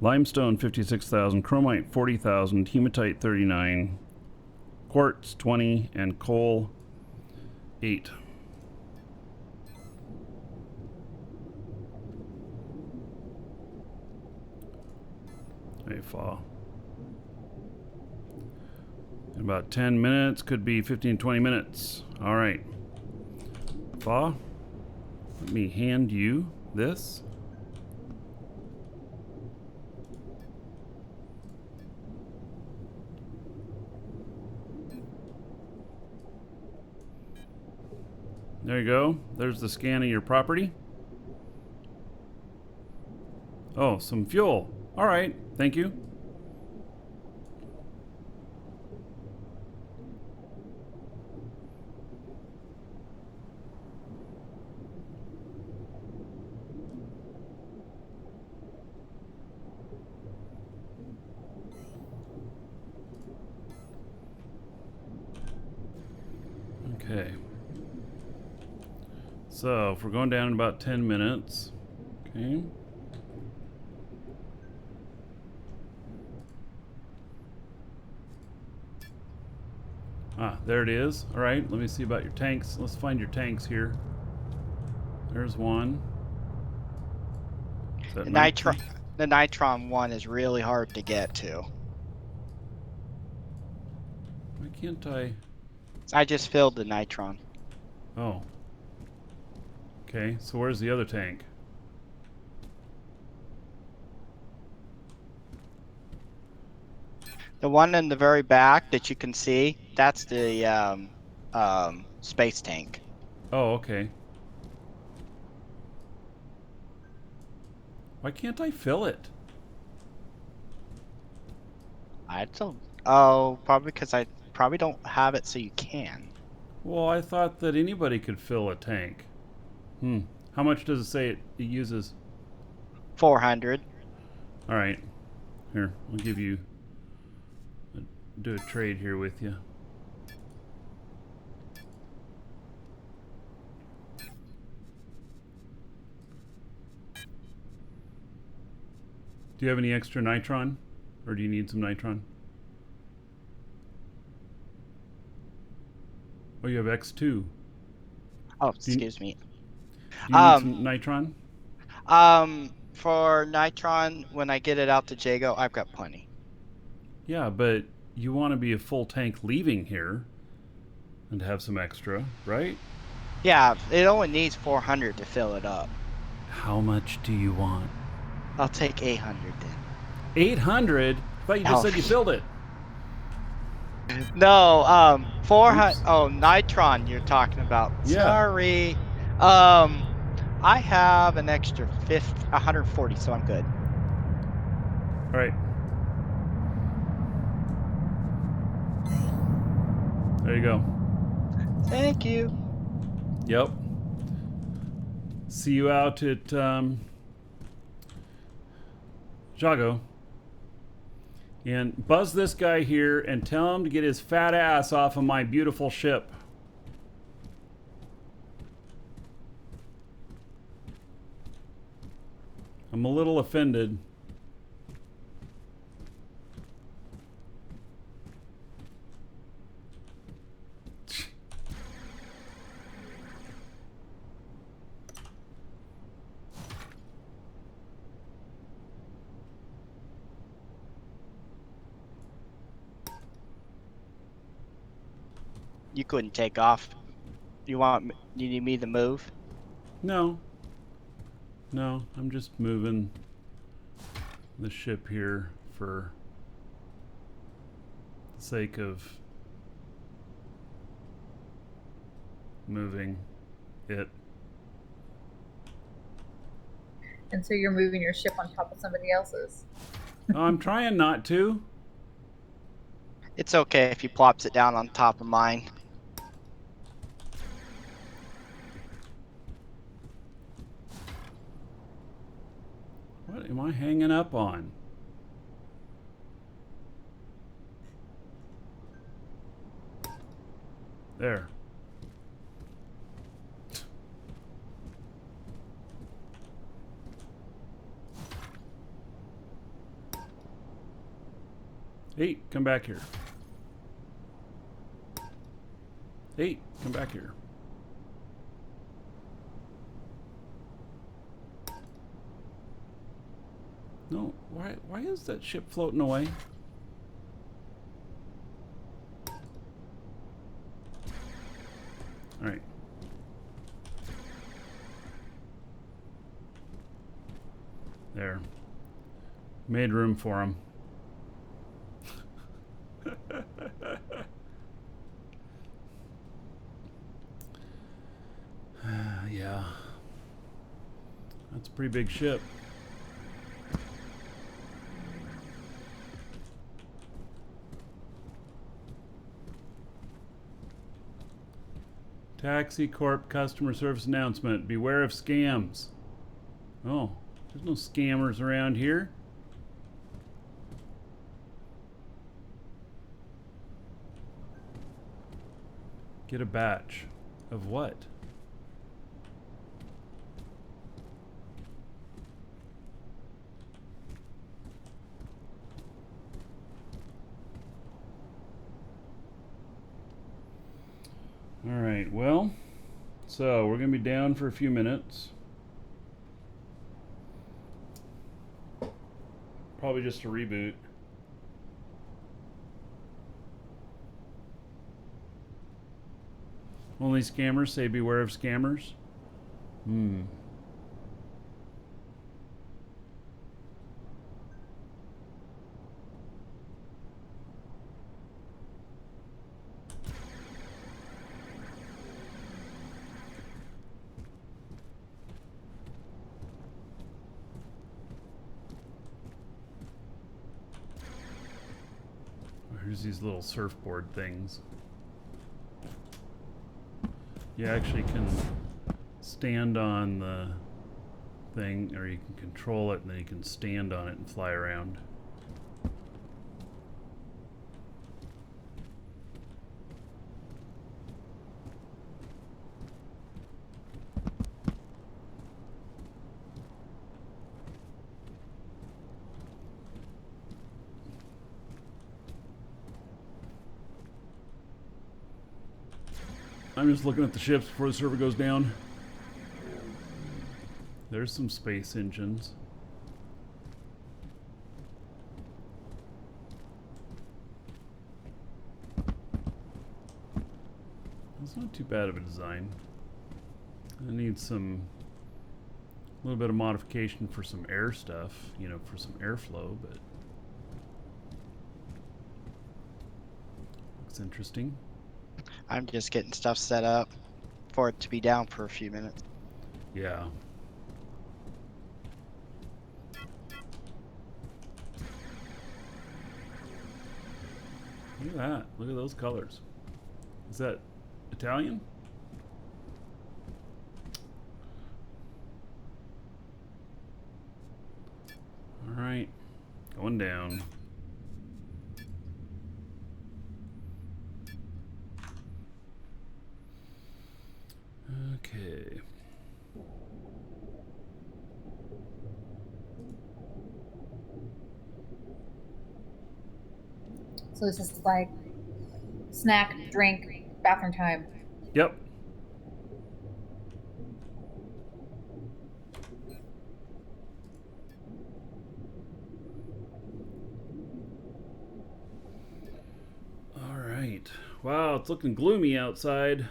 limestone 56,000, chromite 40,000, hematite 39, quartz 20, and coal 8. Hey, fall. In about 10 minutes, could be 15, 20 minutes. All right. Fa, let me hand you this. There you go. There's the scan of your property. Oh, some fuel. All right. Thank you. Okay. So, if we're going down in about 10 minutes. Okay. Ah, there it is. All right, let me see about your tanks. Let's find your tanks here. There's one. Is that The nitron one is really hard to get to. Why can't I? I just filled the nitron. Oh. Okay, so where's the other tank? The one in the very back that you can see, that's the space tank. Oh, okay. Why can't I fill it? I don't. Oh, probably because I probably don't have it, so you can. Well, I thought that anybody could fill a tank. How much does it say it uses? 400. All right. Here, I'll give you. Do a trade here with you. Do you have any extra nitron? Or do you need some nitron? Oh, you have X2. Oh, excuse me. Do you need some nitron? For nitron, when I get it out to Jago, I've got plenty. Yeah, but you want to be a full tank leaving here and have some extra, right? Yeah, it only needs 400 to fill it up. How much do you want? I'll take 800 then. 800? I thought you just said you filled it. No, 400. Oops. Oh, nitron you're talking about. Yeah. Sorry. I have an extra 140, so I'm good. All right. There you go. Thank you. Yep. See you out at Jago. And buzz this guy here and tell him to get his fat ass off of my beautiful ship. I'm a little offended. You couldn't take off. You need me to move? No. No, I'm just moving the ship here for the sake of moving it. And so you're moving your ship on top of somebody else's. Oh, I'm trying not to. It's okay if he plops it down on top of mine. What am I hanging up on? There. Hey, come back here. Hey, come back here. No, why is that ship floating away? All right. There. Made room for him. Yeah. That's a pretty big ship. Taxi Corp customer service announcement. Beware of scams. Oh, there's no scammers around here. Get a batch of what? All right, well, so we're going to be down for a few minutes. Probably just a reboot. Only scammers say beware of scammers. Here's these little surfboard things. You actually can stand on the thing, or you can control it and then you can stand on it and fly around. I'm just looking at the ships before the server goes down. There's some space engines. It's not too bad of a design. I need a little bit of modification for some air stuff, you know, for some airflow, but looks interesting. I'm just getting stuff set up for it to be down for a few minutes. Yeah. Look at that. Look at those colors. Is that Italian? All right. Going down. Okay. So this is like snack, drink, bathroom time. Yep. All right. Wow, it's looking gloomy outside.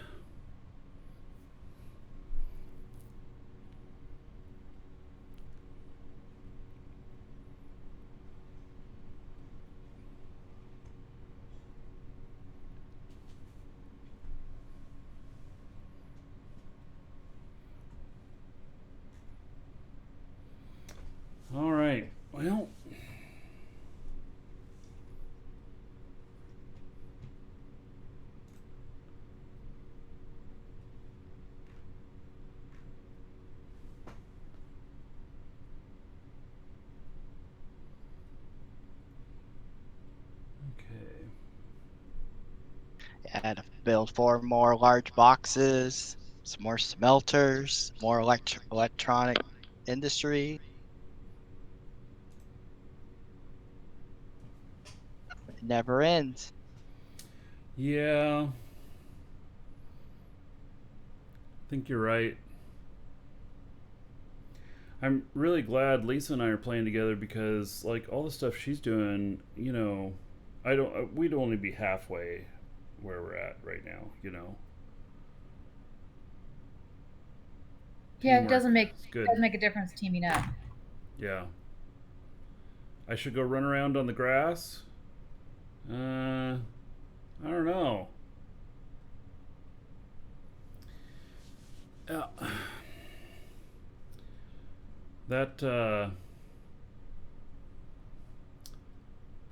All right. Well, Yeah, to build 4 more large boxes, some more smelters, more electronic industry. It never ends. yeah. I think you're right. I'm really glad Lisa and I are playing together because, like, all the stuff she's doing, you know, we'd only be halfway where we're at right now, you know. Yeah, it doesn't make a difference teaming up. Yeah. I should go run around on the grass. I don't know. That I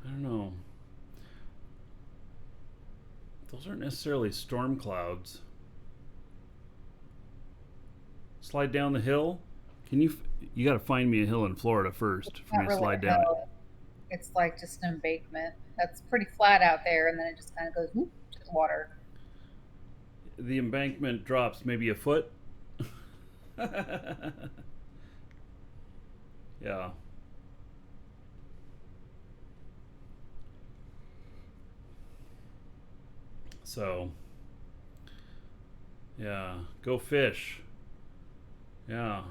don't know. Those aren't necessarily storm clouds. Slide down the hill. Can you got to find me a hill in Florida first for me to slide down it. It's like just an embankment. That's pretty flat out there, and then it just kind of goes whoop to the water. The embankment drops maybe a foot. Yeah. So, yeah, go fish. Yeah.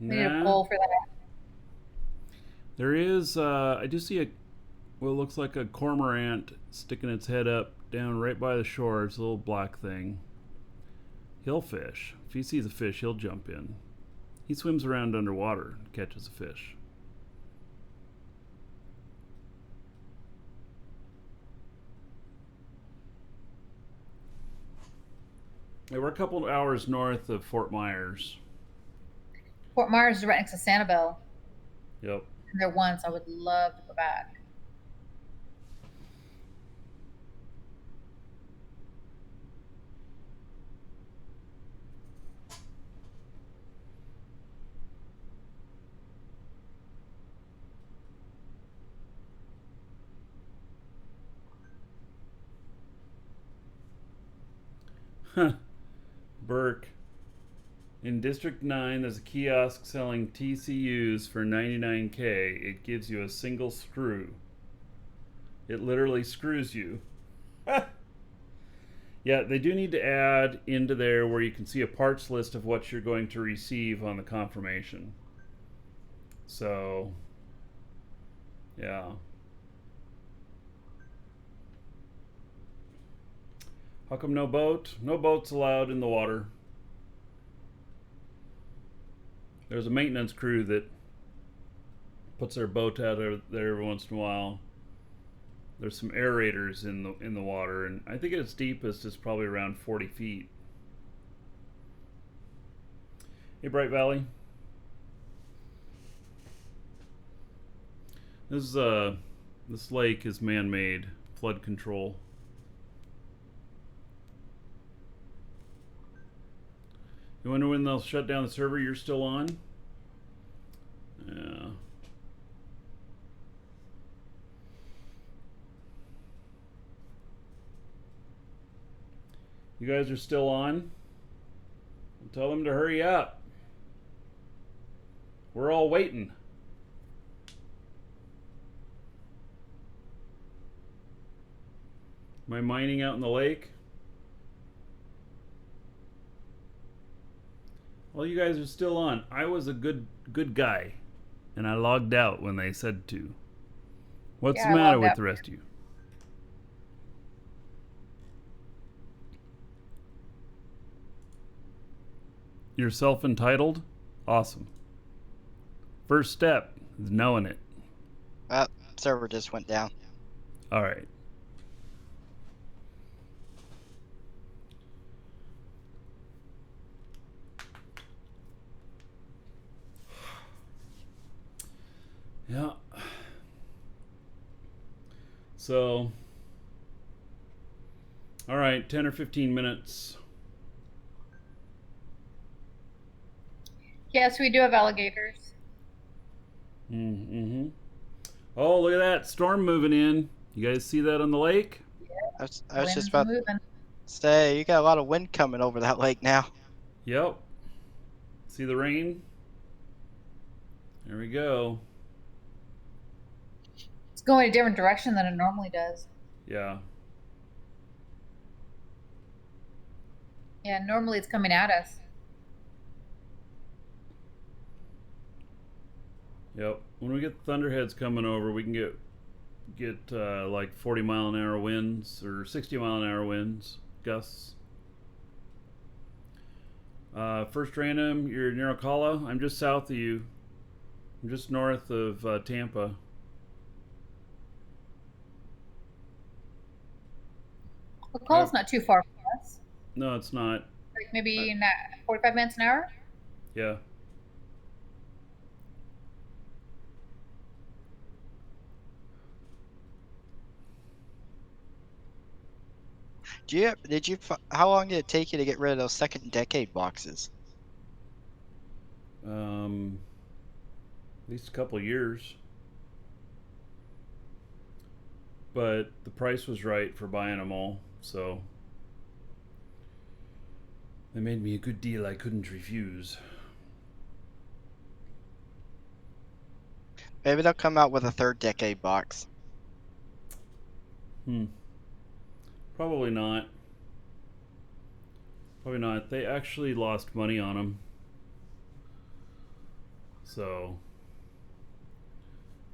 We need a pole for that. There is, I do see what looks like a cormorant sticking its head up down right by the shore. It's a little black thing. He'll fish. If he sees a fish, he'll jump in. He swims around underwater and catches a fish. Yeah, we're a couple of hours north of Fort Myers. Fort Myers is right next to Sanibel. Yep. Been there once. I would love to go back. Huh. Burke. In District 9, there's a kiosk selling TCUs for $99K. It gives you a single screw. It literally screws you. Yeah, they do need to add into there where you can see a parts list of what you're going to receive on the confirmation. So, yeah. How come no boat? No boats allowed in the water. There's a maintenance crew that puts their boat out there every once in a while. There's some aerators in the water, and I think its deepest is probably around 40 feet. Hey, Bright Valley. This lake is man-made, flood control. You wonder when they'll shut down the server you're still on? Yeah. You guys are still on? Tell them to hurry up. We're all waiting. Am I mining out in the lake? Well, you guys are still on. I was a good guy, and I logged out when they said to. What's the matter with the rest of you? You're self-entitled? Awesome. First step is knowing it. Server just went down. All right. Yeah. So, all right, 10 or 15 minutes. Yes, we do have alligators. Mm-hmm. Oh, look at that storm moving in. You guys see that on the lake? Yeah. I was just about to say, you got a lot of wind coming over that lake now. Yep. See the rain? There we go. It's going a different direction than it normally does. Yeah. Yeah, normally it's coming at us. Yep. When we get thunderheads coming over, we can get like 40-mile-an-hour winds or 60-mile-an-hour winds, gusts. First random, you're near Ocala. I'm just south of you. I'm just north of Tampa. Ocala's not too far from us. No, it's not. Like maybe 45 minutes an hour? Yeah. How long did it take you to get rid of those second decade boxes? At least a couple of years. But the price was right for buying them all, so they made me a good deal I couldn't refuse. Maybe they'll come out with a third decade box. Probably not. Probably not. They actually lost money on them. So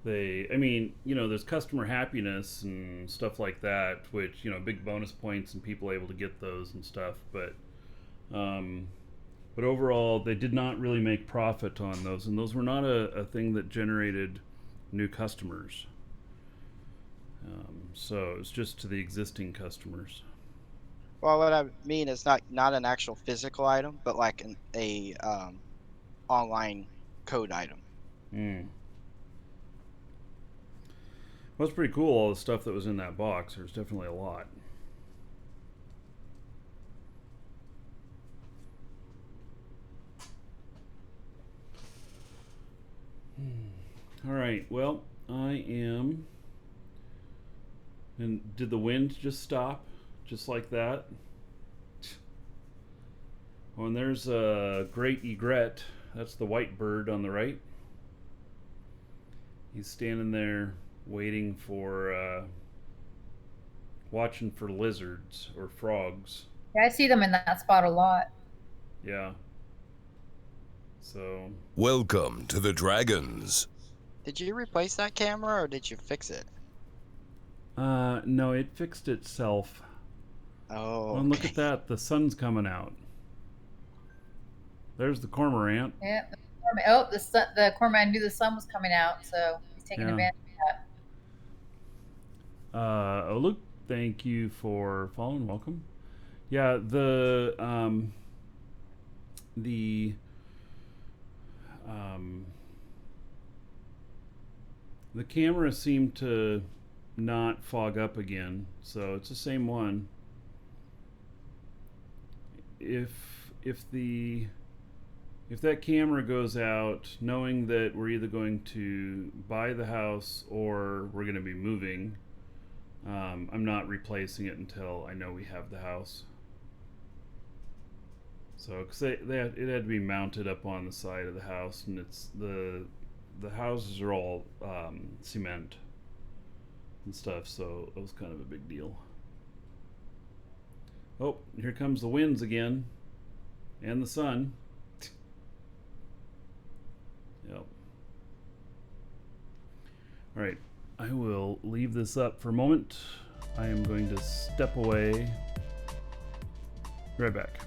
I mean, there's customer happiness and stuff like that, which, big bonus points and people able to get those and stuff. But overall, they did not really make profit on those. And those were not a thing that generated new customers. So it's just to the existing customers. Well, what I mean is not an actual physical item, but like a online code item. Well, it's pretty cool, all the stuff that was in that box. There's definitely a lot. All right, well, I am... And did the wind just stop? Just like that? Oh, and there's a great egret. That's the white bird on the right. He's standing there waiting for watching for lizards or frogs. Yeah, I see them in that spot a lot. Yeah. So. Welcome to the Dragons. Did you replace that camera or did you fix it? No, it fixed itself. Oh. Well, look at that. The sun's coming out. There's the cormorant. Yeah. The cormorant knew the sun was coming out, so he's taking advantage of that. Oh, Luke, thank you for following. Welcome. Yeah, the camera seemed to not fog up again, so it's the same one. If that camera goes out, knowing that we're either going to buy the house or we're going to be moving, I'm not replacing it until I know we have the house. So, because it had to be mounted up on the side of the house, and it's the houses are all cement and stuff, so it was kind of a big deal. Oh, here comes the winds again, and the sun. Yep. All right, I will leave this up for a moment. I am going to step away. Be right back.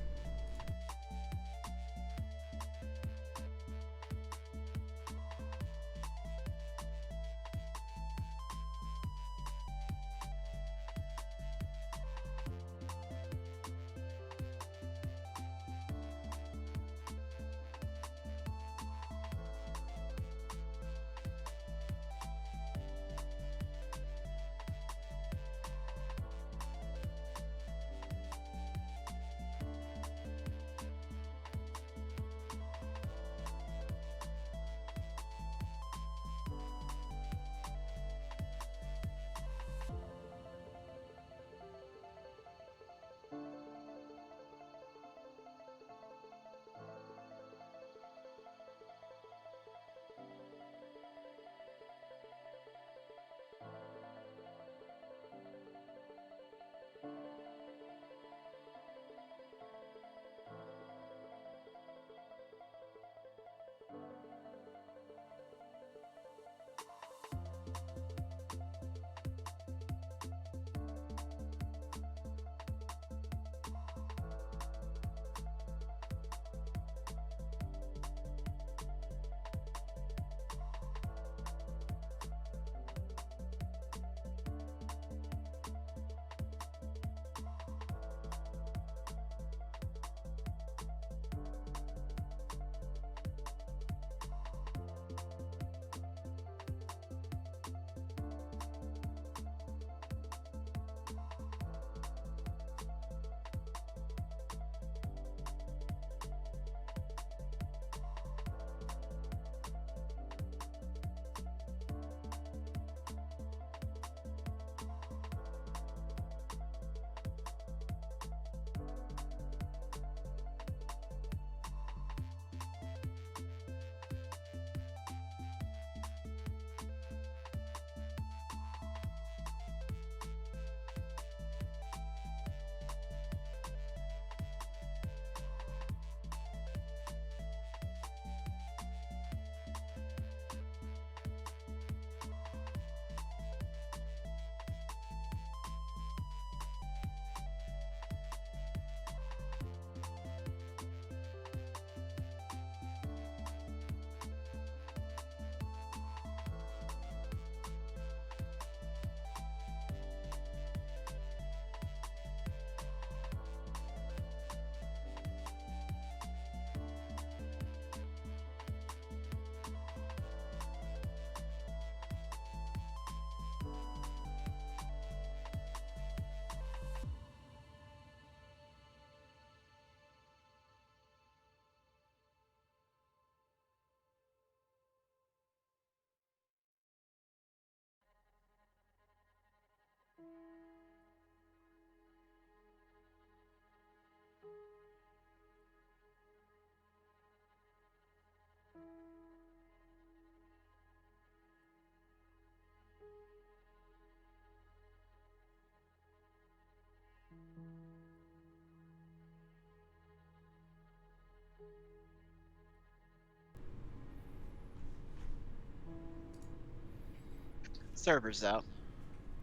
servers though.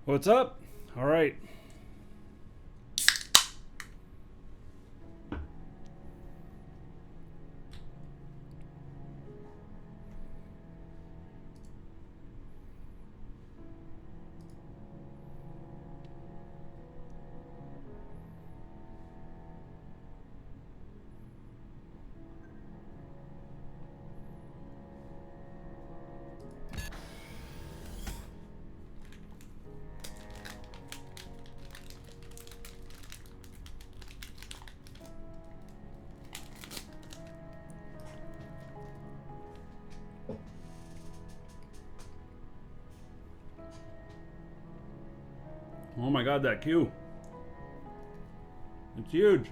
What's up? All right. Oh my god, that queue. It's huge.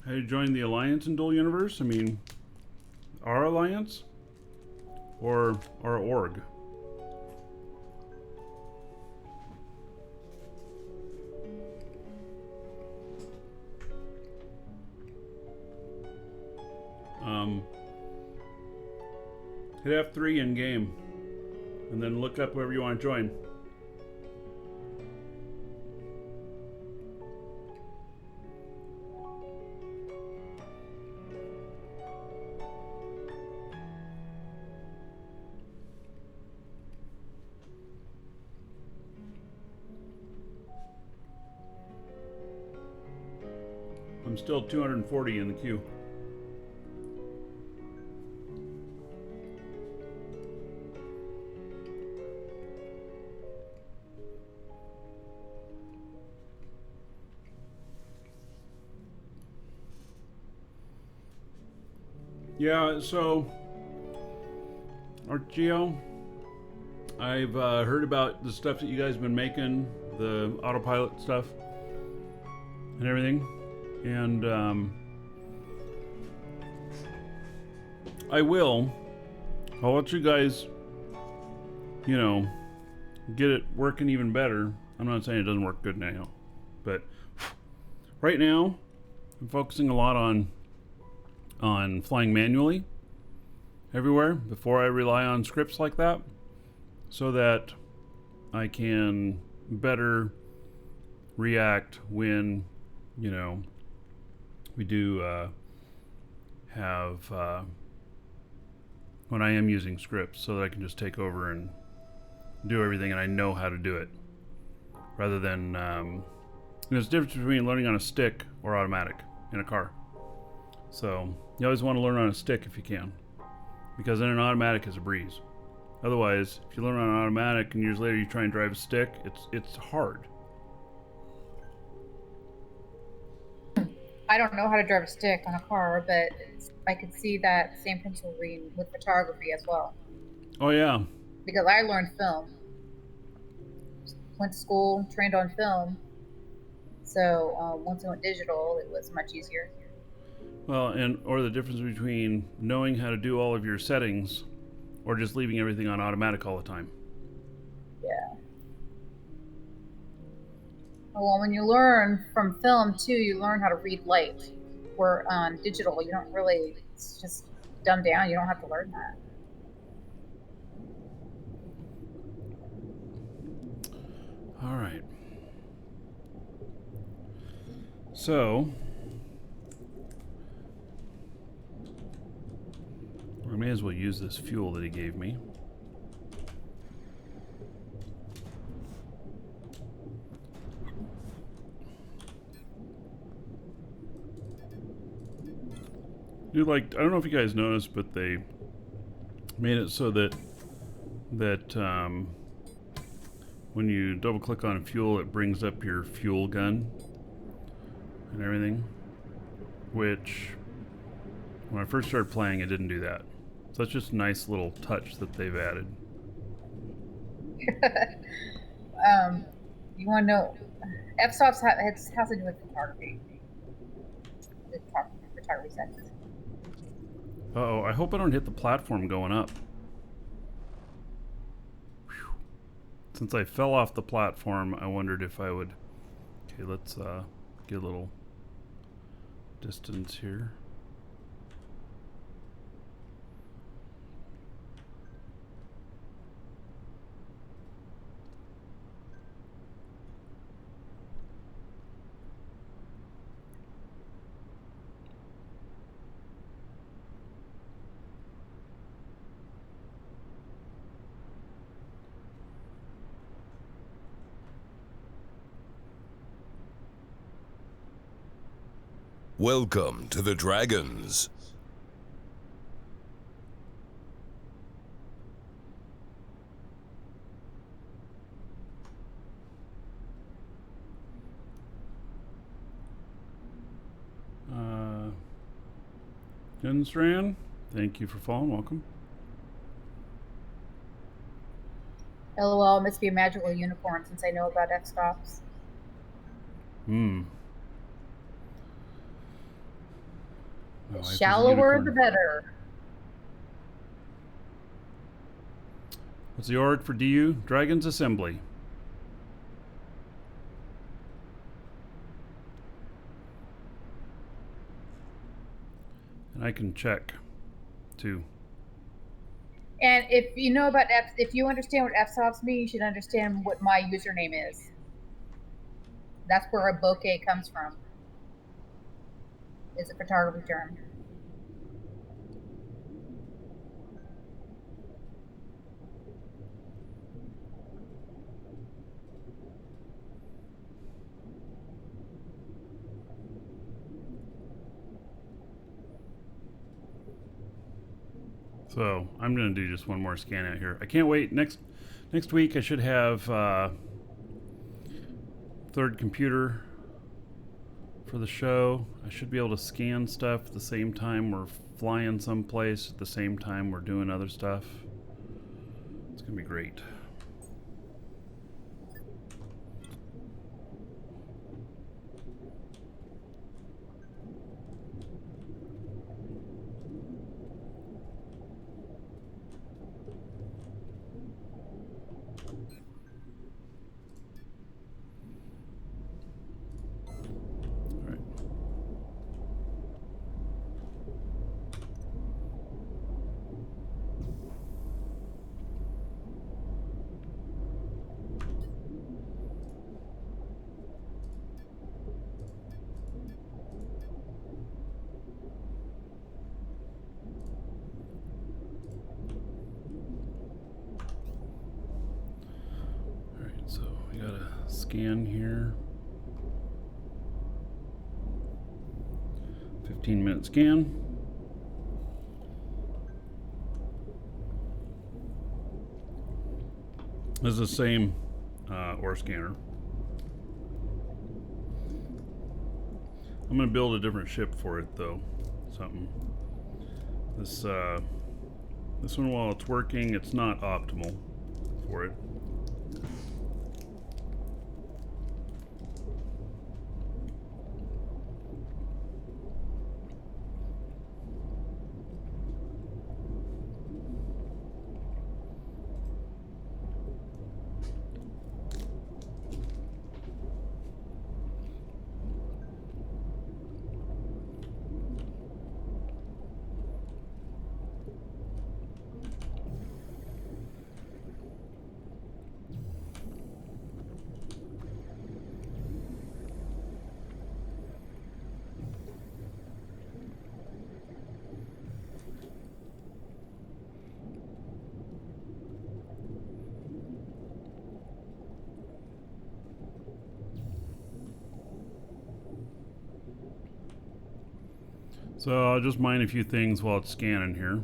How you join the alliance in Dual Universe? I mean, our alliance or our org? Hit F3 in game, and then look up whoever you want to join. I'm still 240 in the queue. Yeah, so Archeo, I've heard about the stuff that you guys have been making, the autopilot stuff and everything, and I'll let you guys, you know, get it working even better. I'm not saying it doesn't work good now, but right now I'm focusing a lot on flying manually everywhere before I rely on scripts like that, so that I can better react when, you know, we do have when I am using scripts, so that I can just take over and do everything and I know how to do it, rather than there's a difference between learning on a stick or automatic in a car. So you always want to learn on a stick if you can, because then an automatic is a breeze. Otherwise, if you learn on an automatic and years later you try and drive a stick, it's hard. I don't know how to drive a stick on a car, but I could see that same principle with photography as well. Oh yeah. Because I learned film. Went to school, trained on film. So once I went digital, it was much easier. Well, or the difference between knowing how to do all of your settings or just leaving everything on automatic all the time. Yeah. Well, when you learn from film too, you learn how to read light. Where on digital, you don't really, it's just dumbed down. You don't have to learn that. All right. So I may as well use this fuel that he gave me. Dude, like, I don't know if you guys noticed, but they made it so that when you double click on fuel, it brings up your fuel gun and everything, which when I first started playing, it didn't do that. So that's just a nice little touch that they've added. You want to know, FSOPs has to do with photography. The photography settings. Uh-oh, I hope I don't hit the platform going up. Whew. Since I fell off the platform, I wondered if I would... Okay, let's get a little distance here. Welcome to the Dragons. Gunstran, thank you for following. Welcome. LOL, it must be a magical unicorn since I know about FSOPs. The shallower, the better. What's the org for DU? Dragons Assembly. And I can check, too. And if you know about if you understand what FSOPs mean, you should understand what my username is. That's where a bouquet comes from. It's a photography term. So I'm gonna do just one more scan out here. I can't wait. Next week I should have third computer for the show. I should be able to scan stuff at the same time we're flying someplace, at the same time we're doing other stuff. It's gonna be great. Scan here. 15-minute scan. This is the same ore scanner. I'm going to build a different ship for it though. Something. This one, while it's working, it's not optimal for it. So I'll just mine a few things while it's scanning here.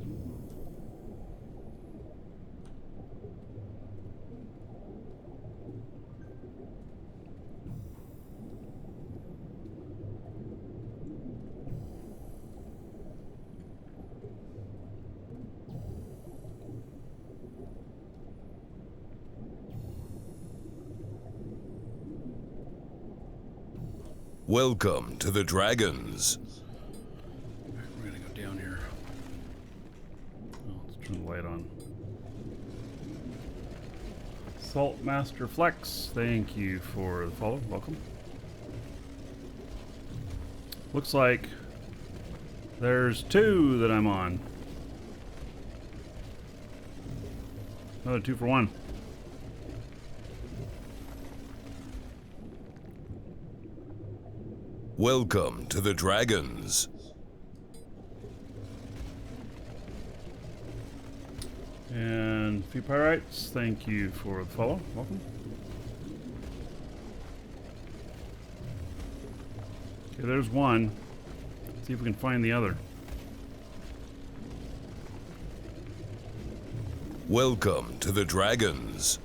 Welcome to the Dragons. We're gonna go down here. Oh, let's turn the light on. Salt Master Flex, thank you for the follow. Welcome. Looks like there's 2 that I'm on. Another 2 for 1. Welcome to the Dragons. And a few pyrites, thank you for the follow. Welcome. Okay, there's one. Let's see if we can find the other. Welcome to the Dragons.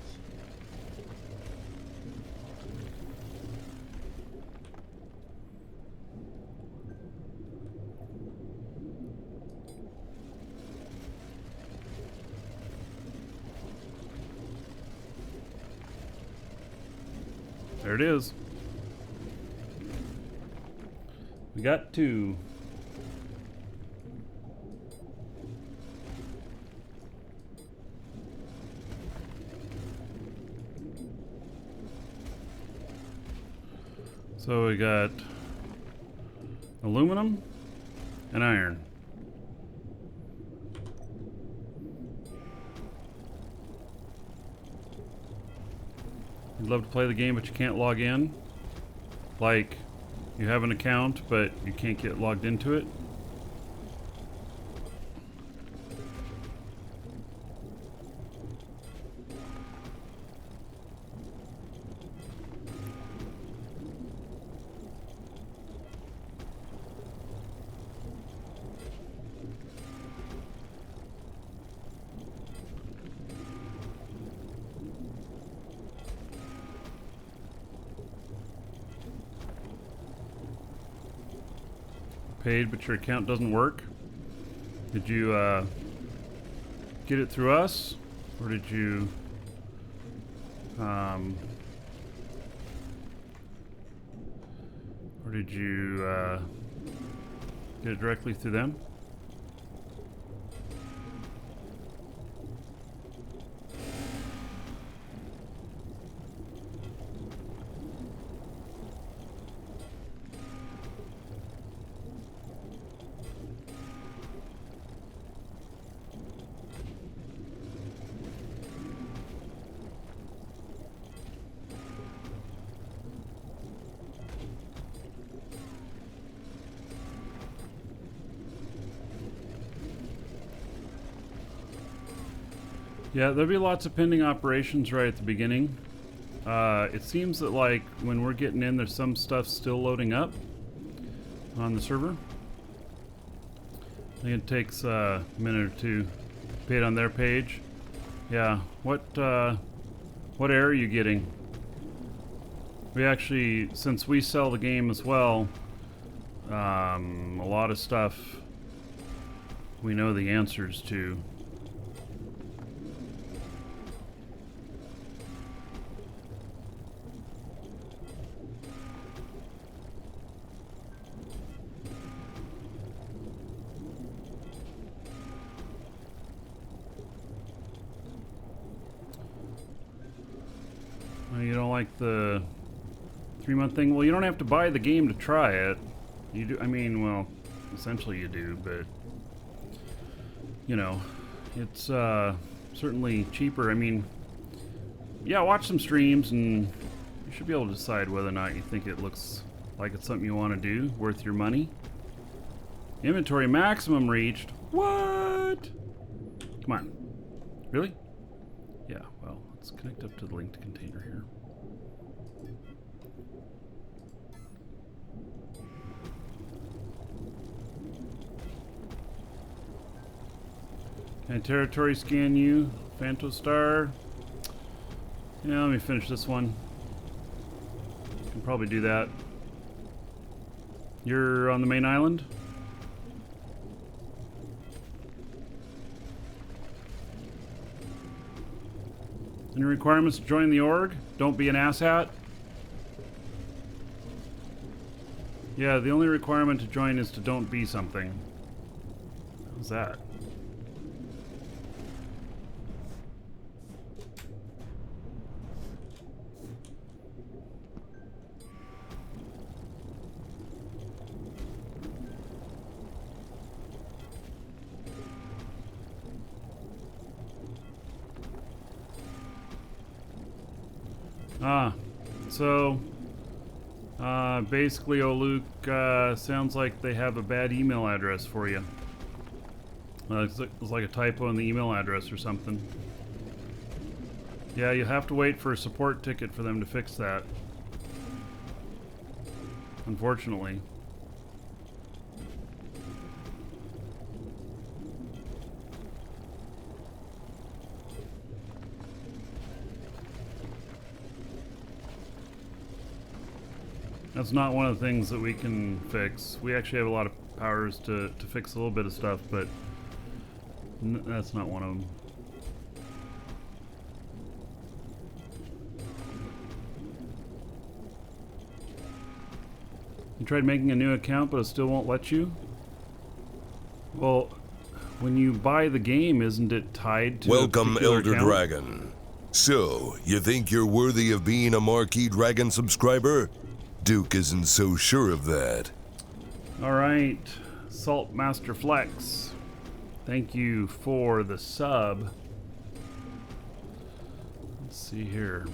There it is. We got 2. So we got aluminum and iron. You'd love to play the game, but you can't log in. Like, you have an account, but you can't get logged into it. Paid, but your account doesn't work. Did you get it through us, or did you get it directly through them? Yeah, there'll be lots of pending operations right at the beginning. It seems that, like, when we're getting in, there's some stuff still loading up on the server. I think it takes a minute or two. Paid on their page. Yeah, what error are you getting? We actually, since we sell the game as well, a lot of stuff we know the answers to. You don't like the 3-month thing? Well, you don't have to buy the game to try it. You do. I mean, well, essentially you do, but you know, it's certainly cheaper. I mean, yeah, watch some streams and you should be able to decide whether or not you think it looks like it's something you want to do, worth your money. Inventory maximum reached. What? Come on. Really? Yeah, well, let's connect up to the linked container here. Can I territory scan you, Phantostar? Yeah, let me finish this one. Can probably do that. You're on the main island? Any requirements to join the org? Don't be an asshat. Yeah, the only requirement to join is to don't be something. How's that? So basically, oh Luke, sounds like they have a bad email address for you. It's like a typo in the email address or something. Yeah, you'll have to wait for a support ticket for them to fix that. Unfortunately. That's not one of the things that we can fix. We actually have a lot of powers to fix a little bit of stuff, but that's not one of them. You tried making a new account, but it still won't let you? Well, when you buy the game, isn't it tied to Welcome, a particular Elder account? Dragon. So, you think you're worthy of being a Marquee Dragon subscriber? Duke isn't so sure of that. Alright, Salt Master Flex. Thank you for the sub. Let's see here.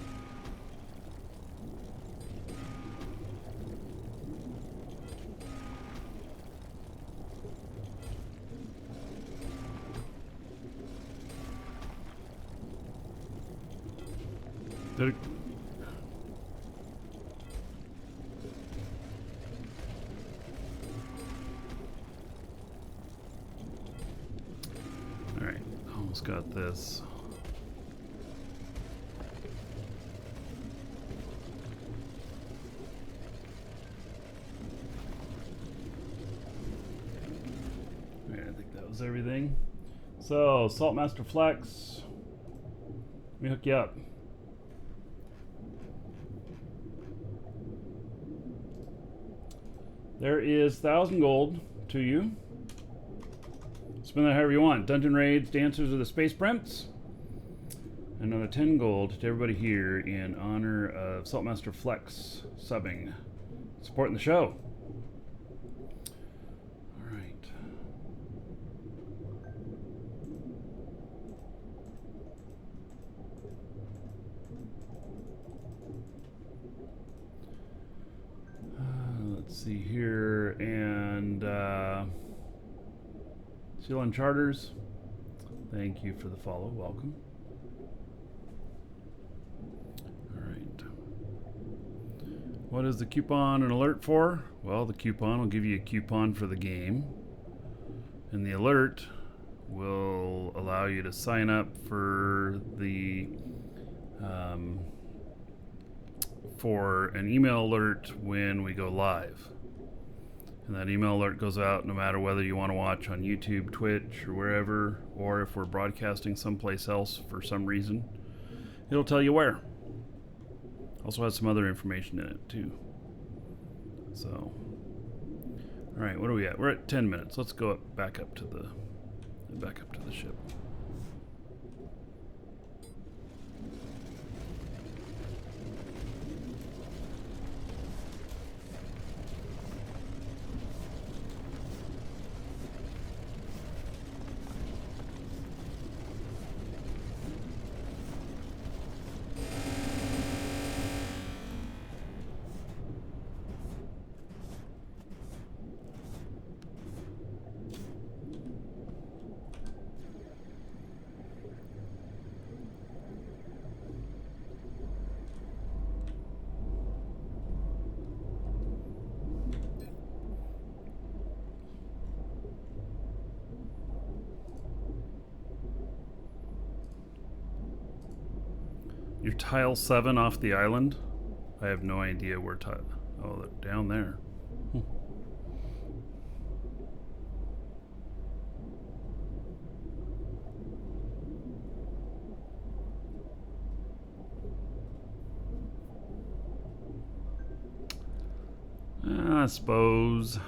Did it... Alright, almost got this. Alright, I think that was everything. So, Saltmaster Flex. Let me hook you up. There is 1,000 gold to you. Spend that however you want. Dungeon raids, dancers of the space prince. Another 10 gold to everybody here in honor of Saltmaster Flex subbing, supporting the show. All right. Let's see here, and Seal on Charters, thank you for the follow, welcome. Alright. What is the coupon and alert for? Well, the coupon will give you a coupon for the game, and the alert will allow you to sign up for the for an email alert when we go live. And that email alert goes out no matter whether you want to watch on YouTube, Twitch, or wherever, or if we're broadcasting someplace else for some reason, it'll tell you where. Also has some other information in it too. So, all right, what are we at? We're at 10 minutes. Let's go back up to the ship. You're tile 7 off the island? I have no idea where tile... Oh, they're down there. I suppose.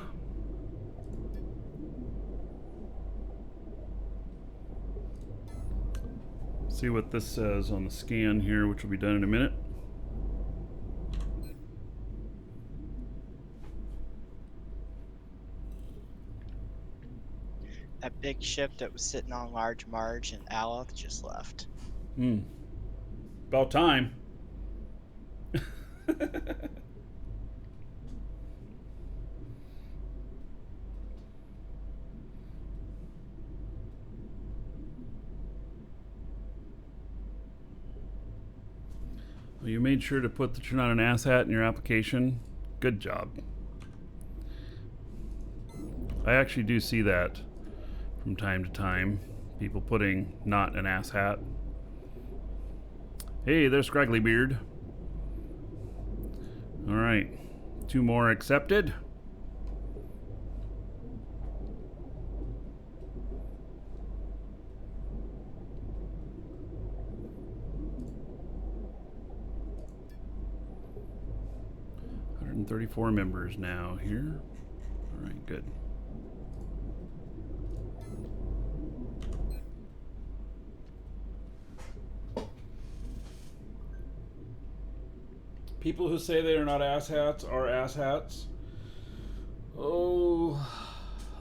See what this says on the scan here, which will be done in a minute. That big ship that was sitting on Large Marge and Aloth just left. About time. Well, you made sure to put that you're not an asshat in your application. Good job. I actually do see that from time to time. People putting not an asshat. Hey, there's Scraggly Beard. Alright. 2 more accepted. And 34 members now here. All right, good. People who say they are not asshats are asshats. Oh,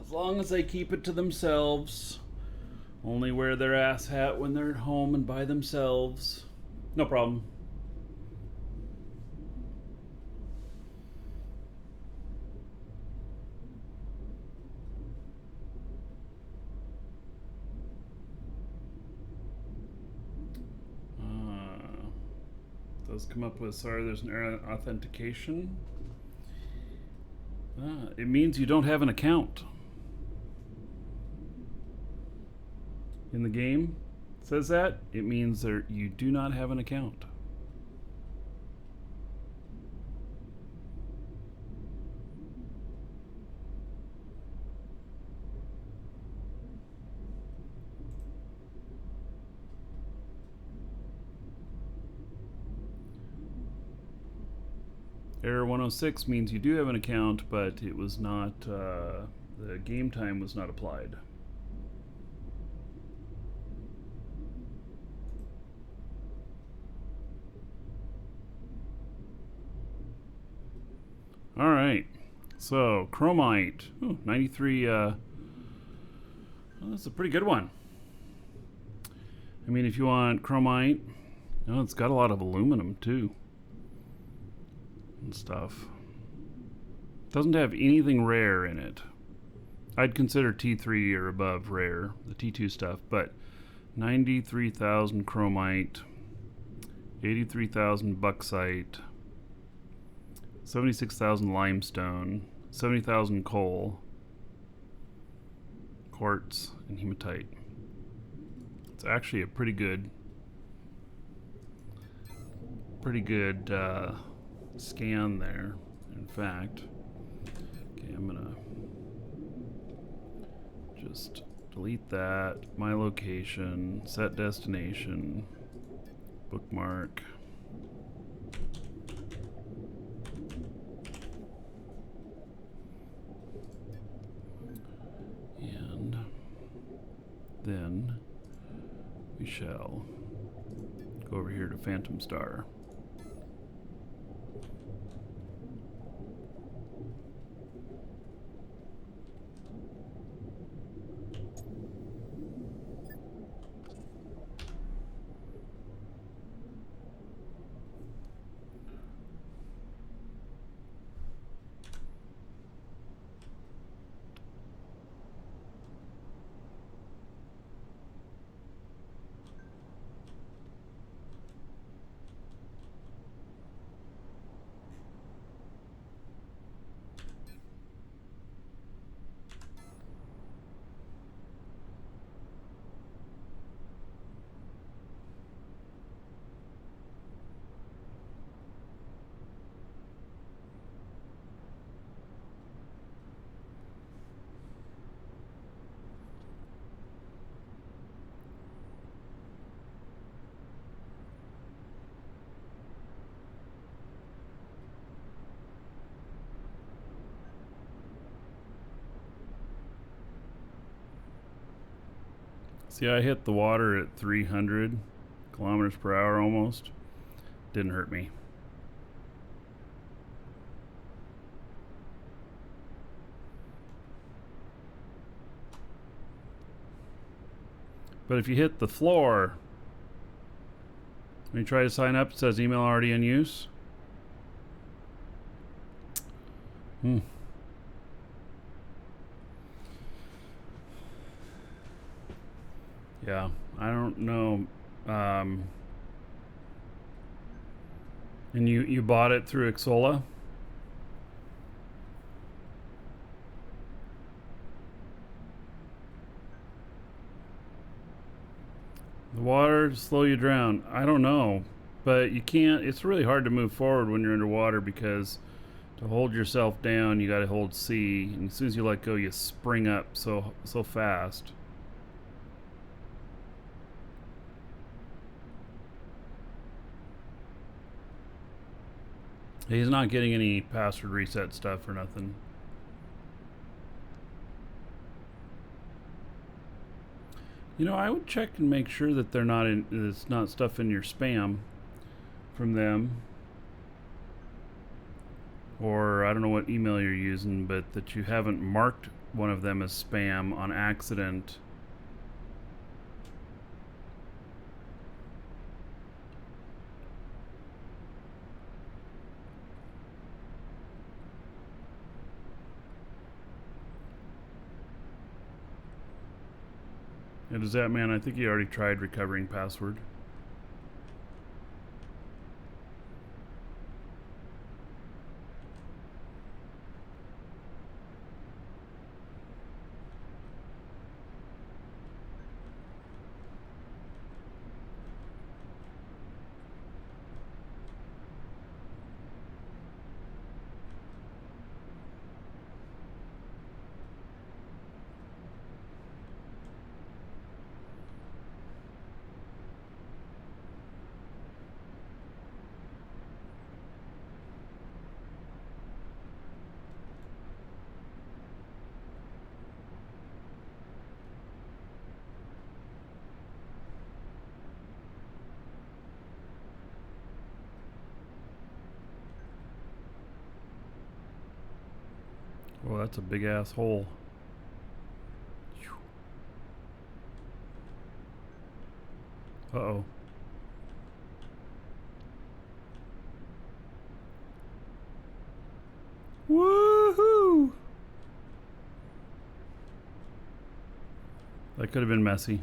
as long as they keep it to themselves. Only wear their asshat when they're at home and by themselves. No problem. Does come up with, sorry, there's an error in authentication. It means you don't have an account in the game. It says that it means that you do not have an account. Error 106 means you do have an account, but it was not, the game time was not applied. All right, so chromite, 93, well, that's a pretty good one. I mean, if you want chromite, it's got a lot of aluminum too. And stuff. Doesn't have anything rare in it. I'd consider T3 or above rare, the T2 stuff, but 93,000 chromite, 83,000 bauxite, 76,000 limestone, 70,000 coal, quartz, and hematite. It's actually a pretty good scan there, in fact. Okay, I'm gonna just delete that, my location, set destination, bookmark. And then we shall go over here to Phantom Star. See, I hit the water at 300 kilometers per hour almost. Didn't hurt me. But if you hit the floor, when you try to sign up, it says email already in use. Yeah, I don't know. And you bought it through Xola? The water to slow you down. I don't know. But you can't, it's really hard to move forward when you're underwater because to hold yourself down, you gotta hold C. And as soon as you let go, you spring up so fast. He's not getting any password reset stuff or nothing. You know, I would check and make sure that they're not in. It's not stuff in your spam from them, or I don't know what email you're using, but that you haven't marked one of them as spam on accident. And does that man? I think he already tried recovering password. Well, that's a big ass hole. Uh-oh. Woohoo! That could have been messy.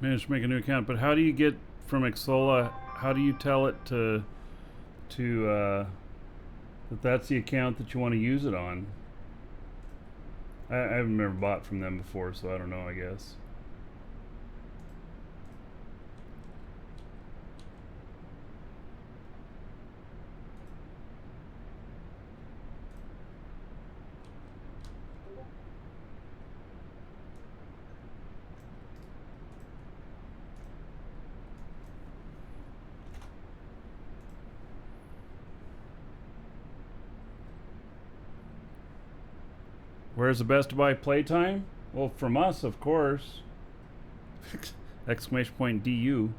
Managed to make a new account, but how do you get from Xola? How do you tell it to that that's the account that you want to use it on? I've never bought from them before, so I don't know, I guess. Where's the best to buy playtime? Well, from us, of course. Exclamation point DU.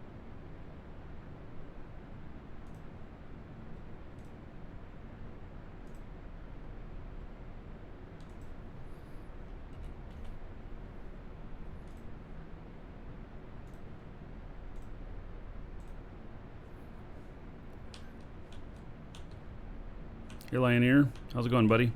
Hey, Lioneer. How's it going, buddy?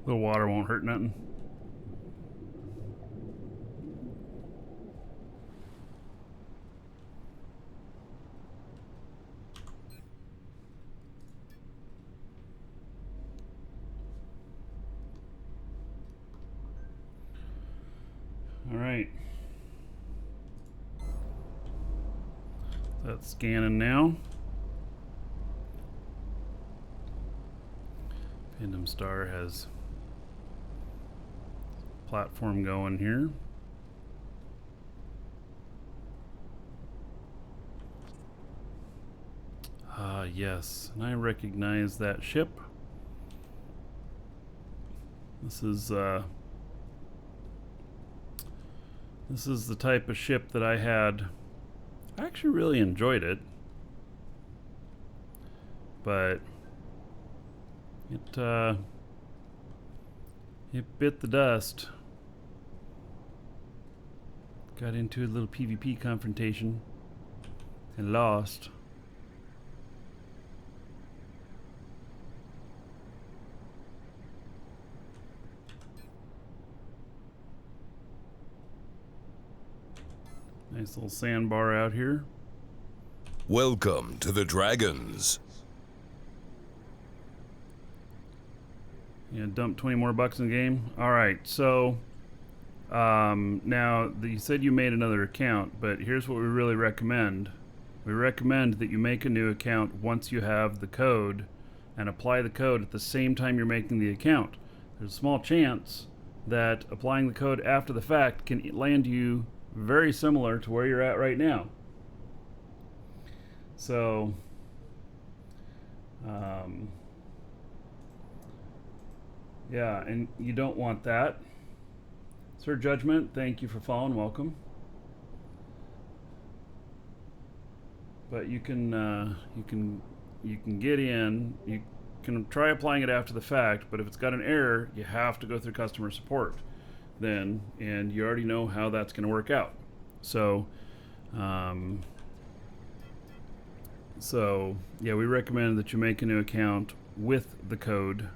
A little water won't hurt nothing. All right. That's scanning now. Pindom Star has platform going here. Ah, yes, and I recognize that ship. This is the type of ship that I had. I actually really enjoyed it, but it bit the dust. Got into a little PvP confrontation and lost. Nice little sandbar out here. Welcome to the Dragons. Yeah, dump 20 more bucks in the game. All right, so now you said you made another account, but here's what we really recommend. We recommend that you make a new account once you have the code and apply the code at the same time you're making the account. There's a small chance that applying the code after the fact can land you very similar to where you're at right now. So yeah, and you don't want that. Sir Judgment, thank you for following, welcome. But you can get in, you can try applying it after the fact, but if it's got an error, you have to go through customer support then, and you already know how that's going to work out. So yeah, we recommend that you make a new account with the code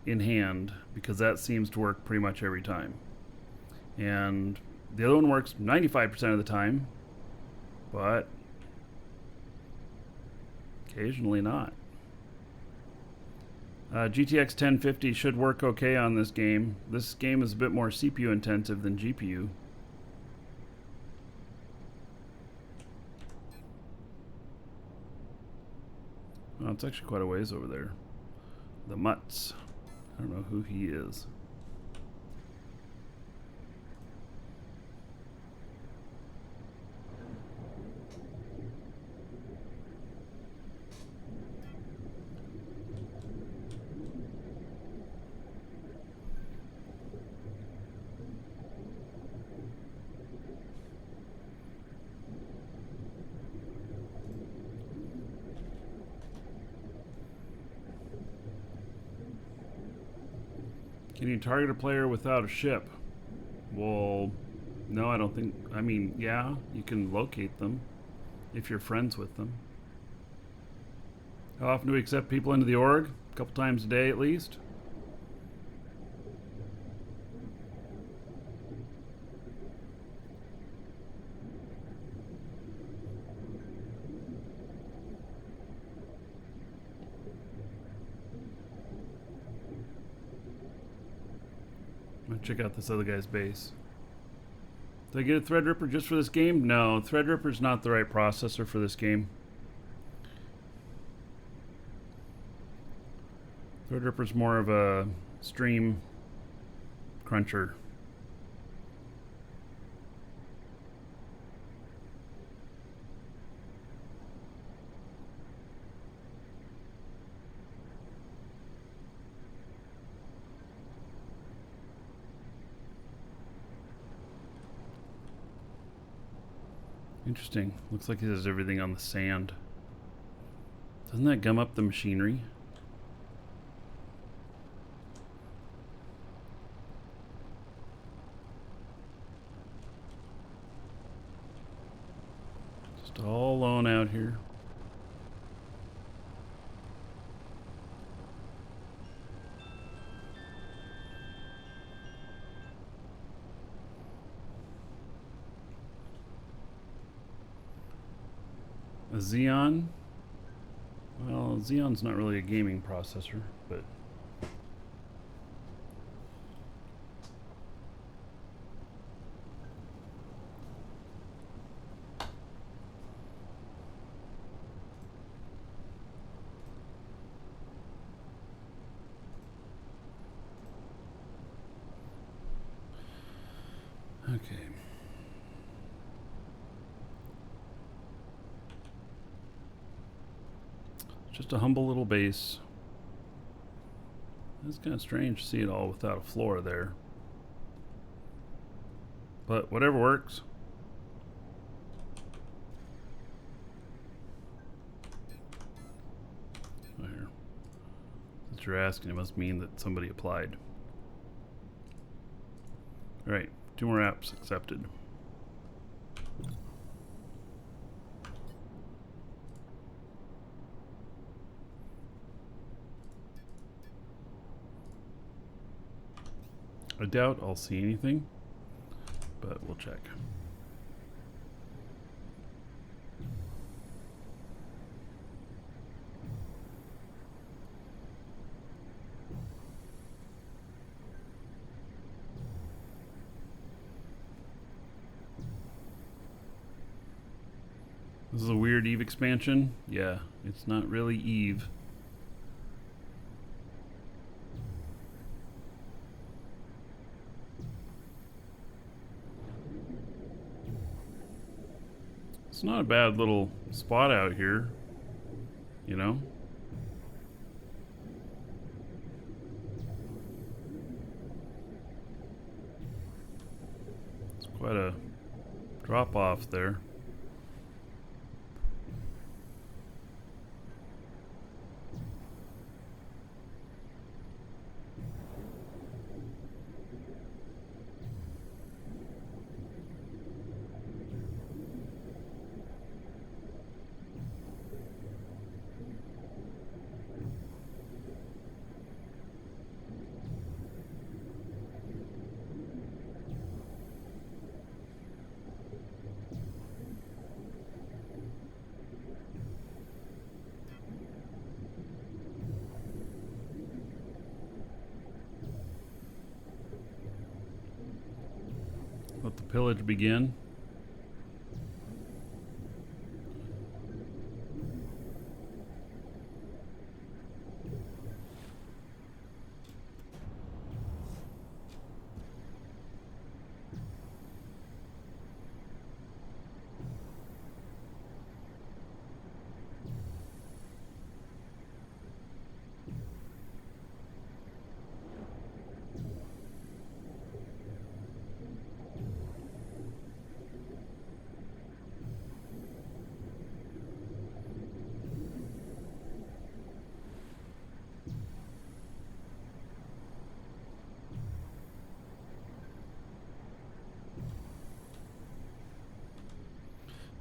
in hand, because that seems to work pretty much every time. And the other one works 95% of the time, but occasionally not. GTX 1050 should work okay on this game. This game is a bit more CPU intensive than GPU. Oh, it's actually quite a ways over there. The Mutts. I don't know who he is. Can you target a player without a ship? Well, no, I don't think. I mean, yeah, you can locate them if you're friends with them. How often do we accept people into the org? A couple times a day at least. Check out this other guy's base. Did I get a Threadripper just for this game? No, Threadripper's not the right processor for this game. Threadripper's more of a stream cruncher. Interesting. Looks like it has everything on the sand. Doesn't that gum up the machinery? Just all alone out here. A Xeon? Well, Xeon's not really a gaming processor, but... Okay. Just a humble little base. It's kind of strange to see it all without a floor there. But whatever works. There. Since you're asking, it must mean that somebody applied. Alright, 2 more apps accepted. I doubt I'll see anything, but we'll check. This is a weird Eve expansion. Yeah, it's not really Eve. It's not a bad little spot out here, you know? It's quite a drop off there. Let the pillage begin.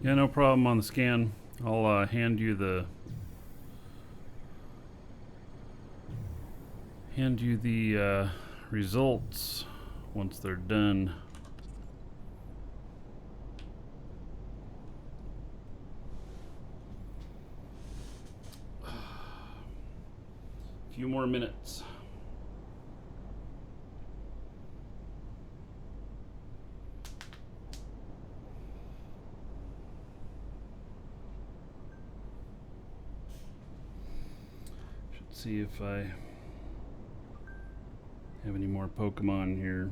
Yeah, no problem on the scan. I'll hand you the results once they're done. A few more minutes. See if I have any more Pokemon here.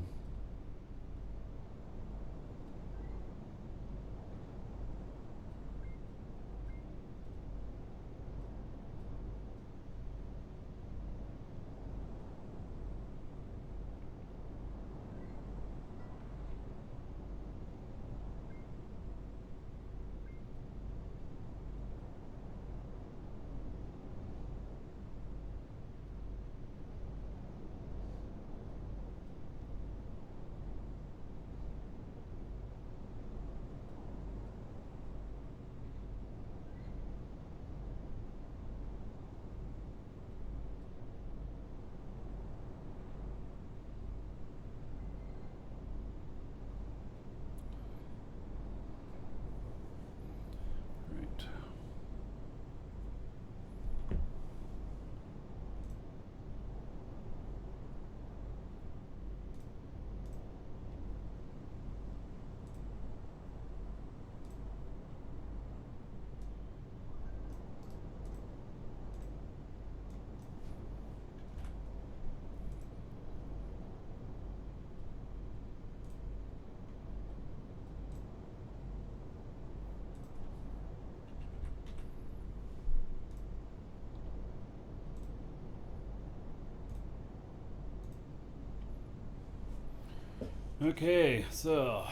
Okay, so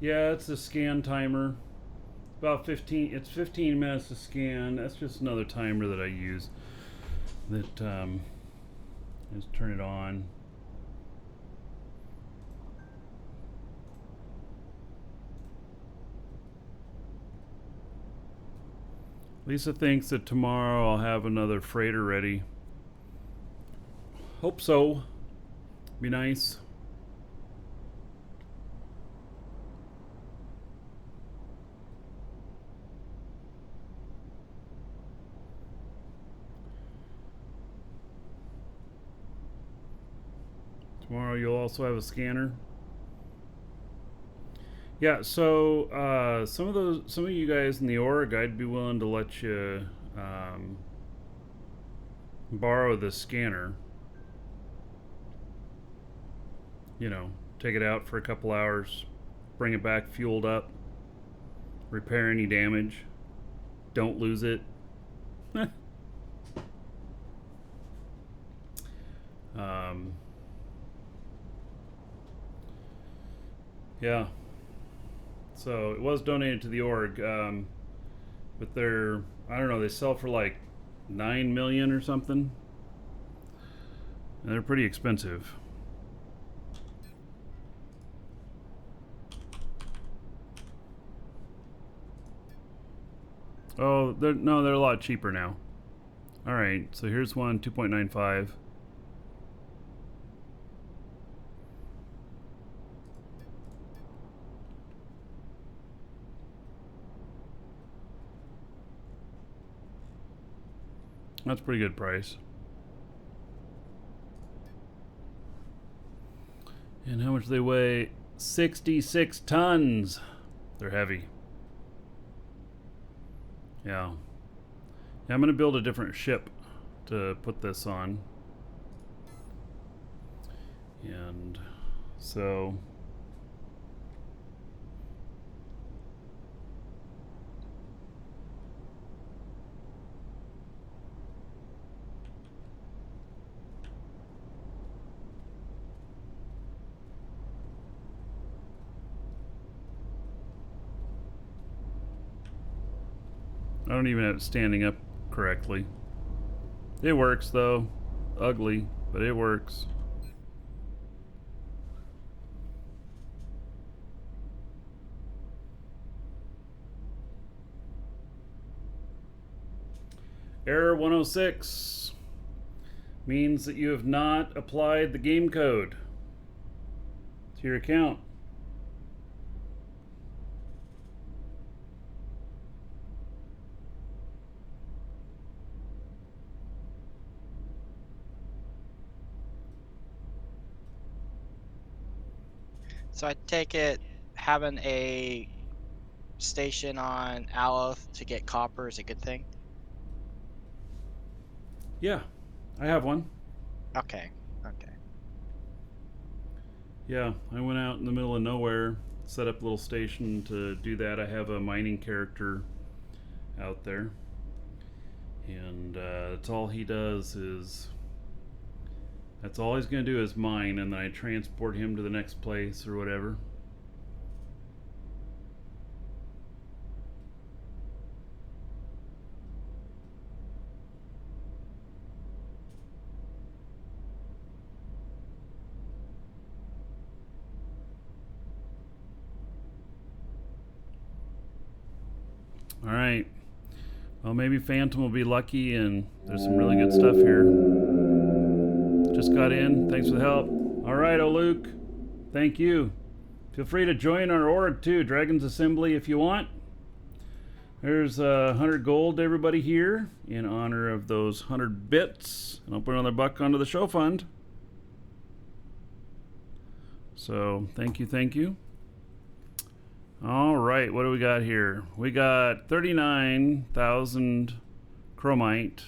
yeah, it's a scan timer. About 15. It's 15 minutes to scan. That's just another timer that I use. That just turn it on. Lisa thinks that tomorrow I'll have another freighter ready. Hope so. Be nice. Tomorrow you'll also have a scanner. Yeah, so some of you guys in the org, I'd be willing to let you borrow the scanner. You know, take it out for a couple hours, bring it back fueled up, repair any damage, don't lose it. Yeah. So it was donated to the org, but they're, I don't know, they sell for like 9 million or something. And they're pretty expensive. Oh, they're a lot cheaper now. All right, so here's one, 2.95. That's a pretty good price. And how much do they weigh? 66 tons. They're heavy. Yeah. I'm going to build a different ship to put this on. And so... I don't even have it standing up correctly. It works though. Ugly, but it works. Error 106 means that you have not applied the game code to your account. So I take it having a station on Aloth to get copper is a good thing? Yeah, I have one. Okay. Yeah, I went out in the middle of nowhere, set up a little station to do that. I have a mining character out there. And that's all he does is... That's all he's going to do is mine, and then I transport him to the next place or whatever. All right. Well, maybe Phantom will be lucky, and there's some really good stuff here. Just got in. Thanks for the help. All right, Luke. Thank you. Feel free to join our org too, Dragon's Assembly, if you want. There's 100 gold to everybody here in honor of those 100 bits. And I'll put another buck onto the show fund. So, thank you. All right, what do we got here? We got 39,000 chromite,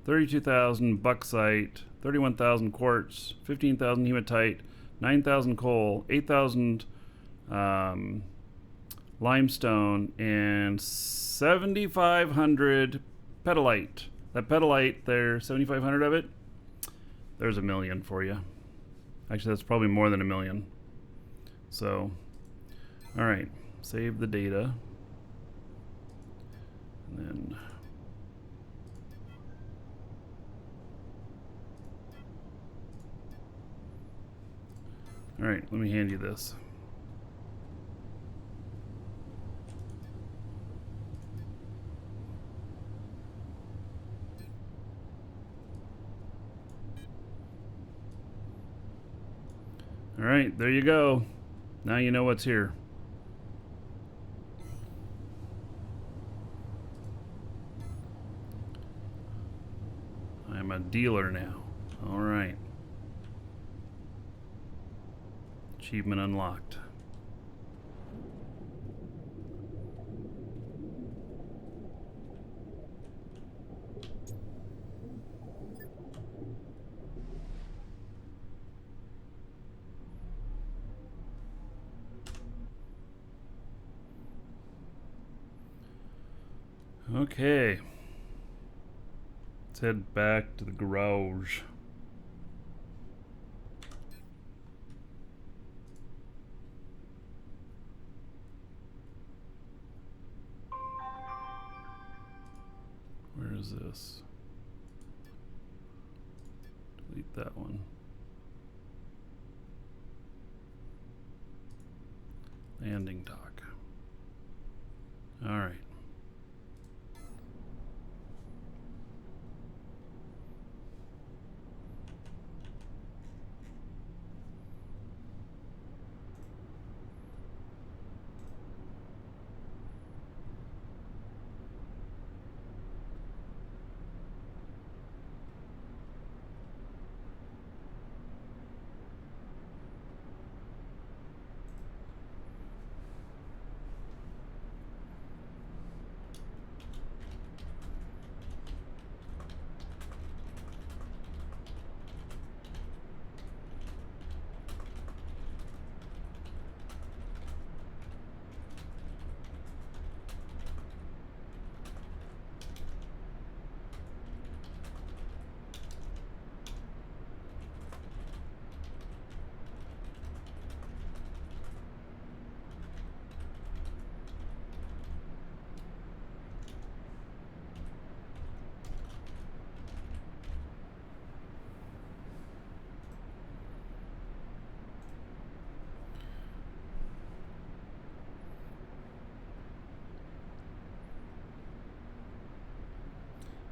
32,000 bauxite, 31,000 quartz, 15,000 hematite, 9,000 coal, 8,000 limestone, and 7,500 petalite. That pedalite there, 7,500 of it. There's $1 million for you. Actually, that's probably more than $1 million. So, all right, save the data. And then all right, let me hand you this. All right, there you go. Now you know what's here. I'm a dealer now. All right. Achievement unlocked. Okay. Let's head back to the garage. Where is this? Delete that one. Landing dock. All right.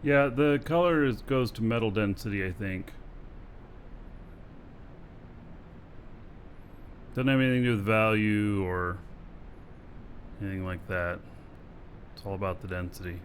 Yeah, the color goes to metal density, I think. Doesn't have anything to do with value or anything like that. It's all about the density.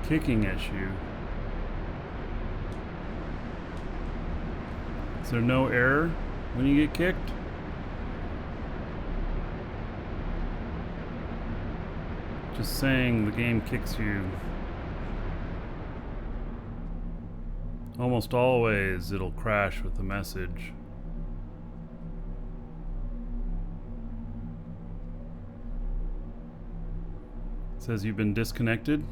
Kicking issue. Is there no error when you get kicked? Just saying the game kicks you. Almost always it'll crash with a message. It says you've been disconnected.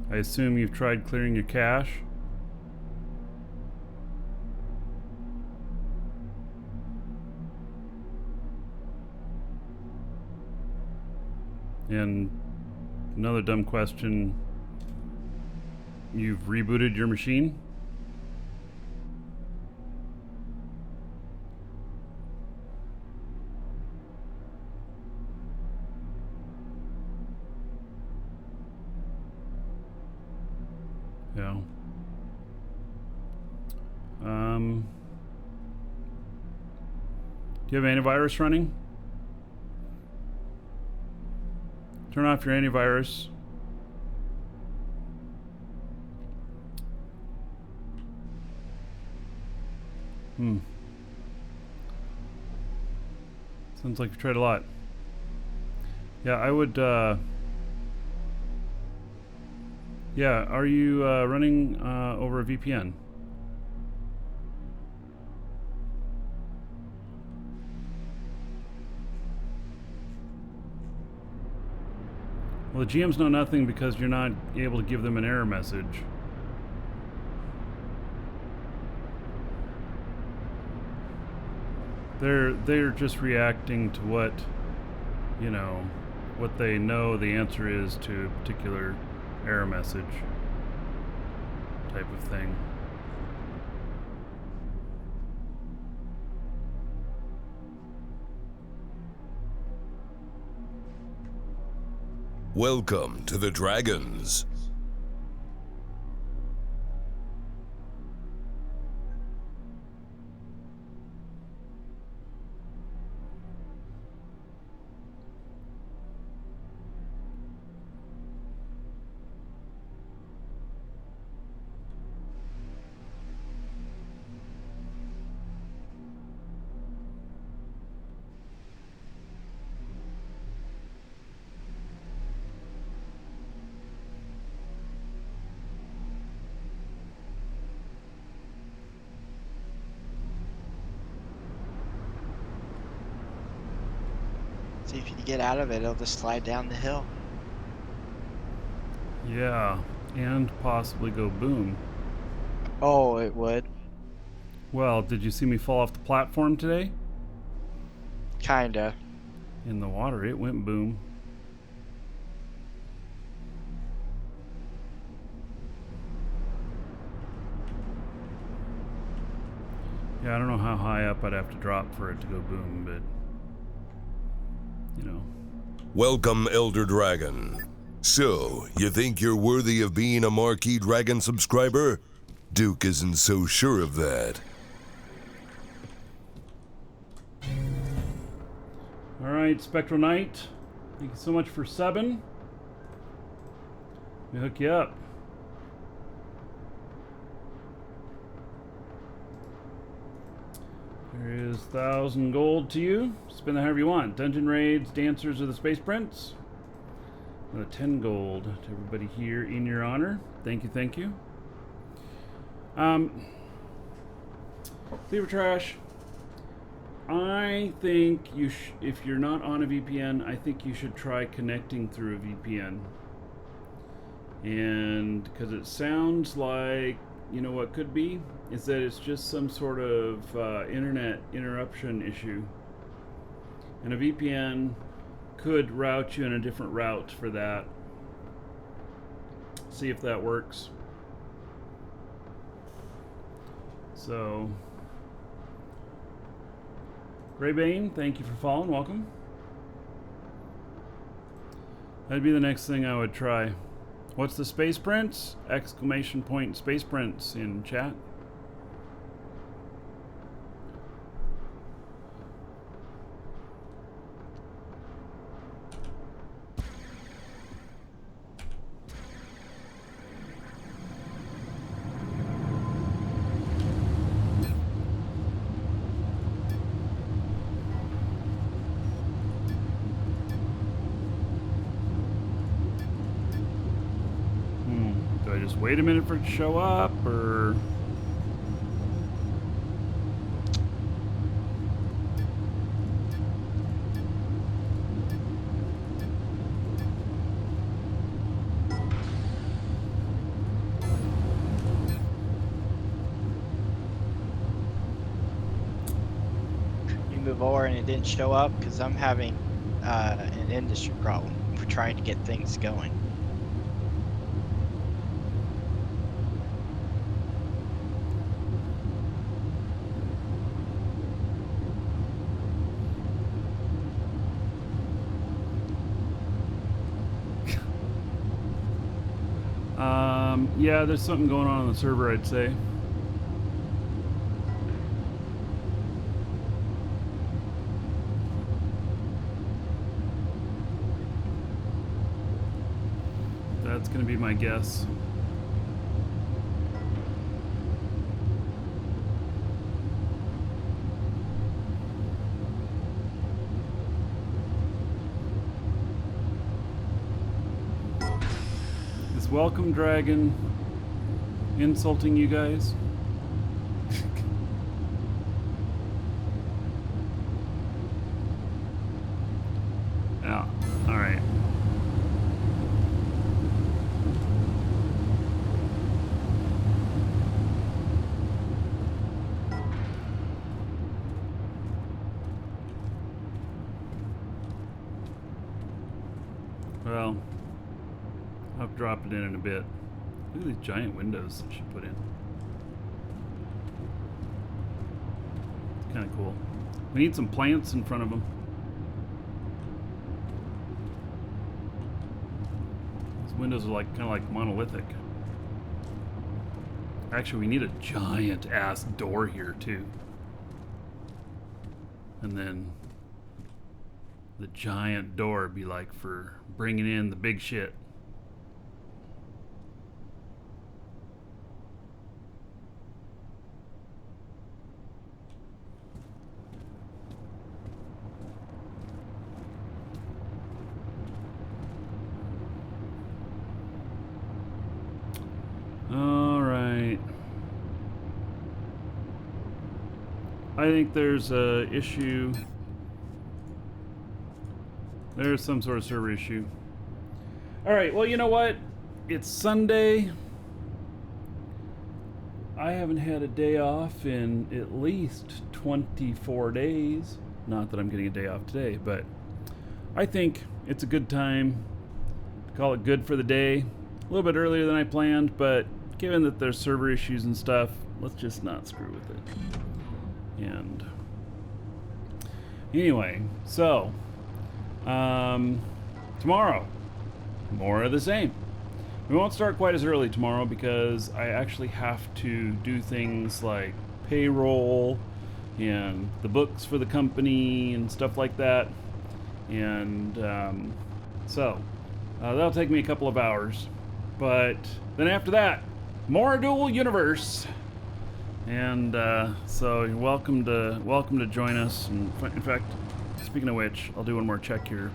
I assume you've tried clearing your cache. And another dumb question. You've rebooted your machine? Yeah. Do you have antivirus running? Turn off your antivirus. Sounds like you've tried a lot. Yeah, I would, yeah, are you running over a VPN? Well, the GMs know nothing because you're not able to give them an error message. They're just reacting to what, you know, what they know the answer is to a particular error message type of thing. Welcome to the Dragons. See if you get out of it, it'll just slide down the hill. Yeah, and possibly go boom. Oh, it would. Well, did you see me fall off the platform today? Kinda. In the water, it went boom. Yeah, I don't know how high up I'd have to drop for it to go boom, but you know. Welcome, Elder Dragon. So, you think you're worthy of being a Marquee Dragon subscriber? Duke isn't so sure of that. Alright, Spectral Knight. Thank you so much for subbing. Let me hook you up. There is 1,000 gold to you. Spend that however you want. Dungeon raids, dancers, or the Space Prince. Another 10 gold to everybody here in your honor. Thank you, thank you. Cleaver Trash. I think you if you're not on a VPN, I think you should try connecting through a VPN. And because it sounds like, you know what could be, is that it's just some sort of internet interruption issue. And a VPN could route you in a different route for that. See if that works. So, Greybane, thank you for following. Welcome. That'd be the next thing I would try. What's the Space Prince? Exclamation point Space Prince in chat. Wait a minute for it to show up, or you move over and it didn't show up because I'm having an industry problem. for trying to get things going. Yeah, there's something going on the server, I'd say. That's going to be my guess. Is Welcome Dragon insulting you guys? Yeah, all right. Well, I'll drop it in a bit. Look at these giant windows that she put in. It's kind of cool. We need some plants in front of them. These windows are like kind of like monolithic. Actually, we need a giant ass door here too. And then the giant door be like for bringing in the big shit. All right. I think there's a issue. There's some sort of server issue. All right, well, you know what? It's Sunday. I haven't had a day off in at least 24 days. Not that I'm getting a day off today, but I think it's a good time to call it good for the day. A little bit earlier than I planned, but given that there's server issues and stuff, let's just not screw with it. And anyway, so tomorrow, more of the same. We won't start quite as early tomorrow because I actually have to do things like payroll and the books for the company and stuff like that. And so that'll take me a couple of hours. But then after that, more Dual Universe. And so you're welcome to join us. And in fact, speaking of which, I'll do one more check here.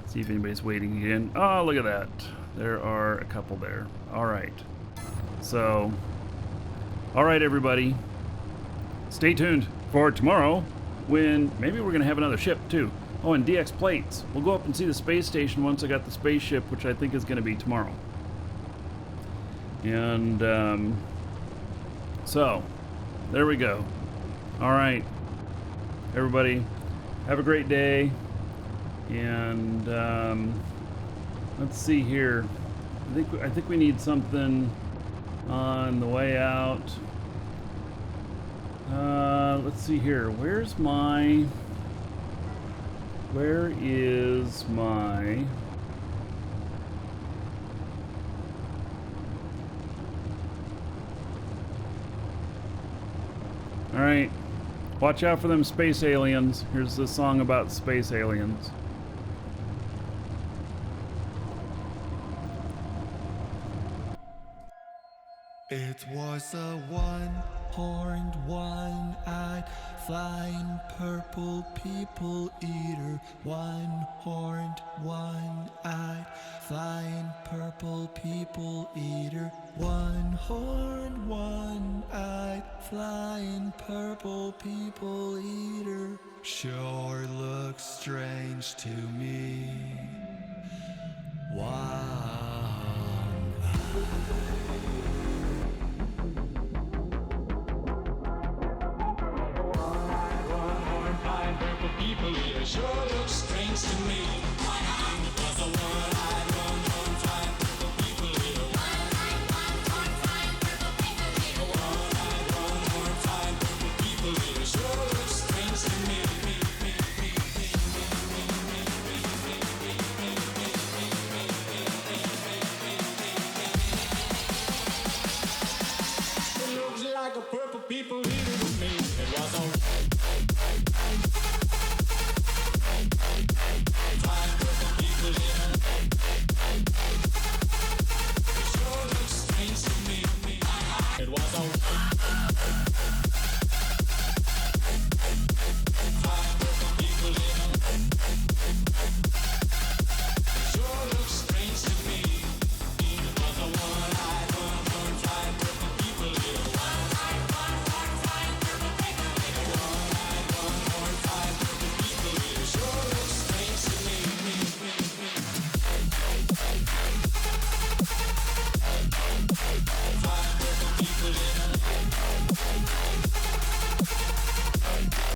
See if anybody's waiting to get in. Oh, look at that. There are a couple there. All right. So, all right, everybody. Stay tuned for tomorrow when maybe we're going to have another ship too. Oh, and DX plates. We'll go up and see the space station once I got the spaceship, which I think is going to be tomorrow. And so, there we go. All right, everybody, have a great day. And let's see here. I think we need something on the way out. Let's see here. Where is my? All right. Watch out for them space aliens. Here's the song about space aliens. It was a one-horned, one-eyed, flying purple people eater. One-horned, one-eyed, flying purple people eater. One-horned, one-eyed, flying purple people eater. Sure looks strange to me. People here sure look strange to me.